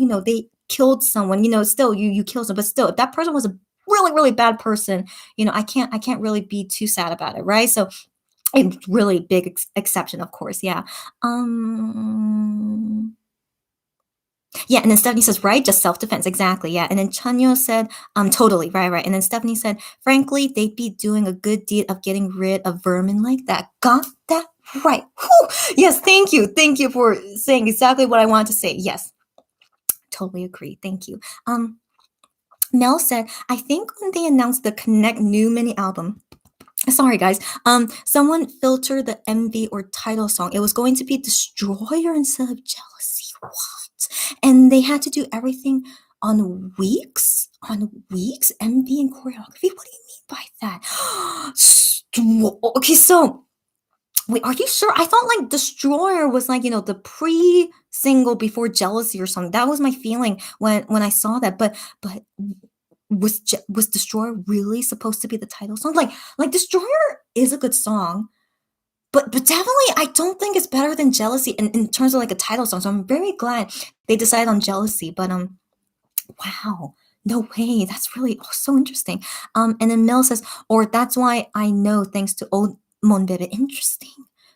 killed someone. Still you killed someone, but still, if that person was a really bad person, I can't really be too sad about it, right? So a really big exception, of course. Yeah. Yeah, and then Stephanie says, right, just self-defense, exactly, yeah. And then Chanyo said, totally, right. And then Stephanie said, frankly, they'd be doing a good deed of getting rid of vermin like that. Got that right. Whew. Yes, thank you for saying exactly what I wanted to say. Yes, totally agree. Thank you. Mel said, I think when they announced the Connect new mini album, sorry guys, someone filtered the MV or title song. It was going to be Destroyer instead of Jealousy. What? And they had to do everything on weeks, MV and choreography. What do you mean by that? Okay, so wait, are you sure? I thought like Destroyer was like, the pre-single before Jealousy or something. That was my feeling when I saw that. But was Destroyer really supposed to be the title song? Like Destroyer is a good song, but definitely I don't think it's better than Jealousy in terms of like a title song. So I'm very glad they decided on Jealousy. But wow. No way. That's really so interesting. And then Mel says, or that's why I know thanks to old Monbebe. Interesting.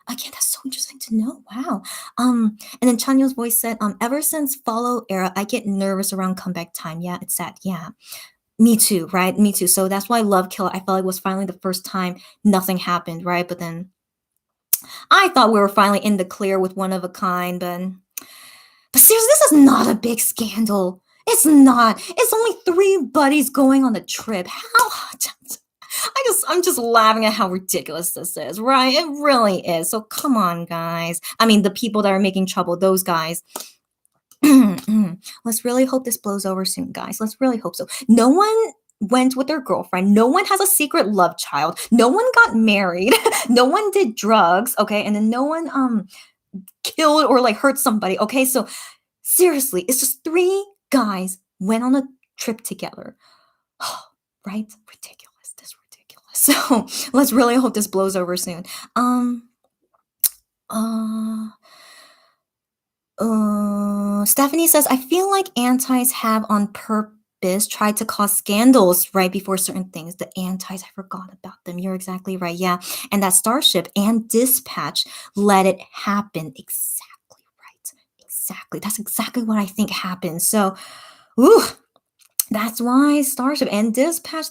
Again, that's so interesting to know. Wow. And then Chanyo's voice said, ever since Follow era, I get nervous around comeback time. Yeah, it's sad. Yeah. Me too, right? Me too. So that's why Love Kill, I felt like was finally the first time nothing happened, right? But then I thought we were finally in the clear with One of a Kind, but seriously, this is not a big scandal. It's not. It's only 3 buddies going on the trip. I'm just laughing at how ridiculous this is, right? It really is. So come on, guys. I mean, the people that are making trouble, those guys. Let's really hope this blows over soon, guys. Let's really hope so. No one went with their girlfriend. No one has a secret love child. No one got married. No one did drugs. Okay. And then no one killed or like hurt somebody. Okay, so seriously, it's just three guys went on a trip together. Right? Ridiculous. This ridiculous. So let's really hope this blows over soon. Uh, Stephanie says, I feel like antis have on purpose tried to cause scandals right before certain things. The antis, I forgot about them. You're exactly right. Yeah. And that Starship and Dispatch let it happen. Exactly right. Exactly. That's exactly what I think happened. So, ooh, that's why Starship and Dispatch,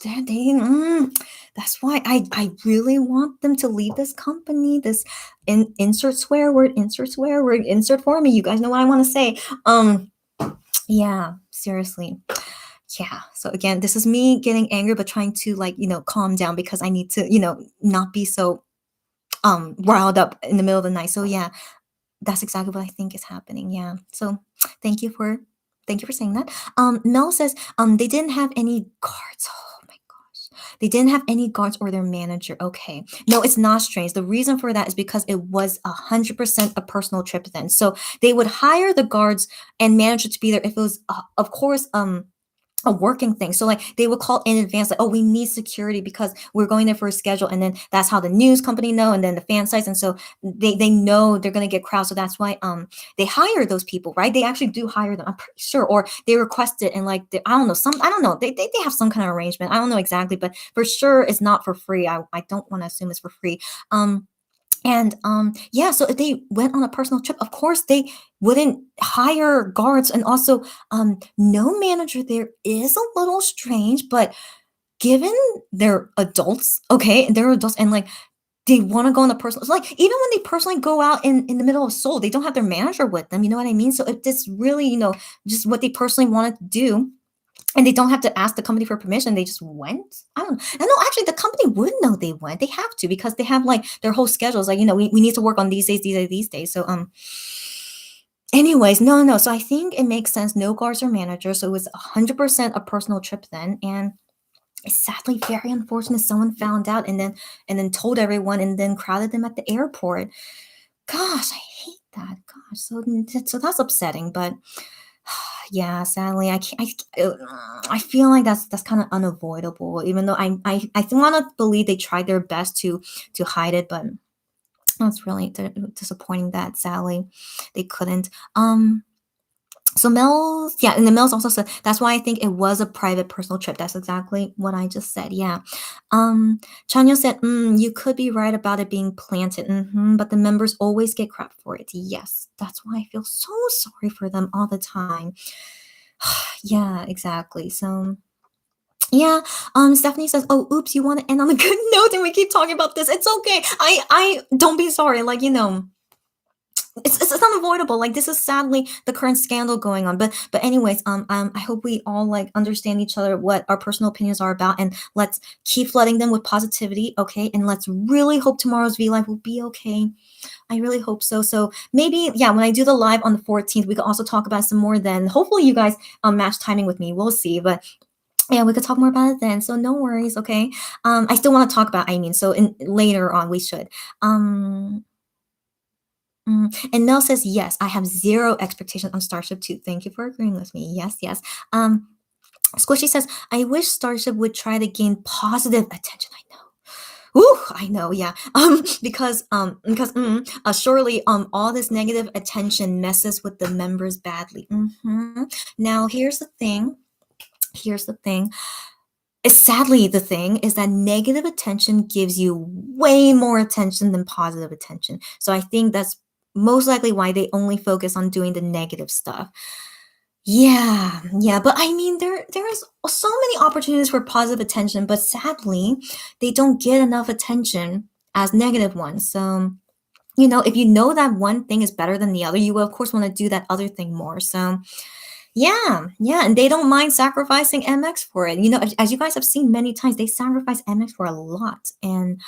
that's why I really want them to leave this company. This insert swear word, insert for me. You guys know what I want to say. Yeah, seriously. Yeah. So again, this is me getting angry, but trying to like, calm down because I need to, not be so riled up in the middle of the night. So yeah, that's exactly what I think is happening. Yeah. So thank you for saying that. Mel says they didn't have any guards. Oh my gosh. They didn't have any guards or their manager. Okay. No, it's not strange. The reason for that is because it was 100% a personal trip then. So they would hire the guards and manager to be there if it was of course a working thing. So like they would call in advance, like, oh, we need security because we're going there for a schedule. And then that's how the news company know, and then the fan sites. And so they know they're going to get crowds. So that's why they hire those people, right? They actually do hire them, I'm pretty sure, or they request it. And like, I don't know. They have some kind of arrangement. I don't know exactly, but for sure it's not for free. I don't want to assume it's for free. And yeah, so if they went on a personal trip, of course they wouldn't hire guards. And also, no manager there is a little strange, but given they're adults, okay, they're adults, and like they want to go on a personal, like even when they personally go out in the middle of Seoul, they don't have their manager with them. You know what I mean? So if this really, just what they personally wanted to do, and they don't have to ask the company for permission. They just went. I don't know. And no, actually, the company would know they went. They have to because they have like their whole schedules. Like, we need to work on these days, these days. So, anyways, no. So I think it makes sense. No guards or managers. So it was 100% a personal trip then. And it's sadly very unfortunate someone found out and then told everyone and then crowded them at the airport. Gosh, I hate that. Gosh, so that's upsetting. But yeah, sadly, I can't. I feel like that's kind of unavoidable. Even though I want to believe they tried their best to hide it, but that's really disappointing that sadly they couldn't. So and the Mel's also said that's why I think it was a private personal trip. That's exactly what I just said. Yeah. Chanyo said, you could be right about it being planted, but the members always get crap for it. Yes, that's why I feel so sorry for them all the time. Yeah, exactly. So yeah, Stephanie says, oh, oops, you want to end on a good note and we keep talking about this. It's okay. I don't be sorry. Like, it's unavoidable. Like this is sadly the current scandal going on. But anyways, I hope we all like understand each other what our personal opinions are about, and let's keep flooding them with positivity, okay? And let's really hope tomorrow's V Live will be okay. I really hope so. So maybe, yeah, when I do the live on the 14th, we can also talk about some more then. Hopefully you guys match timing with me. We'll see. But yeah, we could talk more about it then. So no worries, okay? I still want to talk about so later on we should. And Nell says, yes, I have zero expectations on Starship too. Thank you for agreeing with me. Yes, yes. Squishy says, I wish Starship would try to gain positive attention. I know. Ooh, I know, yeah. Because surely all this negative attention messes with the members badly. Now here's the thing. Sadly, the thing is that negative attention gives you way more attention than positive attention. So I think that's most likely why they only focus on doing the negative stuff. Yeah, but I mean, there is so many opportunities for positive attention, but sadly, they don't get enough attention as negative ones. So, if you know that one thing is better than the other, you will of course want to do that other thing more. So, yeah, and they don't mind sacrificing MX for it. As you guys have seen many times, they sacrifice MX for a lot, and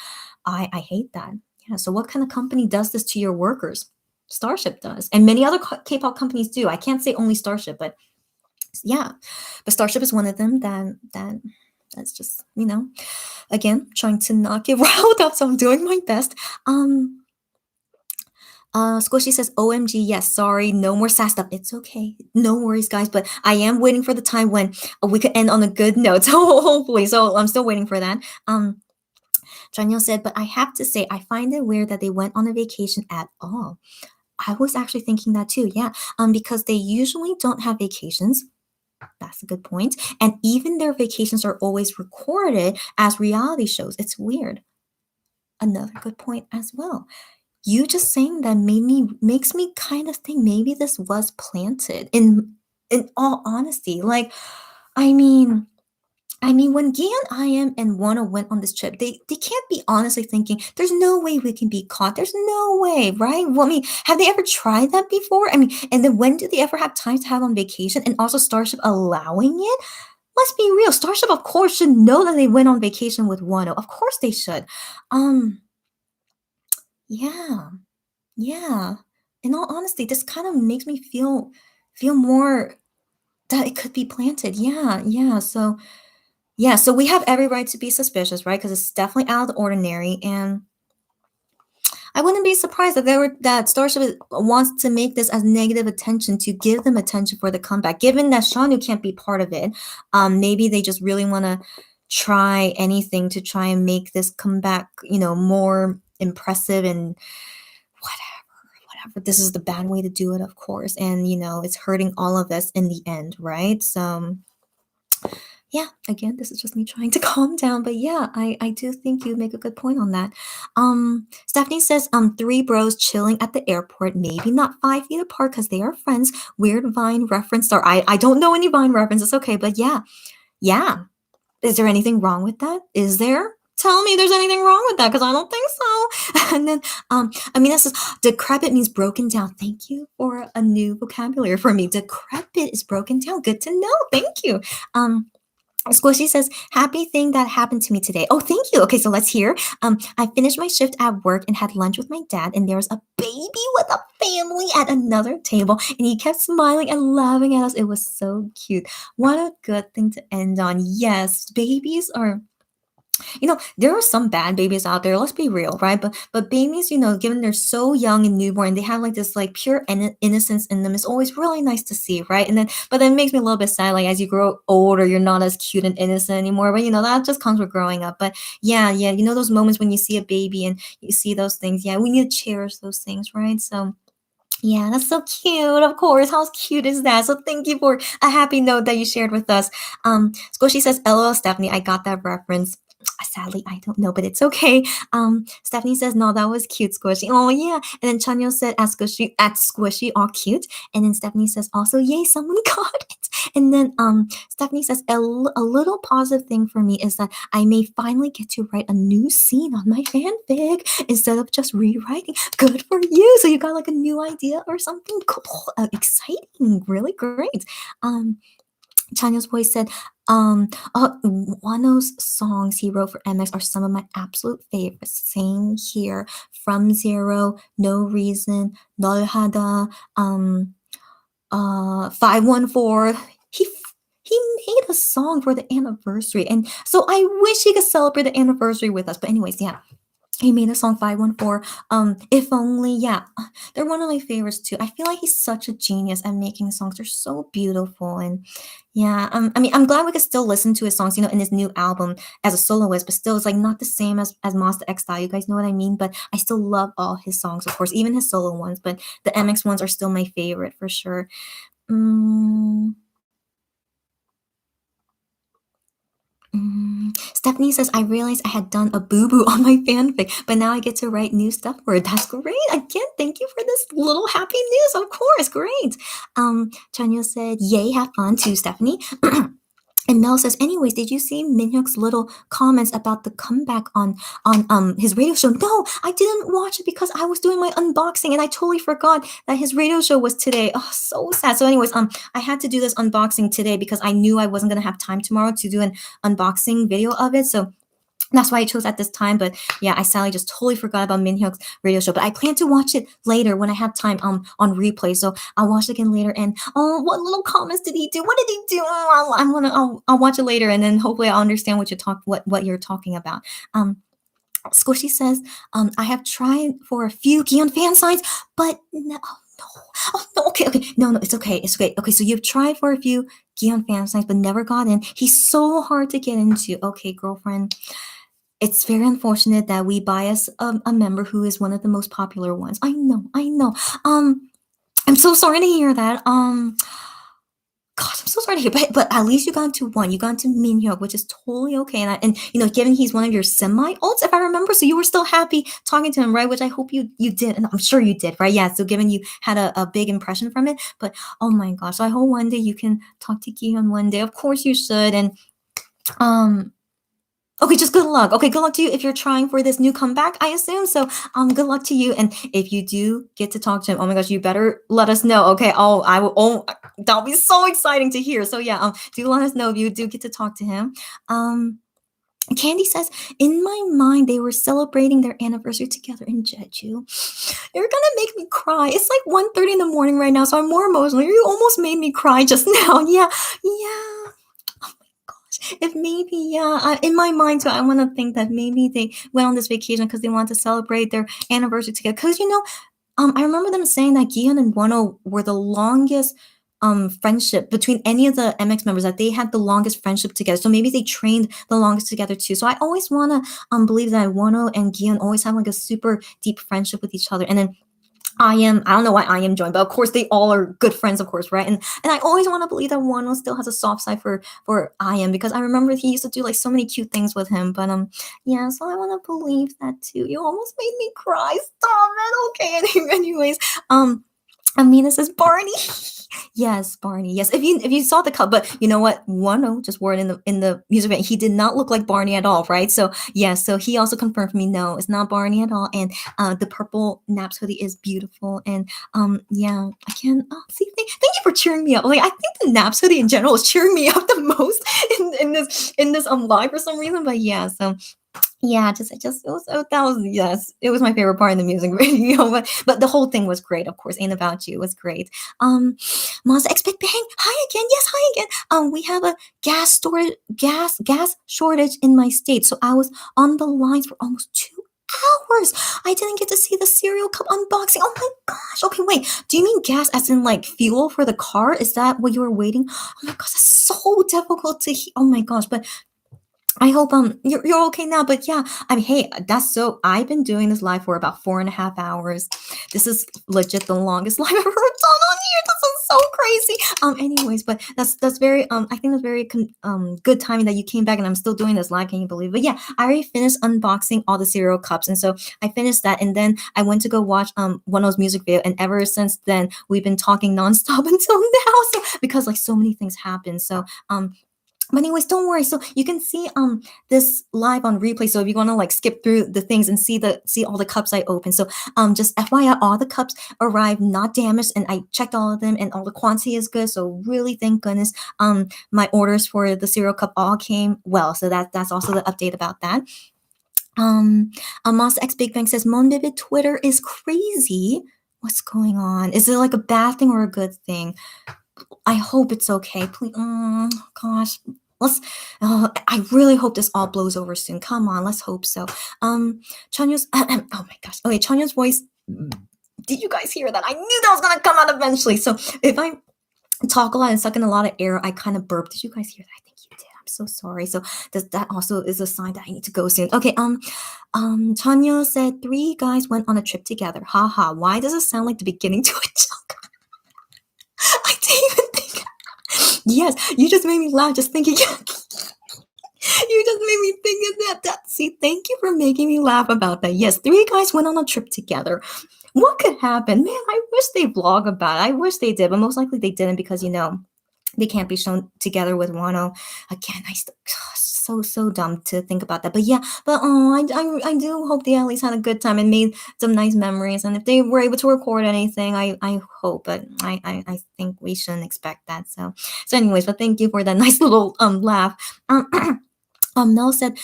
I hate that. Yeah, so what kind of company does this to your workers? Starship does, and many other K-pop companies do. I can't say only Starship, but yeah, but Starship is one of them. That's just again trying to not get riled up. So I'm doing my best. Squishy says, OMG, yes, sorry, no more sad stuff. It's okay. No worries, guys. But I am waiting for the time when we could end on a good note. So hopefully. So I'm still waiting for that. Chanyeol said, but I have to say, I find it weird that they went on a vacation at all. I was actually thinking that too, yeah. Because they usually don't have vacations. That's a good point. And even their vacations are always recorded as reality shows. It's weird. Another good point as well. You just saying that makes me kind of think maybe this was planted in all honesty. Like, I mean, when Gian, I.M, and Wanna went on this trip, they can't be honestly thinking, there's no way we can be caught. There's no way, right? Well, I mean, have they ever tried that before? I mean, and then when do they ever have time to have on vacation? And also Starship allowing it? Let's be real. Starship, of course, should know that they went on vacation with Wano. Of course they should. Yeah. Yeah. In all honesty, this kind of makes me feel more that it could be planted. Yeah, yeah. So yeah, so we have every right to be suspicious, right? Because it's definitely out of the ordinary, and I wouldn't be surprised that Starship wants to make this as negative attention to give them attention for the comeback. Given that Shanu can't be part of it, maybe they just really want to try anything to try and make this comeback, more impressive and whatever. This is the bad way to do it, of course, and it's hurting all of us in the end, right? So yeah, again, this is just me trying to calm down, but yeah, I do think you make a good point on that. Stephanie says, three bros chilling at the airport, maybe not 5 feet apart because they are friends. Weird Vine reference, or I don't know any Vine references, okay, but yeah. Is there anything wrong with that? Is there? Tell me there's anything wrong with that, because I don't think so. And then Amina says, decrepit means broken down. Thank you for a new vocabulary for me. Decrepit is broken down. Good to know. Thank you. Squishy says, happy thing that happened to me today. Oh, thank you. Okay, so let's hear. I finished my shift at work and had lunch with my dad, and there was a baby with a family at another table, and he kept smiling and laughing at us. It was so cute. What a good thing to end on. Yes, babies are, there are some bad babies out there. Let's be real, right? But babies, given they're so young and newborn, they have like this like pure innocence in them. It's always really nice to see, right? But then it makes me a little bit sad. Like as you grow older, you're not as cute and innocent anymore. But that just comes with growing up. But yeah, those moments when you see a baby and you see those things. Yeah, we need to cherish those things, right? So. Yeah, that's so cute. Of course, how cute is that? So thank you for a happy note that you shared with us. Squishy says, "LOL, Stephanie, I got that reference." Sadly, I don't know, but it's okay. Stephanie says, no, that was cute, Squishy. Oh, yeah. And then Chanyo said, at Squishy, all cute. And then Stephanie says, also, yay, someone got it. And then Stephanie says, a little positive thing for me is that I may finally get to write a new scene on my fanfic instead of just rewriting. Good for you. So you got like a new idea or something cool, exciting, really great. Chanya's voice said, Wano's songs he wrote for MX are some of my absolute favorites. Same here. From Zero, No Reason, Nolhada, 514. He made a song for the anniversary, and so I wish he could celebrate the anniversary with us. But anyways, yeah. He made a song 514. If only, yeah. They're one of my favorites too. I feel like he's such a genius at making songs. They're so beautiful. And yeah, I'm glad we could still listen to his songs, in his new album as a soloist, but still it's like not the same as Monster X Style. You guys know what I mean? But I still love all his songs, of course, even his solo ones. But the MX ones are still my favorite for sure. Stephanie says, I realized I had done a boo-boo on my fanfic, but now I get to write new stuff for it. That's great. Again, thank you for this little happy news. Of course, great. Chanyo said, yay, have fun too, Stephanie. And Mel says, anyways, did you see Minhyuk's little comments about the comeback on his radio show? No, I didn't watch it because I was doing my unboxing and I totally forgot that his radio show was today. Oh, so sad. So anyways, I had to do this unboxing today because I knew I wasn't going to have time tomorrow to do an unboxing video of it. So that's why I chose at this time. But yeah, I sadly just totally forgot about Minhyuk's radio show. But I plan to watch it later when I have time on replay. So I'll watch it again later. And what little comments did he do? What did he do? I'll watch it later, and then hopefully I'll understand what you're talking about. Squishy says, I have tried for a few Gion fan sites, but no, no. Oh, no, okay, okay. No, it's okay. It's okay. Okay, so you've tried for a few Gion fan sites, but never got in. He's so hard to get into. Okay, girlfriend. It's very unfortunate that we bias a member who is one of the most popular ones. I know, I know. I'm so sorry to hear that. Gosh, I'm so sorry to hear, but at least you got into one. You got into Minhyuk, which is totally okay. And you know, given he's one of your semi-ults, if I remember, so you were still happy talking to him, right? Which I hope you did, and I'm sure you did, right? Yeah. So given you had a big impression from it, but oh my gosh, so I hope one day you can talk to Gion one day. Of course you should, and um. Okay, just good luck. Okay, good luck to you if you're trying for this new comeback, I assume. So, good luck to you. And if you do get to talk to him, oh my gosh, you better let us know. Okay. Oh, I will. Oh, that'll be so exciting to hear. So yeah, do let us know if you do get to talk to him. Candy says, in my mind, they were celebrating their anniversary together in Jeju. You're gonna make me cry. It's like 1:30 in the morning right now, so I'm more emotional. You almost made me cry just now. Yeah, yeah. If maybe, yeah, in my mind, so I want to think that maybe they went on this vacation because they want to celebrate their anniversary together. Because you know, I remember them saying that Gion and Wano were the longest friendship between any of the MX members, that they had the longest friendship together. So maybe they trained the longest together too. So I always want to believe that Wano and Gion always have like a super deep friendship with each other. And then I don't know why I am joined, but of course they all are good friends, of course, right? And I always want to believe that Wano still has a soft side for I am, because I remember he used to do like so many cute things with him. But yeah, so I want to believe that too. You almost made me cry. Stop it. Okay. Anyways, Amina says Barney. Yes, Barney. Yes, if you saw the cut, but you know what? Wano just wore it in the music video. He did not look like Barney at all, right? So yeah, so he also confirmed for me, no, it's not Barney at all. And the purple Naps hoodie is beautiful. And yeah, I can see. Thank you for cheering me up. Like I think the Naps hoodie in general is cheering me up the most in this live for some reason. But yeah, so yeah, it was that was yes, it was my favorite part in the music video. But the whole thing was great, of course. Ain't About You was great. Monster X Big Bang, hi again, yes, hi again. We have a gas shortage in my state, so I was on the lines for almost 2 hours. I didn't get to see the cereal cup unboxing. Oh my gosh. Okay, wait. Do you mean gas as in like fuel for the car? Is that what you were waiting? Oh my gosh, that's so difficult to hear. Oh my gosh, but I hope you're okay now. But yeah, I mean, hey, that's so. I've been doing this live for about 4.5 hours. This is legit the longest live I've ever done on here. This is so crazy. Anyways, but that's very I think that's very good timing that you came back and I'm still doing this live. Can you believe it? But yeah, I already finished unboxing all the cereal cups, and so I finished that, and then I went to go watch one of those music video, and ever since then we've been talking nonstop until now. So because like so many things happen, so but anyways, don't worry. So you can see this live on replay. So if you want to like skip through the things and see all the cups I opened. So just FYI, all the cups arrived not damaged, and I checked all of them, and all the quantity is good. So really, thank goodness. My orders for the cereal cup all came well. So that's also the update about that. Monster X Big Bang says Monbebe Twitter is crazy. What's going on? Is it like a bad thing or a good thing? I hope it's okay. Please, gosh, let's. I really hope this all blows over soon. Come on, let's hope so. Chanya's. Oh my gosh. Okay, Chanya's voice. Did you guys hear that? I knew that was gonna come out eventually. So if I talk a lot and suck in a lot of air, I kind of burp. Did you guys hear that? I think you did. I'm so sorry. So that also is a sign that I need to go soon. Okay. Chanya said 3 guys went on a trip together. Haha. Why does it sound like the beginning to a joke? I didn't even think. Yes, you just made me laugh just thinking. You just made me think of that. See, thank you for making me laugh about that. Yes, 3 guys went on a trip together. What could happen? Man, I wish they vlog about it. I wish they did, but most likely they didn't because, they can't be shown together with Wano. Again, so dumb to think about that. But yeah, I do hope they at least had a good time and made some nice memories. And if they were able to record anything, I hope. But I think we shouldn't expect that. So anyways, but thank you for that nice little laugh. Mel said,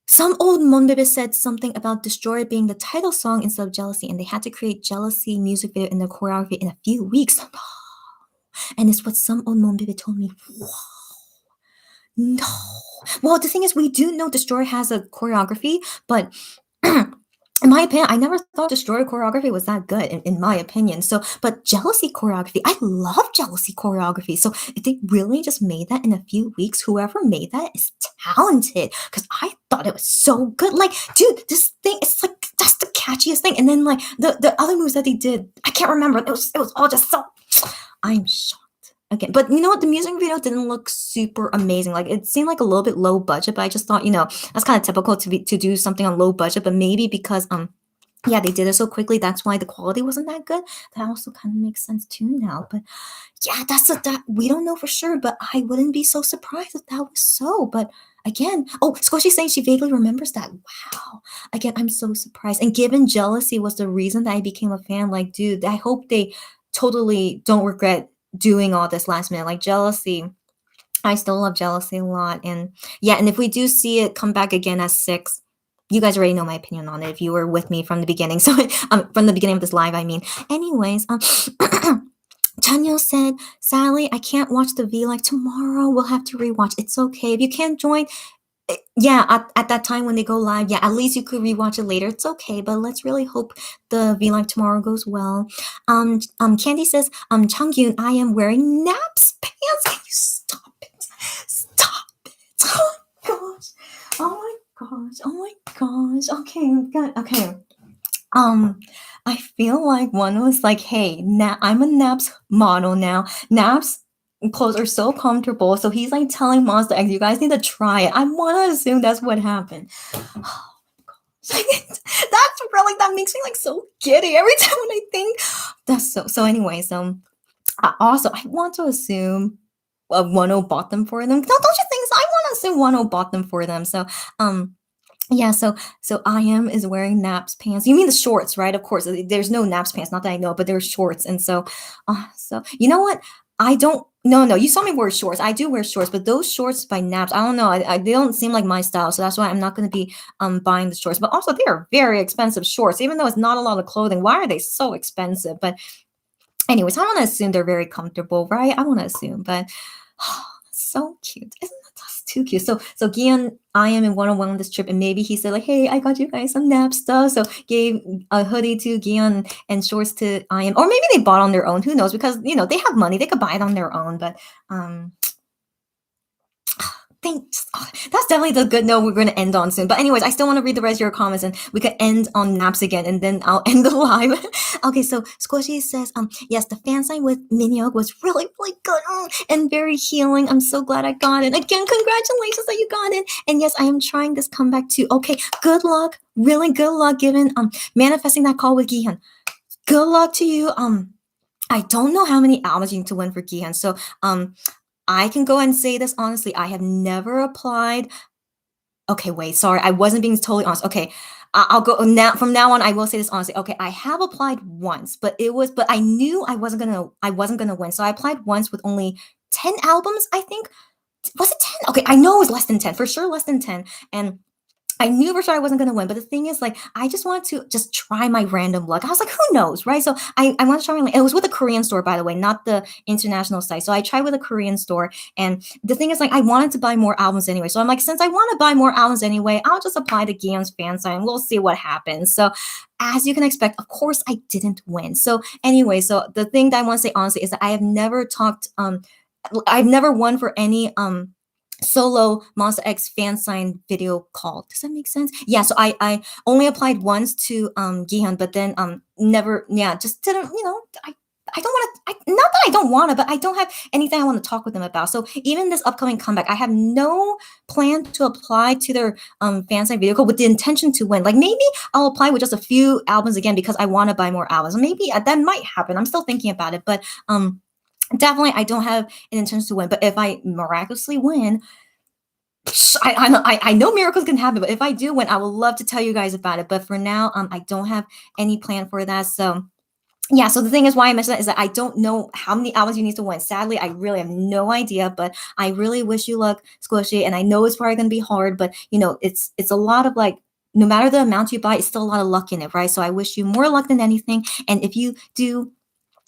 some old Monbebe said something about Destroyer being the title song instead of Jealousy, and they had to create Jealousy music video in the choreography in a few weeks. And it's what some old Monbebe told me. Wow. No. Well, the thing is, we do know Destroy has a choreography, but in my opinion, I never thought Destroy choreography was that good, in my opinion. So, but Jealousy choreography, I love Jealousy choreography. So, if they really just made that in a few weeks, whoever made that is talented. Because I thought it was so good. Like, dude, this thing, it's like that's the catchiest thing. And then like the other moves that they did, I can't remember. It was all just so. I'm shocked. Again, but you know what? The music video didn't look super amazing. Like it seemed like a little bit low budget, but I just thought, that's kind of typical to do something on low budget. But maybe because yeah, they did it so quickly. That's why the quality wasn't that good. That also kind of makes sense too now. But yeah, that we don't know for sure. But I wouldn't be so surprised if that was so. But again, oh, Squishy's saying she vaguely remembers that. Wow. Again, I'm so surprised. And given Jealousy was the reason that I became a fan, like, dude, I hope they totally don't regret doing all this last minute. Like Jealousy, I still love Jealousy a lot. And yeah, and if we do see it come back again as 6, you guys already know my opinion on it if you were with me from the beginning. So from the beginning of this live, I mean. Anyways, Chanyo said, sadly, I can't watch the V like tomorrow. We'll have to rewatch. It's okay. If you can't join, yeah, at that time when they go live, yeah, at least you could rewatch it later. It's okay, but let's really hope the V Live tomorrow goes well. Candy says, Changyun, I am wearing naps pants. Can you stop it? Stop it. Oh my gosh. Oh my gosh. Oh my gosh. Okay, good. Okay. I feel like one was like, hey, I'm a Naps model now. Naps clothes are so comfortable. So he's like telling Monster X, you guys need to try it. I want to assume that's what happened. That's really, that makes me like so giddy every time when I think. That's so anyway, so also I want to assume Wano bought them for them. Don't you think so? I want to assume Wano bought them for them. So yeah, so I am is wearing Naps pants. You mean the shorts, right? Of course, there's no Naps pants, not that I know, but there's shorts. And so you know what? I don't. No, you saw me wear shorts. I do wear shorts, but those shorts by Naps, I don't know. They don't seem like my style, so that's why I'm not going to be buying the shorts. But also, they are very expensive shorts, even though it's not a lot of clothing. Why are they so expensive? But anyways, I want to assume they're very comfortable, right? I want to assume, but so cute. Isn't that just too cute? So Gian, I am in one-on-one on this trip, and maybe he said like, hey, I got you guys some nap stuff. So gave a hoodie to Gian and shorts to I am, or maybe they bought on their own. Who knows? Because they have money, they could buy it on their own. But thanks. Oh, that's definitely the good note we're going to end on soon. But anyways, I still want to read the rest of your comments, and we could end on naps again, and then I'll end the live. Okay, so Squishy says, yes, the fan sign with Minyog was really, really good and very healing. I'm so glad I got it. Again, congratulations that you got it. And yes, I am trying this comeback too. Okay, good luck. Really good luck given manifesting that call with Gihan. Good luck to you. I don't know how many albums you need to win for Gihan. So I can go and say this honestly. I have never applied. Okay, wait, sorry. I wasn't being totally honest. Okay, I'll go now. From now on, I will say this honestly. Okay, I have applied once, but I knew I wasn't gonna win. So I applied once with only 10 albums, I think. Was it 10? Okay, I know it was less than 10, for sure less than 10. And I knew for sure I wasn't going to win, but the thing is, like, I just wanted to just try my random luck. I was like, who knows, right? So I wanted to try my, it was with a Korean store, by the way, not the international site. So I tried with a Korean store, and the thing is, like, I wanted to buy more albums anyway. So I'm like, since I want to buy more albums anyway, I'll just apply to Gian's fan sign. We'll see what happens. So as you can expect, of course, I didn't win. So anyway, so the thing that I want to say honestly is that I have never I've never won for any solo Monster X fan sign video call. Does that make sense? Yeah, so I only applied once to Gihan, but then never, yeah, just didn't, I don't want to, not that I don't want to, but I don't have anything I want to talk with them about. So even this upcoming comeback, I have no plan to apply to their fan sign video call with the intention to win. Like maybe I'll apply with just a few albums again because I want to buy more albums. Maybe that might happen. I'm still thinking about it, but definitely, I don't have an intention to win. But if I miraculously win, I know miracles can happen. But if I do win, I would love to tell you guys about it. But for now, I don't have any plan for that. So yeah. So the thing is, why I mentioned that is that I don't know how many albums you need to win. Sadly, I really have no idea. But I really wish you luck, Squishy. And I know it's probably going to be hard. But it's a lot of like. No matter the amount you buy, it's still a lot of luck in it, right? So I wish you more luck than anything. And if you do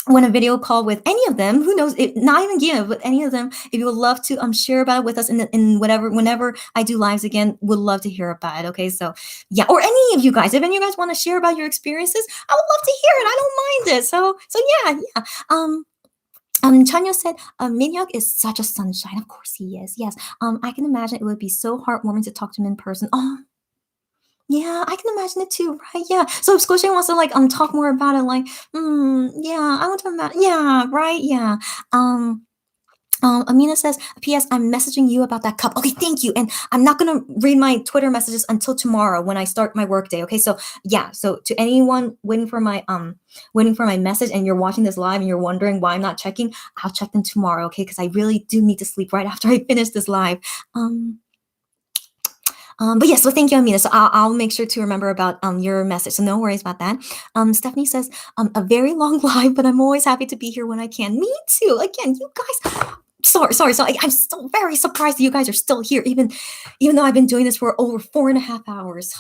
when a video call with any of them, who knows, not even Gia, but any of them, if you would love to share about it with us in whatever, whenever I do lives again, would love to hear about it. Okay, so yeah, or any of you guys, if any of you guys want to share about your experiences, I would love to hear it. I don't mind it. So yeah. Chanya said, Minhyuk is such a sunshine. Of course he is. Yes. I can imagine it would be so heartwarming to talk to him in person. Oh, yeah, I can imagine it too, right? Yeah. So if Squishy wants to like talk more about it, like, yeah, I want to imagine. Yeah, right. Yeah. Um, Amina says, P.S. I'm messaging you about that cup. Okay, thank you. And I'm not gonna read my Twitter messages until tomorrow when I start my workday. Okay, so yeah. So to anyone waiting for my message, and you're watching this live and you're wondering why I'm not checking, I'll check them tomorrow. Okay, because I really do need to sleep right after I finish this live. But yeah, so thank you, Amina. So I'll make sure to remember about your message. So no worries about that. Stephanie says, a very long live, but I'm always happy to be here when I can. Me too. Again, you guys. Sorry. So I'm still very surprised that you guys are still here, even though I've been doing this for over 4.5 hours.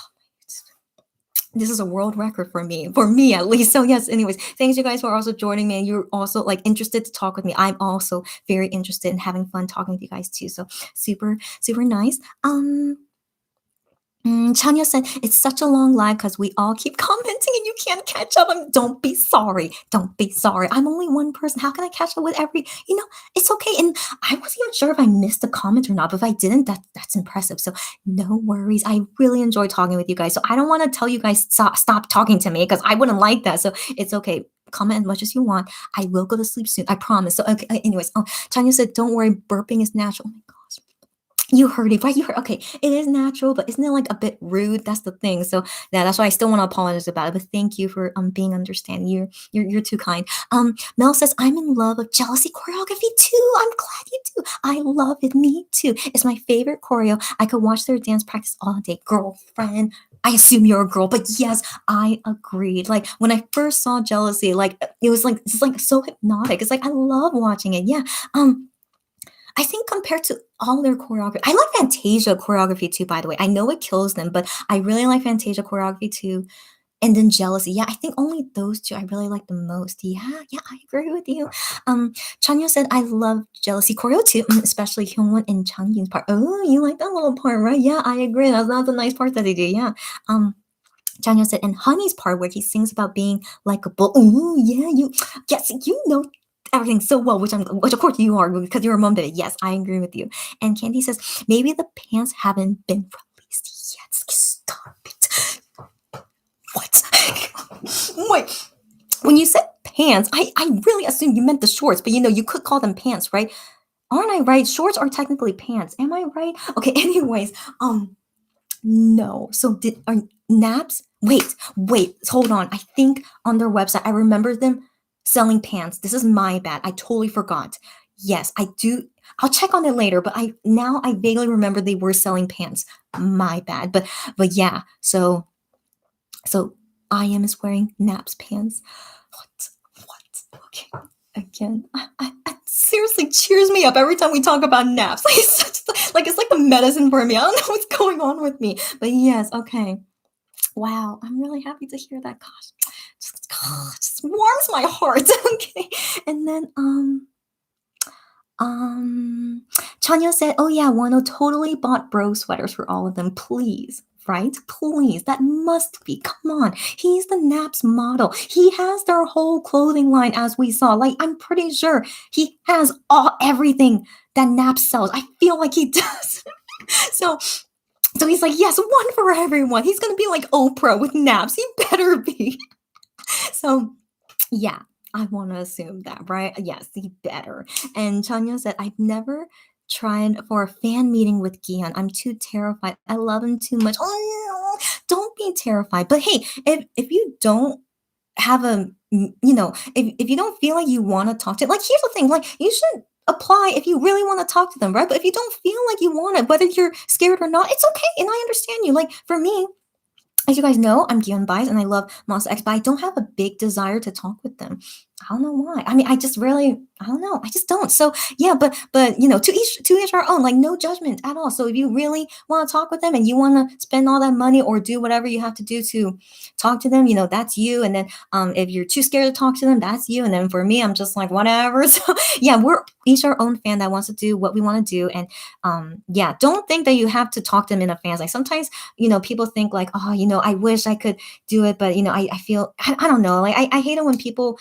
This is a world record for me at least. So yes, anyways, thanks you guys for also joining me, and you're also like interested to talk with me. I'm also very interested in having fun talking with you guys too. So super nice. Chanya said, it's such a long live because we all keep commenting and you can't catch up. Don't be sorry. Don't be sorry. I'm only one person. How can I catch up with every, it's okay. And I wasn't even sure if I missed a comment or not, but if I didn't, that's impressive. So no worries. I really enjoy talking with you guys. So I don't want to tell you guys stop talking to me because I wouldn't like that. So it's okay. Comment as much as you want. I will go to sleep soon. I promise. So okay. Anyways, Chanya said, don't worry. Burping is natural. Oh my gosh. You heard it, right? You heard. Okay, it is natural, but isn't it like a bit rude? That's the thing. So yeah, that's why I still want to apologize about it. But thank you for being understanding. You're too kind. Mel says I'm in love with jealousy choreography too. I'm glad you do. I love it. Me too. It's my favorite choreo. I could watch their dance practice all day. Girlfriend. I assume you're a girl, but yes, I agreed. Like when I first saw Jealousy, like it was like it's like so hypnotic. It's like I love watching it. Yeah. I think compared to all their choreography, I like Fantasia choreography too, by the way. I know it kills them, but I really like Fantasia choreography too. And then Jealousy. Yeah, I think only those two I really like the most. Yeah, I agree with you. Chanyo said, I love Jealousy choreo too, especially Hyungwon and Changyun's part. Oh, you like that little part, right? Yeah, I agree. That's the nice part that they do. Yeah. Chanyo said, and Honey's part where he sings about being like a bull. Oh, yeah, yes, you know everything so well, which of course you are because you're a mom baby. Yes, I agree with you. And Candy says maybe the pants haven't been released yet. Stop it. What? Wait. When you said pants, I really assumed you meant the shorts, but you could call them pants, right? Aren't I right? Shorts are technically pants. Am I right? Okay. Anyways, no. So are naps? Wait. Hold on. I think on their website, I remember them selling pants. This is my bad. I totally forgot. Yes, I do. I'll check on it later, but I vaguely remember they were selling pants. My bad. But yeah. So I.M is wearing Naps pants. What? Okay. Again, I seriously cheers me up every time we talk about naps. It's like a medicine for me. I don't know what's going on with me. But yes, okay. Wow, I'm really happy to hear that. Gosh, just warms my heart. Okay. And then Chanya said, oh yeah, Wano totally bought bro sweaters for all of them. Please. Right? Please. That must be. Come on. He's the Naps model. He has their whole clothing line as we saw. Like, I'm pretty sure he has everything that Naps sells. I feel like he does. So he's like, yes, one for everyone. He's going to be like Oprah with Naps. He better be. So, yeah, I want to assume that, right? Yes, he better. And Chanya said, I've never tried for a fan meeting with Gion. I'm too terrified. I love him too much. Oh, no, don't be terrified. But hey, if you don't have if you don't feel like you want to talk to, like, here's the thing, like, you should apply if you really want to talk to them, right? But if you don't feel like you want it, whether you're scared or not, it's okay. And I understand you. Like, for me, as you guys know, I'm Gion Bias and I love Monster X, but I don't have a big desire to talk with them. I don't know why. I mean, I just really, I don't know. I just don't. So yeah, but to each our own. Like no judgment at all. So if you really want to talk with them and you want to spend all that money or do whatever you have to do to talk to them, that's you. And then if you're too scared to talk to them, that's you. And then for me, I'm just like whatever. So yeah, we're each our own fan that wants to do what we want to do. And yeah, don't think that you have to talk to them in advance. Like sometimes people think like, oh, I wish I could do it, but I feel I don't know. Like I hate it when people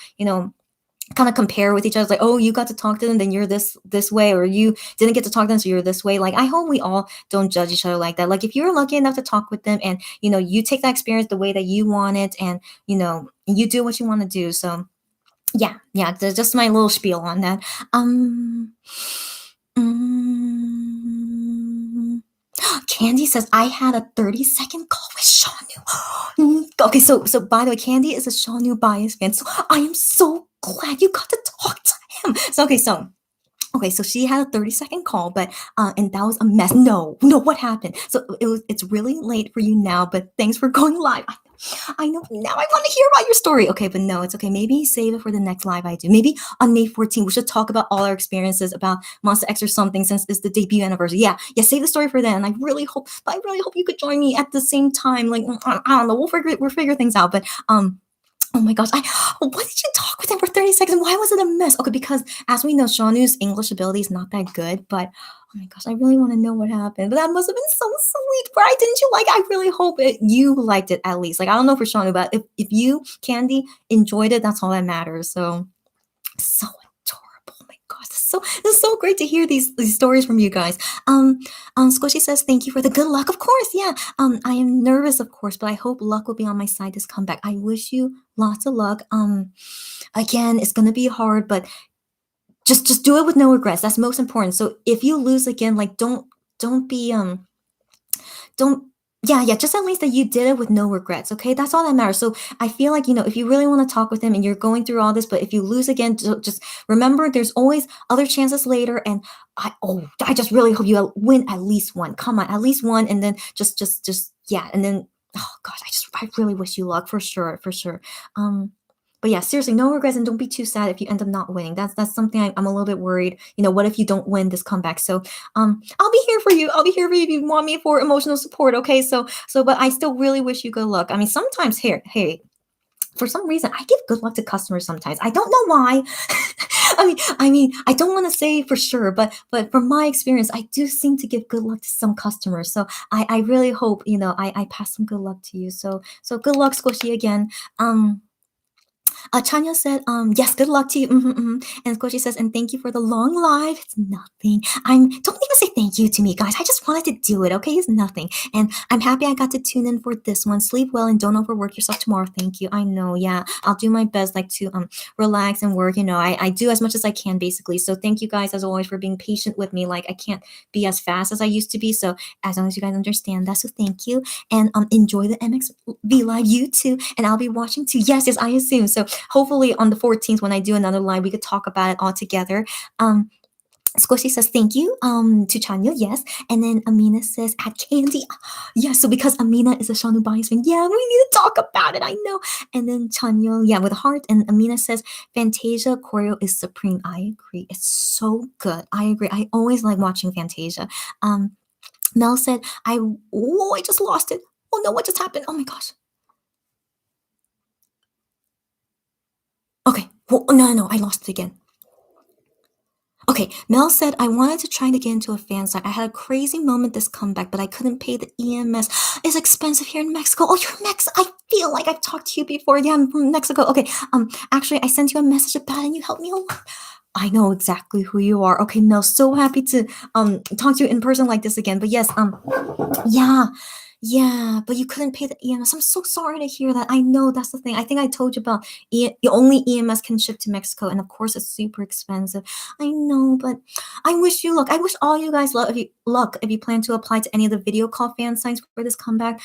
kind of compare with each other. It's like, oh, you got to talk to them, then you're this way, or you didn't get to talk to them, so you're this way. Like I hope we all don't judge each other like that. Like if you're lucky enough to talk with them, and you take that experience the way that you want it, and you do what you want to do. So yeah, that's just my little spiel on that. um mm, Candy says I had a 30-second call with Shanu. Okay, so by the way, Candy is a Shanu bias fan, so I am so glad you got to talk to him. So she had a 30-second call, but and that was a mess. No, what happened? So it's really late for you now, but thanks for going live. I know now I want to hear about your story. Okay, but no, it's okay. Maybe save it for the next live I do. Maybe on May 14th, we should talk about all our experiences about Monster X or something since it's the debut anniversary. Yeah, save the story for then. I really hope you could join me at the same time. Like I don't know, we'll figure things out. But oh my gosh, what did you talk with him for 30 seconds? Why was it a mess? Okay, because as we know, Shanu's English ability is not that good, but oh my gosh, I really want to know what happened. But that must have been so sweet, right? Didn't you like? I really hope you liked it at least. Like I don't know for Shanu, but if you, Candy, enjoyed it, that's all that matters. So adorable. Oh my gosh, this is so great to hear these stories from you guys. Squishy says thank you for the good luck. Of course, yeah. I am nervous, of course, but I hope luck will be on my side this comeback. I wish you lots of luck. Again, it's gonna be hard, but just do it with no regrets. That's most important. So if you lose again, like don't be don't yeah, just at least that you did it with no regrets. Okay, that's all that matters. So I feel like if you really want to talk with him and you're going through all this, but if you lose again, just remember there's always other chances later. And I just really hope you win at least one. Come on, at least one, and then just yeah, and then oh gosh, I really wish you luck for sure, for sure. But yeah, seriously, no regrets, and don't be too sad if you end up not winning. That's something I'm a little bit worried. What if you don't win this comeback? So I'll be here for you. I'll be here for you if you want me for emotional support. Okay, but I still really wish you good luck. I mean, sometimes here, hey, for some reason, I give good luck to customers sometimes. I don't know why. I mean, I don't want to say for sure, but from my experience, I do seem to give good luck to some customers. So I really hope I pass some good luck to you. So good luck, Squishy, again. Chanya said, yes, good luck to you. And Squishy says, and thank you for the long live. It's nothing. Don't even say thank you to me, guys. I just wanted to do it, okay? It's nothing. And I'm happy I got to tune in for this one. Sleep well and don't overwork yourself tomorrow. Thank you. I know, yeah. I'll do my best, like, to relax and work. I do as much as I can, basically. So thank you guys, as always, for being patient with me. Like, I can't be as fast as I used to be. So as long as you guys understand that, so thank you. And enjoy the MXV live, you too. And I'll be watching too. Yes, I assume. So hopefully on the 14th, when I do another live, we could talk about it all together. Squishy says thank you to Chanya, yes. And then Amina says add Candy. Yeah, so because Amina is a Shanu bias fan, yeah, we need to talk about it, I know. And then Chanya, yeah, with a heart. And Amina says Fantasia choreo is supreme. I agree. It's so good. I agree. I always like watching Fantasia. Mel said, I just lost it. Oh no, what just happened? Oh my gosh. Okay. Well, no, I lost it again. Okay, Mel said, I wanted to try to get into a fan site. I had a crazy moment this comeback, but I couldn't pay the EMS. It's expensive here in Mexico. Oh, you're Mexico. I feel like I've talked to you before. Yeah, I'm from Mexico. Okay, actually, I sent you a message about it and you helped me a lot. I know exactly who you are. Okay, Mel, so happy to talk to you in person like this again. But yes, yeah, but you couldn't pay the EMS. I'm so sorry to hear that. I know that's the thing. I think I told you about only EMS can ship to Mexico, and of course it's super expensive. I know, but I wish you luck. I wish all you guys luck if you plan to apply to any of the video call fan signs for this comeback.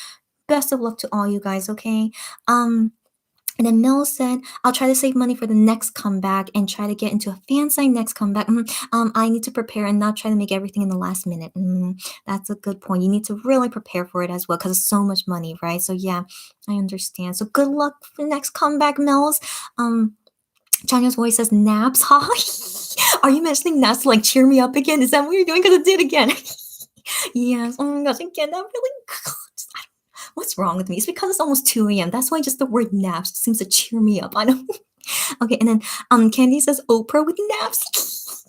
Best of luck to all you guys, okay? And then Mel said, I'll try to save money for the next comeback and try to get into a fan sign next comeback. I need to prepare and not try to make everything in the last minute. That's a good point. You need to really prepare for it as well because it's so much money, right? So yeah, I understand. So good luck for the next comeback, Mels. Chanya's voice says, naps, huh? Are you mentioning naps to like cheer me up again? Is that what you're doing? Because it did again. Yes. Oh my gosh, again, that really. What's wrong with me? It's because it's almost 2 a.m. That's why just the word naps seems to cheer me up. I don't. Okay, and then Candy says Oprah with naps.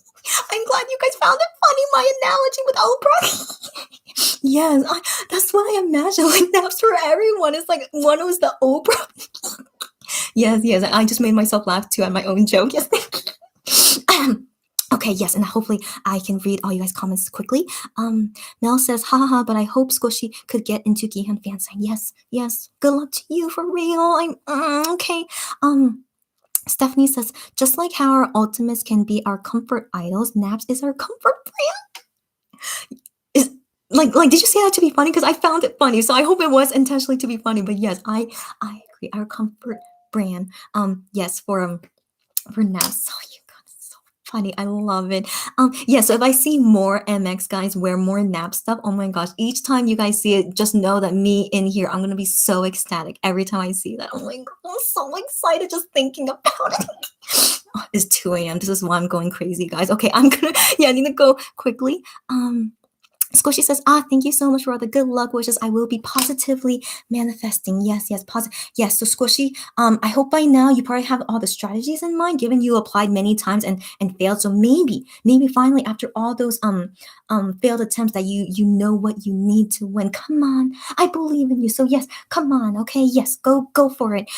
I'm glad you guys found it funny, my analogy with Oprah. Yes, that's what I imagine. Like naps for everyone. It's like one was the Oprah. Yes. I just made myself laugh too at my own joke. Yes. Okay, yes, and hopefully I can read all you guys' comments quickly. Mel says, haha, but I hope Squishy could get into Gihan fan sign. Yes. Good luck to you for real. Okay. Stephanie says, just like how our ultimates can be our comfort idols, Naps is our comfort brand. Is like did you say that to be funny? Because I found it funny, so I hope it was intentionally to be funny. But yes, I agree. Our comfort brand. Yes, for Naps. Oh, you got it so funny. I love it. Yeah. So if I see more MX guys wear more Nap stuff, oh my gosh! Each time you guys see it, just know that me in here, I'm gonna be so ecstatic every time I see that. Oh my god, I'm so excited just thinking about it. Oh, it's 2 a.m. This is why I'm going crazy, guys. Okay, I need to go quickly. Squishy says, thank you so much for all the good luck wishes. I will be positively manifesting. Yes, positive. Yes, so Squishy, I hope by now you probably have all the strategies in mind, given you applied many times and failed. So maybe finally after all those failed attempts that you know what you need to win. Come on, I believe in you. So yes, come on, okay, yes, go for it.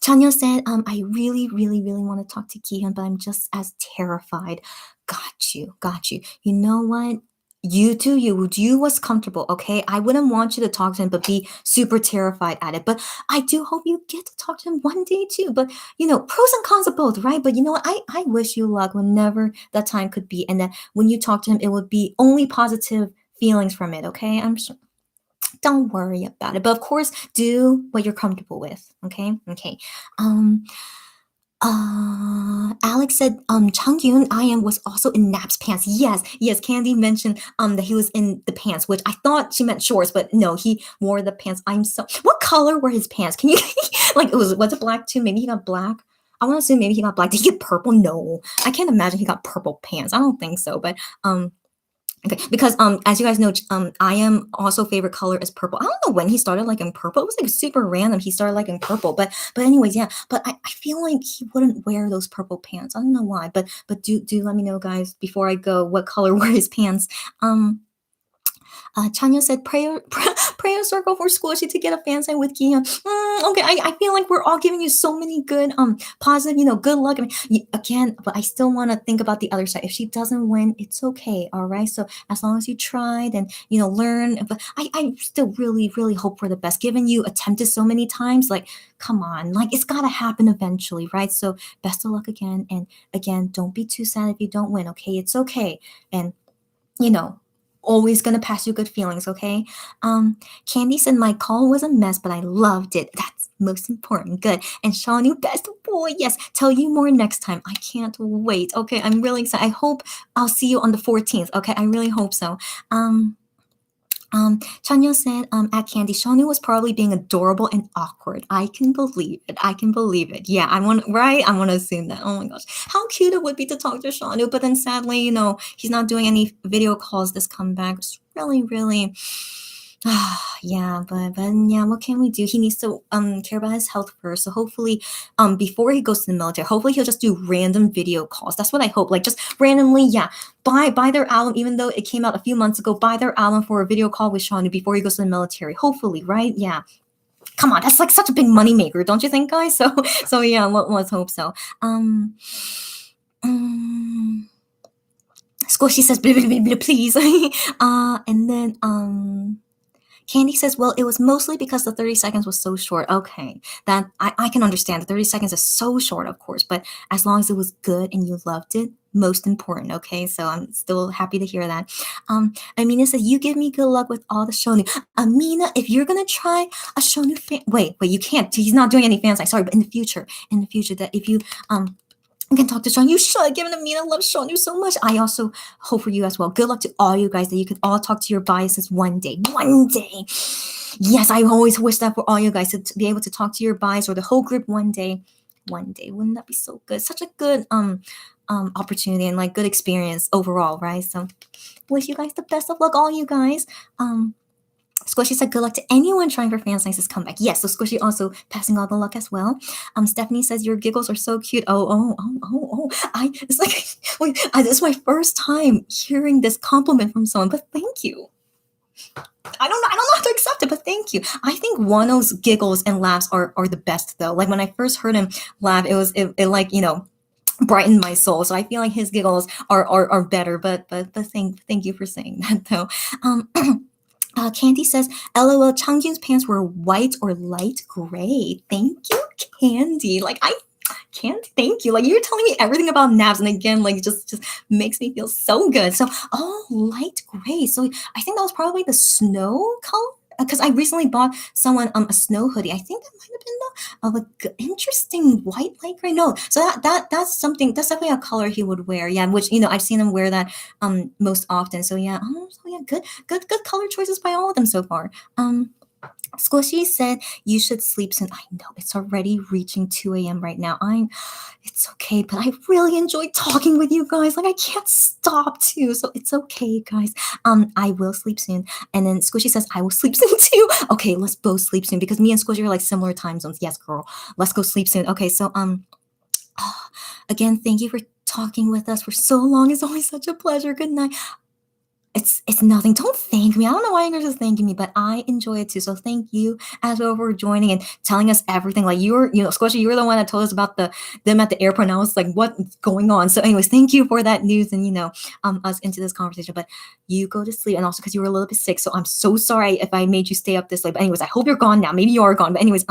Chanya said, I really want to talk to Gihan, but I'm just as terrified. Got you. You know what? You do you what's comfortable, okay? I wouldn't want you to talk to him, but be super terrified at it. But I do hope you get to talk to him one day too. But pros and cons of both, right? But you know what? I wish you luck whenever that time could be. And that when you talk to him, it would be only positive feelings from it, okay? I'm sure. Don't worry about it. But of course, do what you're comfortable with. Okay. Alex said, Changyun I.M was also in Nap's pants. Yes. Candy mentioned that he was in the pants, which I thought she meant shorts, but no, he wore the pants. What color were his pants? Can you was it black too? Maybe he got black. I want to assume maybe he got black. Did he get purple? No, I can't imagine he got purple pants. I don't think so. But okay, because as you guys know, I am also favorite color is purple. I don't know when he started liking purple. It was like super random. He started liking purple, but anyways, yeah. But I feel like he wouldn't wear those purple pants. I don't know why, but do let me know, guys, before I go, what color were his pants. Chanya said, prayer circle for Squishy to get a fan sign with Gihan. Okay, I feel like we're all giving you so many good, positive, good luck. I mean, again, but I still want to think about the other side. If she doesn't win, it's okay, all right? So as long as you tried and, learn, but I still really hope for the best. Given you attempted so many times, like, come on, like, it's got to happen eventually, right? So best of luck again. And again, don't be too sad if you don't win, okay? It's okay. And, always gonna pass you good feelings, okay? Candy said my call was a mess, but I loved it. That's most important. Good. And Sean, you best boy. Yes. Tell you more next time. I can't wait. Okay, I'm really excited. I hope I'll see you on the 14th. Okay, I really hope so. Chanya said, at Candy, Shanu was probably being adorable and awkward. I can believe it. Yeah, I want to assume that. Oh my gosh. How cute it would be to talk to Shanu, but then sadly, he's not doing any video calls this comeback. It's really, yeah, but yeah, what can we do? He needs to care about his health first. So hopefully, before he goes to the military, hopefully he'll just do random video calls. That's what I hope. Like just randomly, yeah. Buy their album, even though it came out a few months ago. Buy their album for a video call with Shanu before he goes to the military. Hopefully, right? Yeah. Come on, that's like such a big moneymaker, don't you think, guys? So yeah, let's hope so. Squishy says, blah, blah, blah, blah, please. And then Candy says, well, it was mostly because the 30 seconds was so short. Okay, that I can understand. The 30 seconds is so short, of course, but as long as it was good and you loved it, most important, okay? So I'm still happy to hear that. Amina says, you give me good luck with all the Shonu. Amina, if you're going to try a Shonu fan... Wait, you can't. He's not doing any fan sign. Sorry, but in the future, that if you... can talk to Sean. You should. Given Amina loves Sean you so much. I also hope for you as well. Good luck to all you guys that you can all talk to your biases one day. One day. Yes, I always wish that for all you guys to be able to talk to your bias or the whole group one day. one day. Wouldn't that be so good? Such a good opportunity and like good experience overall, right? So wish you guys the best of luck, all you guys. Squishy said, good luck to anyone trying for Fans Nice's comeback. Yes, so Squishy also passing all the luck as well. Stephanie says, your giggles are so cute. It's like, wait, this is my first time hearing this compliment from someone, but thank you. I don't know how to accept it, but thank you. I think Wano's giggles and laughs are the best though. Like when I first heard him laugh, it like, you know, brightened my soul. So I feel like his giggles are better, but thank you for saying that though. Candy says, LOL, Changyun's pants were white or light gray. Thank you, Candy. Like Candy, thank you. Like you're telling me everything about naps, and again, like just makes me feel so good. So, light gray. So I think that was probably the snow color. Because I recently bought someone a snow hoodie. I think that might have been like interesting white light gray. No, so that's something, that's definitely a color he would wear. Yeah, which, you know, I've seen him wear that most often. So yeah, good color choices by all of them so far. Squishy said you should sleep soon. I know it's already reaching 2 a.m. right now. It's okay, but I really enjoy talking with you guys. Like I can't stop to. So it's okay, guys. I will sleep soon. And then Squishy says I will sleep soon too. Okay, let's both sleep soon because me and Squishy are like similar time zones. Yes, girl. Let's go sleep soon. Okay, so again, thank you for talking with us for so long. It's always such a pleasure. Good night. It's nothing. Don't thank me. I don't know why you're just thanking me, but I enjoy it too. So thank you as well for joining and telling us everything. Like you know, Squishy, you were the one that told us about them at the airport. And I was like, what's going on? So, anyways, thank you for that news and us into this conversation. But you go to sleep, and also because you were a little bit sick. So I'm so sorry if I made you stay up this late. But anyways, I hope you're gone now. Maybe you are gone. But anyways,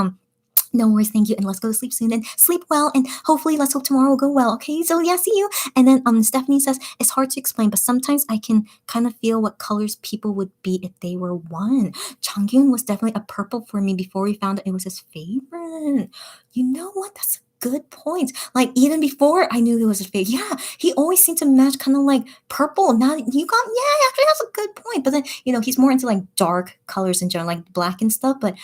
no worries, thank you, and let's go to sleep soon and sleep well, and hopefully let's hope tomorrow will go well, okay? So yeah, see you. And then Stephanie says, it's hard to explain, but sometimes I can kind of feel what colors people would be if they were one. Changyun was definitely a purple for me before we found out it was his favorite. You know what? That's a good point. Like even before I knew it was his favorite. Yeah, he always seemed to match kind of like purple. Now you got, yeah, actually that's a good point. But then, he's more into like dark colors in general, like black and stuff, but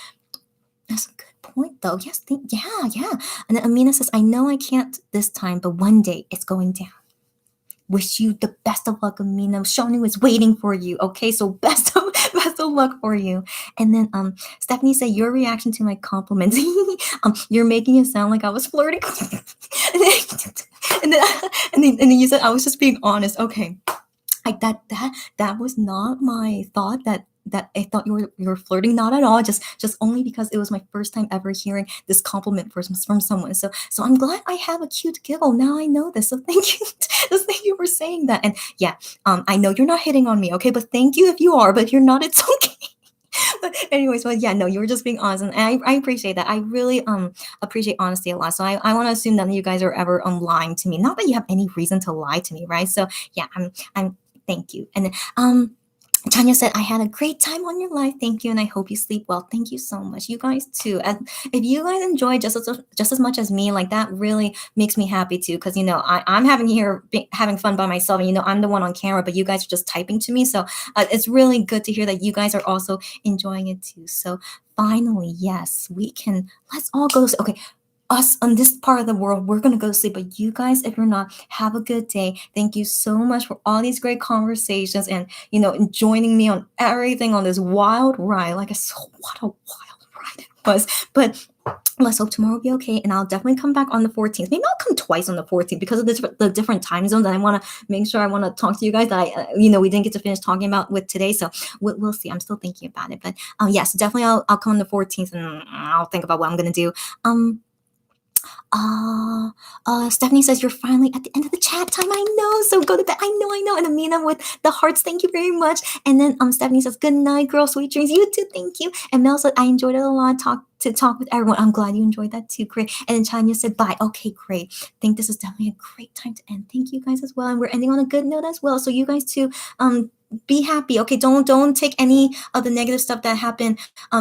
that's a good point though. Yes, yeah. And then Amina says, I know I can't this time, but one day it's going down. Wish you the best of luck, Amina. Shonu is waiting for you. Okay, so best of luck for you. And then Stephanie said, your reaction to my compliments. You're making it sound like I was flirting. and then you said I was just being honest. Okay. Like that was not my thought that I thought you were flirting, not at all, just only because it was my first time ever hearing this compliment from someone. So I'm glad I have a cute giggle. Now I know this. So thank you. Just thank you for saying that. And yeah, I know you're not hitting on me, okay? But thank you if you are, but if you're not, it's okay. But anyways, yeah, no, you were just being honest, and I appreciate that. I really appreciate honesty a lot. So I want to assume none of you guys are ever lying to me. Not that you have any reason to lie to me, right? So yeah, I'm thank you. And then Tanya said, I had a great time on your live. Thank you. And I hope you sleep well. Thank you so much. You guys too. And if you guys enjoy just as much as me, like that really makes me happy too. Cause I'm having fun by myself, and I'm the one on camera, but you guys are just typing to me. So it's really good to hear that you guys are also enjoying it too. So finally, yes, let's all go. Okay. Us on this part of the world, we're going to go to sleep. But you guys, if you're not, have a good day. Thank you so much for all these great conversations and, joining me on everything on this wild ride. Like, what a wild ride it was. But let's hope tomorrow will be okay. And I'll definitely come back on the 14th. Maybe I'll come twice on the 14th because of the different time zones. And I want to make sure I want to talk to you guys that we didn't get to finish talking about with today. So we'll see. I'm still thinking about it. But yes, definitely I'll come on the 14th and I'll think about what I'm going to do. Stephanie says you're finally at the end of the chat time. I know, so go to bed. I know. And Amina with the hearts, thank you very much. And then Stephanie says, good night, girl, sweet dreams. You too, thank you. And Mel said, I enjoyed it a lot. To talk with everyone. I'm glad you enjoyed that too. Great. And then Chanya said, bye. Okay, great. I think this is definitely a great time to end. Thank you guys as well. And we're ending on a good note as well. So you guys too, be happy. Okay, don't take any of the negative stuff that happened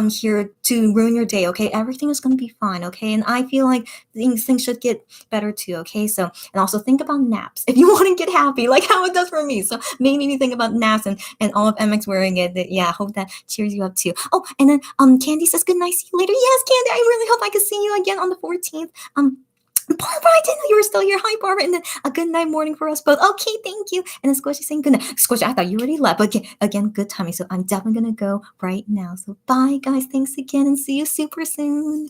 here to ruin your day. Okay, everything is going to be fine. Okay, and I feel like things should get better too. Okay, so and also think about naps if you want to get happy, like how it does for me. So made me think about naps and all of MX wearing it. Yeah, I hope that cheers you up too. Oh, and then Candy says good night. See you later. Yes, Candy. I really hope I can see you again on the 14th. Barbara, I didn't know you were still here. Hi, Barbara. And then a good night morning for us both. Okay, thank you. And then Squishy saying good night. Squishy, I thought you already left. But again, good timing. So I'm definitely going to go right now. So bye, guys. Thanks again and see you super soon.